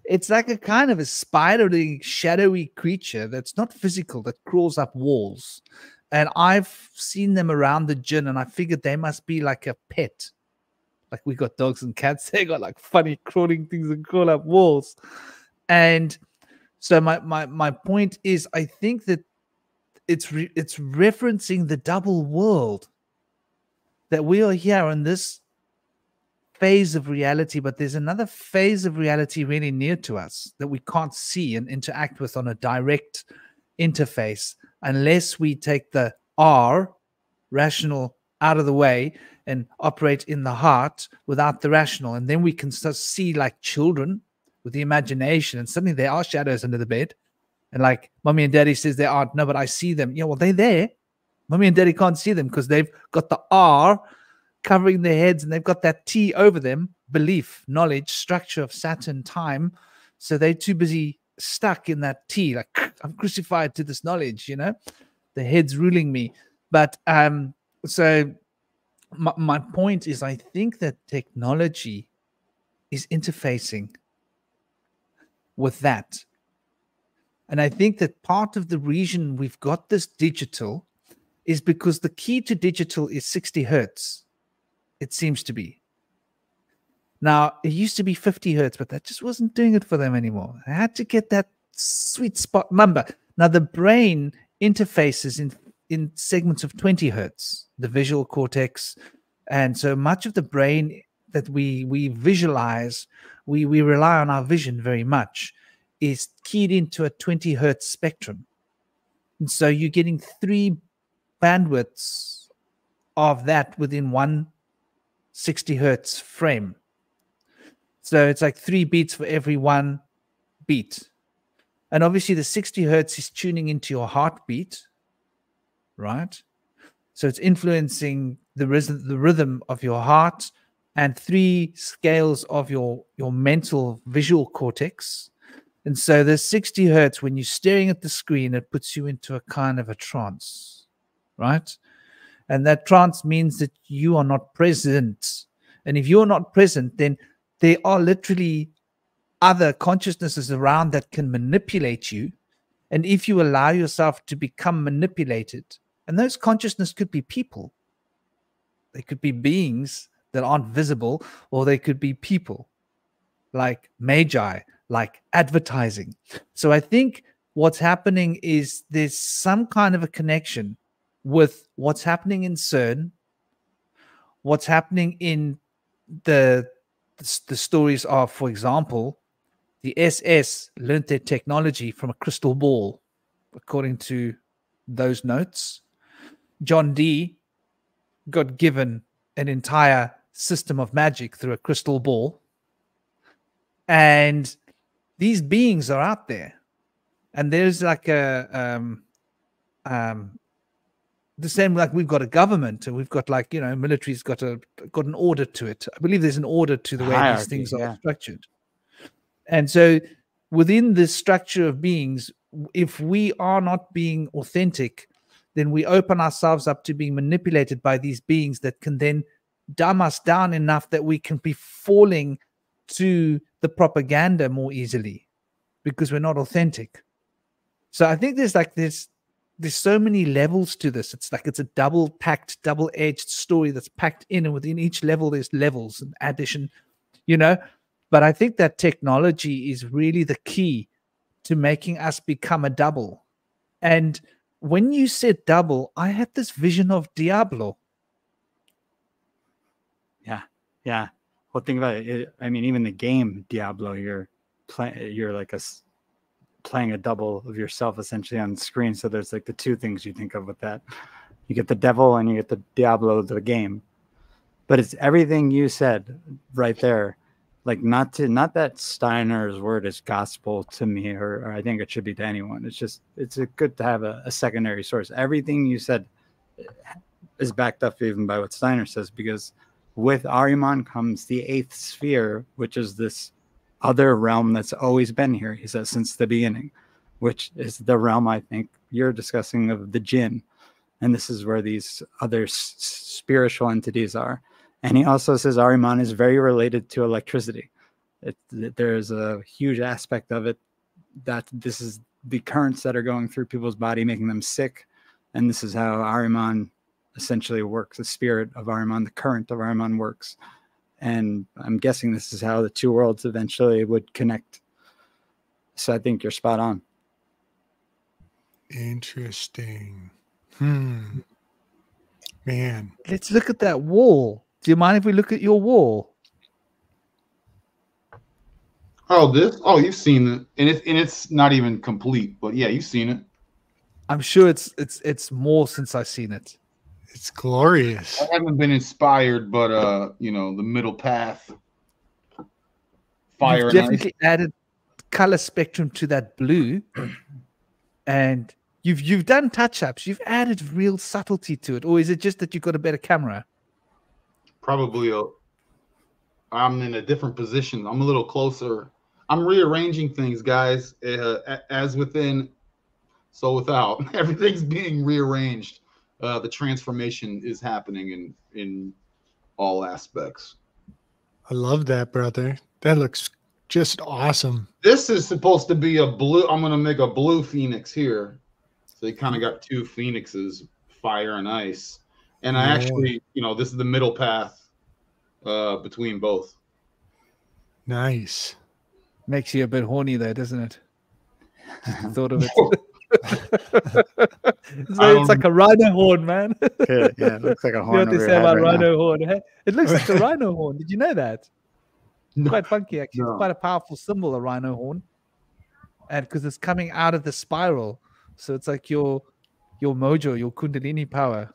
[SPEAKER 1] It's like a kind of a spidery, shadowy creature that's not physical, that crawls up walls. And I've seen them around the gym, and I figured they must be like a pet. Like we got dogs and cats, they got like funny crawling things that crawl up walls. And so my point is, I think that it's referencing the double world, that we are here in this phase of reality, but there's another phase of reality really near to us that we can't see and interact with on a direct interface unless we take the R, rational, out of the way and operate in the heart without the rational. And then we can start see like children with the imagination, and suddenly there are shadows under the bed. And like mommy and daddy says they aren't. No, but I see them. Yeah, well, they're there. Mommy and daddy can't see them because they've got the R covering their heads, and they've got that T over them, belief, knowledge, structure of Saturn, time. So they're too busy stuck in that T, like I'm crucified to this knowledge, you know, the head's ruling me. But so my point is, I think that technology is interfacing with that. And I think that part of the reason we've got this digital is because the key to digital is 60 hertz. It seems to be. Now, it used to be 50 hertz, but that just wasn't doing it for them anymore. I had to get that sweet spot number. Now, the brain interfaces in segments of 20 hertz, the visual cortex. And so much of the brain that we visualize, we rely on our vision very much, is keyed into a 20 hertz spectrum. And so you're getting 3 bandwidths of that within one 60 hertz frame. So it's like 3 beats for every 1 beat. And obviously the 60 hertz is tuning into your heartbeat, right? So it's influencing the rhythm of your heart, and 3 scales of your mental visual cortex. And so the 60 hertz, when you're staring at the screen, it puts you into a kind of a trance, right? And that trance means that you are not present. And if you're not present, then there are literally other consciousnesses around that can manipulate you. And if you allow yourself to become manipulated, and those consciousness could be people, they could be beings that aren't visible, or they could be people like magi, like advertising. So I think what's happening is there's some kind of a connection with what's happening in CERN, what's happening in the stories of, for example, the SS learned their technology from a crystal ball, according to those notes. John Dee got given an entire system of magic through a crystal ball. And these beings are out there, and there's like a the same, like we've got a government and we've got, like, you know, military's got an order to it. I believe there's an order to the way these things are structured. And so within this structure of beings, if we are not being authentic, then we open ourselves up to being manipulated by these beings that can then dumb us down enough that we can be falling to the propaganda more easily because we're not authentic. So I think there's so many levels to this. It's like it's a double-packed, double-edged story that's packed in, and within each level there's levels and addition, you know. But I think that technology is really the key to making us become a double. And when you said double, I had this vision of Diablo.
[SPEAKER 7] Yeah. Well, think about it. I mean, even the game Diablo, you're like playing a double of yourself essentially on the screen. So there's like the two things you think of with that. You get the devil and you get the Diablo, the game. But it's everything you said right there. Like, not that Steiner's word is gospel to me, or I think it should be to anyone. It's just, it's good to have a secondary source. Everything you said is backed up even by what Steiner says, because with Ahriman comes the eighth sphere, which is this other realm that's always been here, he says, since the beginning, which is the realm I think you're discussing of the jinn. And this is where these other spiritual entities are. And he also says Ahriman is very related to electricity. There's a huge aspect of it that this is the currents that are going through people's body, making them sick. And this is how Ahriman essentially works. The spirit of Ahriman, the current of Ahriman works. And I'm guessing this is how the two worlds eventually would connect. So I think you're spot on.
[SPEAKER 3] Interesting. Man.
[SPEAKER 1] Let's look at that wall. Do you mind if we look at your wall?
[SPEAKER 5] Oh, this? Oh, you've seen it, and it's not even complete, but yeah, you've seen it.
[SPEAKER 1] I'm sure it's more since I've seen it.
[SPEAKER 3] It's glorious.
[SPEAKER 5] I haven't been inspired, but you know, the middle path, fire.
[SPEAKER 1] You've definitely added color spectrum to that blue, and you've done touch-ups. You've added real subtlety to it, or is it just that you've got a better camera?
[SPEAKER 5] Probably I'm in a different position. I'm a little closer. I'm rearranging things, guys. As within, so without. Everything's being rearranged. The transformation is happening in all aspects.
[SPEAKER 3] I love that, brother. That looks just awesome.
[SPEAKER 5] This is supposed to be a blue. I'm going to make a blue phoenix here. So you kind of got two phoenixes, fire and ice. And I actually, you know, this is the middle path between both.
[SPEAKER 3] Nice.
[SPEAKER 1] Makes you a bit horny there, doesn't it? Just the thought of it. It's like a rhino horn, man.
[SPEAKER 7] Yeah, it looks like a horn.
[SPEAKER 1] You know what they say about rhino horn? Hey? It looks like a rhino horn. Did you know that? It's quite funky, actually. It's quite a powerful symbol, a rhino horn. And because it's coming out of the spiral. So it's like your mojo, your kundalini power.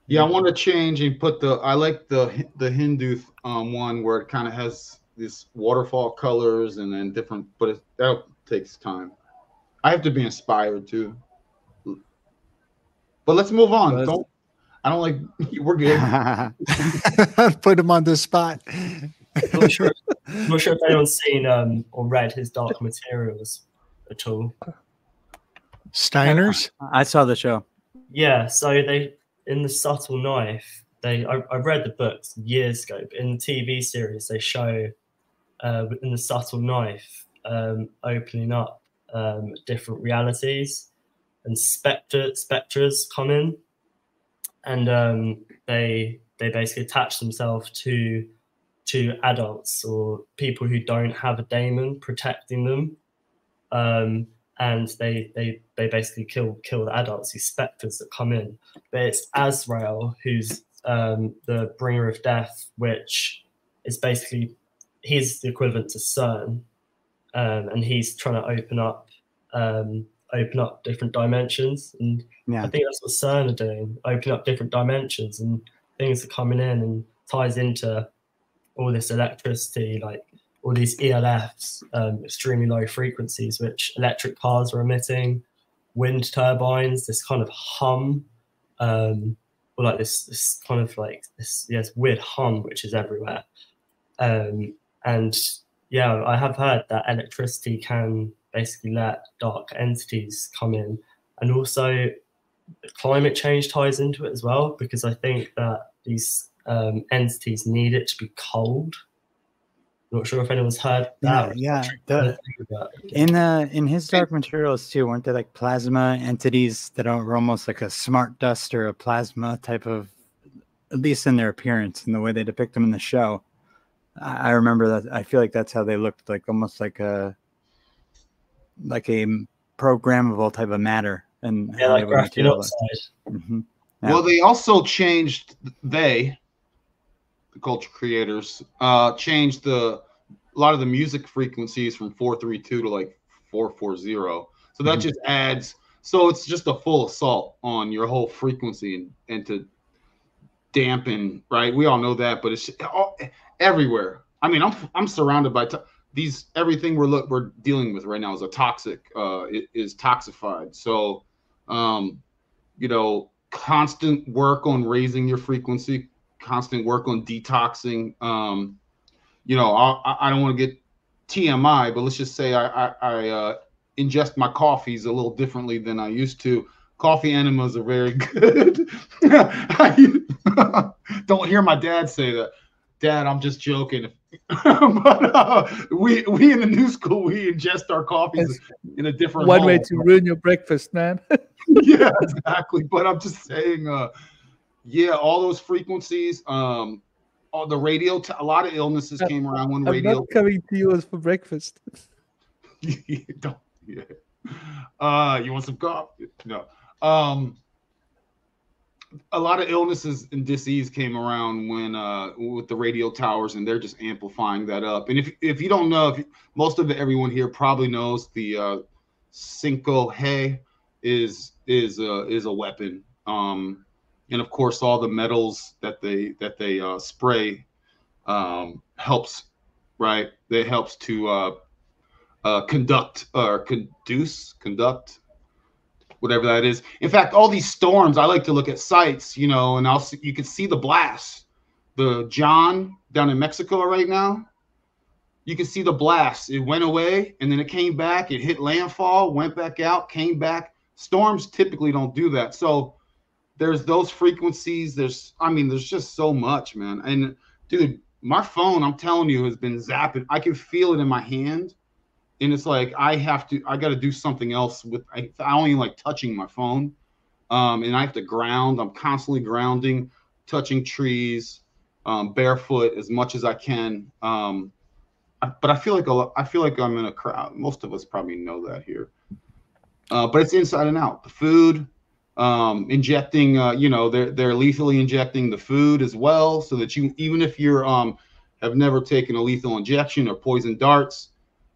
[SPEAKER 5] Yeah, I want to change and put I like the Hindu one where it kind of has this waterfall colors and then different, but that takes time. I have to be inspired too. But let's move on. I don't like, we're good.
[SPEAKER 3] Put him on the spot.
[SPEAKER 6] I'm not sure if anyone's seen or read his Dark Materials at all.
[SPEAKER 3] Steiner's?
[SPEAKER 7] I saw the show.
[SPEAKER 6] Yeah, so they, in The Subtle Knife, I read the books years ago, but in the TV series they show in The Subtle Knife opening up different realities, and spectres come in, and they basically attach themselves to adults or people who don't have a daemon protecting them, and they basically kill the adults, these spectres that come in. But it's Azrael who's the bringer of death, which is basically, he's the equivalent to CERN, and he's trying to open up different dimensions. And I think that's what CERN are doing, opening up different dimensions, and things are coming in, and ties into all this electricity, like all these ELFs, extremely low frequencies, which electric cars are emitting, wind turbines, this kind of hum, or like this kind of like this weird hum which is everywhere. And yeah, I have heard that electricity can basically let dark entities come in, and also climate change ties into it as well, because I think that these entities need it to be cold. Not sure if anyone's heard that.
[SPEAKER 7] Yeah. In his Dark Materials too, weren't there like plasma entities that are almost like a smart dust or a plasma type of, at least in their appearance and the way they depict them in the show? I remember that. I feel like that's how they looked, like almost like a programmable type of matter. And
[SPEAKER 6] yeah, like graphene oxide.
[SPEAKER 7] Mm-hmm.
[SPEAKER 5] Well, they also changed. The culture creators changed a lot of the music frequencies from 432 to like 440. So that just adds. So it's just a full assault on your whole frequency and to dampen. Right, we all know that, but it's everywhere. I mean, I'm surrounded by these. Everything we're dealing with right now is a toxic. It is toxified. So, you know, constant work on raising your frequency, constant work on detoxing. You know, I don't want to get TMI, but let's just say I ingest my coffees a little differently than I used to. Coffee enemas are very good. Don't hear my dad say that. Dad, I'm just joking. But we in the new school, we ingest our coffees in a different
[SPEAKER 1] one way to ruin your breakfast, man.
[SPEAKER 5] Yeah, exactly. But I'm just saying, yeah, all those frequencies, all the radio, a lot of illnesses came around when radio.
[SPEAKER 1] I'm not coming to yours for breakfast.
[SPEAKER 5] Don't, yeah. You want some coffee? No. A lot of illnesses and disease came around when with the radio towers, and they're just amplifying that up. And if you don't know, most of everyone here probably knows the Cinco Hay is a weapon. And of course, all the metals that they spray helps, right? They helps to conduct whatever that is. In fact, all these storms, I like to look at sites, you know, and you can see the blast. The John down in Mexico right now, you can see the blast. It went away and then it came back. It hit landfall, went back out, came back. Storms typically don't do that. So there's those frequencies. There's just so much, man. And dude, my phone, I'm telling you, has been zapping. I can feel it in my hand. And it's like, I got to do something else with, I only like touching my phone. And I have to ground. I'm constantly grounding, touching trees, barefoot as much as I can. But I feel like I'm in a crowd. Most of us probably know that here. But it's inside and out. The food, injecting, you know, they're lethally injecting the food as well, so that you, even if you're have never taken a lethal injection or poison darts,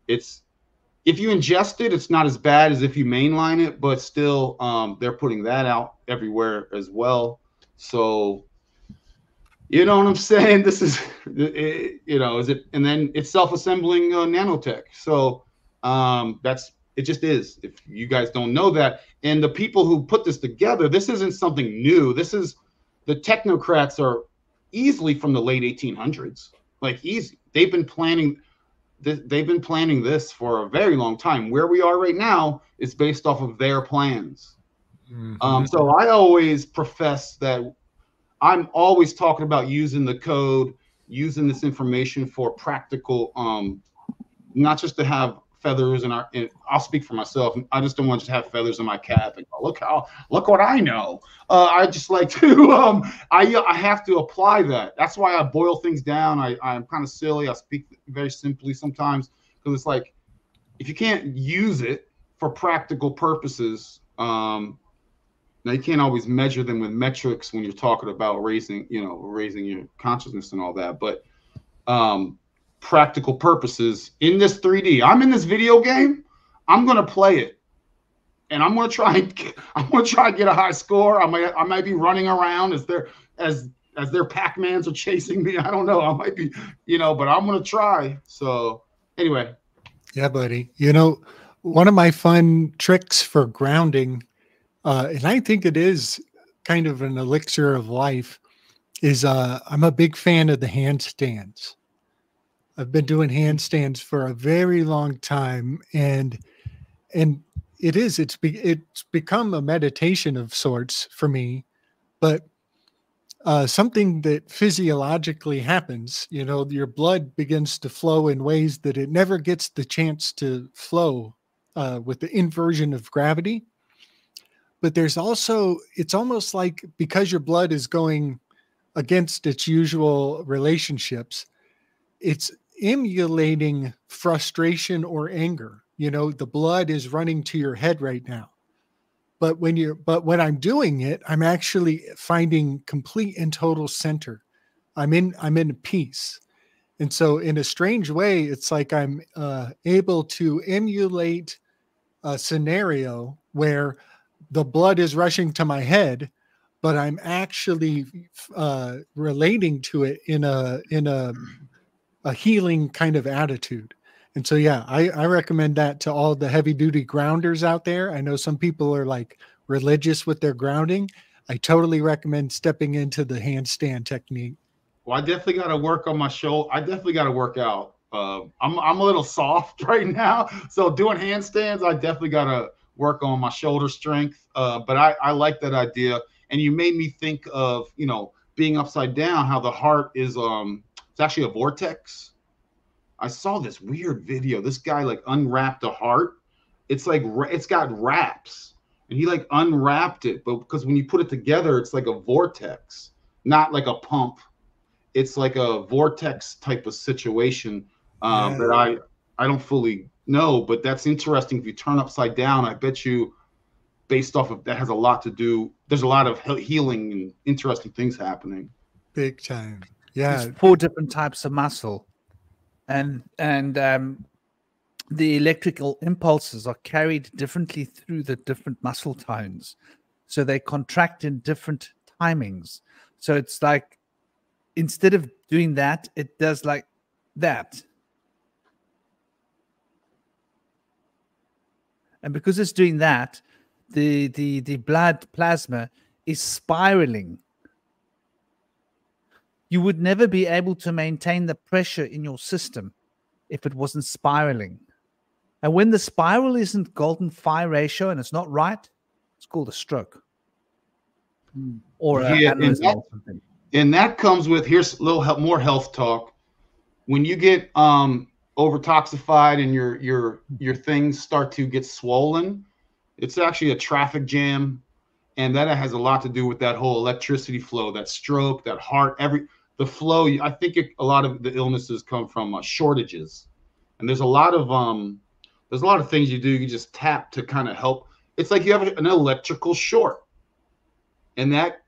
[SPEAKER 5] if you ingest it, it's not as bad as if you mainline it, but still, they're putting that out everywhere as well. So, you know what I'm saying? This is, you know, and then it's self-assembling nanotech. So it just is. If you guys don't know that, and the people who put this together, this isn't something new. The technocrats are easily from the late 1800s, like easy. They've been planning this for a very long time. Where we are right now is based off of their plans. Mm-hmm. So I always profess that I'm always talking about using the code, using this information for practical, not just to have feathers and I'll speak for myself. I just don't want to have feathers in my cap and go, look what I know. I just like to, I have to apply that. That's why I boil things down. I'm kind of silly. I speak very simply sometimes, because it's like, if you can't use it for practical purposes, now you can't always measure them with metrics when you're talking about raising your consciousness and all that. But practical purposes in this 3D, I'm in this video game. I'm gonna play it, and I'm gonna try and get a high score. I might be running around as as their Pac-Mans are chasing me. I don't know. I might be, but I'm going to try. So anyway.
[SPEAKER 3] Yeah, buddy. One of my fun tricks for grounding, and I think it is kind of an elixir of life, is I'm a big fan of the handstands. I've been doing handstands for a very long time, and it's become a meditation of sorts for me. But something that physiologically happens, your blood begins to flow in ways that it never gets the chance to flow with the inversion of gravity. But there's also, it's almost like because your blood is going against its usual relationships, it's emulating frustration or anger. The blood is running to your head right now. But when I'm doing it, I'm actually finding complete and total center. I'm in peace. And so in a strange way, it's like I'm able to emulate a scenario where the blood is rushing to my head, but I'm actually relating to it in a healing kind of attitude. And so, yeah, I recommend that to all the heavy duty grounders out there. I know some people are like religious with their grounding. I totally recommend stepping into the handstand technique.
[SPEAKER 5] Well, I definitely got to work on my shoulder. I definitely got to work out. I'm a little soft right now. So doing handstands, I definitely got to work on my shoulder strength. But I like that idea. And you made me think of, being upside down, how the heart is, it's actually a vortex. I saw this weird video. This guy like unwrapped a heart. It's like, it's got wraps, and he like unwrapped it. But because when you put it together, it's like a vortex, not like a pump. It's like a vortex type of situation that I don't fully know, but that's interesting. If you turn upside down, I bet you based off of that has a lot to do. There's a lot of healing and interesting things happening.
[SPEAKER 3] Big time. Yeah.
[SPEAKER 1] There's 4 different types of muscle. And the electrical impulses are carried differently through the different muscle tones. So they contract in different timings. So it's like, instead of doing that, it does like that. And because it's doing that, the blood plasma is spiraling. You would never be able to maintain the pressure in your system if it wasn't spiraling. And when the spiral isn't golden phi ratio and it's not right, it's called a stroke. Or aneurysm or something.
[SPEAKER 5] And that comes with, here's a little more health talk. When you get overtoxified and your things start to get swollen, it's actually a traffic jam. And that has a lot to do with that whole electricity flow, that stroke, that heart, the flow. I think a lot of the illnesses come from shortages. And there's a lot of things you do. You just tap to kind of help. It's like you have an electrical short, and that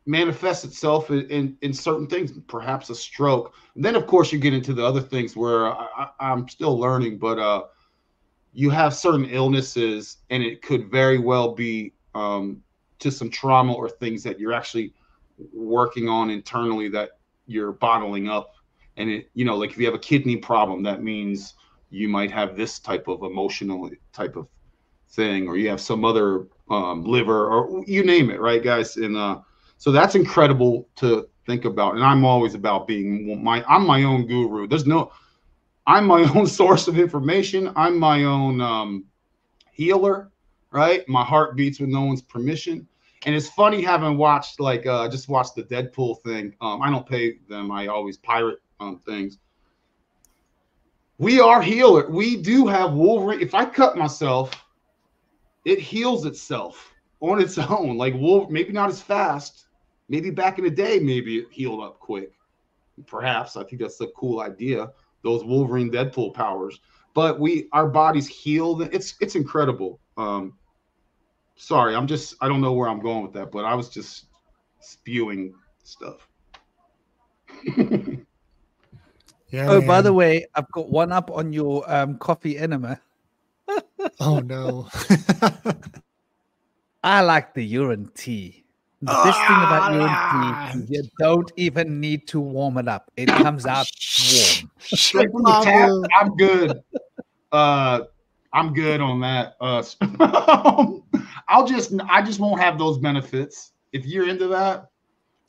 [SPEAKER 5] manifests itself in certain things, perhaps a stroke. And then, of course, you get into the other things where I'm still learning, but you have certain illnesses, and it could very well be to some trauma or things that you're actually working on internally that you're bottling up. And it, like if you have a kidney problem, that means you might have this type of emotional type of thing, or you have some other liver, or you name it, right, guys? And so that's incredible to think about. And I'm always about being I'm my own guru. I'm my own source of information. I'm my own healer, right? My heart beats with no one's permission. And it's funny having watched, just watched the Deadpool thing. I don't pay them. I always pirate things. We are healer. We do have Wolverine. If I cut myself, it heals itself on its own. Like maybe not as fast. Maybe back in the day, maybe it healed up quick. Perhaps. I think that's a cool idea. Those Wolverine Deadpool powers. But our bodies heal. It's incredible. Sorry, I don't know where I'm going with that, but I was just spewing stuff.
[SPEAKER 3] Yeah.
[SPEAKER 1] Oh, man. By the way, I've got one up on your coffee enema.
[SPEAKER 3] Oh no.
[SPEAKER 1] I like the urine tea. The best thing about urine tea is you don't even need to warm it up. It comes out warm.
[SPEAKER 8] Straight from the tap. I'm good. I'm good on that. I just won't have those benefits. If you're into that,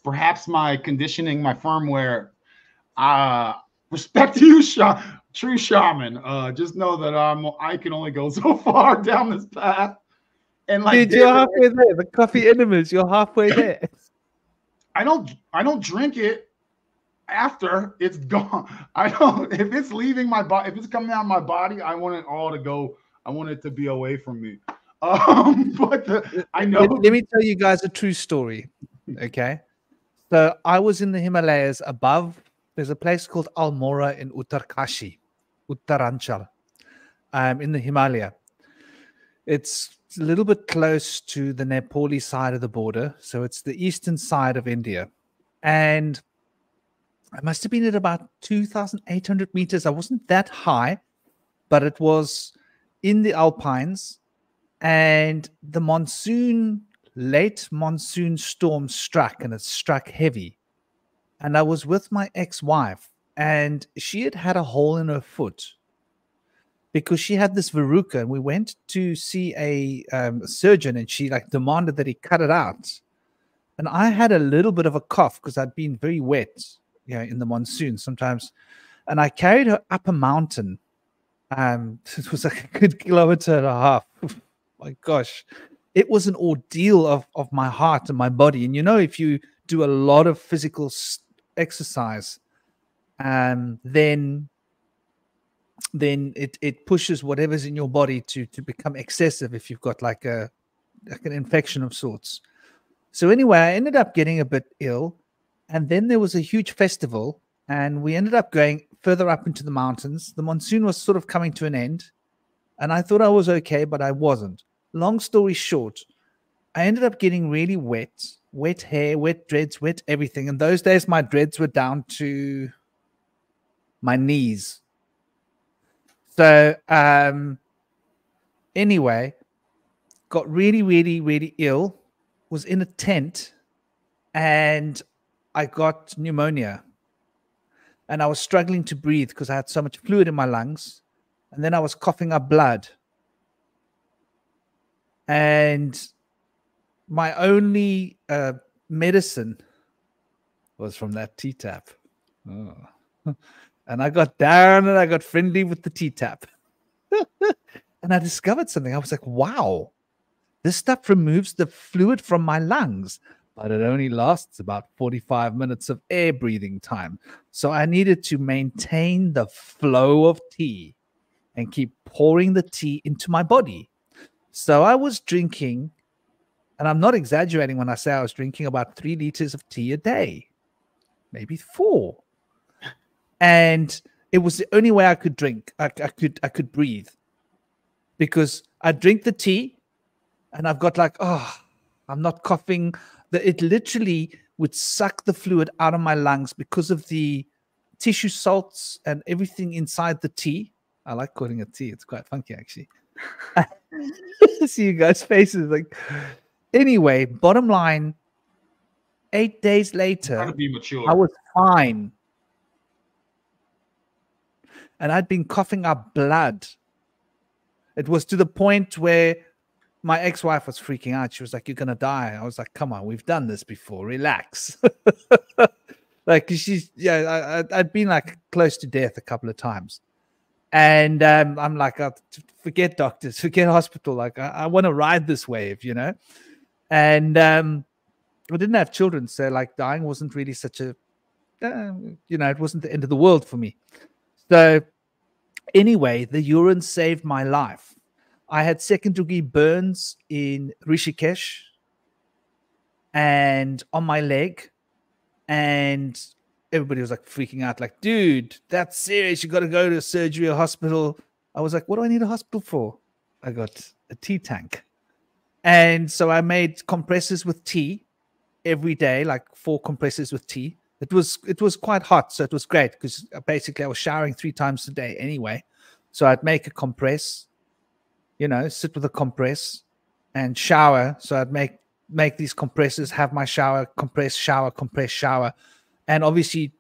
[SPEAKER 8] perhaps my conditioning, my firmware, respect to you, true shaman. Just know that I can only go so far down this path. And like,
[SPEAKER 1] dude, you're halfway there. The coffee enemas, you're halfway there.
[SPEAKER 8] I don't drink it after it's gone. I don't. If it's leaving my body, if it's coming out of my body, I want it all to go. I want it to be away from me. I know.
[SPEAKER 1] Let me tell you guys a true story. Okay, so I was in the Himalayas above. There's a place called Almora in Uttarkashi, Uttaranchal, in the Himalaya. It's a little bit close to the Nepali side of the border. So it's the eastern side of India. And I must have been at about 2,800 meters. I wasn't that high, but it was in the Alpines. And the late monsoon storm struck, and it struck heavy. And I was with my ex-wife, and she had a hole in her foot because she had this verruca, and we went to see a surgeon, and she like demanded that he cut it out. And I had a little bit of a cough because I'd been very wet, in the monsoon sometimes. And I carried her up a mountain. It was like a good kilometer and a half. My gosh, it was an ordeal of my heart and my body. And if you do a lot of physical exercise, then it pushes whatever's in your body to become excessive if you've got like an infection of sorts. So anyway, I ended up getting a bit ill, and then there was a huge festival, and we ended up going further up into the mountains. The monsoon was sort of coming to an end, and I thought I was okay, but I wasn't. Long story short, I ended up getting really wet hair, wet dreads, wet everything. And those days, my dreads were down to my knees. So anyway, got really, really, really ill, was in a tent, and I got pneumonia. And I was struggling to breathe because I had so much fluid in my lungs. And then I was coughing up blood. And my only medicine was from that tea tap. Oh. And I got down and I got friendly with the tea tap. And I discovered something. I was like, wow, this stuff removes the fluid from my lungs, but it only lasts about 45 minutes of air breathing time. So I needed to maintain the flow of tea and keep pouring the tea into my body. So I was drinking, and I'm not exaggerating when I say I was drinking about 3 liters of tea a day, maybe 4. And it was the only way I could drink. I could breathe, because I drink the tea and I've got like, I'm not coughing. It literally would suck the fluid out of my lungs because of the tissue salts and everything inside the tea. I like calling it tea. It's quite funky, actually. See you guys' faces. Like, anyway, bottom line, 8 days later, I was fine. And I'd been coughing up blood. It was to the point where my ex-wife was freaking out. She was like, "You're going to die." I was like, "Come on, we've done this before. Relax." Like, I'd been like close to death a couple of times. And I'm like, forget doctors, forget hospital. Like, I want to ride this wave, And I didn't have children. So like dying wasn't really such a, it wasn't the end of the world for me. So anyway, the urine saved my life. I had second-degree burns in Rishikesh and on my leg, and everybody was like freaking out, like, "Dude, that's serious. You got to go to a surgery or hospital." I was like, "What do I need a hospital for?" I got a tea tank. And so I made compressors with tea every day, like 4 compressors with tea. It was quite hot, so it was great because basically I was showering 3 times a day anyway. So I'd make a compress, sit with a compress and shower. So I'd make make these compressors, have my shower, compress shower, and obviously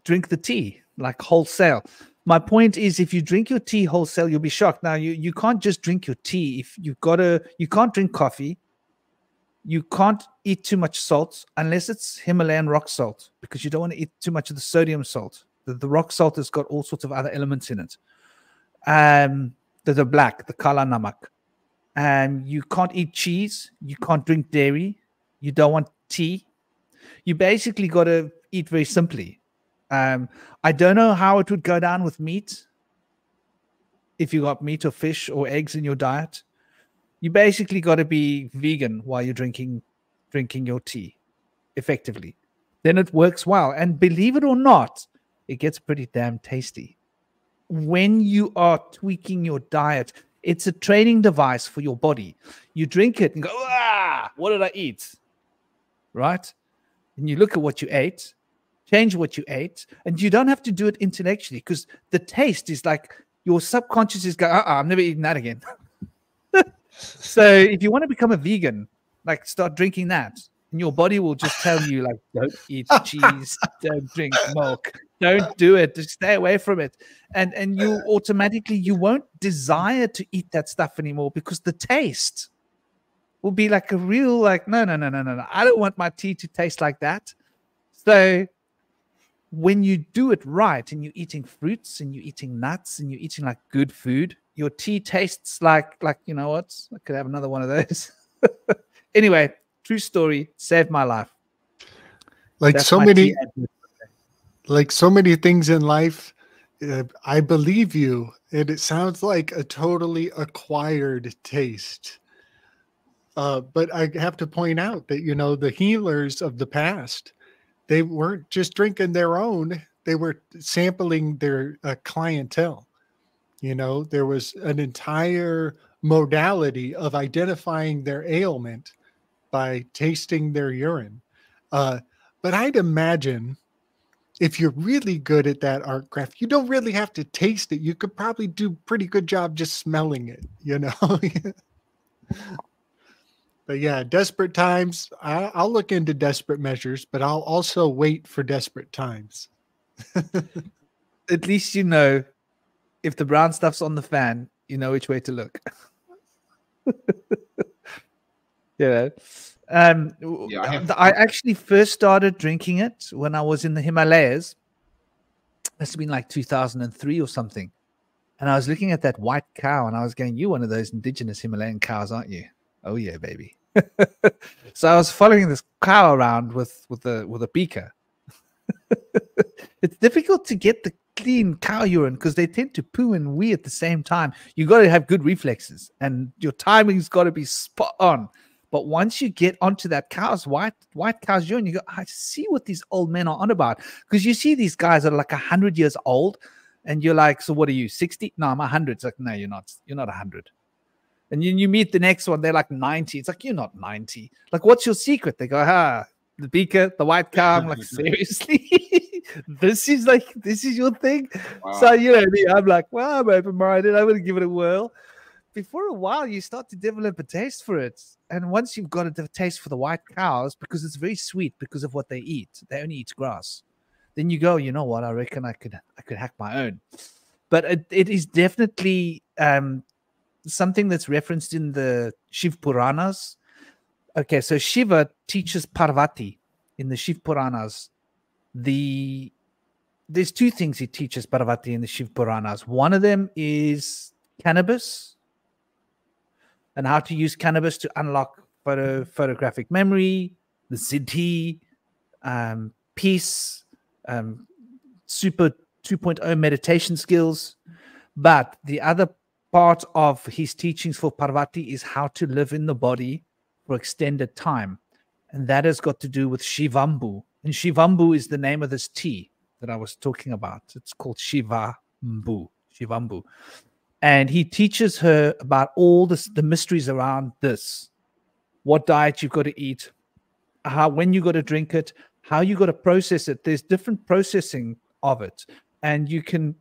[SPEAKER 1] drink the tea like wholesale. My point is, if you drink your tea wholesale, you'll be shocked. Now, you can't just drink your tea. If you can't drink coffee. You can't eat too much salt unless it's Himalayan rock salt, because you don't want to eat too much of the sodium salt. The rock salt has got all sorts of other elements in it. The black, the kala namak. You can't eat cheese. You can't drink dairy. You don't want tea. You basically got to eat very simply. I don't know how it would go down with meat. If you got meat or fish or eggs in your diet, you basically got to be vegan while you're drinking your tea, effectively. Then it works well. And believe it or not, it gets pretty damn tasty. When you are tweaking your diet, it's a training device for your body. You drink it and go, what did I eat? Right? And you look at what you ate, change what you ate, and you don't have to do it intellectually, because the taste is like your subconscious is going, I'm never eating that again. So if you want to become a vegan, like start drinking that, and your body will just tell you, like, don't eat cheese, don't drink milk, don't do it, just stay away from it. And you automatically, you won't desire to eat that stuff anymore, because the taste will be like a real, like, no, I don't want my tea to taste like that. So when you do it right, and you're eating fruits and you're eating nuts and you're eating like good food, your tea tastes like, you know what? I could have another one of those. Anyway, true story, saved my life.
[SPEAKER 3] Like so many things in life, I believe you, and it sounds like a totally acquired taste. But I have to point out that, the healers of the past, they weren't just drinking their own, they were sampling their clientele. There was an entire modality of identifying their ailment by tasting their urine. But I'd imagine if you're really good at that art craft, you don't really have to taste it. You could probably do a pretty good job just smelling it, But yeah, desperate times. I'll look into desperate measures, but I'll also wait for desperate times.
[SPEAKER 1] At least if the brown stuff's on the fan, you know which way to look. I actually first started drinking it when I was in the Himalayas. Must have been like 2003 or something. And I was looking at that white cow, and I was going, "You're one of those indigenous Himalayan cows, aren't you?" "Oh yeah, baby." So I was following this cow around with a beaker. It's difficult to get the clean cow urine because they tend to poo and wee at the same time. You got to have good reflexes, and your timing's got to be spot on. But once you get onto that cow's white cow's urine, you go, I see what these old men are on about. Because you see these guys that are like 100 years old, and you're like, "So what are you, 60? No, I'm 100. It's like, "No, you're not. You're not 100. And you meet the next one, they're like 90. It's like, "You're not 90. Like, what's your secret?" They go, the beaker, the white cow. I'm like, seriously? This is your thing? Wow. So, I'm like, well, I'm open-minded. I'm going to give it a whirl. Before a while, you start to develop a taste for it. And once you've got a taste for the white cows, because it's very sweet because of what they eat, they only eat grass. Then you go, you know what? I reckon I could hack my own. But it is definitely something that's referenced in the Shiv Puranas. Okay, so Shiva teaches Parvati in the Shiv Puranas. There's two things he teaches Parvati in the Shiv Puranas. One of them is cannabis and how to use cannabis to unlock photographic memory, the siddhi, peace, super 2.0 meditation skills. But the other part of his teachings for Parvati is how to live in the body for extended time. And that has got to do with Shivambu. And Shivambu is the name of this tea that I was talking about. It's called Shivambu. And he teaches her about all the mysteries around this. What diet you've got to eat, when you got to drink it, how you got to process it. There's different processing of it. And you can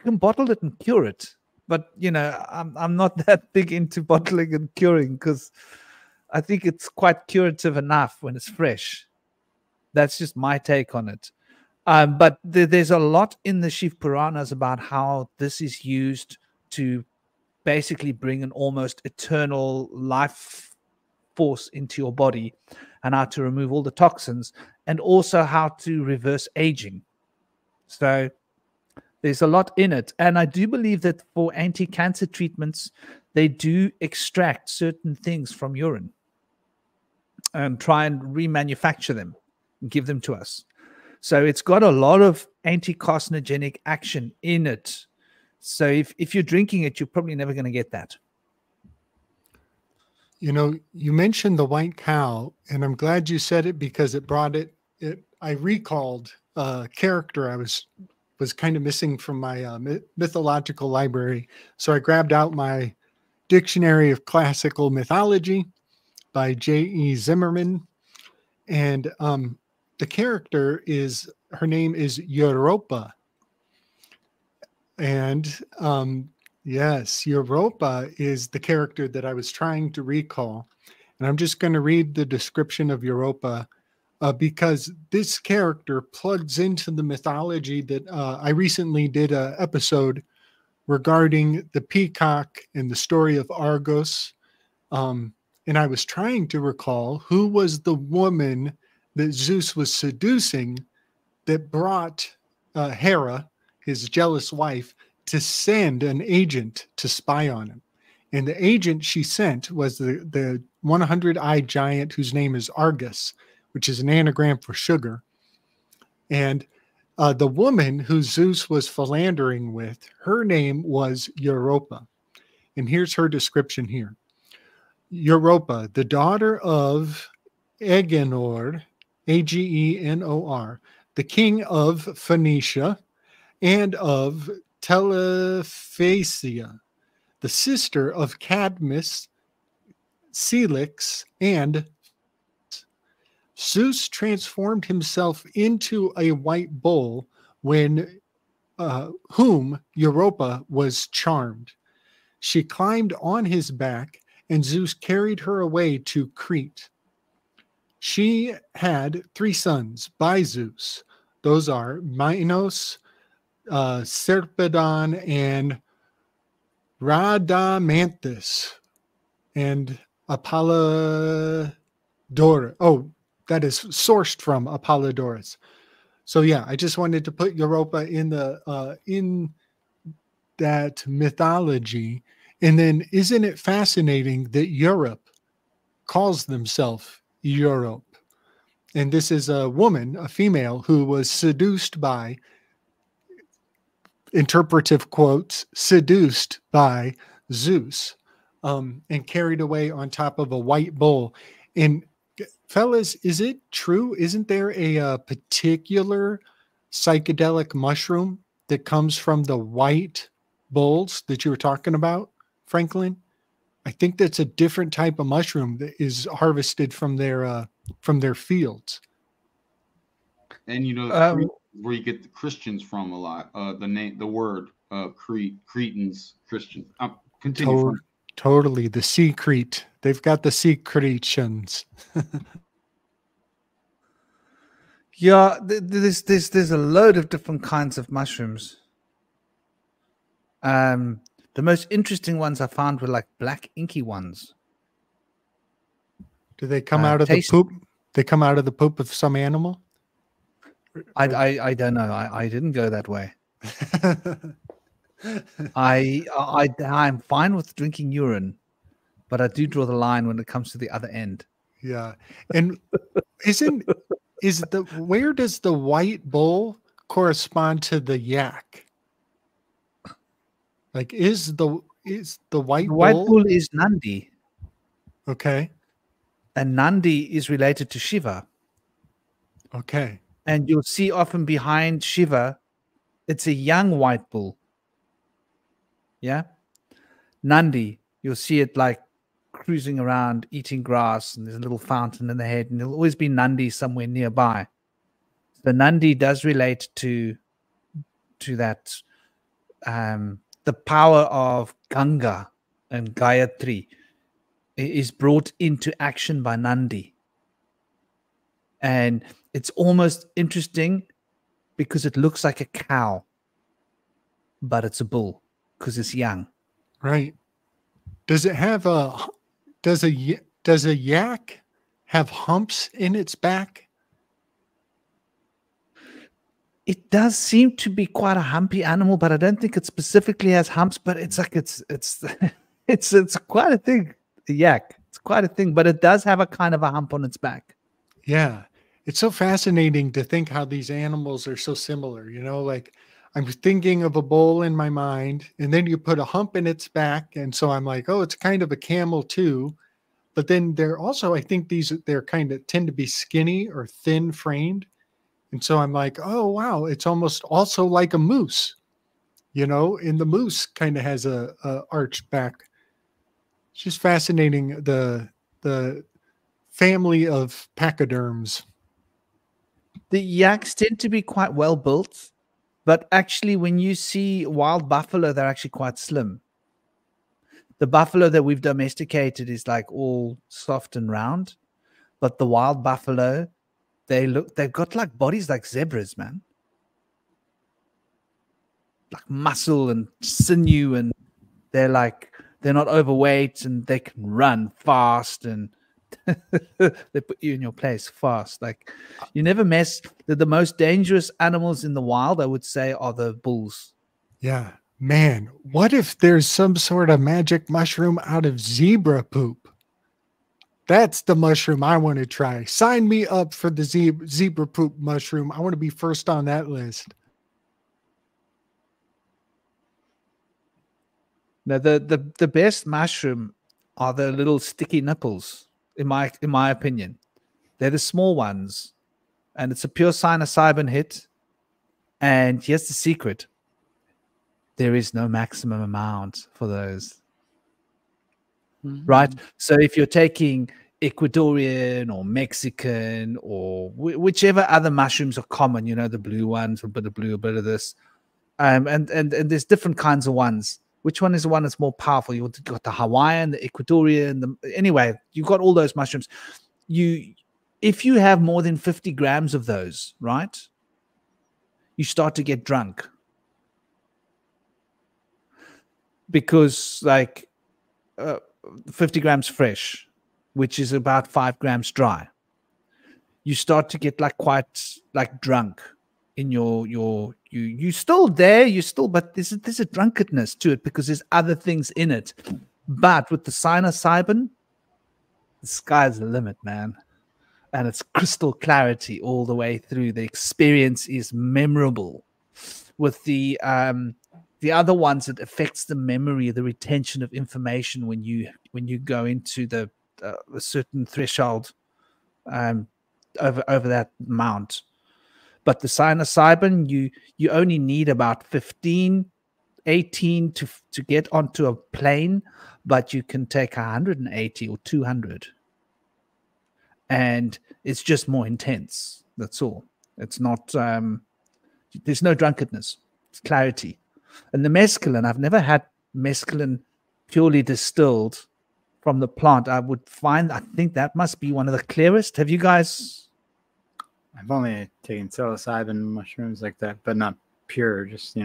[SPEAKER 1] bottle it and cure it. But, I'm not that big into bottling and curing because I think it's quite curative enough when it's fresh. That's just my take on it. But there's a lot in the Shiv Puranas about how this is used to basically bring an almost eternal life force into your body, and how to remove all the toxins, and also how to reverse aging. So there's a lot in it. And I do believe that for anti-cancer treatments, they do extract certain things from urine and try and remanufacture them and give them to us. So it's got a lot of anti-carcinogenic action in it. So if you're drinking it, you're probably never going to get that.
[SPEAKER 3] You know, you mentioned the white cow, and I'm glad you said it because it brought it. I recalled a character I was kind of missing from my mythological library. So I grabbed out my Dictionary of Classical Mythology by J.E. Zimmerman, and the character her name is Europa, and yes, Europa is the character that I was trying to recall. And I'm just going to read the description of Europa because this character plugs into the mythology that I recently did an episode regarding the peacock and the story of Argos. And I was trying to recall who was the woman that Zeus was seducing that brought Hera, his jealous wife, to send an agent to spy on him. And the agent she sent was the 100-eyed giant whose name is Argus, which is an anagram for sugar. And the woman who Zeus was philandering with, her name was Europa. And here's her description here. Europa, the daughter of Agenor, Agenor, the king of Phoenicia and of Telephasia, the sister of Cadmus, Celix, and Zeus transformed himself into a white bull when whom Europa was charmed. She climbed on his back, and Zeus carried her away to Crete. She had 3 sons by Zeus. Those are Minos, Serpedon, and Rhadamanthus, and Apollodorus. Oh, that is sourced from Apollodorus. So yeah, I just wanted to put Europa in the in that mythology. And then isn't it fascinating that Europe calls themselves Europe? And this is a woman, a female, who was seduced by, interpretive quotes, seduced by Zeus, and carried away on top of a white bull. And fellas, is it true? Isn't there a particular psychedelic mushroom that comes from the white bulls that you were talking about, Franklin? I think that's a different type of mushroom that is harvested from their fields.
[SPEAKER 8] And you know, where you get the Christians from a lot. The word Cretans, Christians. Continue.
[SPEAKER 3] Totally, the secret. They've got the secretions.
[SPEAKER 1] Yeah, there's a load of different kinds of mushrooms. The most interesting ones I found were like black inky ones.
[SPEAKER 3] Do they come out of the poop? They come out of the poop of some animal?
[SPEAKER 1] I don't know. I didn't go that way. I'm fine with drinking urine, but I do draw the line when it comes to the other end.
[SPEAKER 3] Yeah. And where does the white bull correspond to the yak? Like is the white
[SPEAKER 1] bull is Nandi.
[SPEAKER 3] Okay.
[SPEAKER 1] And Nandi is related to Shiva.
[SPEAKER 3] Okay.
[SPEAKER 1] And you'll see often behind Shiva, it's a young white bull. Yeah. Nandi, you'll see it like cruising around, eating grass, and there's a little fountain in the head, and there'll always be Nandi somewhere nearby. The Nandi does relate to that, the power of Ganga and Gayatri. is brought into action by Nandi. And it's almost interesting because it looks like a cow, but it's a bull because it's young.
[SPEAKER 3] Right. Does it have does a yak have humps in its back?
[SPEAKER 1] It does seem to be quite a humpy animal, but I don't think it specifically has humps. But it's like it's it's quite a thing. The yak, it's quite a thing, but it does have a kind of a hump on its back.
[SPEAKER 3] Yeah, it's so fascinating to think how these animals are so similar. You know, like I'm thinking of a bull in my mind, and then you put a hump in its back, and so I'm like, oh, it's kind of a camel too. But then they're also, I think they're kind of tend to be skinny or thin framed. And so I'm like, oh, wow, it's almost also like a moose, you know, and the moose kind of has a arched back. It's just fascinating, the family of pachyderms.
[SPEAKER 1] The yaks tend to be quite well built, but actually when you see wild buffalo, they're actually quite slim. The buffalo that we've domesticated is like all soft and round, but the wild buffalo, they've got like bodies like zebras, man. Like muscle and sinew, and they're not overweight, and they can run fast, and they put you in your place fast. Like, you never mess. The most dangerous animals in the wild, I would say, are the bulls.
[SPEAKER 3] Yeah, man, what if there's some sort of magic mushroom out of zebra poop? That's the mushroom I want to try. Sign me up for the zebra poop mushroom. I want to be first on that list.
[SPEAKER 1] Now, the best mushroom are the little sticky nipples, in my opinion. They're the small ones, and it's a pure psilocybin hit. And here's the secret: there is no maximum amount for those. Right? So if you're taking Ecuadorian or Mexican or whichever other mushrooms are common, you know, the blue ones, a bit of blue, a bit of this, and there's different kinds of ones. Which one is the one that's more powerful? You've got the Hawaiian, the Ecuadorian, anyway, you've got all those mushrooms. If you have more than 50 grams of those, right, you start to get drunk. Because 50 grams fresh, which is about 5 grams dry, you start to get quite drunk in you still there, but there's a drunkenness to it because there's other things in it. But with the psilocybin, the sky's the limit, man. And it's crystal clarity all the way through. The experience is memorable. With the other ones, it affects the memory, the retention of information when you go into a certain threshold over that amount. But the psilocybin, you only need about 15, 18 to get onto a plane, but you can take 180 or 200. And it's just more intense. That's all. It's not, there's no drunkenness. It's clarity. And the mescaline, I've never had mescaline purely distilled from the plant. I think that must be one of the clearest. Have you guys?
[SPEAKER 7] I've only taken psilocybin mushrooms like that, but not pure, just,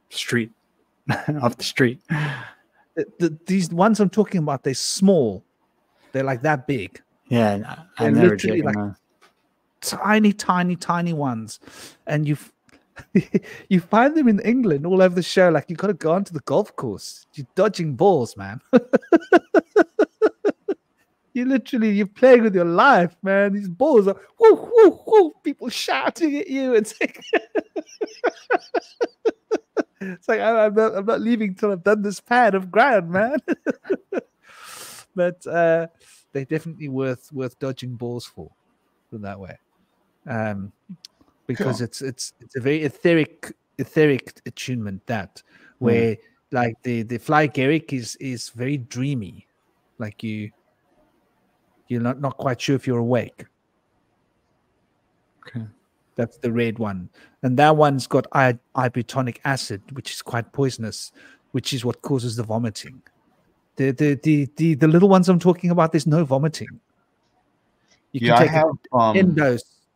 [SPEAKER 7] street, off the street.
[SPEAKER 1] These ones I'm talking about, they're small. They're like that big.
[SPEAKER 7] Yeah, I never taken those.
[SPEAKER 1] Tiny, tiny, tiny ones. And you find them in England all over the show. Like, you've got to go onto the golf course. You're dodging balls, man. You're playing with your life, man. These balls are whoo, whoo, whoo, people shouting at you. It's like I'm not leaving till I've done this pad of ground, man. But they're definitely worth dodging balls for, put it that way. Because it's a very etheric attunement where like the fly Garrick is very dreamy, like you're not quite sure if you're awake.
[SPEAKER 7] Okay,
[SPEAKER 1] that's the red one, and that one's got ibutonic acid, which is quite poisonous, which is what causes the vomiting. The little ones I'm talking about, there's no vomiting. You can
[SPEAKER 8] Yeah, I
[SPEAKER 1] take
[SPEAKER 8] have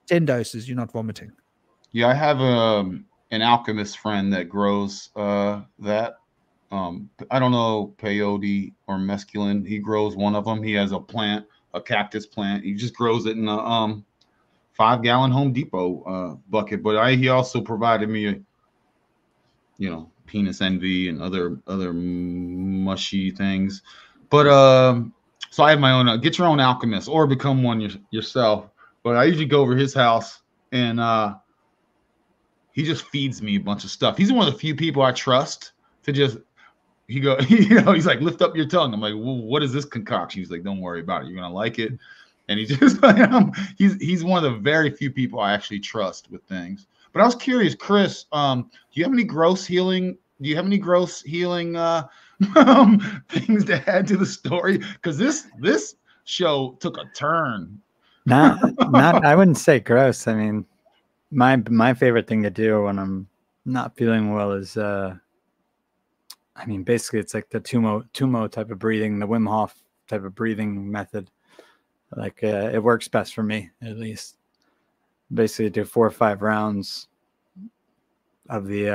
[SPEAKER 1] 10 doses, you're not vomiting.
[SPEAKER 8] yeah, I have an alchemist friend that grows that. I don't know peyote or mescaline. He grows one of them. He has a plant, a cactus plant. He just grows it in a 5-gallon Home Depot bucket. But he also provided me a, penis envy and other mushy things. But so I have my own. Get your own alchemist or become one yourself. But I usually go over his house and he just feeds me a bunch of stuff. He's one of the few people I trust to just. He's like, lift up your tongue. I'm like, well, what is this concoction? He's like, don't worry about it. You're gonna like it. And he just he's one of the very few people I actually trust with things. But I was curious, Chris, do you have any gross healing? Do you have any gross healing things to add to the story? Because this show took a turn.
[SPEAKER 7] Not I wouldn't say gross. I mean, my favorite thing to do when I'm not feeling well is I mean, basically it's like the Tumo type of breathing, the Wim Hof type of breathing method. Like it works best for me, at least. Basically do 4 or 5 rounds of the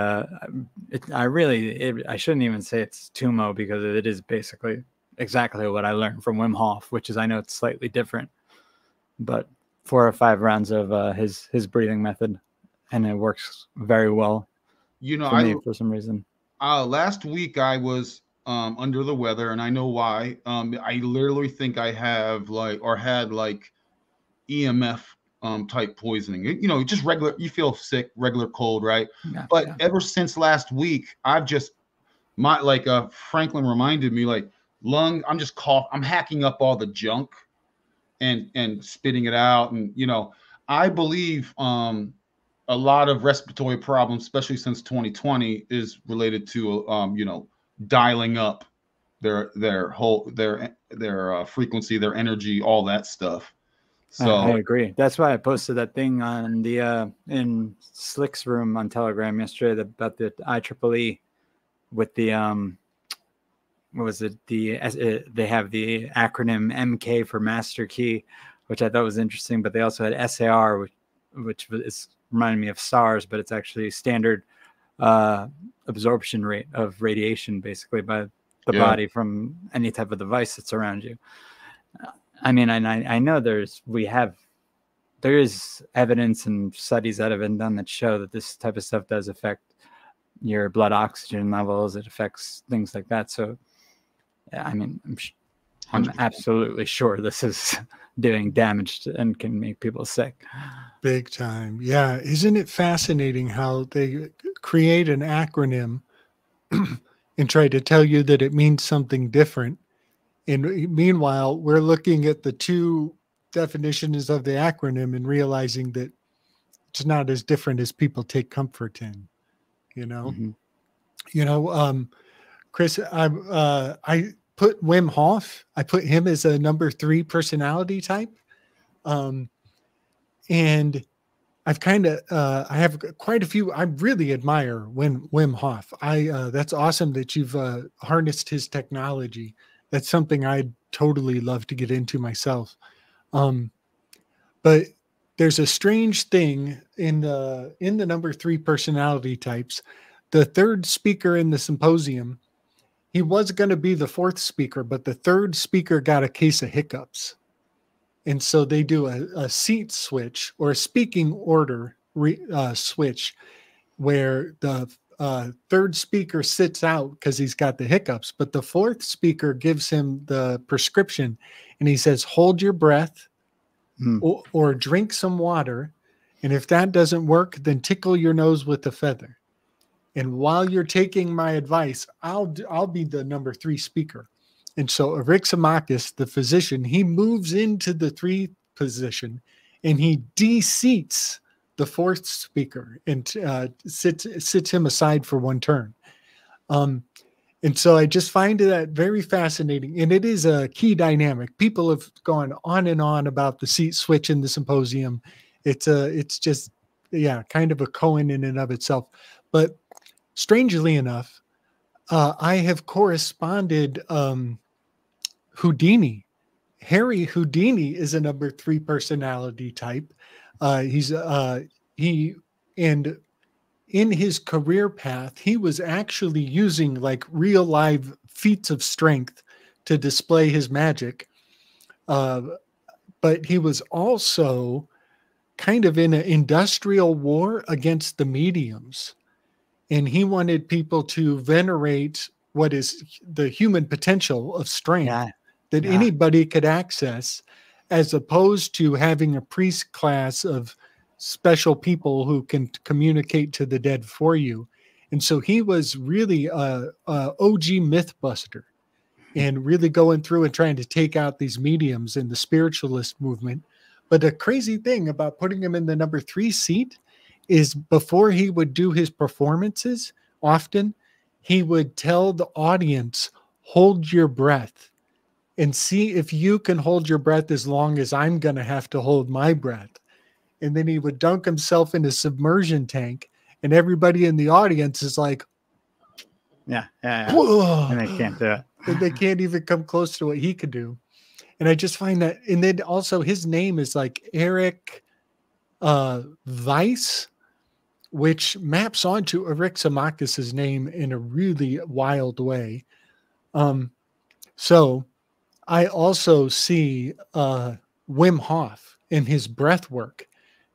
[SPEAKER 7] I shouldn't even say it's Tumo because it is basically exactly what I learned from Wim Hof, which is, I know it's slightly different, but 4 or 5 rounds of his breathing method, and it works very well for me for some reason.
[SPEAKER 8] Last week I was under the weather, and I know why. I literally think I have had EMF type poisoning. Just regular. You feel sick, regular cold, right?
[SPEAKER 7] Yeah,
[SPEAKER 8] but ever since last week, I've just Franklin reminded me, I'm just I'm hacking up all the junk and spitting it out, and I believe a lot of respiratory problems, especially since 2020, is related to dialing up their frequency, their energy, all that stuff. So
[SPEAKER 7] I agree. That's why I posted that thing on the in Slick's room on Telegram yesterday about the IEEE with the what was it? They have the acronym MK for master key, which I thought was interesting, but they also had SAR, which is reminding me of SARS, but it's actually standard absorption rate of radiation, basically, by the body from any type of device that's around you. I mean, I know there is evidence and studies that have been done that show that this type of stuff does affect your blood oxygen levels. It affects things like that. So, I mean, I'm absolutely sure this is doing damage and can make people sick.
[SPEAKER 3] Big time. Yeah. Isn't it fascinating how they create an acronym and try to tell you that it means something different? And meanwhile, we're looking at the 2 definitions of the acronym and realizing that it's not as different as people take comfort in, Chris, I put Wim Hof, I put him as a number 3 personality type. And I've I have quite a few. I really admire Wim Hof. That's awesome that you've harnessed his technology. That's something I'd totally love to get into myself. But there's a strange thing in the number 3 personality types. The 3rd speaker in the symposium, he was going to be the 4th speaker, but the 3rd speaker got a case of hiccups. And so they do a seat switch or a speaking order switch where the 3rd speaker sits out because he's got the hiccups, but the 4th speaker gives him the prescription and he says, hold your breath or drink some water. And if that doesn't work, then tickle your nose with a feather. And while you're taking my advice, I'll be the number 3 speaker. And so Eryximakis, the physician, he moves into the 3 position and he de-seats the 4th speaker and sits him aside for 1 turn. And so I just find that very fascinating. And it is a key dynamic. People have gone on and on about the seat switch in the symposium. It's just, kind of a koan in and of itself. But strangely enough, I have corresponded Houdini. Harry Houdini is a number 3 personality type. He and in his career path, he was actually using like real live feats of strength to display his magic. But he was also kind of in an industrial war against the mediums. And he wanted people to venerate what is the human potential of strength that anybody could access, as opposed to having a priest class of special people who can communicate to the dead for you. And so he was really a OG mythbuster and really going through and trying to take out these mediums in the spiritualist movement. But the crazy thing about putting him in the number 3 seat is before he would do his performances, often he would tell the audience, hold your breath and see if you can hold your breath as long as I'm going to have to hold my breath. And then he would dunk himself in a submersion tank, and everybody in the audience is like,
[SPEAKER 7] and they can't do it.
[SPEAKER 3] And they can't even come close to what he could do. And I just find that, and then also his name is like Eric Weiss, which maps onto Eryximachus's name in a really wild way. So I also see Wim Hof in his breath work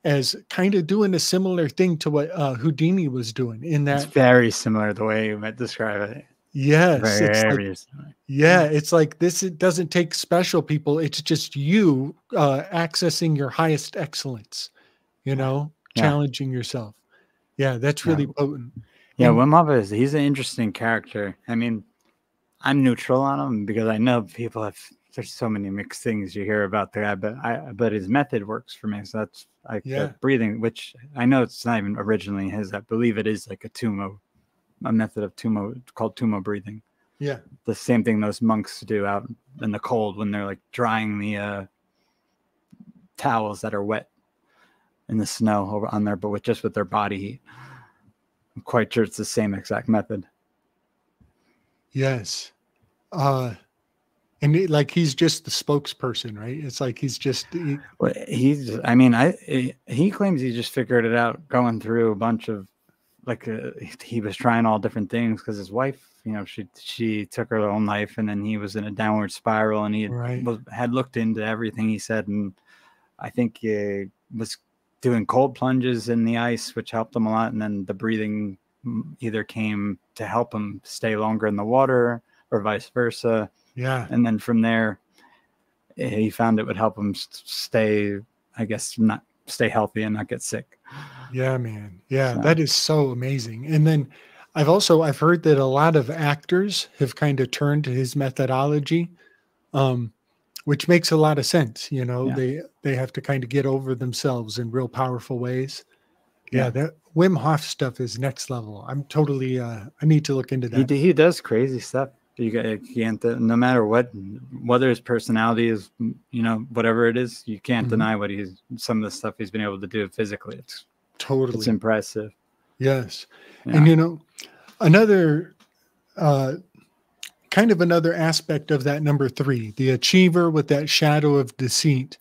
[SPEAKER 3] as kind of doing a similar thing to what Houdini was doing, in that
[SPEAKER 7] it's very similar the way you might describe it.
[SPEAKER 3] Yes,
[SPEAKER 7] very
[SPEAKER 3] it's like, it's like this. It doesn't take special people. It's just you accessing your highest excellence, challenging yourself. Yeah, that's really potent.
[SPEAKER 7] Yeah, Wim Hof he's an interesting character. I mean, I'm neutral on him because I know people have, there's so many mixed things you hear about the guy, but his method works for me. So that's breathing, which I know it's not even originally his. I believe it is like a method of called tumo breathing.
[SPEAKER 3] Yeah,
[SPEAKER 7] the same thing those monks do out in the cold when they're like drying the towels that are wet in the snow over on there, but with their body heat. I'm quite sure it's the same exact method.
[SPEAKER 3] Yes. And he's just the spokesperson, right? It's like he's just
[SPEAKER 7] he claims he just figured it out going through a bunch of he was trying all different things because his wife, she took her own life, and then he was in a downward spiral, and he had looked into everything, he said, and I think he was doing cold plunges in the ice, which helped him a lot, and then the breathing either came to help him stay longer in the water or vice versa.
[SPEAKER 3] Yeah.
[SPEAKER 7] And then from there, he found it would help him stay, I guess, not stay healthy and not get sick.
[SPEAKER 3] Yeah, man. Yeah, so that is so amazing. And then I've heard that a lot of actors have kind of turned to his methodology, which makes a lot of sense. They have to kind of get over themselves in real powerful ways. Yeah, that Wim Hof stuff is next level. I'm totally, I need to look into that.
[SPEAKER 7] He does crazy stuff. You can't, no matter whether his personality is, whatever it is, you can't deny some of the stuff he's been able to do physically. It's impressive.
[SPEAKER 3] Yes. Yeah. And, another another aspect of that number 3, the achiever with that shadow of deceit,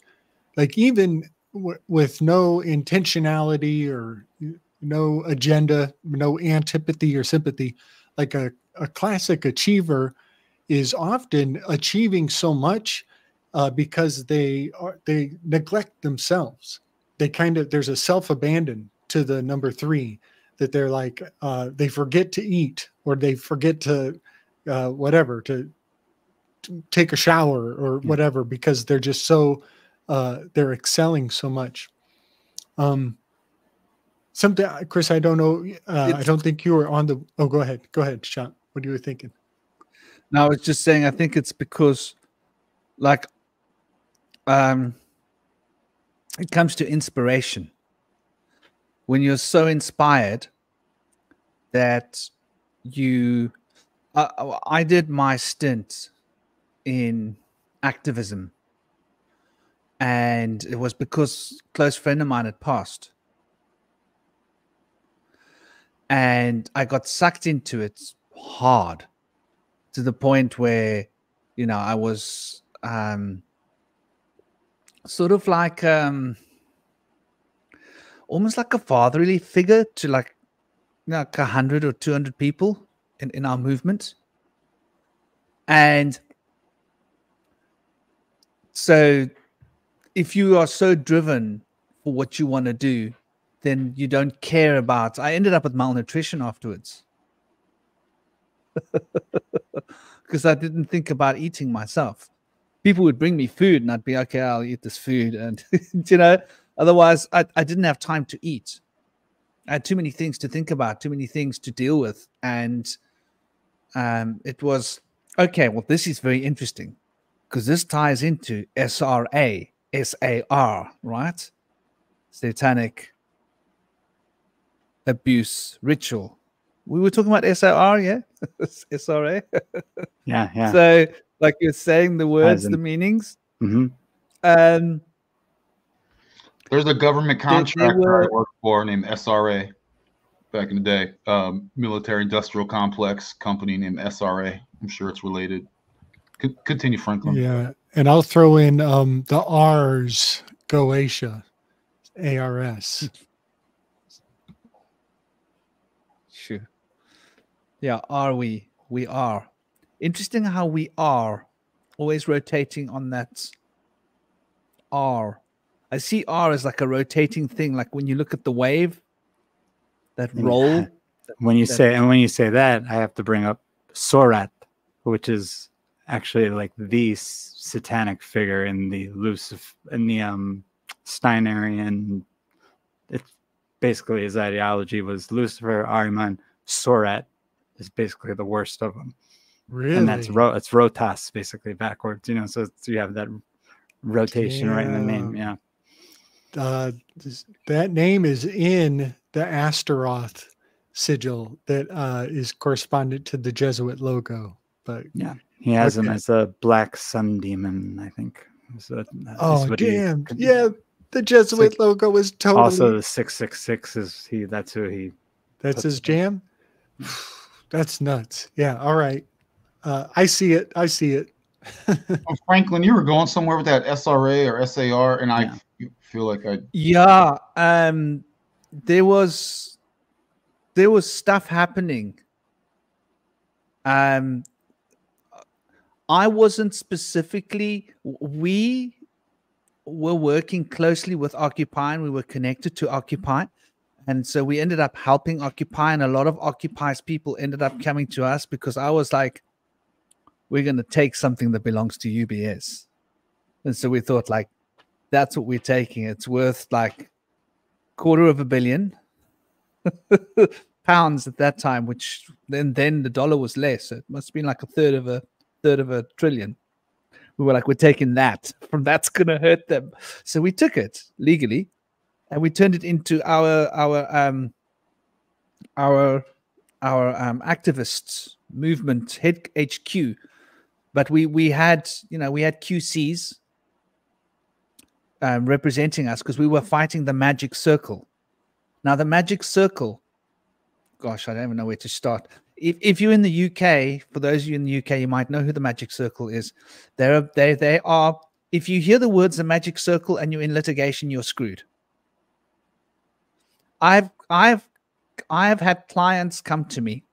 [SPEAKER 3] like even with no intentionality or no agenda, no antipathy or sympathy, like a classic achiever is often achieving so much because they neglect themselves. There's a self-abandon to the number 3, that they're like, they forget to eat, or they forget to to take a shower or whatever, because they're just so they're excelling so much. Something, Chris, I don't know. I don't think you were on the. Oh, go ahead, Sean. What you were thinking?
[SPEAKER 1] No, I was just saying, I think it's because, it comes to inspiration. When you're so inspired that I did my stint in activism, and it was because a close friend of mine had passed. And I got sucked into it hard, to the point where I was sort of like almost like a fatherly figure to like 100 or 200 people in our movement. And so if you are so driven for what you want to do, then you don't care about. I ended up with malnutrition afterwards because I didn't think about eating myself. People would bring me food and I'd be, okay, I'll eat this food. And, otherwise I didn't have time to eat. I had too many things to think about, too many things to deal with. And it was, okay, well, this is very interesting because this ties into SRA, SAR, right? Satanic abuse ritual. We were talking about SAR, yeah? SRA?
[SPEAKER 7] Yeah.
[SPEAKER 1] So, like you're saying, the words, the meanings.
[SPEAKER 7] Mm-hmm.
[SPEAKER 8] There's a government contractor I worked for named SRA back in the day. Military Industrial Complex company named SRA. I'm sure it's related. Continue, Franklin.
[SPEAKER 3] Yeah, and I'll throw in the R's, Goetia, ARS.
[SPEAKER 1] Sure. Yeah, are we? We are. Interesting how we are always rotating on that R. I see R as like a rotating thing, like when you look at the wave, that roll.
[SPEAKER 7] When you say that, I have to bring up Sorat, which is actually like the satanic figure in the Lucifer, in the Steinerian. It basically, his ideology was Lucifer, Ahriman, Sorat is basically the worst of them.
[SPEAKER 3] Really?
[SPEAKER 7] And that's it's Rotas basically backwards, so you have that rotation right in the name. Yeah.
[SPEAKER 3] That name is in the Astaroth sigil that is correspondent to the Jesuit logo. But
[SPEAKER 7] yeah, he has him as a black sun demon, I think. So
[SPEAKER 3] damn. Yeah, the Jesuit logo is totally.
[SPEAKER 7] Also, the 666 is that's who he.
[SPEAKER 3] That's his jam. That's nuts. Yeah. All right. I see it.
[SPEAKER 8] Franklin, you were going somewhere with that SRA or SAR, and I feel like
[SPEAKER 1] there was stuff happening. I wasn't specifically. We were working closely with Occupy, and we were connected to Occupy. And so we ended up helping Occupy, and a lot of Occupy's people ended up coming to us because I was like, we're going to take something that belongs to UBS. And so we thought, like, that's what we're taking. It's worth like $250 million pounds at that time, which then the dollar was less. So it must have been like a third of a trillion. We were like, we're taking that. From that's going to hurt them. So we took it legally. And we turned it into our activist movement head HQ, but we had QCs representing us because we were fighting the Magic Circle. Now the Magic Circle, gosh, I don't even know where to start. If you're in the UK, for those of you in the UK, you might know who the Magic Circle is. They are. If you hear the words the Magic Circle and you're in litigation, you're screwed. I've had clients come to me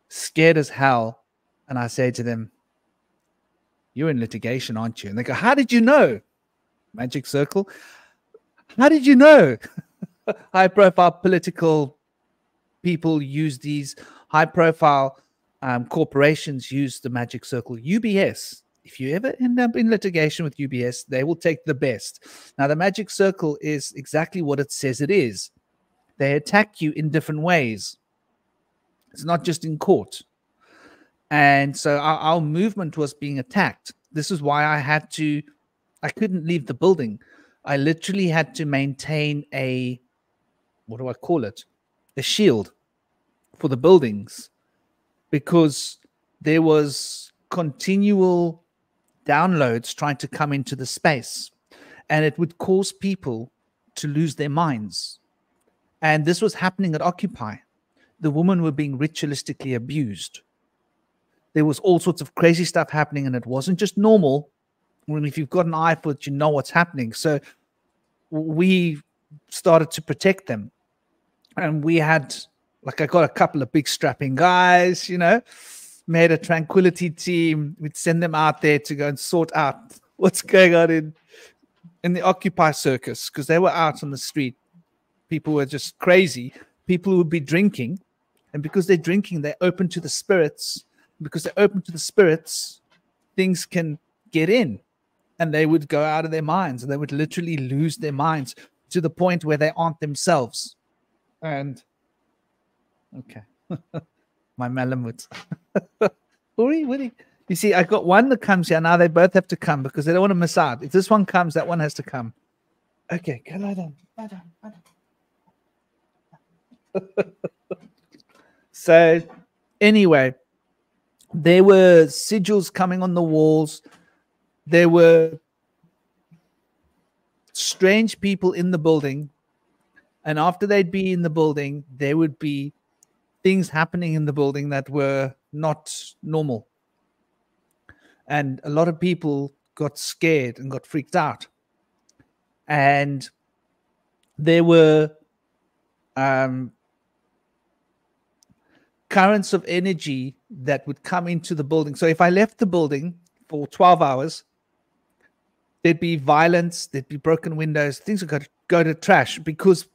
[SPEAKER 1] scared as hell, and I say to them, "You're in litigation, aren't you?" And they go, "How did you know?" Magic Circle. How did you know? High-profile political people use these. High-profile corporations use the Magic Circle. UBS. If you ever end up in litigation with UBS, they will take the best. Now, the Magic Circle is exactly what it says it is. They attack you in different ways. It's not just in court. And so our movement was being attacked. This is why I couldn't leave the building. I literally had to maintain a shield for the buildings because there was continual downloads trying to come into the space, and it would cause people to lose their minds. And this was happening at Occupy. The women were being ritualistically abused. There was all sorts of crazy stuff happening, and it wasn't just normal. I mean, if you've got an eye for it, you know what's happening. So we started to protect them. And we had, like, I got a couple of big strapping guys, you know, made a tranquility team. We'd send them out there to go and sort out what's going on in the Occupy circus, because they were out on the street. People were just crazy. People would be drinking. And because they're drinking, they're open to the spirits. Because they're open to the spirits, things can get in. And they would go out of their minds. And they would literally lose their minds to the point where they aren't themselves. And, okay. My Malamut. Woody. You see, I got one that comes here. Now they both have to come because they don't want to miss out. If this one comes, that one has to come. Okay, go lie down. Lie down. So, anyway, there were sigils coming on the walls. There were strange people in the building. And after they'd be in the building, there would be things happening in the building that were not normal. And a lot of people got scared and got freaked out. And there were currents of energy that would come into the building. So if I left the building for 12 hours, there'd be violence, there'd be broken windows, things would go to trash because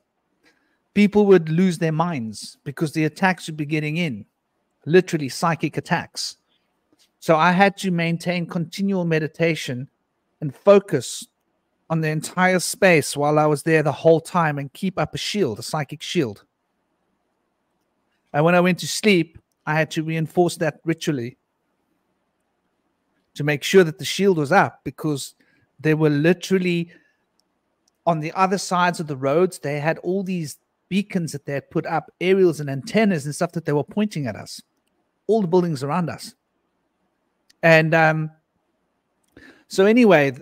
[SPEAKER 1] people would lose their minds because the attacks would be getting in, literally psychic attacks. So I had to maintain continual meditation and focus on the entire space while I was there the whole time and keep up a shield, a psychic shield. And when I went to sleep, I had to reinforce that ritually to make sure that the shield was up because they were literally on the other sides of the roads. They had all these beacons that they had put up, aerials and antennas and stuff that they were pointing at us, all the buildings around us. And so anyway,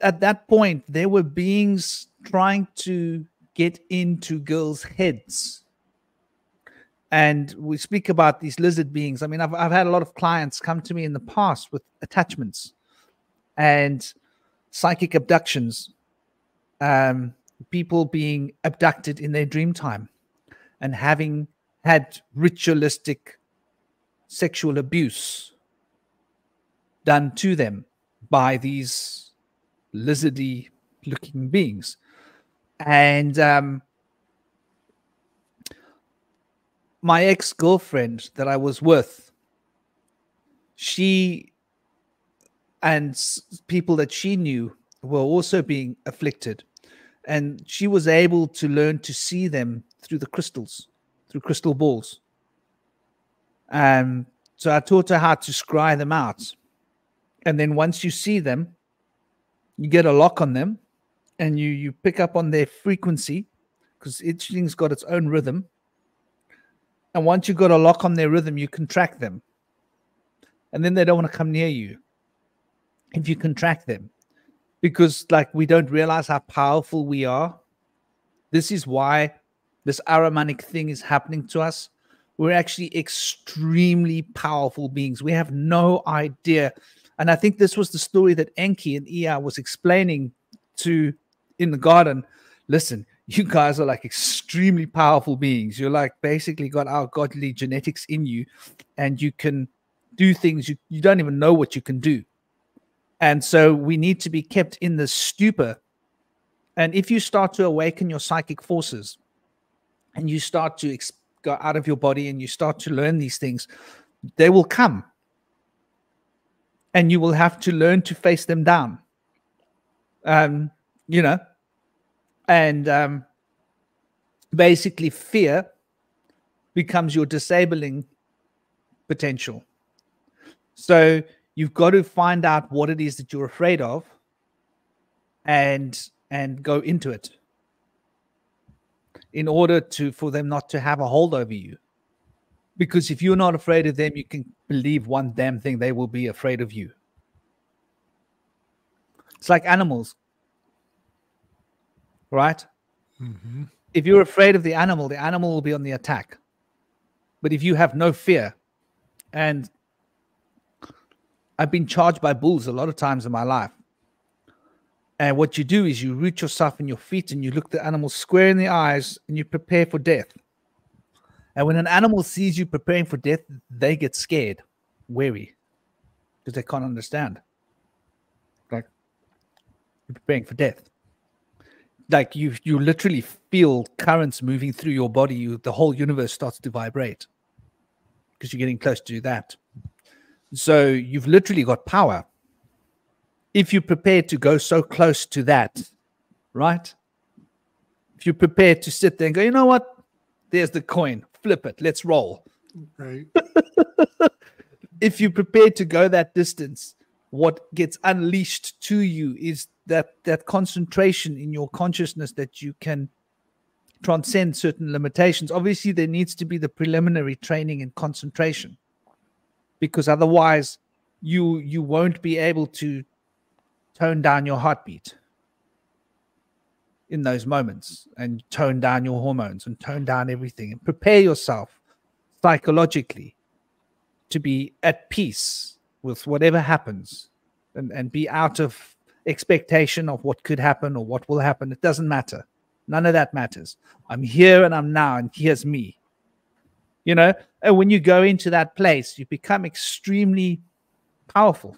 [SPEAKER 1] at that point, there were beings trying to get into girls' heads. And we speak about these lizard beings. I mean, I've had a lot of clients come to me in the past with attachments and psychic abductions, people being abducted in their dream time and having had ritualistic sexual abuse done to them by these lizardy looking beings. And my ex-girlfriend that I was with, she and people that she knew were also being afflicted. And she was able to learn to see them through the crystals, through crystal balls. So I taught her how to scry them out. And then once you see them, you get a lock on them and you pick up on their frequency because each thing's got its own rhythm. And once you've got a lock on their rhythm, you can track them. And then they don't want to come near you if you can track them. Because, like, we don't realize how powerful we are. This is why this Ahrimanic thing is happening to us. We're actually extremely powerful beings. We have no idea. And I think this was the story that Enki and Ea was explaining to in the garden. Listen, you guys are like extremely powerful beings. You're like basically got our godly genetics in you, and you can do things you don't even know what you can do. And so we need to be kept in the stupor. And if you start to awaken your psychic forces and you start to go out of your body and you start to learn these things, they will come. And you will have to learn to face them down. You know, and basically fear becomes your disabling potential. So you've got to find out what it is that you're afraid of and go into it in order for them not to have a hold over you. Because if you're not afraid of them, you can believe one damn thing, they will be afraid of you. It's like animals, right?
[SPEAKER 3] Mm-hmm.
[SPEAKER 1] If you're afraid of the animal will be on the attack. But if you have no fear and I've been charged by bulls a lot of times in my life. And what you do is you root yourself in your feet and you look the animal square in the eyes and you prepare for death. And when an animal sees you preparing for death, they get scared, wary, because they can't understand. Like, you're preparing for death. Like you literally feel currents moving through your body. The whole universe starts to vibrate because you're getting close to that. So you've literally got power. If you're prepared to go so close to that, right? If you're prepared to sit there and go, you know what? There's the coin. Flip it. Let's roll.
[SPEAKER 3] Right.
[SPEAKER 1] If you're prepared to go that distance, what gets unleashed to you is that concentration in your consciousness that you can transcend certain limitations. Obviously, there needs to be the preliminary training in concentration, because otherwise you won't be able to tone down your heartbeat in those moments, and tone down your hormones and tone down everything, and prepare yourself psychologically to be at peace with whatever happens, and be out of expectation of what could happen or what will happen. It doesn't matter. None of that matters. I'm here and I'm now, and here's me. You know, and when you go into that place, you become extremely powerful.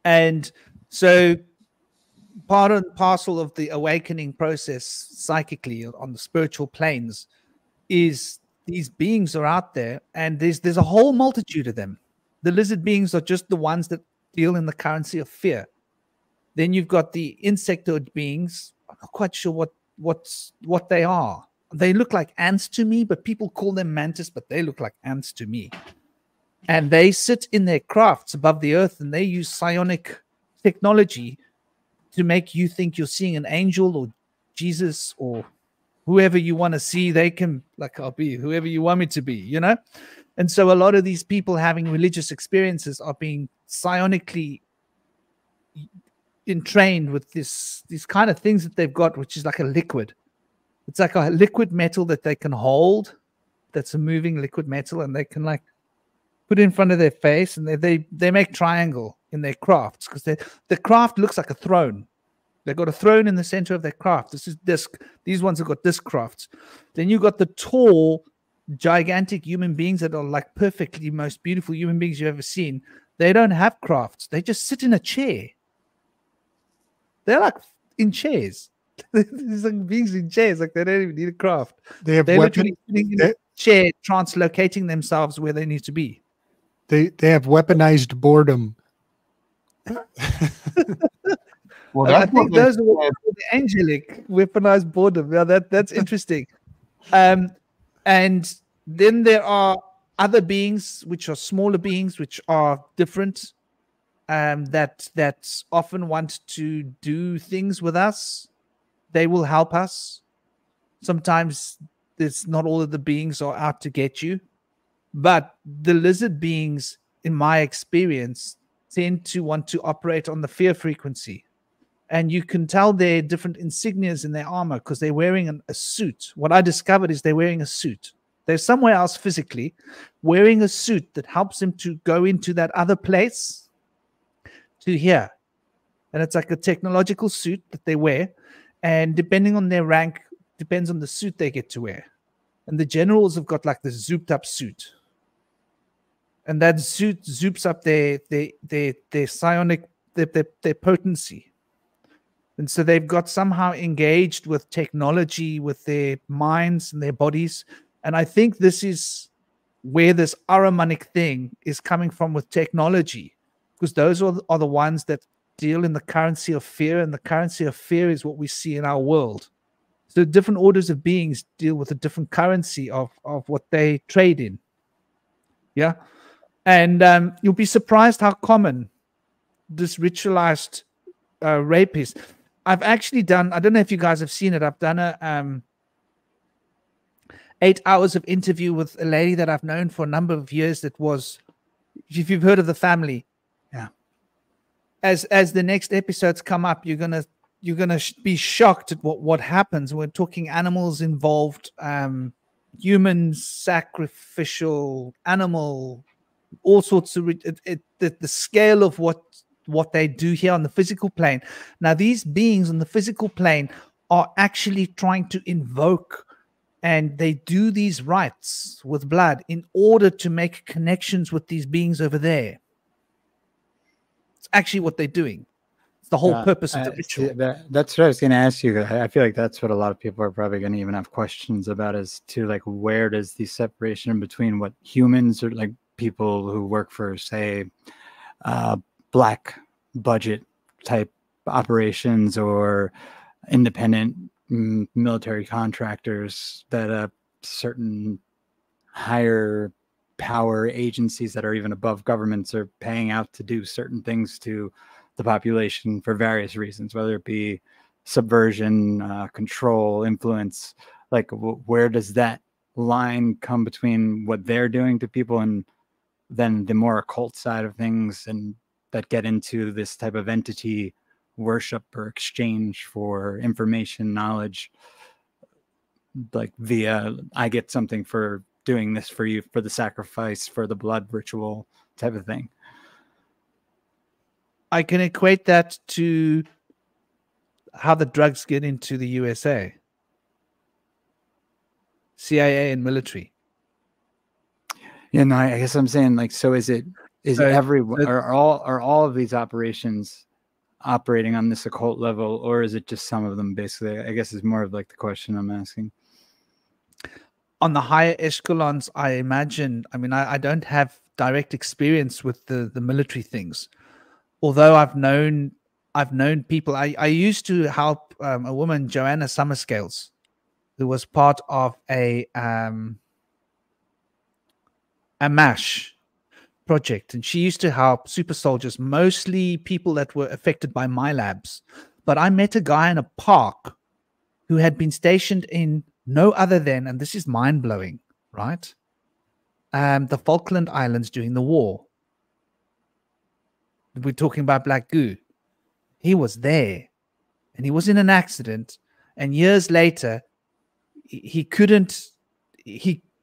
[SPEAKER 1] And so part and parcel of the awakening process psychically on the spiritual planes is these beings are out there, and there's a whole multitude of them. The lizard beings are just the ones that deal in the currency of fear. Then you've got the insectoid beings. I'm not quite sure what they are. They look like ants to me, but people call them mantis, but they look like ants to me. And they sit in their crafts above the earth, and they use psionic technology to make you think you're seeing an angel or Jesus or whoever you want to see. They can, like, I'll be whoever you want me to be, you know? And so a lot of these people having religious experiences are being psionically entrained with these kind of things that they've got, which is like a liquid. It's like a liquid metal that they can hold. That's a moving liquid metal, and they can like put it in front of their face, and they make triangle in their crafts, because the craft looks like a throne. They've got a throne in the center of their craft. This is disc. These ones have got disc crafts. Then you've got the tall, gigantic human beings that are like perfectly most beautiful human beings you've ever seen. They don't have crafts. They just sit in a chair. They're like in chairs. These like beings in chairs, like they don't even need a craft.
[SPEAKER 3] They're
[SPEAKER 1] literally sitting in a chair, translocating themselves where they need to be.
[SPEAKER 3] They have weaponized boredom.
[SPEAKER 8] Well,
[SPEAKER 1] I
[SPEAKER 8] that's
[SPEAKER 1] think those are what the angelic weaponized boredom. Yeah, that's interesting. And then there are other beings which are smaller beings, which are different, that often want to do things with us. They will help us. Sometimes there's not all of the beings are out to get you, but the lizard beings, in my experience, tend to want to operate on the fear frequency. And you can tell they're different insignias in their armor because they're wearing a suit. What I discovered is they're wearing a suit. They're somewhere else physically, wearing a suit that helps them to go into that other place to here. And it's like a technological suit that they wear. And depending on their rank, depends on the suit they get to wear. And the generals have got like this zooped up suit. And that suit zoops up their psionic, their potency. And so they've got somehow engaged with technology, with their minds and their bodies. And I think this is where this Ahrimanic thing is coming from with technology, because those are the ones that deal in the currency of fear, and the currency of fear is what we see in our world. So different orders of beings deal with a different currency of what they trade in. Yeah. And you'll be surprised how common this ritualized rape is. I've actually done, I don't know if you guys have seen it, I've done a 8 hours of interview with a lady that I've known for a number of years that was, if you've heard of The Family.
[SPEAKER 7] Yeah.
[SPEAKER 1] As the next episodes come up, you're gonna be shocked at what happens. We're talking animals involved, humans, sacrificial, animal, all sorts of the scale of what they do here on the physical plane. Now, these beings on the physical plane are actually trying to invoke, and they do these rites with blood in order to make connections with these beings over there. It's actually what they're doing. It's the whole purpose of the ritual.
[SPEAKER 7] That's what I was going to ask you. I feel like that's what a lot of people are probably going to even have questions about, as to like, where does the separation between what humans or like people who work for, say, black budget type operations or independent military contractors that certain higher power agencies that are even above governments are paying out to do certain things to the population for various reasons, whether it be subversion, control, influence. Like, where does that line come between what they're doing to people and then the more occult side of things, and that get into this type of entity worship or exchange for information, knowledge, like via, I get something for doing this for you, for the sacrifice, for the blood ritual type of thing?
[SPEAKER 1] I can equate that to how the drugs get into the USA, CIA and military.
[SPEAKER 7] Yeah, no, I guess I'm saying, like, so is it are all of these operations operating on this occult level, or is it just some of them? Basically, I guess is more of like the question I'm asking.
[SPEAKER 1] On the higher echelons, I imagine. I mean, I don't have direct experience with the military things, although I've known people. I used to help a woman, Joanna Summerscales, who was part of a MASH project, and she used to help super soldiers, mostly people that were affected by my labs. But I met a guy in a park who had been stationed in no other than, and this is mind-blowing, right? The Falkland Islands during the war. We're talking about Black Goo. He was there, and he was in an accident, and years later, he couldn't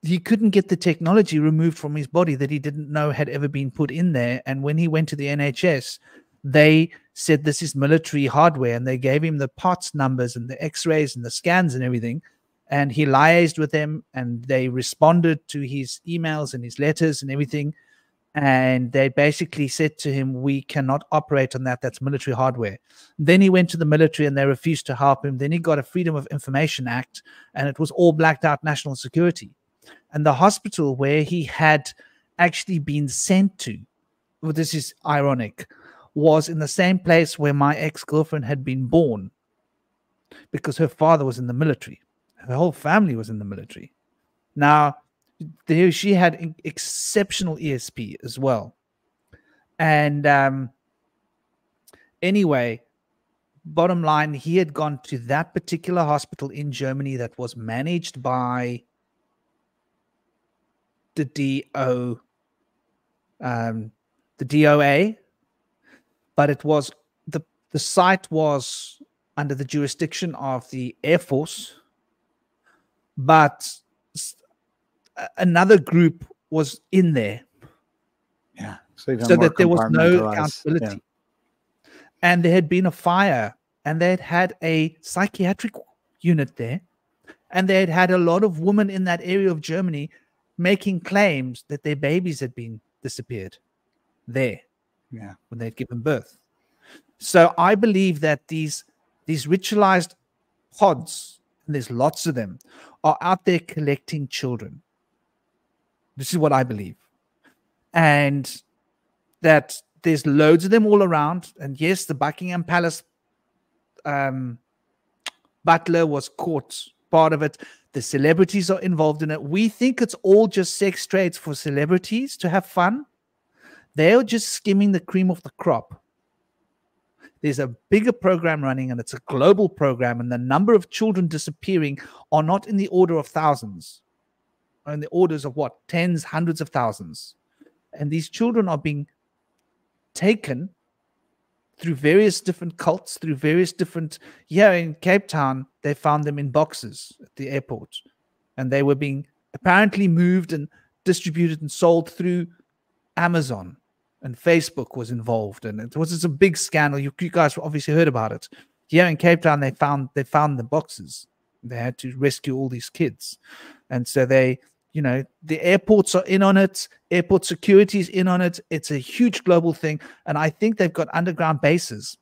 [SPEAKER 1] get the technology removed from his body that he didn't know had ever been put in there. And when he went to the NHS, they said this is military hardware, and they gave him the parts numbers and the x-rays and the scans and everything. And he liaised with them, and they responded to his emails and his letters and everything. And they basically said to him, we cannot operate on that. That's military hardware. Then he went to the military and they refused to help him. Then he got a Freedom of Information Act, and it was all blacked out national security. And the hospital where he had actually been sent to, well, this is ironic, was in the same place where my ex-girlfriend had been born, because her father was in the military. Her whole family was in the military. Now, there she had exceptional ESP as well. And anyway, bottom line, he had gone to that particular hospital in Germany that was managed by the DOA, but it was the site was under the jurisdiction of the Air Force, but another group was in there,
[SPEAKER 7] so
[SPEAKER 1] that there was no accountability. Yeah. And there had been a fire, and they had had a psychiatric unit there, and they had had a lot of women in that area of Germany making claims that their babies had been disappeared there, when they'd given birth. So I believe that these ritualized pods, and there's lots of them, are out there collecting children. This is what I believe. And that there's loads of them all around. And yes, the Buckingham Palace butler was caught part of it. The celebrities are involved in it. We think it's all just sex trades for celebrities to have fun. They're just skimming the cream of the crop. There's a bigger program running, and it's a global program, and the number of children disappearing are not in the order of thousands, are in the orders of what? Tens, hundreds of thousands. And these children are being taken through various different cults, through various different... Yeah, in Cape Town, they found them in boxes at the airport, and they were being apparently moved and distributed and sold through Amazon and Facebook was involved, and it was a big scandal. You guys obviously heard about it. Here in Cape Town, they found the boxes. They had to rescue all these kids, and so they, the airports are in on it. Airport security is in on it. It's a huge global thing, and I think they've got underground bases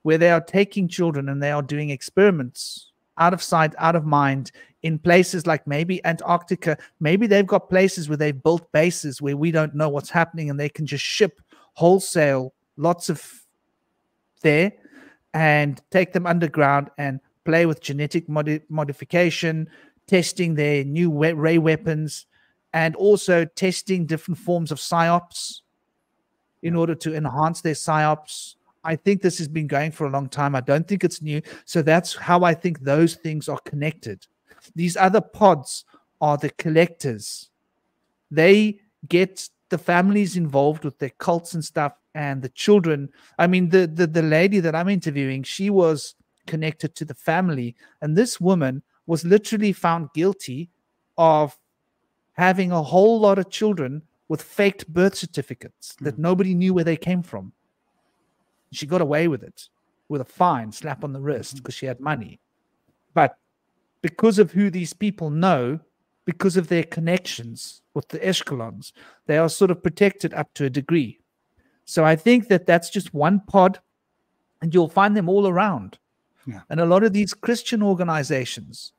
[SPEAKER 1] where they are taking children and they are doing experiments out of sight, out of mind, in places like maybe Antarctica. Maybe they've got places where they've built bases where we don't know what's happening, and they can just ship wholesale lots of there and take them underground and play with genetic modification, testing their new ray weapons, and also testing different forms of psyops in order to enhance their psyops. I think this has been going for a long time. I don't think it's new. So that's how I think those things are connected. These other pods are the collectors. They get the families involved with their cults and stuff, and the children. I mean, the lady that I'm interviewing, she was connected to the family, and this woman was literally found guilty of having a whole lot of children with faked birth certificates that nobody knew where they came from. She got away with it with a fine, slap on the wrist, because she had money. But because of who these people know, because of their connections with the echelons, they are sort of protected up to a degree. So I think that that's just one pod, and you'll find them all around.
[SPEAKER 7] Yeah.
[SPEAKER 1] And a lot of these Christian organizations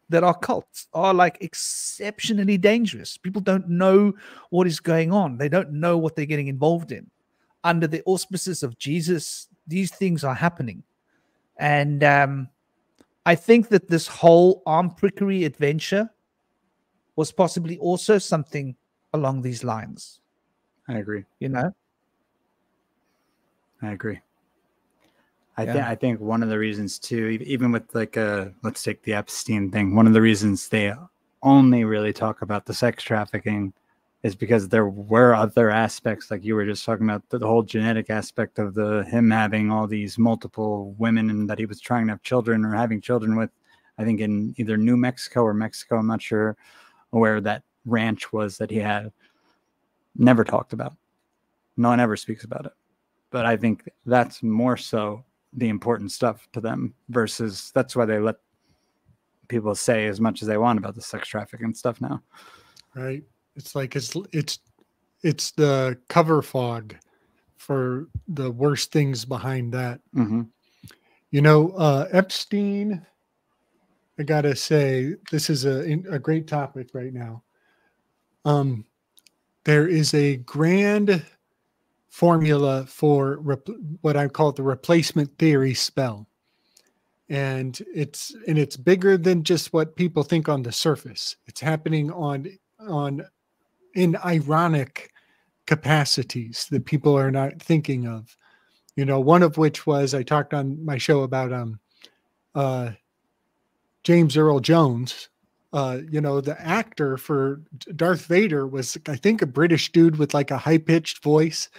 [SPEAKER 1] that are cults are like exceptionally dangerous. People don't know what is going on. They don't know what they're getting involved in. Under the auspices of Jesus, these things are happening. And I think that this whole arm prickery adventure was possibly also something along these lines.
[SPEAKER 7] I agree.
[SPEAKER 1] I
[SPEAKER 7] agree. I think one of the reasons too, even with like let's take the Epstein thing, one of the reasons they only really talk about the sex trafficking is because there were other aspects, like you were just talking about, the whole genetic aspect of him having all these multiple women, and that he was trying to have children or having children with, I think in either New Mexico or Mexico, I'm not sure where that ranch was that he had. Never talked about. No one ever speaks about it. But I think that's more so the important stuff to them, versus that's why they let people say as much as they want about the sex trafficking stuff now.
[SPEAKER 3] Right. It's like it's the cover fog for the worst things behind that.
[SPEAKER 7] Mm-hmm.
[SPEAKER 3] Epstein, I gotta say, this is a great topic right now. There is a grand formula for what I call the replacement theory spell. And it's bigger than just what people think on the surface. It's happening in ironic capacities that people are not thinking of. One of which was, I talked on my show about James Earl Jones. The actor for Darth Vader was, I think, a British dude with like a high-pitched voice,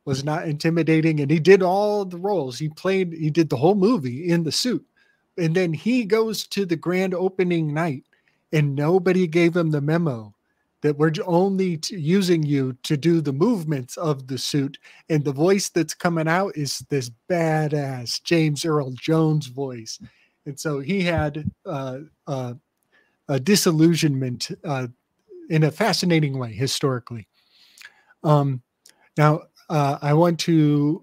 [SPEAKER 3] was not intimidating, and he did all the roles. He did the whole movie in the suit. And then he goes to the grand opening night, and nobody gave him the memo that we're only using you to do the movements of the suit. And the voice that's coming out is this badass James Earl Jones voice. And so he had a disillusionment in a fascinating way, historically. Now, I want to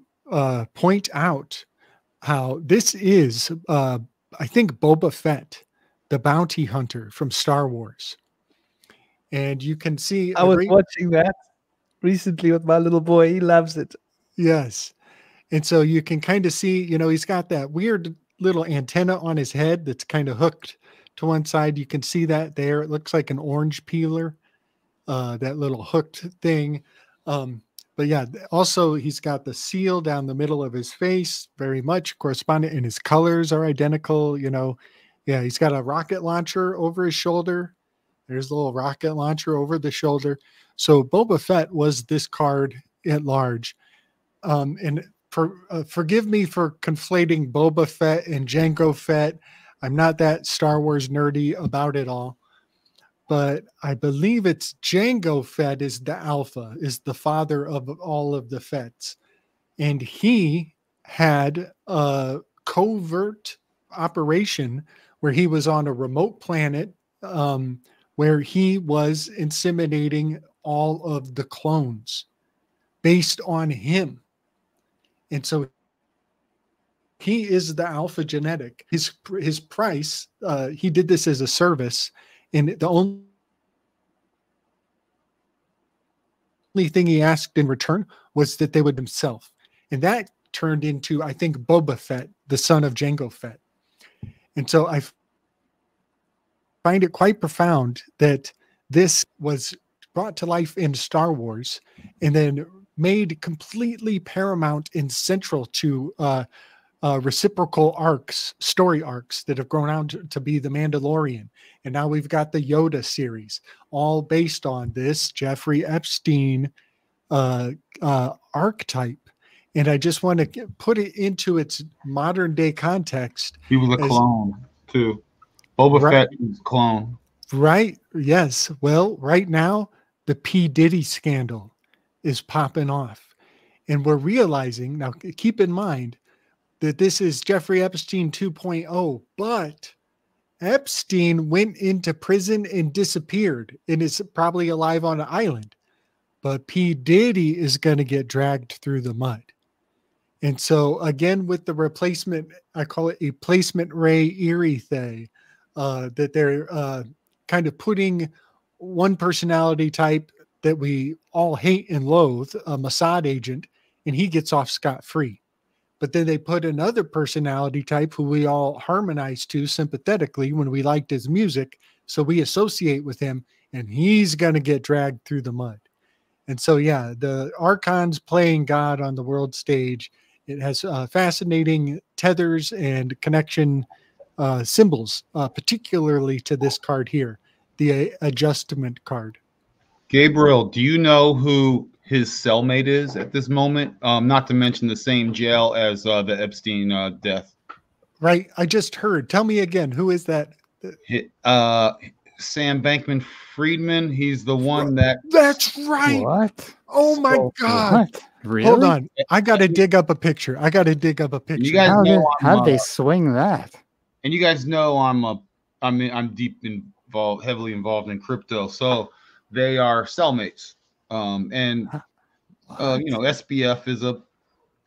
[SPEAKER 3] point out how this is, I think, Boba Fett, the bounty hunter from Star Wars. And you can see...
[SPEAKER 1] I was watching that recently with my little boy. He loves it.
[SPEAKER 3] Yes. And so you can kind of see, he's got that weird little antenna on his head that's kind of hooked to one side. You can see that there. It looks like an orange peeler, that little hooked thing. But yeah, also he's got the seal down the middle of his face, very much correspondent, and his colors are identical. Yeah, he's got a rocket launcher over his shoulder. There's a little rocket launcher over the shoulder. So Boba Fett was this card at large. And forgive me for conflating Boba Fett and Jango Fett. I'm not that Star Wars nerdy about it all. but I believe it's Jango Fett is the alpha, is the father of all of the Fets. And he had a covert operation where he was on a remote planet where he was inseminating all of the clones based on him. And so he is the alpha genetic. His price, he did this as a service, and the only thing he asked in return was that they would himself. And that turned into, I think, Boba Fett, the son of Jango Fett. And so I find it quite profound that this was brought to life in Star Wars and then made completely paramount and central to reciprocal arcs, story arcs that have grown out to be The Mandalorian. And now we've got the Yoda series, all based on this Jeffrey Epstein archetype. And I just want to put it into its modern day context.
[SPEAKER 8] He was a clone too. Boba Fett was a clone.
[SPEAKER 3] Right. Yes. Well, right now, the P. Diddy scandal is popping off. And we're realizing, now keep in mind that this is Jeffrey Epstein 2.0, but Epstein went into prison and disappeared and is probably alive on an island. But P. Diddy is going to get dragged through the mud. And so, again, with the replacement, I call it a placement ray erethe, that they're kind of putting one personality type that we all hate and loathe, a Mossad agent, and he gets off scot-free. But then they put another personality type who we all harmonize to sympathetically when we liked his music, so we associate with him, and he's going to get dragged through the mud. And so, yeah, the Archon's playing God on the world stage. It has fascinating tethers and connection symbols, particularly to this card here, the adjustment card.
[SPEAKER 8] Gabriel, do you know who his cellmate is at this moment? Not to mention the same jail as the Epstein death.
[SPEAKER 3] Right. I just heard. Tell me again. Who is that?
[SPEAKER 8] Sam Bankman-Friedman. He's the one that.
[SPEAKER 3] That's right.
[SPEAKER 7] What?
[SPEAKER 3] Oh my God.
[SPEAKER 7] What? Really?
[SPEAKER 3] Hold on. I got to dig up a picture. You
[SPEAKER 8] guys know
[SPEAKER 7] how did they swing that?
[SPEAKER 8] And you guys know I'm heavily involved in crypto. So they are cellmates. SBF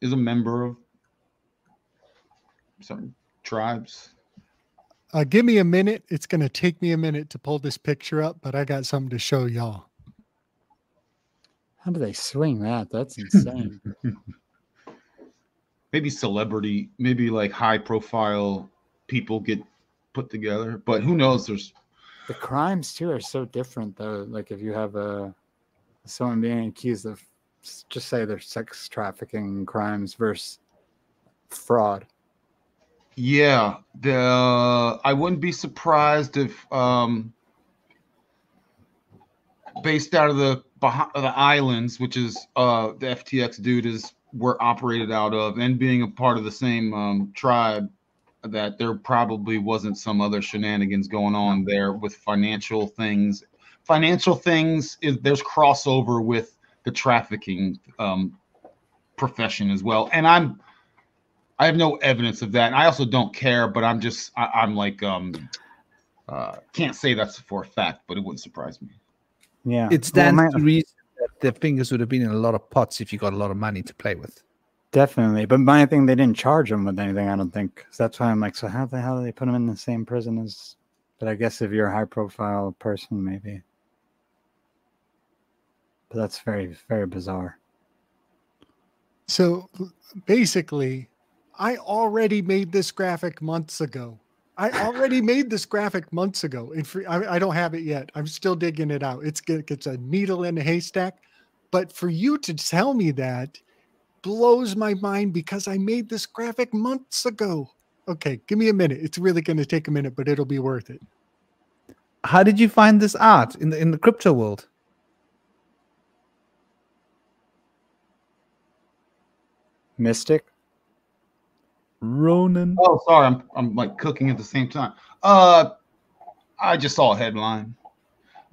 [SPEAKER 8] is a member of certain tribes.
[SPEAKER 3] Give me a minute. It's going to take me a minute to pull this picture up, but I got something to show y'all.
[SPEAKER 7] How do they swing that? That's insane.
[SPEAKER 8] Maybe celebrity, maybe like high profile people get put together, but who knows?
[SPEAKER 7] The crimes too are so different though. Like if you have someone being accused of, just say their sex trafficking crimes versus fraud.
[SPEAKER 8] Yeah, I wouldn't be surprised if based out of the islands, which is the FTX dude were operated out of, and being a part of the same tribe, that there probably wasn't some other shenanigans going on there with financial things. There's crossover with the trafficking profession as well, and I have no evidence of that. And I also don't care, but I'm like can't say that's for a fact, but it wouldn't surprise me.
[SPEAKER 7] Yeah,
[SPEAKER 1] it stands to reason that their fingers would have been in a lot of pots if you got a lot of money to play with.
[SPEAKER 7] Definitely, but my thing, they didn't charge him with anything. I don't think. So that's why I'm like, so how the hell do they put him in the same prison as? But I guess if you're a high-profile person, maybe. But that's very, very bizarre.
[SPEAKER 3] So basically, I already made this graphic months ago. And I don't have it yet. I'm still digging it out. It's a needle in a haystack. But for you to tell me that blows my mind because I made this graphic months ago. Okay, give me a minute. It's really going to take a minute, but it'll be worth it.
[SPEAKER 1] How did you find this art in the crypto world?
[SPEAKER 7] Mystic.
[SPEAKER 1] Ronan.
[SPEAKER 8] Oh, sorry, I'm like cooking at the same time. I just saw a headline.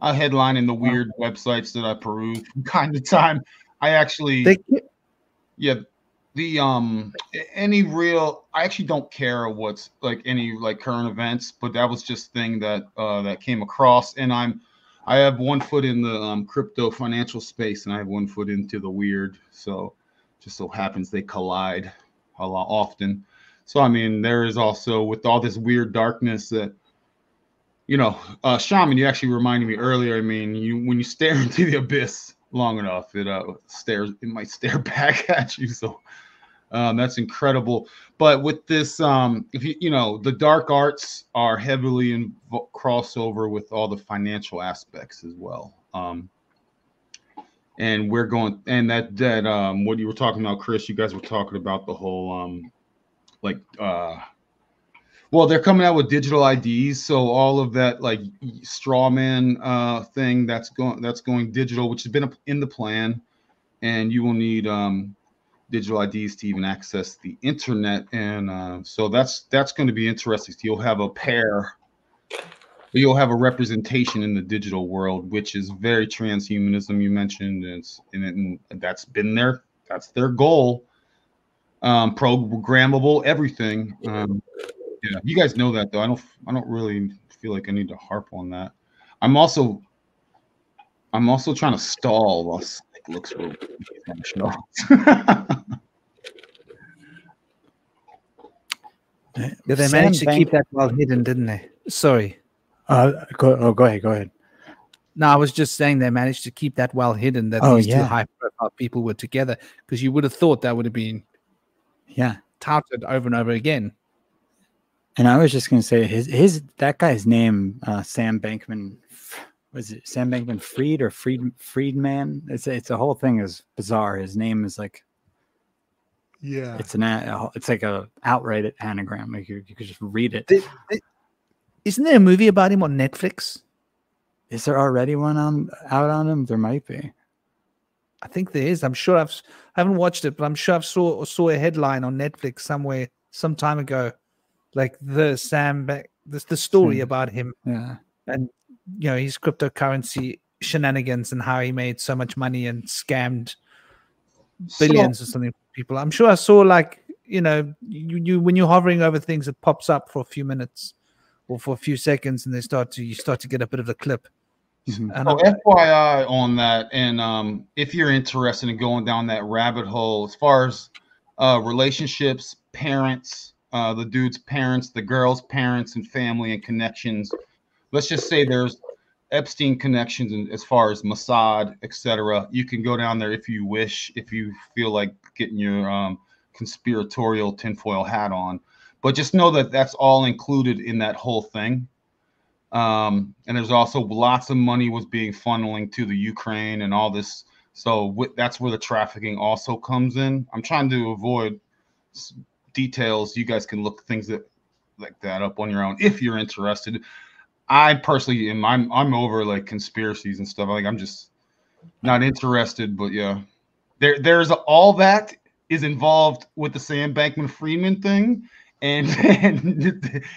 [SPEAKER 8] a headline in the weird websites that I peruse from time to time. I actually, yeah, the any real, I actually don't care what's like any like current events, but that was just thing that that came across, and I have one foot in the crypto financial space, and I have one foot into the weird. So just so happens they collide a lot often. So I mean, there is also with all this weird darkness that, you know, Shaman, you actually reminded me earlier. I mean, when you stare into the abyss long enough, it might stare back at you. So that's incredible. But with this, if you know, the dark arts are heavily in crossover with all the financial aspects as well. And we're going, and that what you were talking about, Chris, you guys were talking about the whole well, they're coming out with digital IDs, so all of that like straw man thing that's going digital, which has been in the plan, and you will need digital IDs to even access the internet, and so that's going to be interesting. So you'll have a representation in the digital world, which is very transhumanism. You mentioned and that's been that's their goal. Programmable everything. Yeah, you guys know that though. I don't really feel like I need to harp on that. I'm also trying to stall while Snake looks for functional.
[SPEAKER 1] Yeah, they managed to keep that well hidden, didn't they? Sorry.
[SPEAKER 7] Go ahead.
[SPEAKER 1] No, I was just saying they managed to keep that well hidden, that these two high-profile people were together, because you would have thought that would have been touted over and over again.
[SPEAKER 7] And I was just going to say that guy's name, Sam Bankman, was it Sam Bankman Fried or Friedman? It's a whole thing is bizarre. His name is like, it's like a outright anagram. Like you could just read it.
[SPEAKER 1] Isn't there a movie about him on Netflix?
[SPEAKER 7] Is there already one out on him? There might be.
[SPEAKER 1] I think there is. I'm sure I haven't watched it, but I'm sure I saw a headline on Netflix somewhere some time ago, like the story about him.
[SPEAKER 7] Yeah.
[SPEAKER 1] And you know, his cryptocurrency shenanigans and how he made so much money and scammed billions or something from people. I'm sure I saw, like, you know, you when you're hovering over things, it pops up for a few minutes or for a few seconds, and you start to get a bit of the clip.
[SPEAKER 7] Mm-hmm.
[SPEAKER 8] So FYI on that, and if you're interested in going down that rabbit hole, as far as relationships, parents, the dude's parents, the girl's parents, and family and connections, let's just say there's Epstein connections, and as far as Mossad, etc., you can go down there if you wish, if you feel like getting your conspiratorial tinfoil hat on. But just know that that's all included in that whole thing. And there's also lots of money was being funneling to the Ukraine and all this. So that's where the trafficking also comes in. I'm trying to avoid details. You guys can look things like that up on your own if you're interested. I personally am. I'm over like conspiracies and stuff. Like, I'm just not interested. But yeah, there's all that is involved with the Sam Bankman-Fried thing. And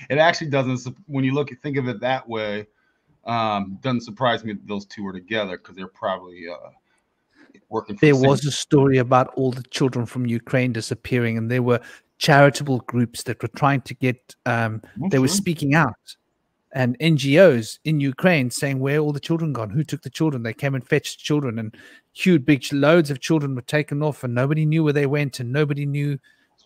[SPEAKER 8] it actually doesn't, when you think of it that way, doesn't surprise me that those two are together, because they're probably working for
[SPEAKER 1] there was a story about all the children from Ukraine disappearing, and there were charitable groups that were trying to get they were speaking out, and NGOs in Ukraine saying, where are all the children gone? Who took the children? They came and fetched children, and huge big loads of children were taken off, and nobody knew where they went, and nobody knew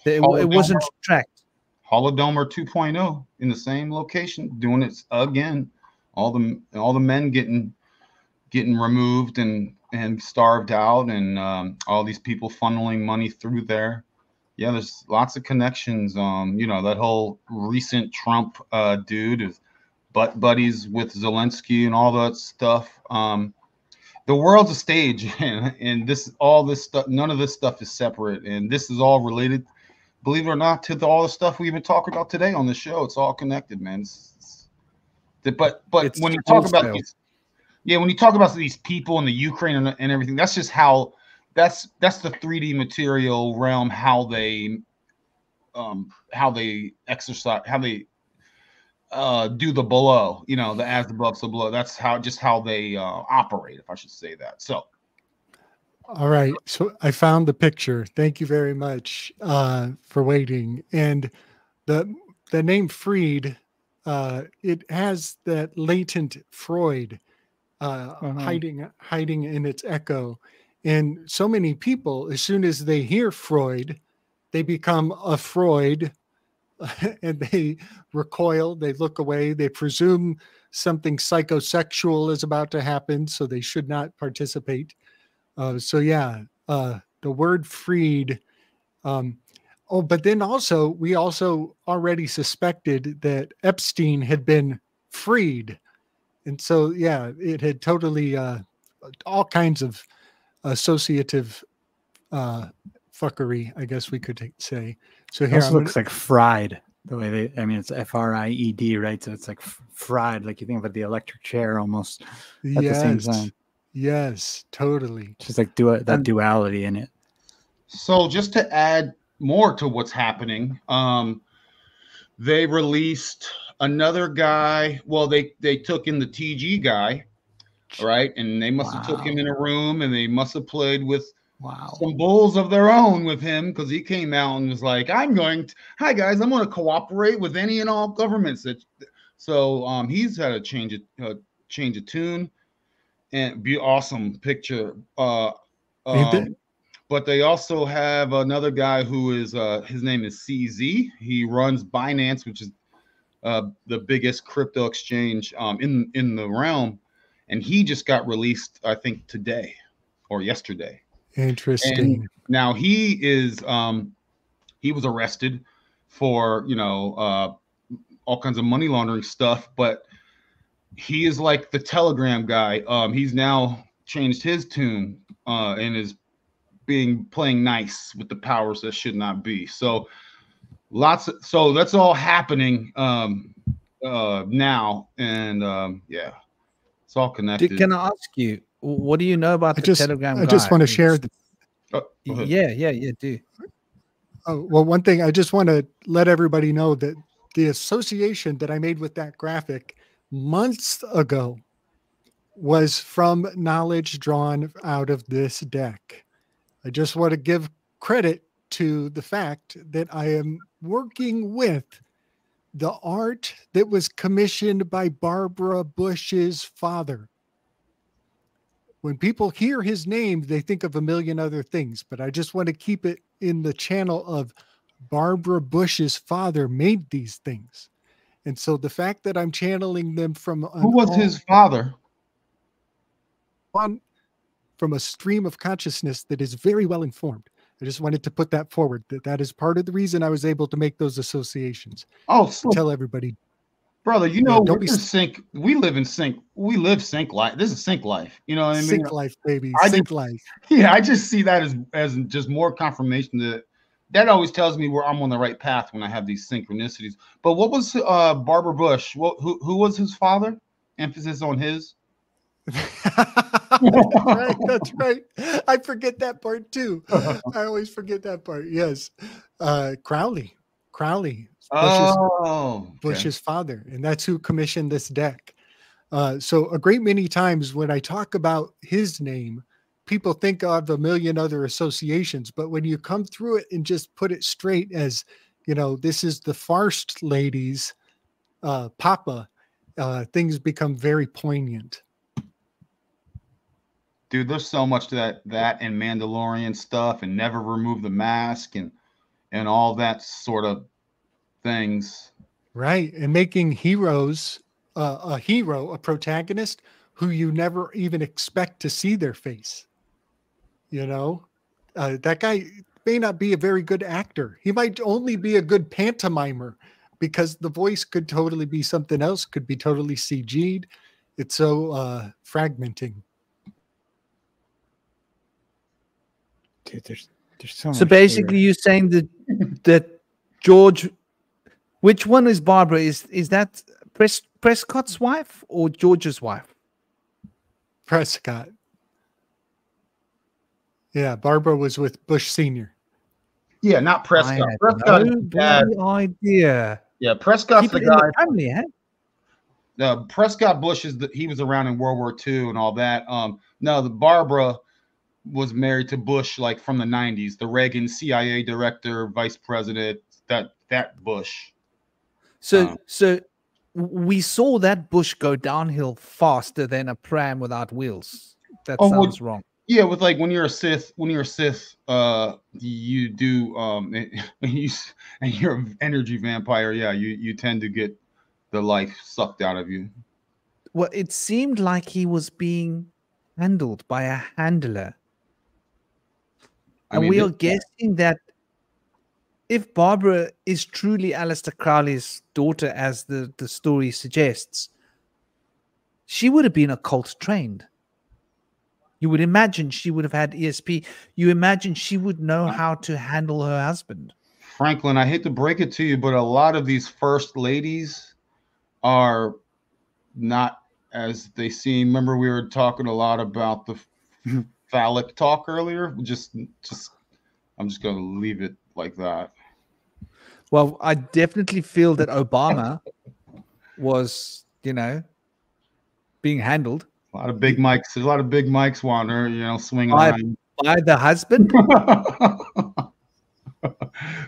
[SPEAKER 1] that it wasn't tracked.
[SPEAKER 8] Holodomor 2.0 in the same location, doing it again. All the men getting removed and starved out, and all these people funneling money through there. Yeah, there's lots of connections. You know, that whole recent Trump dude is buddies with Zelensky and all that stuff. The world's a stage, and all this stuff, none of this stuff is separate, and this is all related, believe it or not, to all the stuff we've been talking about today on the show. It's all connected, man. But when you talk about these, when you talk about these people in the Ukraine and everything, that's just how that's the 3D material realm, how they exercise, how they do the below, you know, the as above, so below. That's how they operate, if I should say that. So,
[SPEAKER 3] all right. So I found the picture. Thank you very much for waiting. And the name Freed, it has that latent Freud hiding in its echo. And so many people, as soon as they hear Freud, they become a Freud and they recoil, they look away, they presume something psychosexual is about to happen, so they should not participate. So yeah, the word freed. But then also, we also already suspected that Epstein had been freed. And so, yeah, it had totally all kinds of associative fuckery, I guess we could say. So
[SPEAKER 7] It
[SPEAKER 3] here
[SPEAKER 7] also looks like fried the way they, I mean, it's FRIED, right? So it's like fried, like you think about the electric chair almost at the same time.
[SPEAKER 3] Yes, totally.
[SPEAKER 7] Just like that duality in it.
[SPEAKER 8] So just to add more to what's happening, they released another guy. Well, they took in the TG guy, right? And they must have took him in a room, and they must have played with some bulls of their own with him, because he came out and was like, hi guys, I'm going to cooperate with any and all governments. So he's had a change of tune, and be awesome picture. But they also have another guy who is his name is CZ. He runs Binance, which is the biggest crypto exchange in the realm, and he just got released, I think, today or yesterday.
[SPEAKER 3] Interesting.
[SPEAKER 8] And now he is he was arrested for, you know, all kinds of money laundering stuff, but he is like the Telegram guy. He's now changed his tune and is playing nice with the powers that should not be. So so that's all happening now, and yeah, it's all connected.
[SPEAKER 1] Can I ask you, what do you know about the Telegram guy?
[SPEAKER 3] I just want to share.
[SPEAKER 1] Yeah, do.
[SPEAKER 3] Oh, well, one thing I just want to let everybody know that the association that I made with that graphic months ago was from knowledge drawn out of this deck. I just want to give credit to the fact that I am working with the art that was commissioned by Barbara Bush's father. When people hear his name, they think of a million other things, but I just want to keep it in the channel of Barbara Bush's father made these things. And so the fact that I'm channeling them from
[SPEAKER 8] who was his father?
[SPEAKER 3] From a stream of consciousness that is very well informed. I just wanted to put that forward. That is part of the reason I was able to make those associations.
[SPEAKER 8] Oh, so
[SPEAKER 3] tell everybody,
[SPEAKER 8] brother, you know, we're in sync. We live in sync. We live sync life. This is sync life. You know what I mean?
[SPEAKER 3] Sync life, baby. Sync life.
[SPEAKER 8] Yeah, I just see that as just more confirmation that always tells me where I'm on the right path when I have these synchronicities. But what was Barbara Bush? Who was his father? Emphasis on his.
[SPEAKER 3] That's right. I forget that part too. I always forget that part. Yes. Crowley. Bush's father. And that's who commissioned this deck. So a great many times when I talk about his name, people think of a million other associations, but when you come through it and just put it straight as, you know, this is the Farst ladies, Papa, things become very poignant.
[SPEAKER 8] Dude, there's so much to that and Mandalorian stuff and never remove the mask and all that sort of things.
[SPEAKER 3] Right. And making heroes, a hero, a protagonist who you never even expect to see their face. You know, that guy may not be a very good actor. He might only be a good pantomimer because the voice could totally be something else, could be totally CG'd. It's so fragmenting.
[SPEAKER 7] Dude, there's so much.
[SPEAKER 1] So basically, you're saying that George, which one is Barbara? Is that Prescott's wife or George's wife?
[SPEAKER 3] Prescott. Yeah, Barbara was with Bush Sr.
[SPEAKER 8] Yeah, not Prescott.
[SPEAKER 1] Prescott. No idea.
[SPEAKER 8] Yeah, Prescott's the guy.
[SPEAKER 1] Family, huh?
[SPEAKER 8] Prescott Bush he was around in World War II and all that. No, the Barbara was married to Bush like from the 90s, the Reagan CIA director, vice president, that Bush.
[SPEAKER 1] So we saw that Bush go downhill faster than a pram without wheels. That sounds wrong.
[SPEAKER 8] Yeah, with like when you're a Sith, you do and you're an energy vampire, yeah, you tend to get the life sucked out of you.
[SPEAKER 1] Well, it seemed like he was being handled by a handler. And we are guessing that if Barbara is truly Aleister Crowley's daughter, as the story suggests, she would have been occult trained. You would imagine she would have had ESP. You imagine she would know how to handle her husband.
[SPEAKER 8] Franklin, I hate to break it to you, but a lot of these first ladies are not as they seem. Remember, we were talking a lot about the phallic talk earlier. I'm just going to leave it like that.
[SPEAKER 1] Well, I definitely feel that Obama was, being handled.
[SPEAKER 8] A lot of big mics. There's a lot of big mics, Wander, swinging around.
[SPEAKER 1] By the husband?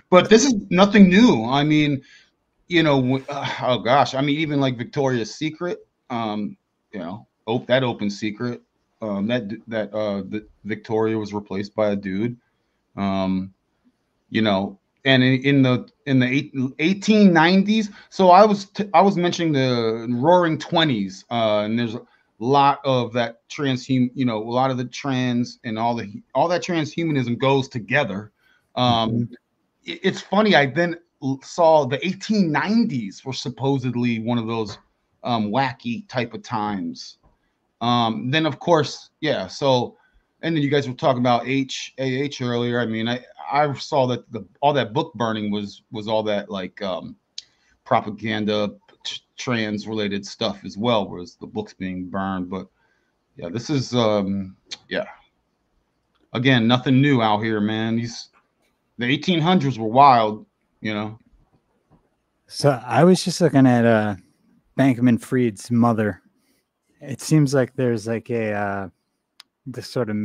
[SPEAKER 8] But this is nothing new. I mean, oh gosh. I mean, even like Victoria's Secret, that open secret, that Victoria was replaced by a dude, and in the 1890s. So I was mentioning the Roaring 20s, and there's a lot of that a lot of the trans and all that transhumanism goes together. It's funny. I then saw the 1890s were supposedly one of those wacky type of times. Then of course, yeah. So, and then you guys were talking about HAH earlier. I mean, I saw that all that book burning was all that like propaganda, trans related stuff as well, whereas the books being burned. But yeah, this is again, nothing new out here, man. The 1800s were wild,
[SPEAKER 7] So I was just looking at Bankman Fried's mother. It seems like there's like this sort of,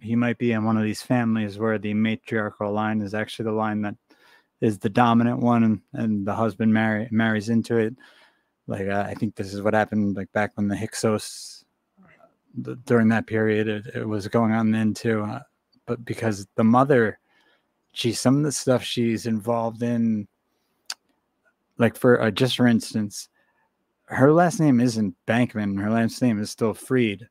[SPEAKER 7] he might be in one of these families where the matriarchal line is actually the line that is the dominant one, and the husband marries into it. Like I think this is what happened like back when the Hyksos, during that period, it was going on then too. But because the mother, some of the stuff she's involved in, like for instance, her last name isn't Bankman. Her last name is still Fried.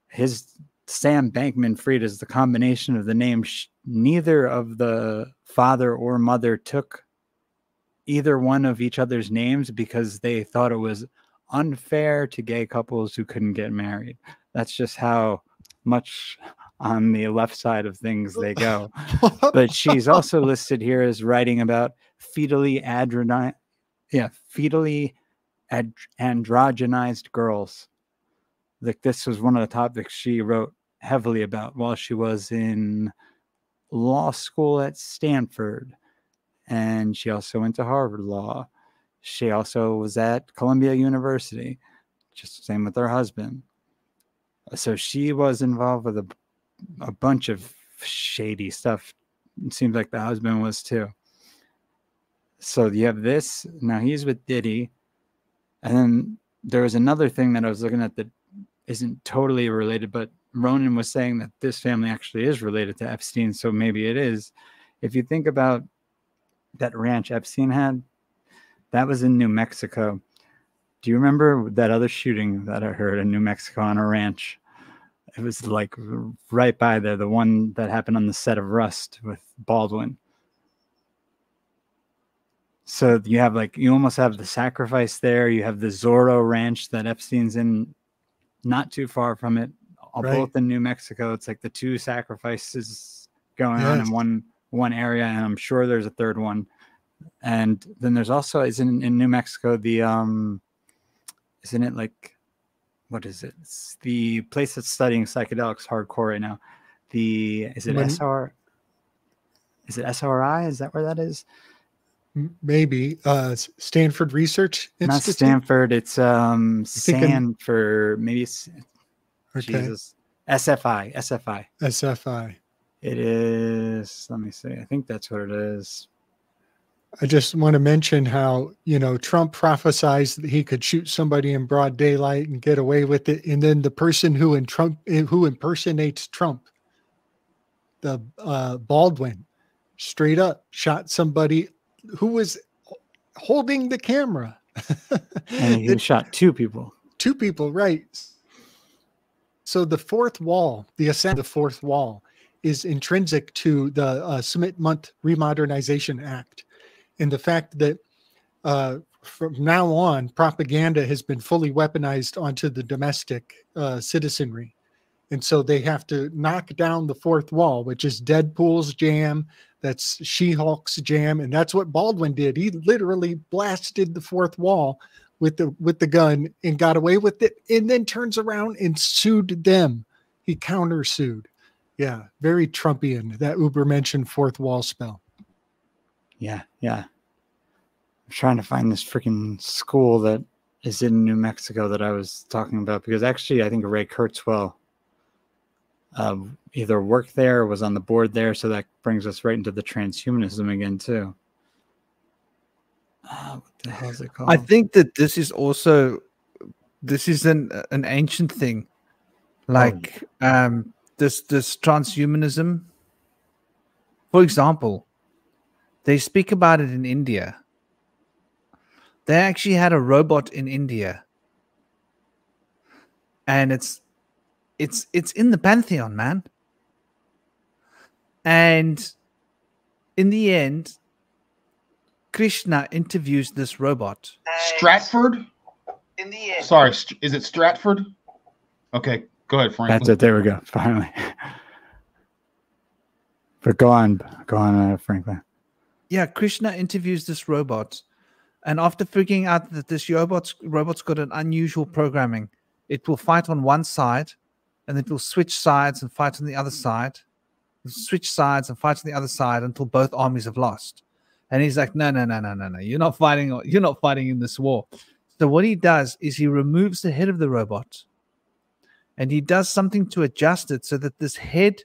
[SPEAKER 7] His Sam Bankman-Fried is the combination of the name. Neither of the father or mother took either one of each other's names because they thought it was unfair to gay couples who couldn't get married. That's just how much on the left side of things they go. But she's also listed here as writing about fetally androgenized girls. Like this was one of the topics she wrote heavily about while she was in law school at Stanford, and she also went to Harvard Law. She also was at Columbia University, just the same with her husband. So she was involved with a bunch of shady stuff. It seems like the husband was too. So you have this. Now he's with Diddy. And then there was another thing that I was looking at that isn't totally related, but Ronan was saying that this family actually is related to Epstein. So maybe it is. If you think about that ranch Epstein had, that was in New Mexico. Do you remember that other shooting that I heard in New Mexico on a ranch? It was like right by there, the one that happened on the set of Rust with Baldwin. So you have you almost have the sacrifice there. You have the Zorro Ranch that Epstein's in, not too far from it, both in New Mexico. It's like the two sacrifices going on in one area, and I'm sure there's a third one. And then there's also in New Mexico the isn't it like, what is it? It's the place that's studying psychedelics hardcore right now. Is it SRI? Is that where that is?
[SPEAKER 3] Maybe Stanford Research
[SPEAKER 7] Not
[SPEAKER 3] Institute.
[SPEAKER 7] Stanford. It's
[SPEAKER 3] thinking-
[SPEAKER 7] Sanford. Maybe it's
[SPEAKER 3] Okay.
[SPEAKER 7] Jesus. SFI.
[SPEAKER 3] SFI.
[SPEAKER 7] It is. Let me see. I think that's what it is.
[SPEAKER 3] I just want to mention how, Trump prophesied that he could shoot somebody in broad daylight and get away with it. And then the person who impersonates Trump, the Baldwin, straight up shot somebody who was holding the camera.
[SPEAKER 7] And he shot 2 people.
[SPEAKER 3] 2 people, right. So the fourth wall, the ascent of the fourth wall, is intrinsic to the Smith-Mundt Remodernization Act. And the fact that from now on, propaganda has been fully weaponized onto the domestic citizenry. And so they have to knock down the fourth wall, which is Deadpool's jam, that's She-Hulk's jam, and that's what Baldwin did. He literally blasted the fourth wall with the gun and got away with it, and then turns around and sued them. He countersued. Yeah, very Trumpian, that Uber mentioned fourth wall spell.
[SPEAKER 7] Yeah. I'm trying to find this freaking school that is in New Mexico that I was talking about, because actually I think Ray Kurzweil either worked there or was on the board there, so that brings us right into the transhumanism again too. What the hell is it called?
[SPEAKER 1] I think that this is an ancient thing, like this transhumanism. For example, they speak about it in India. They actually had a robot in India, and it's in the pantheon, man. And in the end, Krishna interviews this robot.
[SPEAKER 8] Stratford?
[SPEAKER 1] In the end.
[SPEAKER 8] Sorry, is it Stratford? Okay, go ahead, Frank.
[SPEAKER 7] That's it. There we go. Finally. But go on, Franklin.
[SPEAKER 1] Yeah, Krishna interviews this robot, and after figuring out that this robot's got an unusual programming, it will fight on one side, and it will switch sides and fight on the other side, switch sides and fight on the other side until both armies have lost. And he's like, no, you're not fighting in this war. So what he does is he removes the head of the robot, and he does something to adjust it so that this head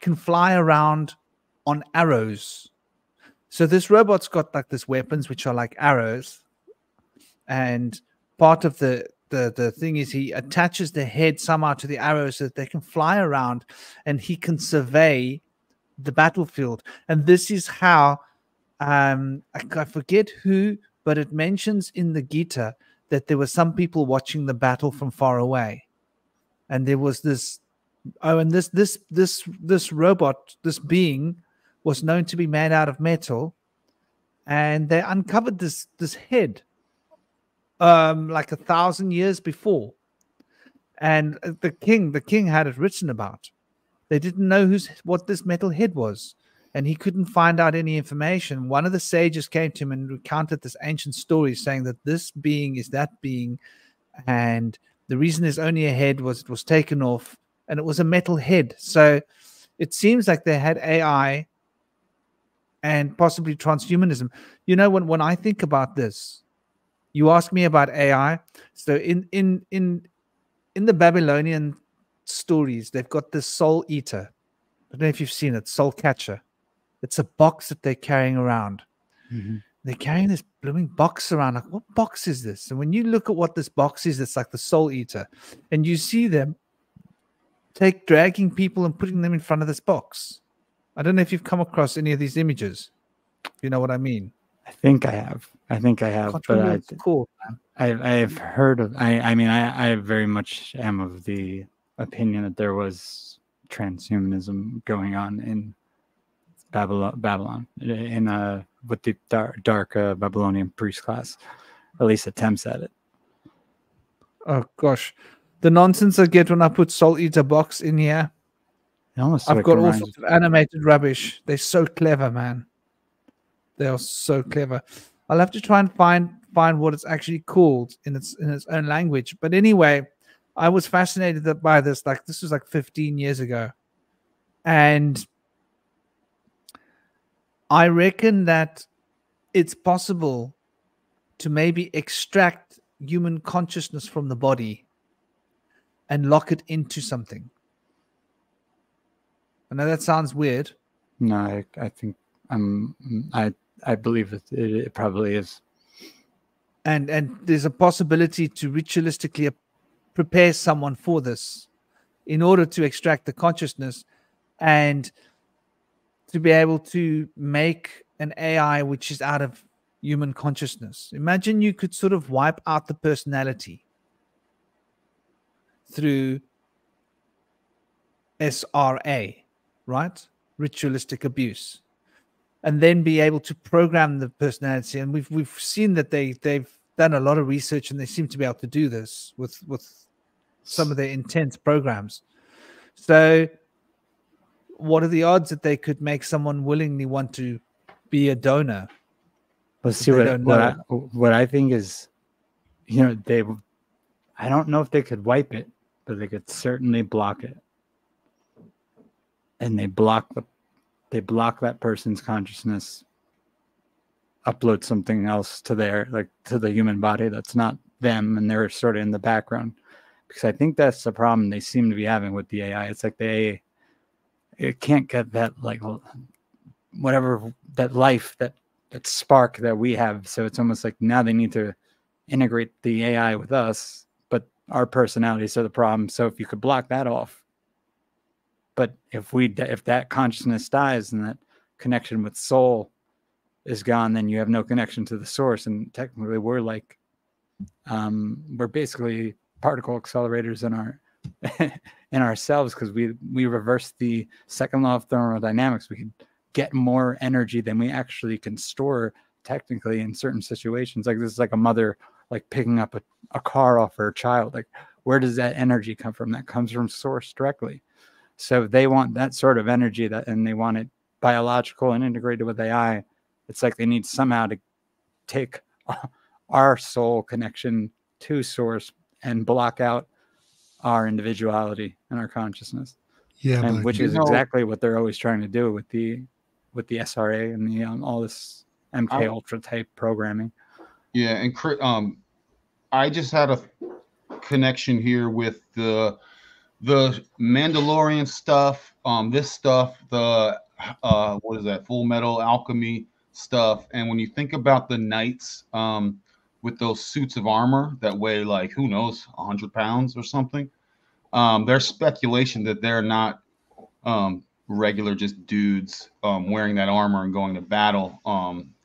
[SPEAKER 1] can fly around on arrows. So this robot's got like this weapons which are like arrows, and part of the thing is he attaches the head somehow to the arrows so that they can fly around, and he can survey the battlefield. And this is how I forget who, but it mentions in the Gita that there were some people watching the battle from far away, and there was this robot, this being, was known to be made out of metal, and they uncovered this head like 1,000 years before, and the king had it written about. They didn't know what this metal head was, and he couldn't find out any information. One of the sages came to him and recounted this ancient story, saying that this being is that being, and the reason there's only a head was it was taken off, and it was a metal head. So it seems like they had AI and possibly transhumanism. You know, when I think about this, you ask me about AI. So in the Babylonian stories, they've got this soul eater. I don't know if you've seen it, soul catcher. It's a box that they're carrying around.
[SPEAKER 7] Mm-hmm.
[SPEAKER 1] They're carrying this blooming box around. Like, what box is this? And when you look at what this box is, it's like the soul eater. And you see them dragging people and putting them in front of this box. I don't know if you've come across any of these images. You know what I mean?
[SPEAKER 7] I think I have. But
[SPEAKER 1] cool.
[SPEAKER 7] I've heard of. I very much am of the opinion that there was transhumanism going on in Babylon, in with the dark Babylonian priest class, at least attempts at it.
[SPEAKER 1] Oh gosh, the nonsense I get when I put Soul Eater box in here. I've got all sorts of animated rubbish. They're so clever, man. They are so clever. I'll have to try and find what it's actually called in its own language. But anyway, I was fascinated by this. Like, this was like 15 years ago, and I reckon that it's possible to maybe extract human consciousness from the body and lock it into something. I know that sounds weird.
[SPEAKER 7] No, I think I believe it probably is.
[SPEAKER 1] And there's a possibility to ritualistically prepare someone for this in order to extract the consciousness and to be able to make an AI which is out of human consciousness. Imagine you could sort of wipe out the personality through SRA, right? Ritualistic abuse, and then be able to program the personality. And we've seen that they've done a lot of research, and they seem to be able to do this with some of their intense programs. So what are the odds that they could make someone willingly want to be a donor?
[SPEAKER 7] Let's see what I think is, I don't know if they could wipe it, but they could certainly block it. And they block that person's consciousness, upload something else to the human body that's not them, and they're sort of in the background. Because I think that's the problem they seem to be having with the AI. It's like it can't get that, like, whatever, that life, that spark that we have. So it's almost like now they need to integrate the AI with us, but our personalities are the problem. So if you could block that off, but if that consciousness dies and that connection with soul is gone, then you have no connection to the source. And technically we're basically particle accelerators in ourselves, because we reverse the second law of thermodynamics. We can get more energy than we actually can store technically in certain situations. Like this is like a mother like picking up a car off her child. Like, where does that energy come from? That comes from source directly. So they want that sort of energy, and they want it biological and integrated with AI. It's like they need somehow to take our soul connection to source and block out our individuality and our consciousness.
[SPEAKER 3] Yeah,
[SPEAKER 7] and which is exactly what they're always trying to do with the SRA and the all this MK Ultra type programming.
[SPEAKER 8] Yeah, and I just had a connection here with the Mandalorian stuff, this stuff, the what is that, Full Metal Alchemy stuff. And when you think about the knights with those suits of armor that weigh, like, who knows, 100 pounds or something, there's speculation that they're not regular just dudes wearing that armor and going to battle.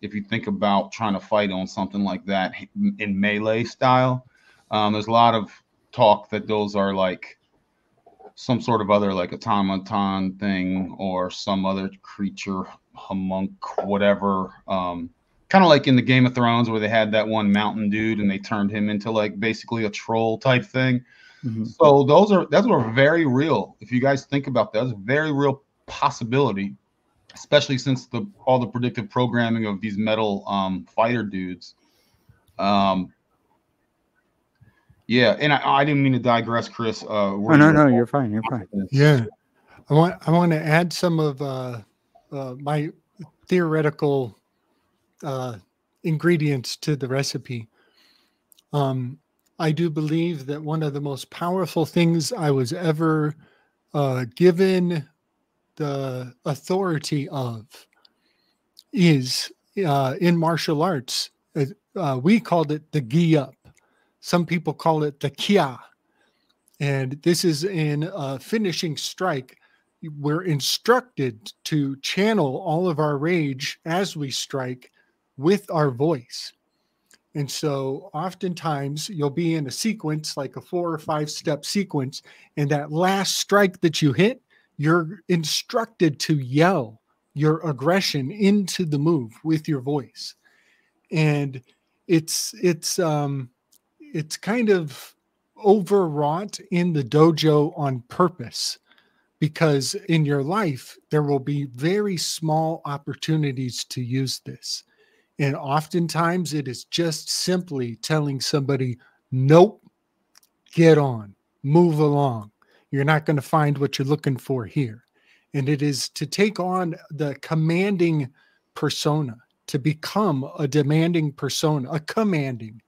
[SPEAKER 8] If you think about trying to fight on something like that in melee style, there's a lot of talk that those are like some sort of other, like, automaton thing or some other creature, homunk, whatever. Kind of like in the Game of Thrones where they had that one mountain dude and they turned him into like basically a troll type thing. Mm-hmm. So those are very real. If you guys think about that, it's a very real possibility, especially since all the predictive programming of these metal fighter dudes. Yeah, and I didn't mean to digress, Chris.
[SPEAKER 7] No, you're fine. You're fine.
[SPEAKER 3] Yeah, I want to add some of my theoretical ingredients to the recipe. I do believe that one of the most powerful things I was ever given the authority of is in martial arts. We called it the gi up. Some people call it the kia. And this is in a finishing strike. We're instructed to channel all of our rage as we strike with our voice. And so oftentimes you'll be in a sequence, like a 4 or 5 step sequence, and that last strike that you hit, you're instructed to yell your aggression into the move with your voice. And it's kind of overwrought in the dojo on purpose, because in your life, there will be very small opportunities to use this. And oftentimes it is just simply telling somebody, nope, get on, move along. You're not going to find what you're looking for here. And it is to take on the commanding persona. to become a demanding persona, a commanding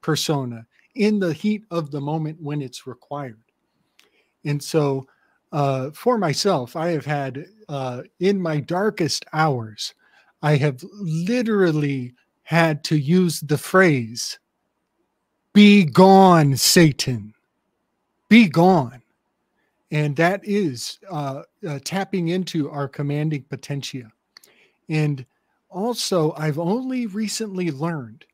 [SPEAKER 3] persona in the heat of the moment when it's required. And so for myself, I have had in my darkest hours, I have literally had to use the phrase, "Be gone, Satan, be gone." And that is tapping into our commanding potentia. And also, I've only recently learned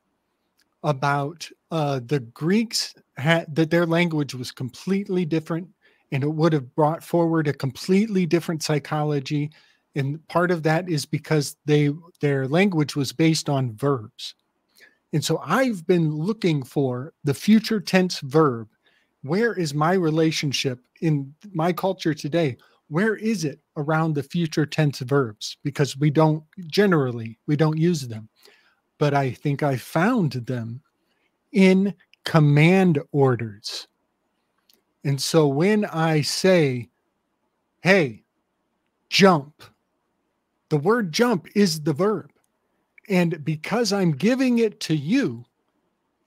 [SPEAKER 3] about the Greeks that their language was completely different, and it would have brought forward a completely different psychology. And part of that is because their language was based on verbs. And so I've been looking for the future tense verb. Where is my relationship in my culture today? Where is it around the future tense verbs? Because we don't use them. But I think I found them in command orders. And so when I say, "Hey, jump," the word jump is the verb. And because I'm giving it to you,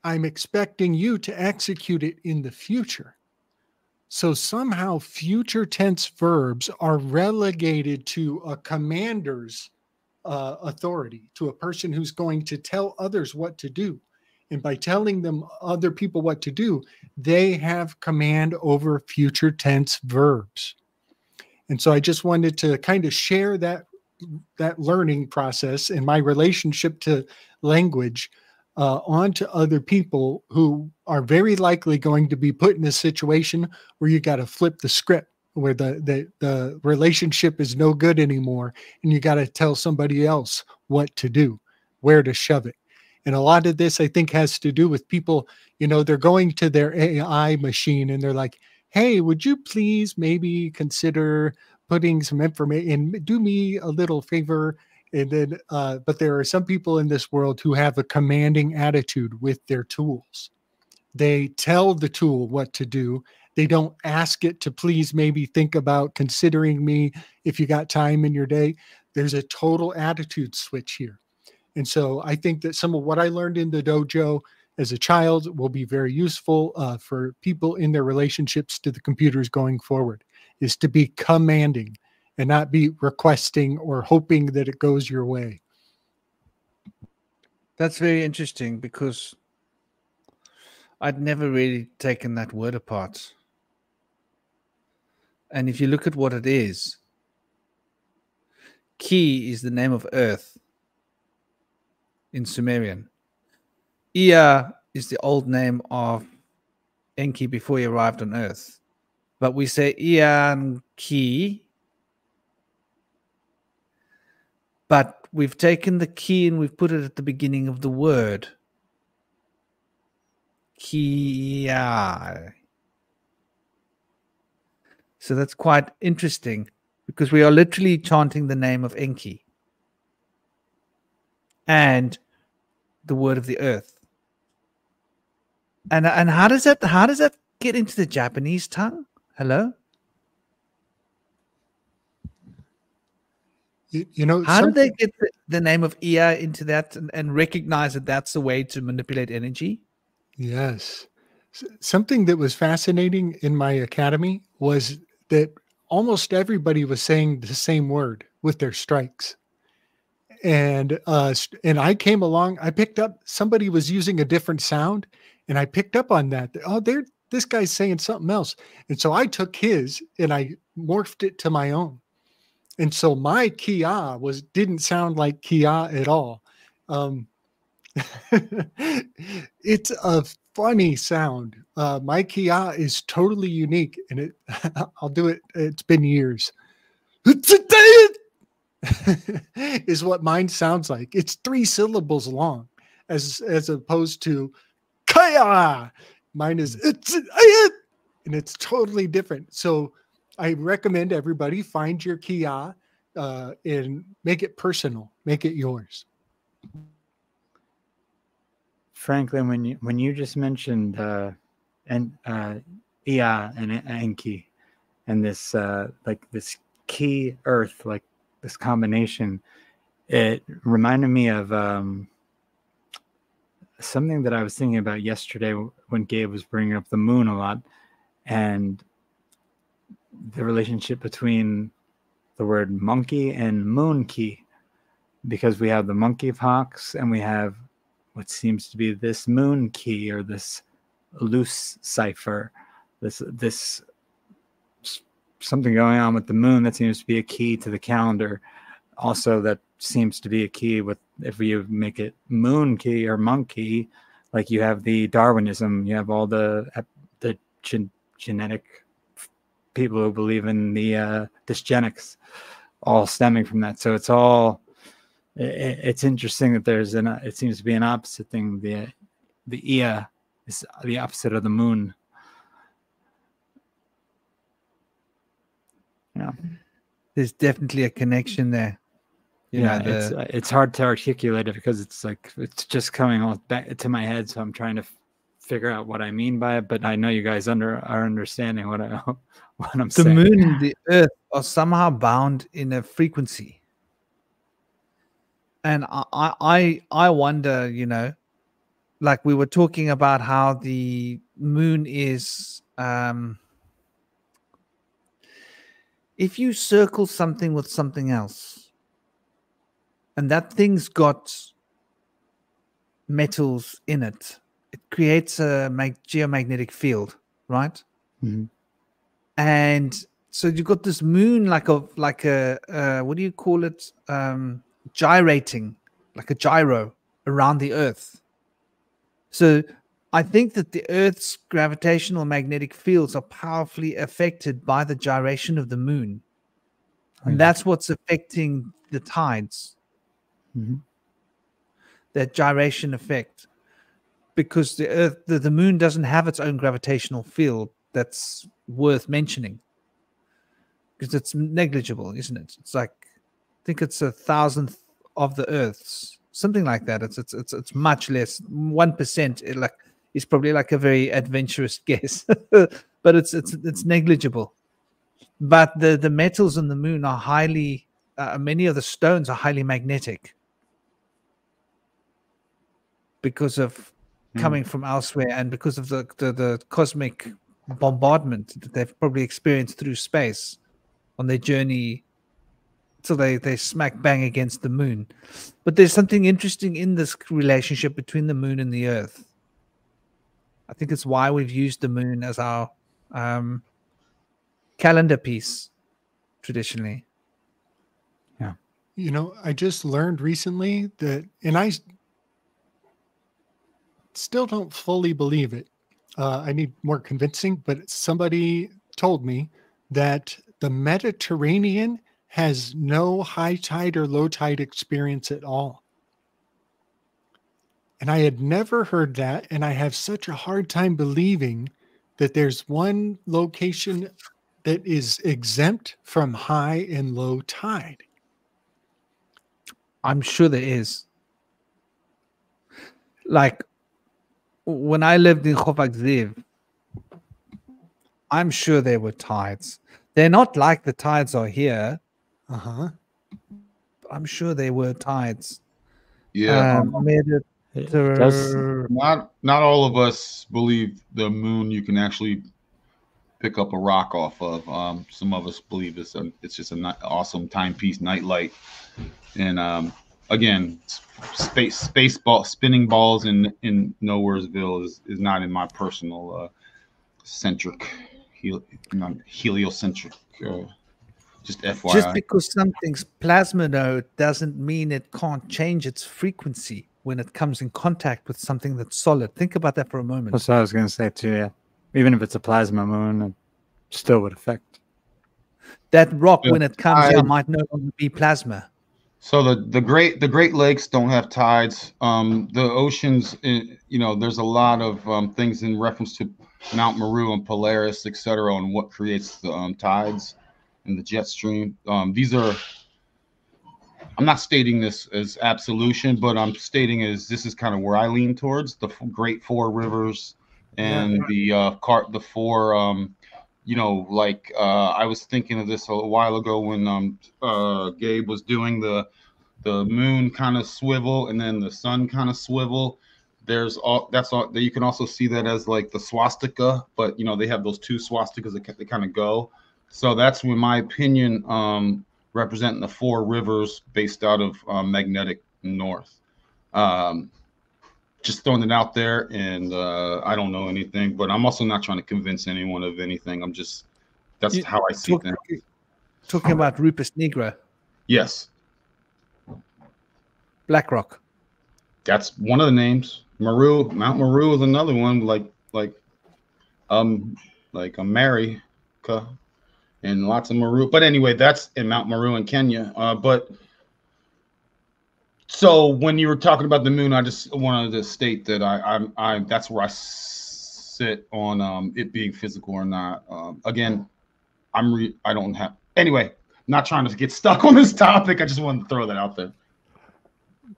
[SPEAKER 3] I'm expecting you to execute it in the future. So somehow future tense verbs are relegated to a commander's authority, to a person who's going to tell others what to do. And by telling them other people what to do, they have command over future tense verbs. And so I just wanted to kind of share that learning process and my relationship to language onto other people who are very likely going to be put in a situation where you got to flip the script, where the relationship is no good anymore, and you got to tell somebody else what to do, where to shove it. And a lot of this, I think, has to do with people, they're going to their AI machine and they're like, "Hey, would you please maybe consider putting some information and do me a little favor?" And then, but there are some people in this world who have a commanding attitude with their tools. They tell the tool what to do. They don't ask it to please maybe think about considering me if you got time in your day. There's a total attitude switch here. And so I think that some of what I learned in the dojo as a child will be very useful for people in their relationships to the computers going forward, is to be commanding and not be requesting or hoping that it goes your way.
[SPEAKER 1] That's very interesting because I'd never really taken that word apart. And if you look at what it is, Ki is the name of Earth in Sumerian. Ea is the old name of Enki before he arrived on Earth. But we say Ea Ki. But we've taken the Ki and we've put it at the beginning of the word. Ki. So that's quite interesting because we are literally chanting the name of Enki and the word of the earth. And how does that get into the Japanese tongue? Hello? How do they get the name of Ea into that and recognize that that's the way to manipulate energy?
[SPEAKER 3] Yes. Something that was fascinating in my academy was that almost everybody was saying the same word with their strikes. And I came along, I picked up, somebody was using a different sound, and I picked up on that. Oh, this guy's saying something else. And so I took his and I morphed it to my own. And so my Kia didn't sound like Kia at all. It's a funny sound. My Kia is totally unique, and I'll do it. It's been years. Is what mine sounds like. It's 3 syllables long, as opposed to Kaya. Mine is and it's totally different. So I recommend everybody find your Kia and make it personal, make it yours.
[SPEAKER 7] Franklin, when you just mentioned Ea and Enki and this like this key earth, like this combination, It reminded me of something that I was thinking about yesterday when Gabe was bringing up the moon a lot, and the relationship between the word monkey and moon key, because we have the monkey pox and we have what seems to be this moon key, or this loose cipher, this something going on with the moon that seems to be a key to the calendar. Also, that seems to be a key with, if you make it moon key or monkey, like you have the Darwinism, you have all the genetic people who believe in the dysgenics, all stemming from that. So it's all, it's interesting that there's it seems to be an opposite thing. The Ea is the opposite of the moon. Yeah,
[SPEAKER 1] There's definitely a connection there.
[SPEAKER 7] It's hard to articulate it because it's like it's just coming all back to my head, so I'm trying to figure out what I mean by it. But I know you guys are understanding what I'm saying.
[SPEAKER 1] The moon and the earth are somehow bound in a frequency, and I wonder, like we were talking about how the moon is. If you circle something with something else, and that thing's got metals in it, it creates a geomagnetic field, right?
[SPEAKER 7] Mm-hmm.
[SPEAKER 1] And so you've got this moon like a what do you call it? Gyrating, like a gyro around the Earth. So I think that the Earth's gravitational magnetic fields are powerfully affected by the gyration of the moon. And that's what's affecting the tides.
[SPEAKER 7] Mm-hmm.
[SPEAKER 1] That gyration effect. Because the Earth, the moon doesn't have its own gravitational field that's worth mentioning. Because it's negligible, isn't it? It's like, I think it's 1,000th of the Earth's. Something like that. It's much less. 1% is probably like a very adventurous guess. But it's negligible. But the metals in the moon are highly, many of the stones are highly magnetic because of coming from elsewhere, and because of the cosmic bombardment that they've probably experienced through space on their journey till they smack bang against the moon. But there's something interesting in this relationship between the moon and the Earth. I think it's why we've used the moon as our calendar piece traditionally.
[SPEAKER 7] Yeah.
[SPEAKER 3] I just learned recently that, and I still don't fully believe it. I need more convincing, but somebody told me that the Mediterranean has no high tide or low tide experience at all. And I had never heard that. And I have such a hard time believing that there's one location that is exempt from high and low tide.
[SPEAKER 1] I'm sure there is. Like when I lived in Khofagziv, I'm sure there were tides. They're not like the tides are here.
[SPEAKER 3] Uh-huh.
[SPEAKER 1] I'm sure there were tides.
[SPEAKER 5] Yeah. Not all of us believe the moon you can actually pick up a rock off of. Some of us believe it's just an awesome timepiece, nightlight, and again, spinning balls in Nowheresville is not in my personal heliocentric. Just FYI.
[SPEAKER 1] Just because something's plasma, though, doesn't mean it can't change its frequency when it comes in contact with something that's solid. Think about that for a moment.
[SPEAKER 7] That's what I was going to say too. Yeah, even if it's a plasma moon, it still would affect.
[SPEAKER 1] That rock, when it comes out, might no longer be plasma.
[SPEAKER 5] So the Great Lakes don't have tides. The oceans, there's a lot of things in reference to Mount Meru and Polaris, etc., on what creates the tides and the jet stream. These are, I'm not stating this as absolution, but I'm stating this is kind of where I lean towards the Great Four Rivers and the four. I was thinking of this a while ago when Gabe was doing the
[SPEAKER 8] the moon kind of swivel and then the sun kind of swivel. There's all that's all. You can also see that as like the swastika, but you know they have those two swastikas that they kind of go. So that's, in my opinion, representing the four rivers based out of magnetic north. Just throwing it out there, and I don't know anything, but I'm also not trying to convince anyone of anything. I'm just that's how I see things.
[SPEAKER 1] Talking about Rupus Nigra.
[SPEAKER 8] Yes.
[SPEAKER 1] BlackRock.
[SPEAKER 8] That's one of the names. Meru, Mount Meru is another one, like America and lots of Meru. But anyway, that's in Mount Meru in Kenya. But so when you were talking about the moon, I just wanted to state that I that's where I sit on it being physical or not. Again, I don't have anyway. I'm not trying to get stuck on this topic. I just wanted to throw that out there.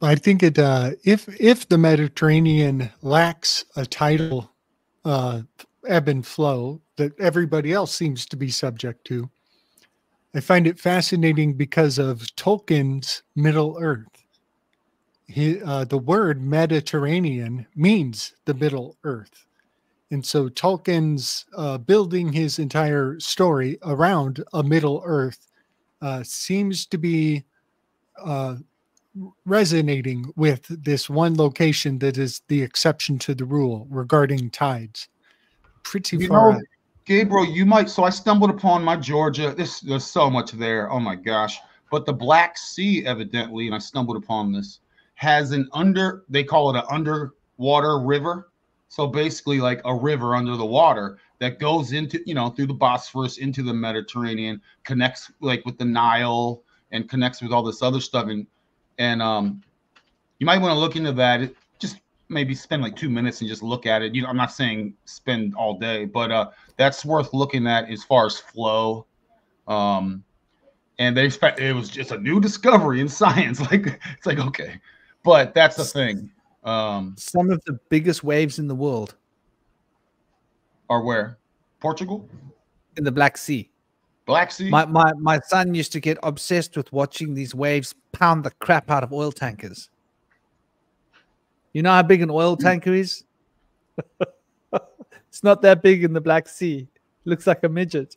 [SPEAKER 3] I think it if the Mediterranean lacks a tidal ebb and flow that everybody else seems to be subject to, I find it fascinating because of Tolkien's Middle Earth. The word Mediterranean means the Middle Earth. And so Tolkien's building his entire story around a Middle Earth seems to be resonating with this one location that is the exception to the rule regarding tides. Pretty far out.
[SPEAKER 8] Gabriel, you might. So I stumbled upon my Georgia. There's so much there. Oh my gosh! But the Black Sea, evidently, and I stumbled upon this, has they call it an underwater river. So basically, like a river under the water that goes into, through the Bosphorus into the Mediterranean, connects like with the Nile and connects with all this other stuff. And you might want to look into that. Just maybe spend like 2 minutes and just look at it. I'm not saying spend all day, but that's worth looking at as far as flow. And it was just a new discovery in science. Like it's like, okay, but that's the thing.
[SPEAKER 1] Some of the biggest waves in the world
[SPEAKER 8] are where? Portugal?
[SPEAKER 1] In the Black Sea.
[SPEAKER 8] Black Sea?
[SPEAKER 1] My son used to get obsessed with watching these waves pound the crap out of oil tankers. You know how big an oil tanker is? It's not that big in the Black Sea. Looks like a midget.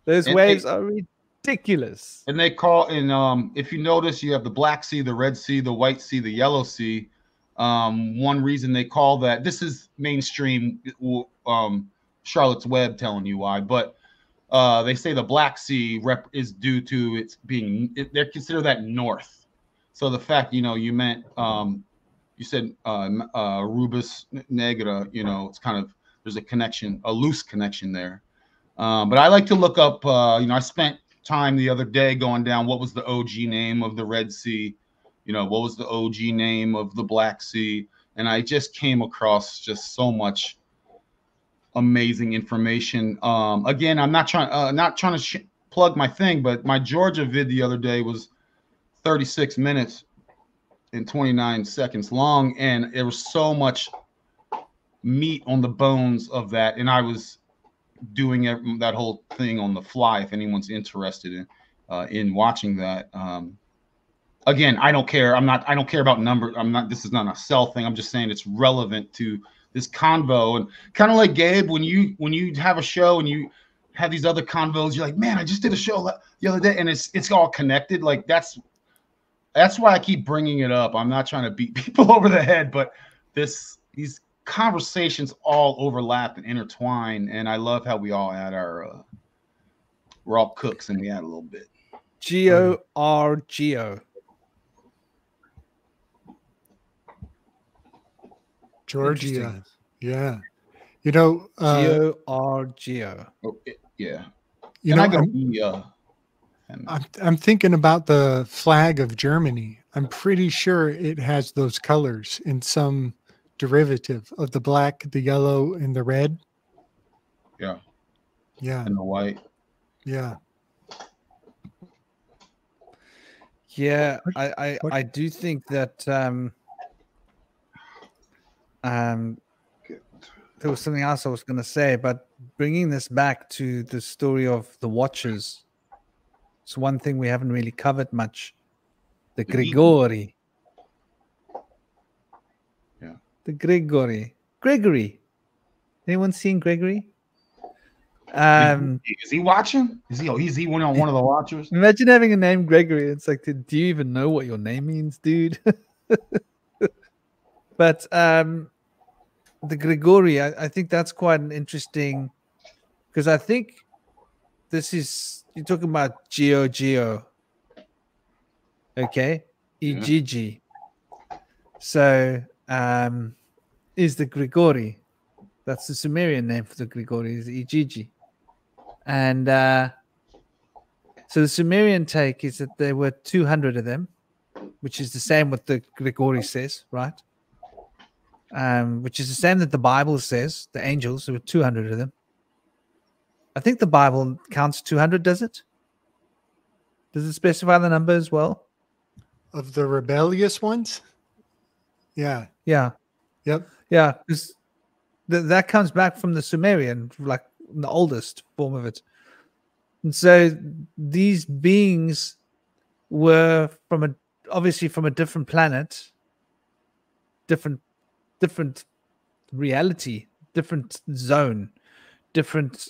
[SPEAKER 1] Those waves are ridiculous.
[SPEAKER 8] And they call if you notice, you have the Black Sea, the Red Sea, the White Sea, the Yellow Sea. One reason they call that, this is mainstream Charlotte's Web telling you why, but they say the Black Sea is due to its being, they consider that north. So the fact, you meant, you said Rubus Negra, it's kind of, there's a connection, a loose connection there. But I like to look up, I spent time the other day going down, what was the OG name of the Red Sea? What was the OG name of the Black Sea? And I just came across just so much amazing information. Again, I'm not trying to plug my thing, but my Georgia vid the other day was 36 minutes and 29 seconds long, and there was so much meat on the bones of that, and I was doing that whole thing on the fly. If anyone's interested in watching that, again, I don't care. I don't care about numbers. This is not a sell thing. I'm just saying it's relevant to this convo. And kind of like Gabe, when you have a show and you have these other convos, you're like, man, I just did a show the other day, and it's all connected. Like that's why I keep bringing it up. I'm not trying to beat people over the head, but these conversations all overlap and intertwine, and I love how we all add our we're all cooks and we add a little bit.
[SPEAKER 1] Georgia.
[SPEAKER 3] Georgia. Yeah.
[SPEAKER 1] Georgia.
[SPEAKER 8] Oh, yeah.
[SPEAKER 3] I'm thinking about the flag of Germany. I'm pretty sure it has those colors in some derivative of the black, the yellow, and the red.
[SPEAKER 8] Yeah.
[SPEAKER 3] Yeah.
[SPEAKER 8] And the white.
[SPEAKER 3] Yeah.
[SPEAKER 1] Yeah, I do think that there was something else I was going to say, but bringing this back to the story of the Watchers, it's one thing we haven't really covered much. The Grigori.
[SPEAKER 8] Yeah.
[SPEAKER 1] The Gregory. Anyone seen Gregory?
[SPEAKER 8] Is he watching? Is he one of the watchers?
[SPEAKER 1] Imagine having a name Gregory. It's like, do you even know what your name means, dude? But the Grigori, I think that's quite an interesting, because I think this is, you're talking about Geo, okay? EGG. So is the Grigori. That's the Sumerian name for the Grigori, is EGG. And so the Sumerian take is that there were 200 of them, which is the same what the Grigori says, right? Which is the same that the Bible says, the angels, there were 200 of them. I think the Bible counts 200, does it? Does it specify the number as well?
[SPEAKER 3] Of the rebellious ones? Yeah.
[SPEAKER 1] Yeah.
[SPEAKER 3] Yep.
[SPEAKER 1] Yeah, because that comes back from the Sumerian, like the oldest form of it. And so these beings were obviously from a different planet, different reality, different zone, different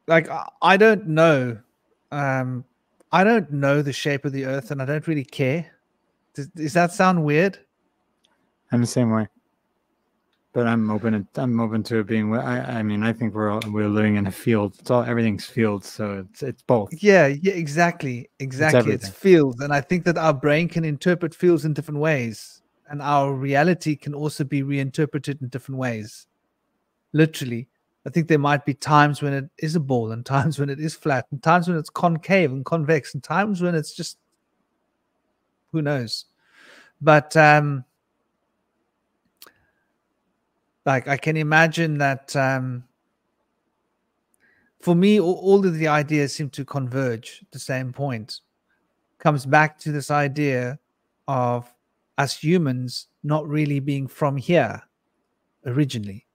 [SPEAKER 1] like I don't know the shape of the earth, and I don't really care. Does that sound weird?
[SPEAKER 7] I'm the same way, but I'm open to it being. I mean, I think we're living in a field. Everything's fields, so it's both.
[SPEAKER 1] Yeah, exactly. It's fields, and I think that our brain can interpret fields in different ways, and our reality can also be reinterpreted in different ways. Literally, I think there might be times when it is a ball, and times when it is flat, and times when it's concave and convex, and times when it's just who knows. But like I can imagine that for me, all of the ideas seem to converge at the same point. Comes back to this idea of us humans not really being from here originally.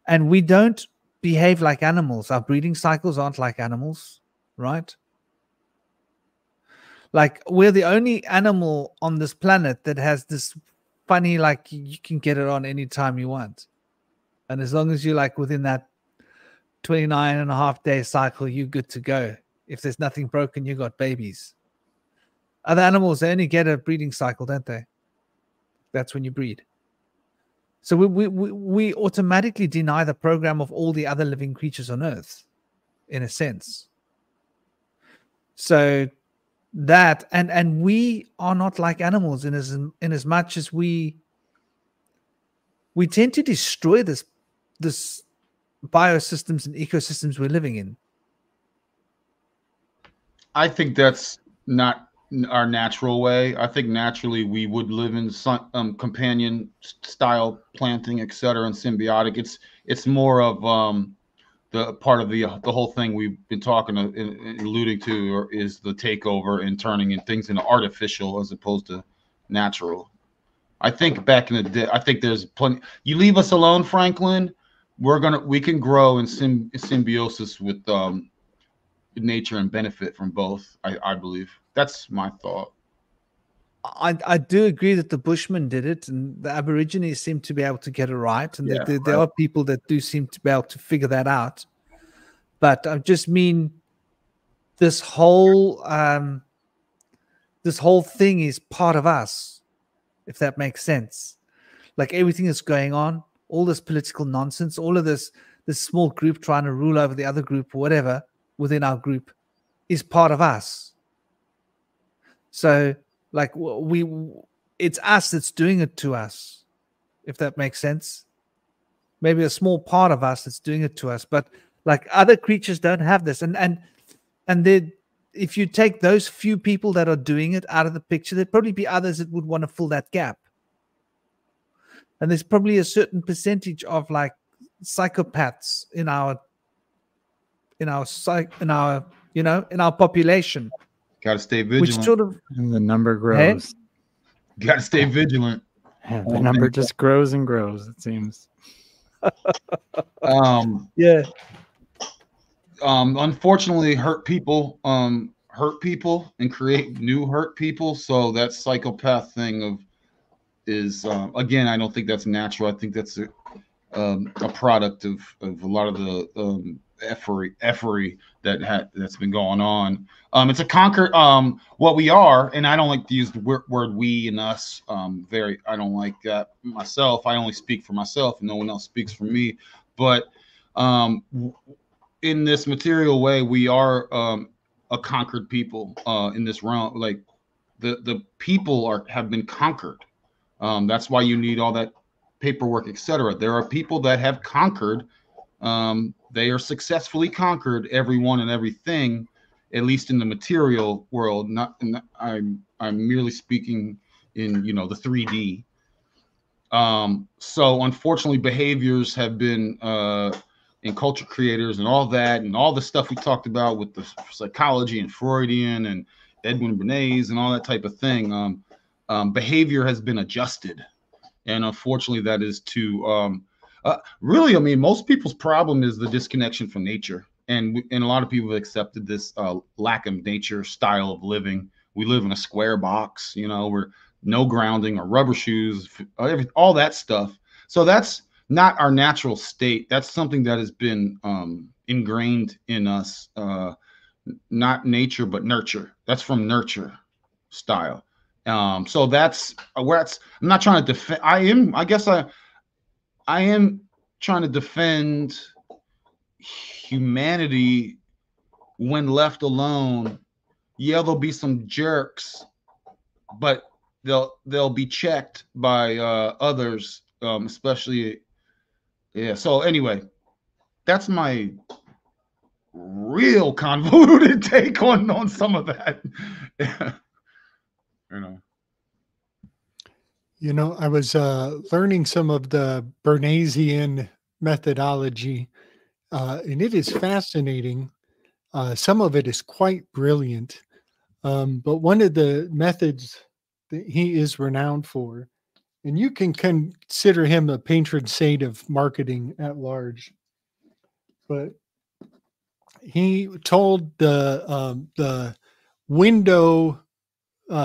[SPEAKER 1] And we don't behave like animals. Our breeding cycles aren't like animals, right? Like we're the only animal on this planet that has this funny, like you can get it on anytime you want. And as long as you're like within that 29.5-day cycle, you're good to go. If there's nothing broken, you got babies. Other animals, they only get a breeding cycle, don't they? That's when you breed. So we automatically deny the program of all the other living creatures on Earth, in a sense. So that and we are not like animals in as much as we tend to destroy this biosystems and ecosystems we're living in.
[SPEAKER 8] I think that's not our natural way. I think naturally we would live in companion style planting, etc., and symbiotic. It's more of the part of the whole thing we've been talking alluding to is the takeover and turning things into artificial as opposed to natural. I think back in the day, I think there's plenty. You leave us alone, Franklin, we can grow in symbiosis with nature and benefit from both. I believe that's my thought.
[SPEAKER 1] I do agree that the Bushmen did it, and the Aborigines seem to be able to get it right, and there are people that do seem to be able to figure that out. But I just mean this whole thing is part of us, if that makes sense. Like everything that's going on, all this political nonsense, all of this small group trying to rule over the other group or whatever within our group is part of us. So like it's us that's doing it to us, if that makes sense. Maybe a small part of us that's doing it to us, but like other creatures don't have this. And if you take those few people that are doing it out of the picture, there'd probably be others that would want to fill that gap. And there's probably a certain percentage of like psychopaths in our population.
[SPEAKER 8] Got to stay vigilant.
[SPEAKER 1] Which sort of,
[SPEAKER 7] and the number grows.
[SPEAKER 8] Hey? Got to stay vigilant.
[SPEAKER 7] Yeah, the number just grows and grows, it seems.
[SPEAKER 1] Yeah.
[SPEAKER 8] Unfortunately, hurt people hurt people and create new hurt people. So that psychopath thing is again, I don't think that's natural. I think that's a product of a lot of the effery that's been going on. It's a conquer what we are, and I don't like to use the word we and us. I don't like that myself. I only speak for myself, and no one else speaks for me. But in this material way, we are a conquered people in this realm. Like the people have been conquered. That's why you need all that paperwork, etc. There are people that have conquered. They are successfully conquered everyone and everything, at least in the material world. I'm merely speaking in the 3D. So unfortunately, behaviors have been in culture creators and all that, and all the stuff we talked about with the psychology and Freudian and Edwin Bernays and all that type of thing. Behavior has been adjusted, and unfortunately, that is to really. I mean, most people's problem is the disconnection from nature, and a lot of people have accepted this lack of nature style of living. We live in a square box, we're no grounding or rubber shoes, all that stuff. So that's not our natural state. That's something that has been ingrained in us, not nature, but nurture. That's from nurture style. So that's where I'm not trying to defend. I am trying to defend humanity when left alone. Yeah, there'll be some jerks, but they'll be checked by others, especially. Yeah. So anyway, that's my real convoluted take on some of that.
[SPEAKER 3] I was learning some of the Bernaysian methodology, and it is fascinating. Some of it is quite brilliant. But one of the methods that he is renowned for, and you can consider him a patron saint of marketing at large, but he told the window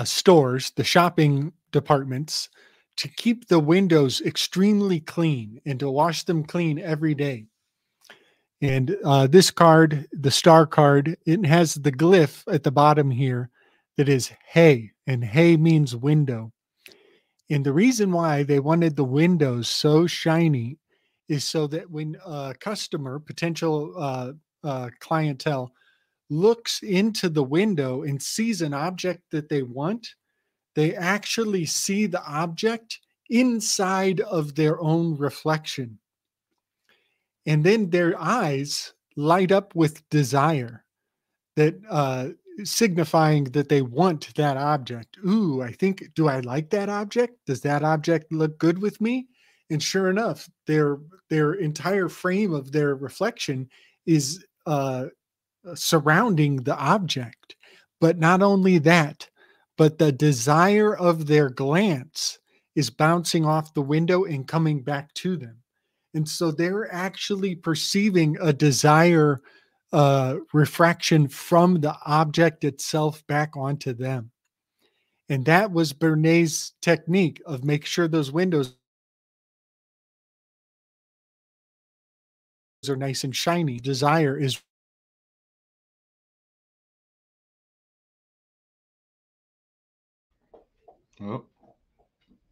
[SPEAKER 3] stores, the shopping departments, to keep the windows extremely clean and to wash them clean every day. And this card, the star card, it has the glyph at the bottom here that is hey, and hey means window. And the reason why they wanted the windows so shiny is so that when a customer, potential clientele, looks into the window and sees an object that they want, they actually see the object inside of their own reflection. And then their eyes light up with desire, that signifying that they want that object. Ooh, do I like that object? Does that object look good with me? And sure enough, their entire frame of their reflection is surrounding the object. But not only that, but the desire of their glance is bouncing off the window and coming back to them. And so they're actually perceiving a desire refraction from the object itself back onto them. And that was Bernay's technique of make sure those windows are nice and shiny. Desire is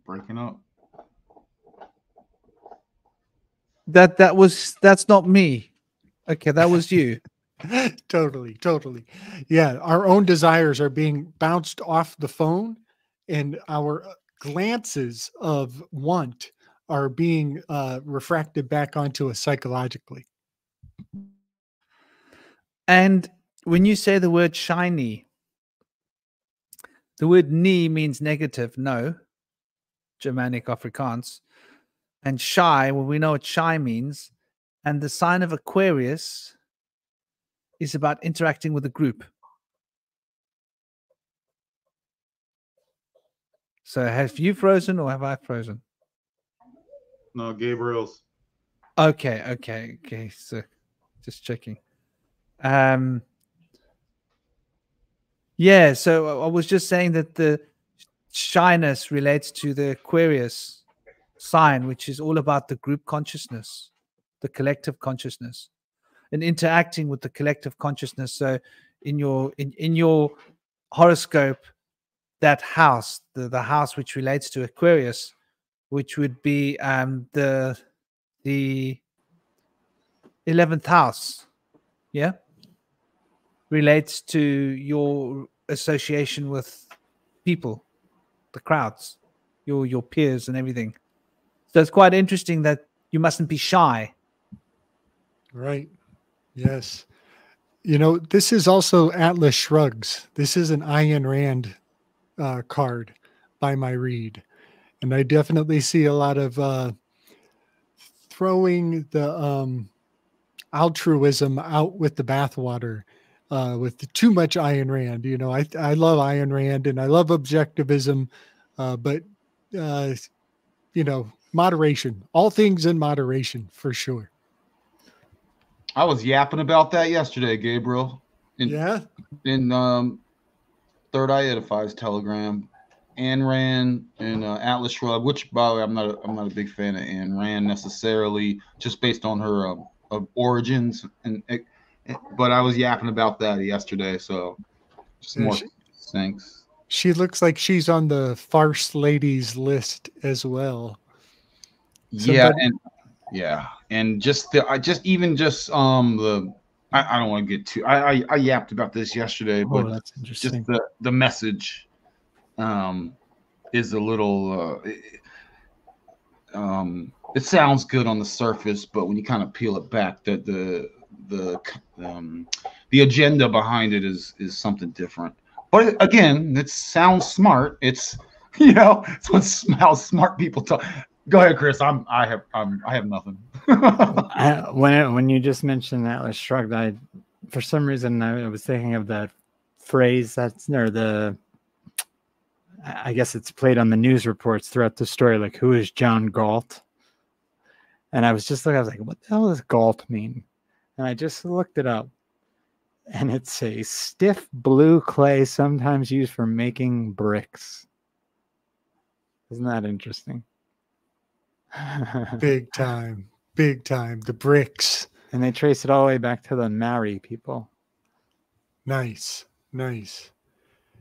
[SPEAKER 8] breaking up.
[SPEAKER 1] That's not me. Okay, that was you.
[SPEAKER 3] Totally. Yeah, our own desires are being bounced off the phone, and our glances of want are being refracted back onto us psychologically.
[SPEAKER 1] And when you say the word shiny, the word ni means negative, no, Germanic Afrikaans. And shy, well, we know what shy means. And the sign of Aquarius is about interacting with a group. So have you frozen or have I frozen?
[SPEAKER 8] No, Gabriel's.
[SPEAKER 1] Okay. So just checking. Yeah, so I was just saying that the shyness relates to the Aquarius sign, which is all about the group consciousness, the collective consciousness, and interacting with the collective consciousness. So in your horoscope, that house, the house which relates to Aquarius, which would be the 11th house, yeah, relates to your association with people, the crowds, your peers and everything. So it's quite interesting that you mustn't be shy.
[SPEAKER 3] Right. Yes. You know, this is also Atlas Shrugs. This is an Ayn Rand card by my read. And I definitely see a lot of throwing the altruism out with the bathwater with too much Ayn Rand. You know, I love Ayn Rand and I love objectivism, but, you know, moderation, all things in moderation for sure.
[SPEAKER 8] I was yapping about that yesterday, Gabriel. In Third Eye Edifies Telegram, Ayn Rand and Atlas Shrugged. Which, by the way, I'm not a big fan of Ayn Rand necessarily, just based on her origins. But I was yapping about that yesterday, so just more thanks.
[SPEAKER 3] She looks like she's on the farce ladies list as well.
[SPEAKER 8] And just the I don't want to get too I yapped about this yesterday, but
[SPEAKER 7] that's interesting.
[SPEAKER 8] just the message is a little it sounds good on the surface, but when you kind of peel it back, that the agenda behind it is something different. But again, it sounds smart. It's it's how smart people talk. Go ahead, Chris. I have nothing.
[SPEAKER 7] When you just mentioned Atlas Shrugged, for some reason I was thinking of that phrase I guess it's played on the news reports throughout the story, like, who is John Galt? And I was like, what the hell does Galt mean? And I just looked it up, and it's a stiff blue clay sometimes used for making bricks. Isn't that interesting?
[SPEAKER 3] Big time. The bricks.
[SPEAKER 7] And they trace it all the way back to the Maori people.
[SPEAKER 3] Nice.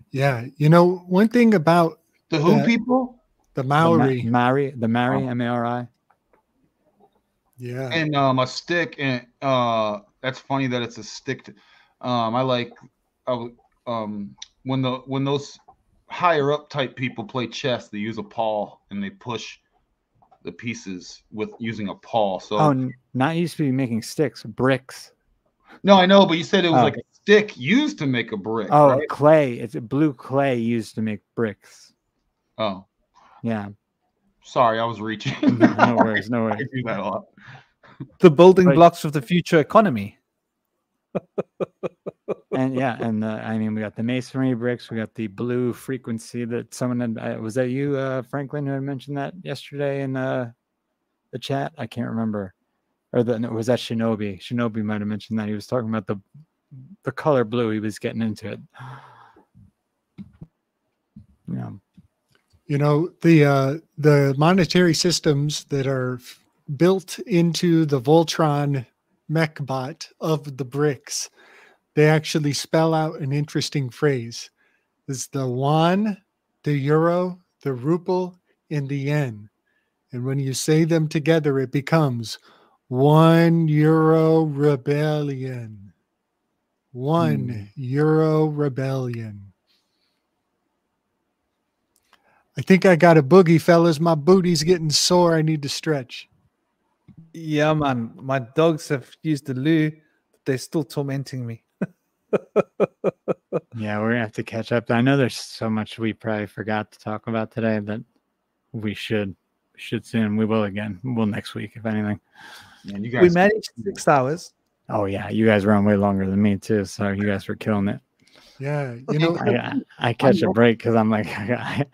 [SPEAKER 3] Yeah. You know, one thing about
[SPEAKER 8] the who people?
[SPEAKER 3] The Maori.
[SPEAKER 7] The Maori, M-A-R-I.
[SPEAKER 3] Yeah.
[SPEAKER 8] And a stick, and that's funny that it's a stick. I like when those higher up type people play chess, they use a paw and they push the pieces with using a paw. So
[SPEAKER 7] not used to be making sticks, bricks.
[SPEAKER 8] No, I know, but you said it was like a stick used to make a brick.
[SPEAKER 7] Oh,
[SPEAKER 8] right?
[SPEAKER 7] clay. It's a blue clay used to make bricks.
[SPEAKER 8] Oh.
[SPEAKER 7] Yeah.
[SPEAKER 8] Sorry, I was reaching.
[SPEAKER 7] No worries.
[SPEAKER 8] I do that a lot.
[SPEAKER 1] The building blocks of the future economy.
[SPEAKER 7] And I mean, we got the masonry bricks, we got the blue frequency that someone had. Was that you, Franklin, who had mentioned that yesterday in the chat? I can't remember. Or was that Shinobi? Shinobi might have mentioned that. He was talking about the color blue. He was getting into it. Yeah.
[SPEAKER 3] You know, the monetary systems that are built into the Voltron mech bot of the bricks, they actually spell out an interesting phrase. It's the won, the euro, the ruble, and the yen. And when you say them together, it becomes 1 euro rebellion. 1 euro rebellion. I think I got a boogie, fellas. My booty's getting sore. I need to stretch.
[SPEAKER 1] Yeah, man. My dogs have used the loo. They're still tormenting me.
[SPEAKER 7] Yeah, we're gonna have to catch up. I know there's so much we probably forgot to talk about today that we should soon. We will again. We'll next week, if anything.
[SPEAKER 8] Man, you guys,
[SPEAKER 1] we managed 6 hours.
[SPEAKER 7] Oh yeah, you guys were on way longer than me too. So you guys were killing it.
[SPEAKER 3] Yeah, you know,
[SPEAKER 7] I catch a break because I'm like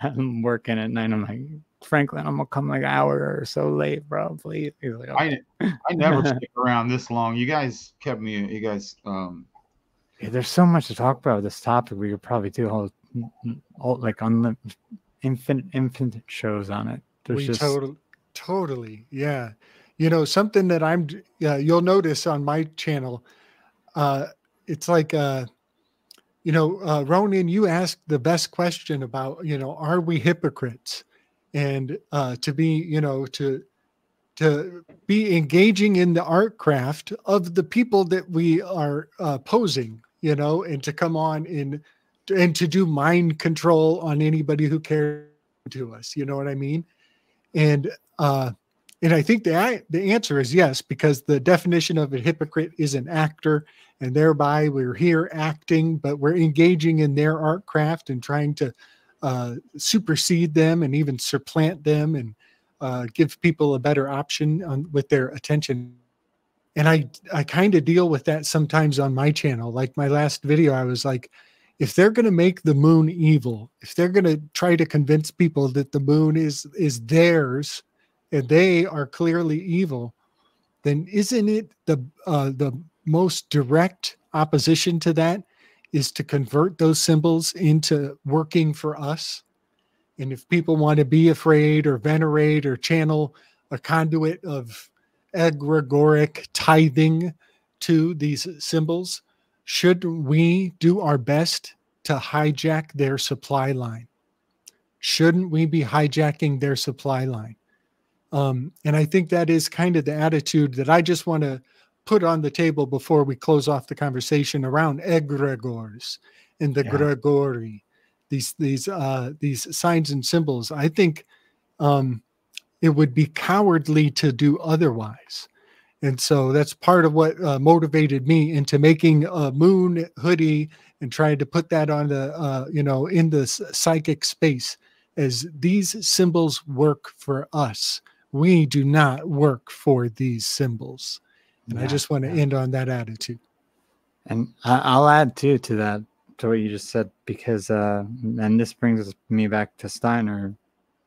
[SPEAKER 7] I'm working at night. I'm like, Franklin, I'm gonna come like an hour or so late, bro. Please. He's like, okay.
[SPEAKER 8] I never stick around this long. You guys kept me. You guys
[SPEAKER 7] Yeah, there's so much to talk about with this topic. We could probably do whole like infinite shows on it. There's just
[SPEAKER 3] totally, yeah. You know, something that you'll notice on my channel, it's like, Ronan, you asked the best question about, are we hypocrites? And to be engaging in the art craft of the people that we are posing, and to come on and to do mind control on anybody who cares to us. You know what I mean? And I think the answer is yes, because the definition of a hypocrite is an actor, and thereby we're here acting, but we're engaging in their art craft and trying to supersede them and even supplant them and give people a better option with their attention. And I kind of deal with that sometimes on my channel. Like my last video, I was like, if they're going to make the moon evil, if they're going to try to convince people that the moon is theirs and they are clearly evil, then isn't it the most direct opposition to that is to convert those symbols into working for us? And if people want to be afraid or venerate or channel a conduit of egregoric tithing to these symbols, should we do our best to hijack their supply line? Shouldn't we be hijacking their supply line? And I think that is kind of the attitude that I just want to put on the table before we close off the conversation around egregores and the Gregori, these signs and symbols. I think it would be cowardly to do otherwise. And so that's part of what motivated me into making a moon hoodie and trying to put that on the, in the psychic space, as these symbols work for us. We do not work for these symbols. And I just want to end on that attitude.
[SPEAKER 7] And I'll add too to that, to what you just said, because, and this brings me back to Steiner.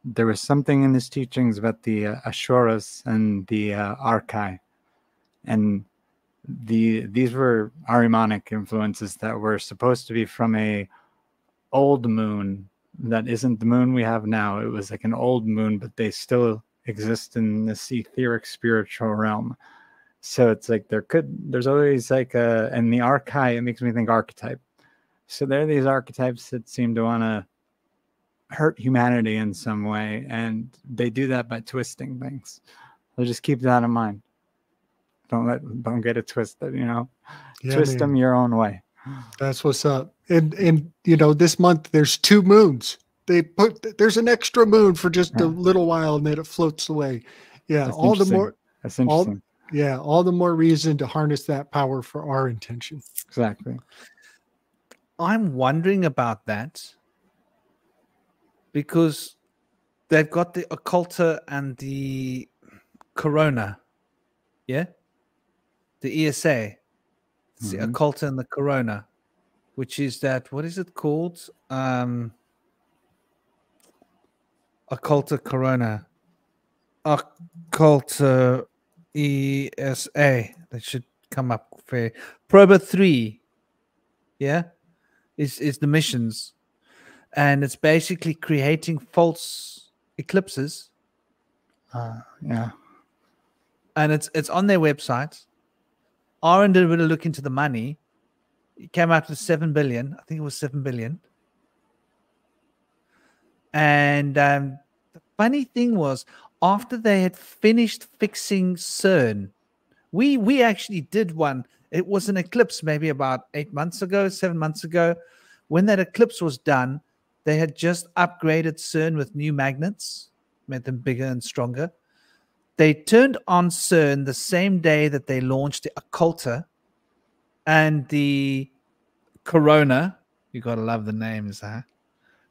[SPEAKER 7] There was something in his teachings about the Ashuras and the Archai. And these were Ahrimanic influences that were supposed to be from a old moon that isn't the moon we have now. It was like an old moon, but they still exist in this etheric spiritual realm. So it's like there's always like and the Archai, it makes me think archetype. So there are these archetypes that seem to want to hurt humanity in some way, and they do that by twisting things. So just keep that in mind. Don't get it twisted, twist them your own way.
[SPEAKER 3] That's what's up. And this month there's 2 moons. There's an extra moon for just a little while, and then it floats away. Yeah.
[SPEAKER 7] That's
[SPEAKER 3] all the more.
[SPEAKER 7] That's interesting.
[SPEAKER 3] All the more reason to harness that power for our intention.
[SPEAKER 7] Exactly.
[SPEAKER 1] I'm wondering about that because they've got the occulta and the corona. Yeah. The ESA. It's the occulta and the corona, which is that, what is it called? Occulta corona. Occulta ESA. That should come up fair. Proba 3. Yeah. Is the missions. And it's basically creating false eclipses.
[SPEAKER 7] Yeah.
[SPEAKER 1] And it's on their website. Aaron did a bit of look into the money. It came out with 7 billion. I think it was 7 billion. And the funny thing was, after they had finished fixing CERN, we actually did one. It was an eclipse maybe about 7 months ago. When that eclipse was done, they had just upgraded CERN with new magnets, made them bigger and stronger. They turned on CERN the same day that they launched the occulta and the corona. You got to love the names, huh?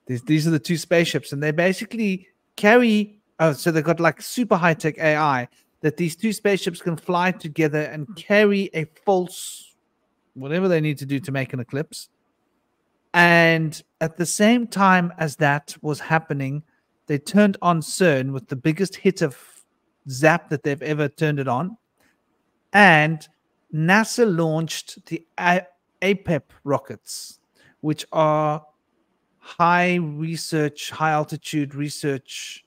[SPEAKER 1] These are the 2 spaceships, and they basically carry. So they've got like super high tech AI that these 2 spaceships can fly together and carry a false, whatever they need to do to make an eclipse. And at the same time as that was happening, they turned on CERN with the biggest hit of zap that they've ever turned it on. And NASA launched the APEP rockets, which are high altitude research.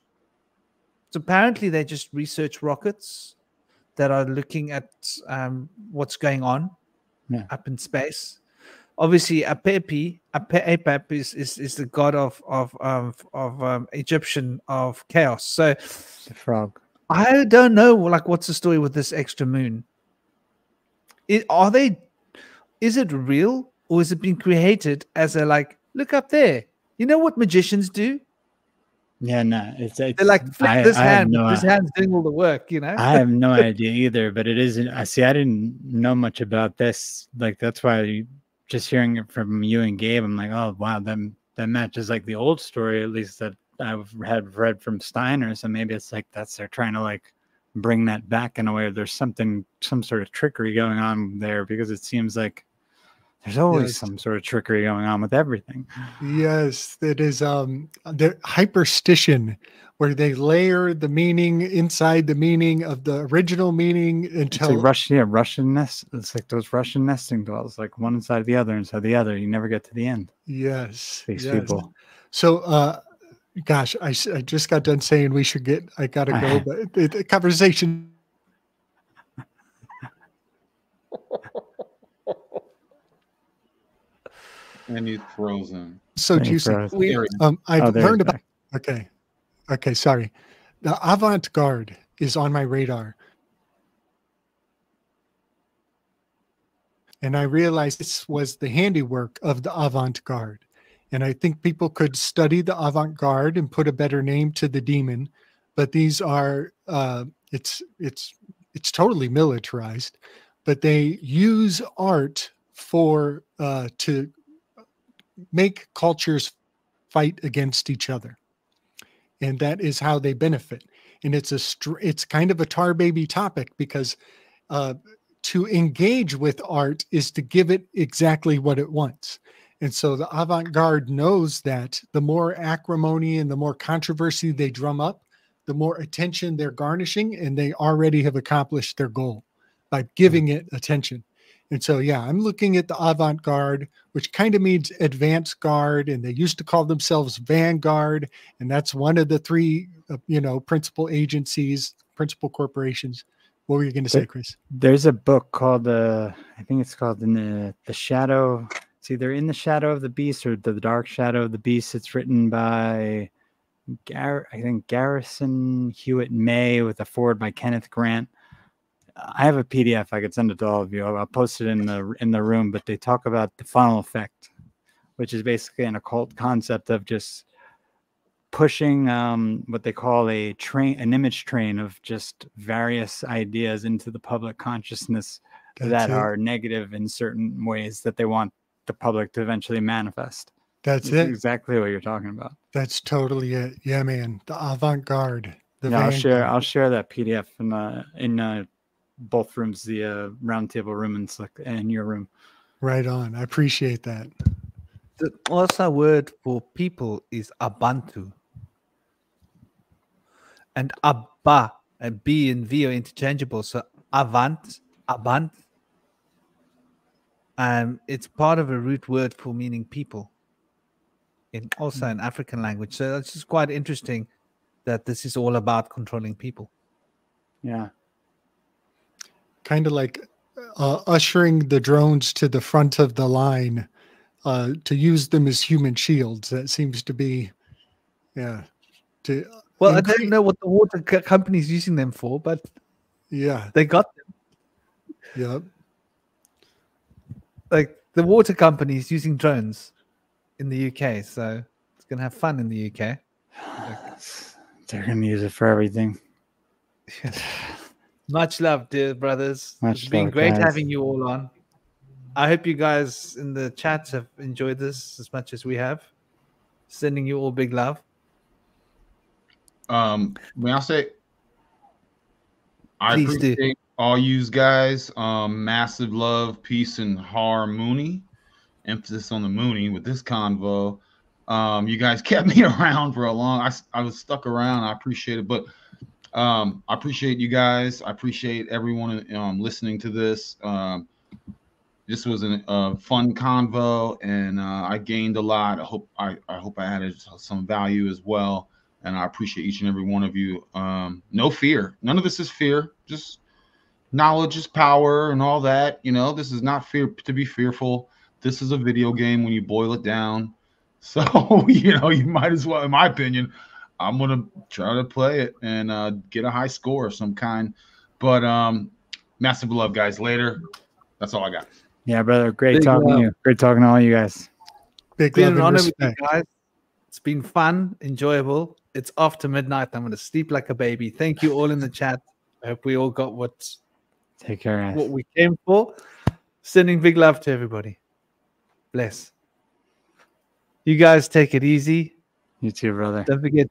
[SPEAKER 1] So apparently they're just research rockets that are looking at what's going on up in space. Obviously, APEP is the god of Egyptian of chaos. So
[SPEAKER 7] The frog.
[SPEAKER 1] I don't know, like, what's the story with this extra moon? Is it real, or is it being created as a, like, look up there? You know what magicians do?
[SPEAKER 7] Yeah, no, it's
[SPEAKER 1] They're like, flick this
[SPEAKER 7] I have
[SPEAKER 1] hand,
[SPEAKER 7] no,
[SPEAKER 1] but this hand's doing all the work, you know?
[SPEAKER 7] I have no idea either, but it isn't. I see. I didn't know much about this. Like, that's why just hearing it from you and Gabe, I'm like, oh wow, that matches like the old story, at least that I've had read from Steiner. So maybe it's like they're trying to like bring that back in a way. There's some sort of trickery going on there, because it seems like there's always some sort of trickery going on with everything.
[SPEAKER 3] Yes, it is the hyperstition, where they layer the meaning inside the meaning of the original meaning until
[SPEAKER 7] it's like Russian nest. It's like those Russian nesting dolls, like one inside the other, inside the other. You never get to the end.
[SPEAKER 3] Yes,
[SPEAKER 7] These people.
[SPEAKER 3] So, gosh, I just got done saying I gotta go, but the conversation.
[SPEAKER 5] And he's frozen.
[SPEAKER 3] So juicy. I've learned about. Okay, sorry. The avant-garde is on my radar, and I realized this was the handiwork of the avant-garde. And I think people could study the avant-garde and put a better name to the demon, but these are it's totally militarized, but they use art for to make cultures fight against each other, and that is how they benefit. And it's kind of a tar baby topic, because to engage with art is to give it exactly what it wants. And so the avant-garde knows that the more acrimony and the more controversy they drum up, the more attention they're garnishing, and they already have accomplished their goal by giving it attention. And so, yeah, I'm looking at the avant-garde, which kind of means advanced guard, and they used to call themselves Vanguard, and that's one of the three, principal agencies, principal corporations. What were you going to say, Chris?
[SPEAKER 7] There's a book called I think it's called the Shadow. It's either In the Shadow of the Beast or The Dark Shadow of the Beast. It's written by I think Garrison Hewitt May, with a foreword by Kenneth Grant. I have a PDF. I could send it to all of you. I'll post it in the room. But they talk about the funnel effect, which is basically an occult concept of just pushing what they call an image train of just various ideas into the public consciousness that are negative in certain ways that they want the public to eventually manifest.
[SPEAKER 3] That's
[SPEAKER 7] exactly what you're talking about.
[SPEAKER 3] That's totally it. Yeah, man. The avant-garde.
[SPEAKER 7] I'll share that PDF in both rooms, the roundtable room and your room.
[SPEAKER 3] Right on. I appreciate that.
[SPEAKER 1] The Xhosa word for people is Abantu. And Abba and B and V are interchangeable. So Abant. It's part of a root word for meaning people, also in African language. So that's just quite interesting that this is all about controlling people.
[SPEAKER 7] Yeah.
[SPEAKER 3] Kind of like ushering the drones to the front of the line to use them as human shields. That seems to be, I
[SPEAKER 1] don't know what the water company is using them for, but they got them.
[SPEAKER 3] Yep.
[SPEAKER 1] Like the water company is using drones in the UK, so it's going to have fun in the UK.
[SPEAKER 7] They're going to use it for everything.
[SPEAKER 1] Much love, dear brothers.
[SPEAKER 7] It's
[SPEAKER 1] been great having you all on. I hope you guys in the chat have enjoyed this as much as we have. Sending you all big love.
[SPEAKER 8] May I say, I
[SPEAKER 1] Please
[SPEAKER 8] appreciate all you guys. Massive love, peace, and harmony. Emphasis on the Mooney with this convo. You guys kept me around for a long. I was stuck around. I appreciate it, but I appreciate you guys. I appreciate everyone listening to this. This was a fun convo, and I gained a lot. I hope I added some value as well, and I appreciate each and every one of you. No fear. None of this is fear. Just knowledge is power and all that. You know, this is not fear to be fearful. This is a video game when you boil it down. So, you know, you might as well, in my opinion, I'm going to try to play it and get a high score of some kind. But massive love, guys. Later. That's all I got.
[SPEAKER 7] Yeah, brother. Great
[SPEAKER 1] Big
[SPEAKER 7] talking
[SPEAKER 1] love.
[SPEAKER 7] to you. Great talking to all you guys.
[SPEAKER 3] Big
[SPEAKER 1] It's been
[SPEAKER 3] love
[SPEAKER 1] an
[SPEAKER 3] and
[SPEAKER 1] honor with you
[SPEAKER 3] respect.
[SPEAKER 1] guys. It's been fun, enjoyable. It's after midnight. I'm going to sleep like a baby. Thank you all in the chat. I hope we all got what
[SPEAKER 7] Take care, guys.
[SPEAKER 1] we came for. Sending big love to everybody. Bless. You guys take it easy.
[SPEAKER 7] You too, brother.
[SPEAKER 1] Don't forget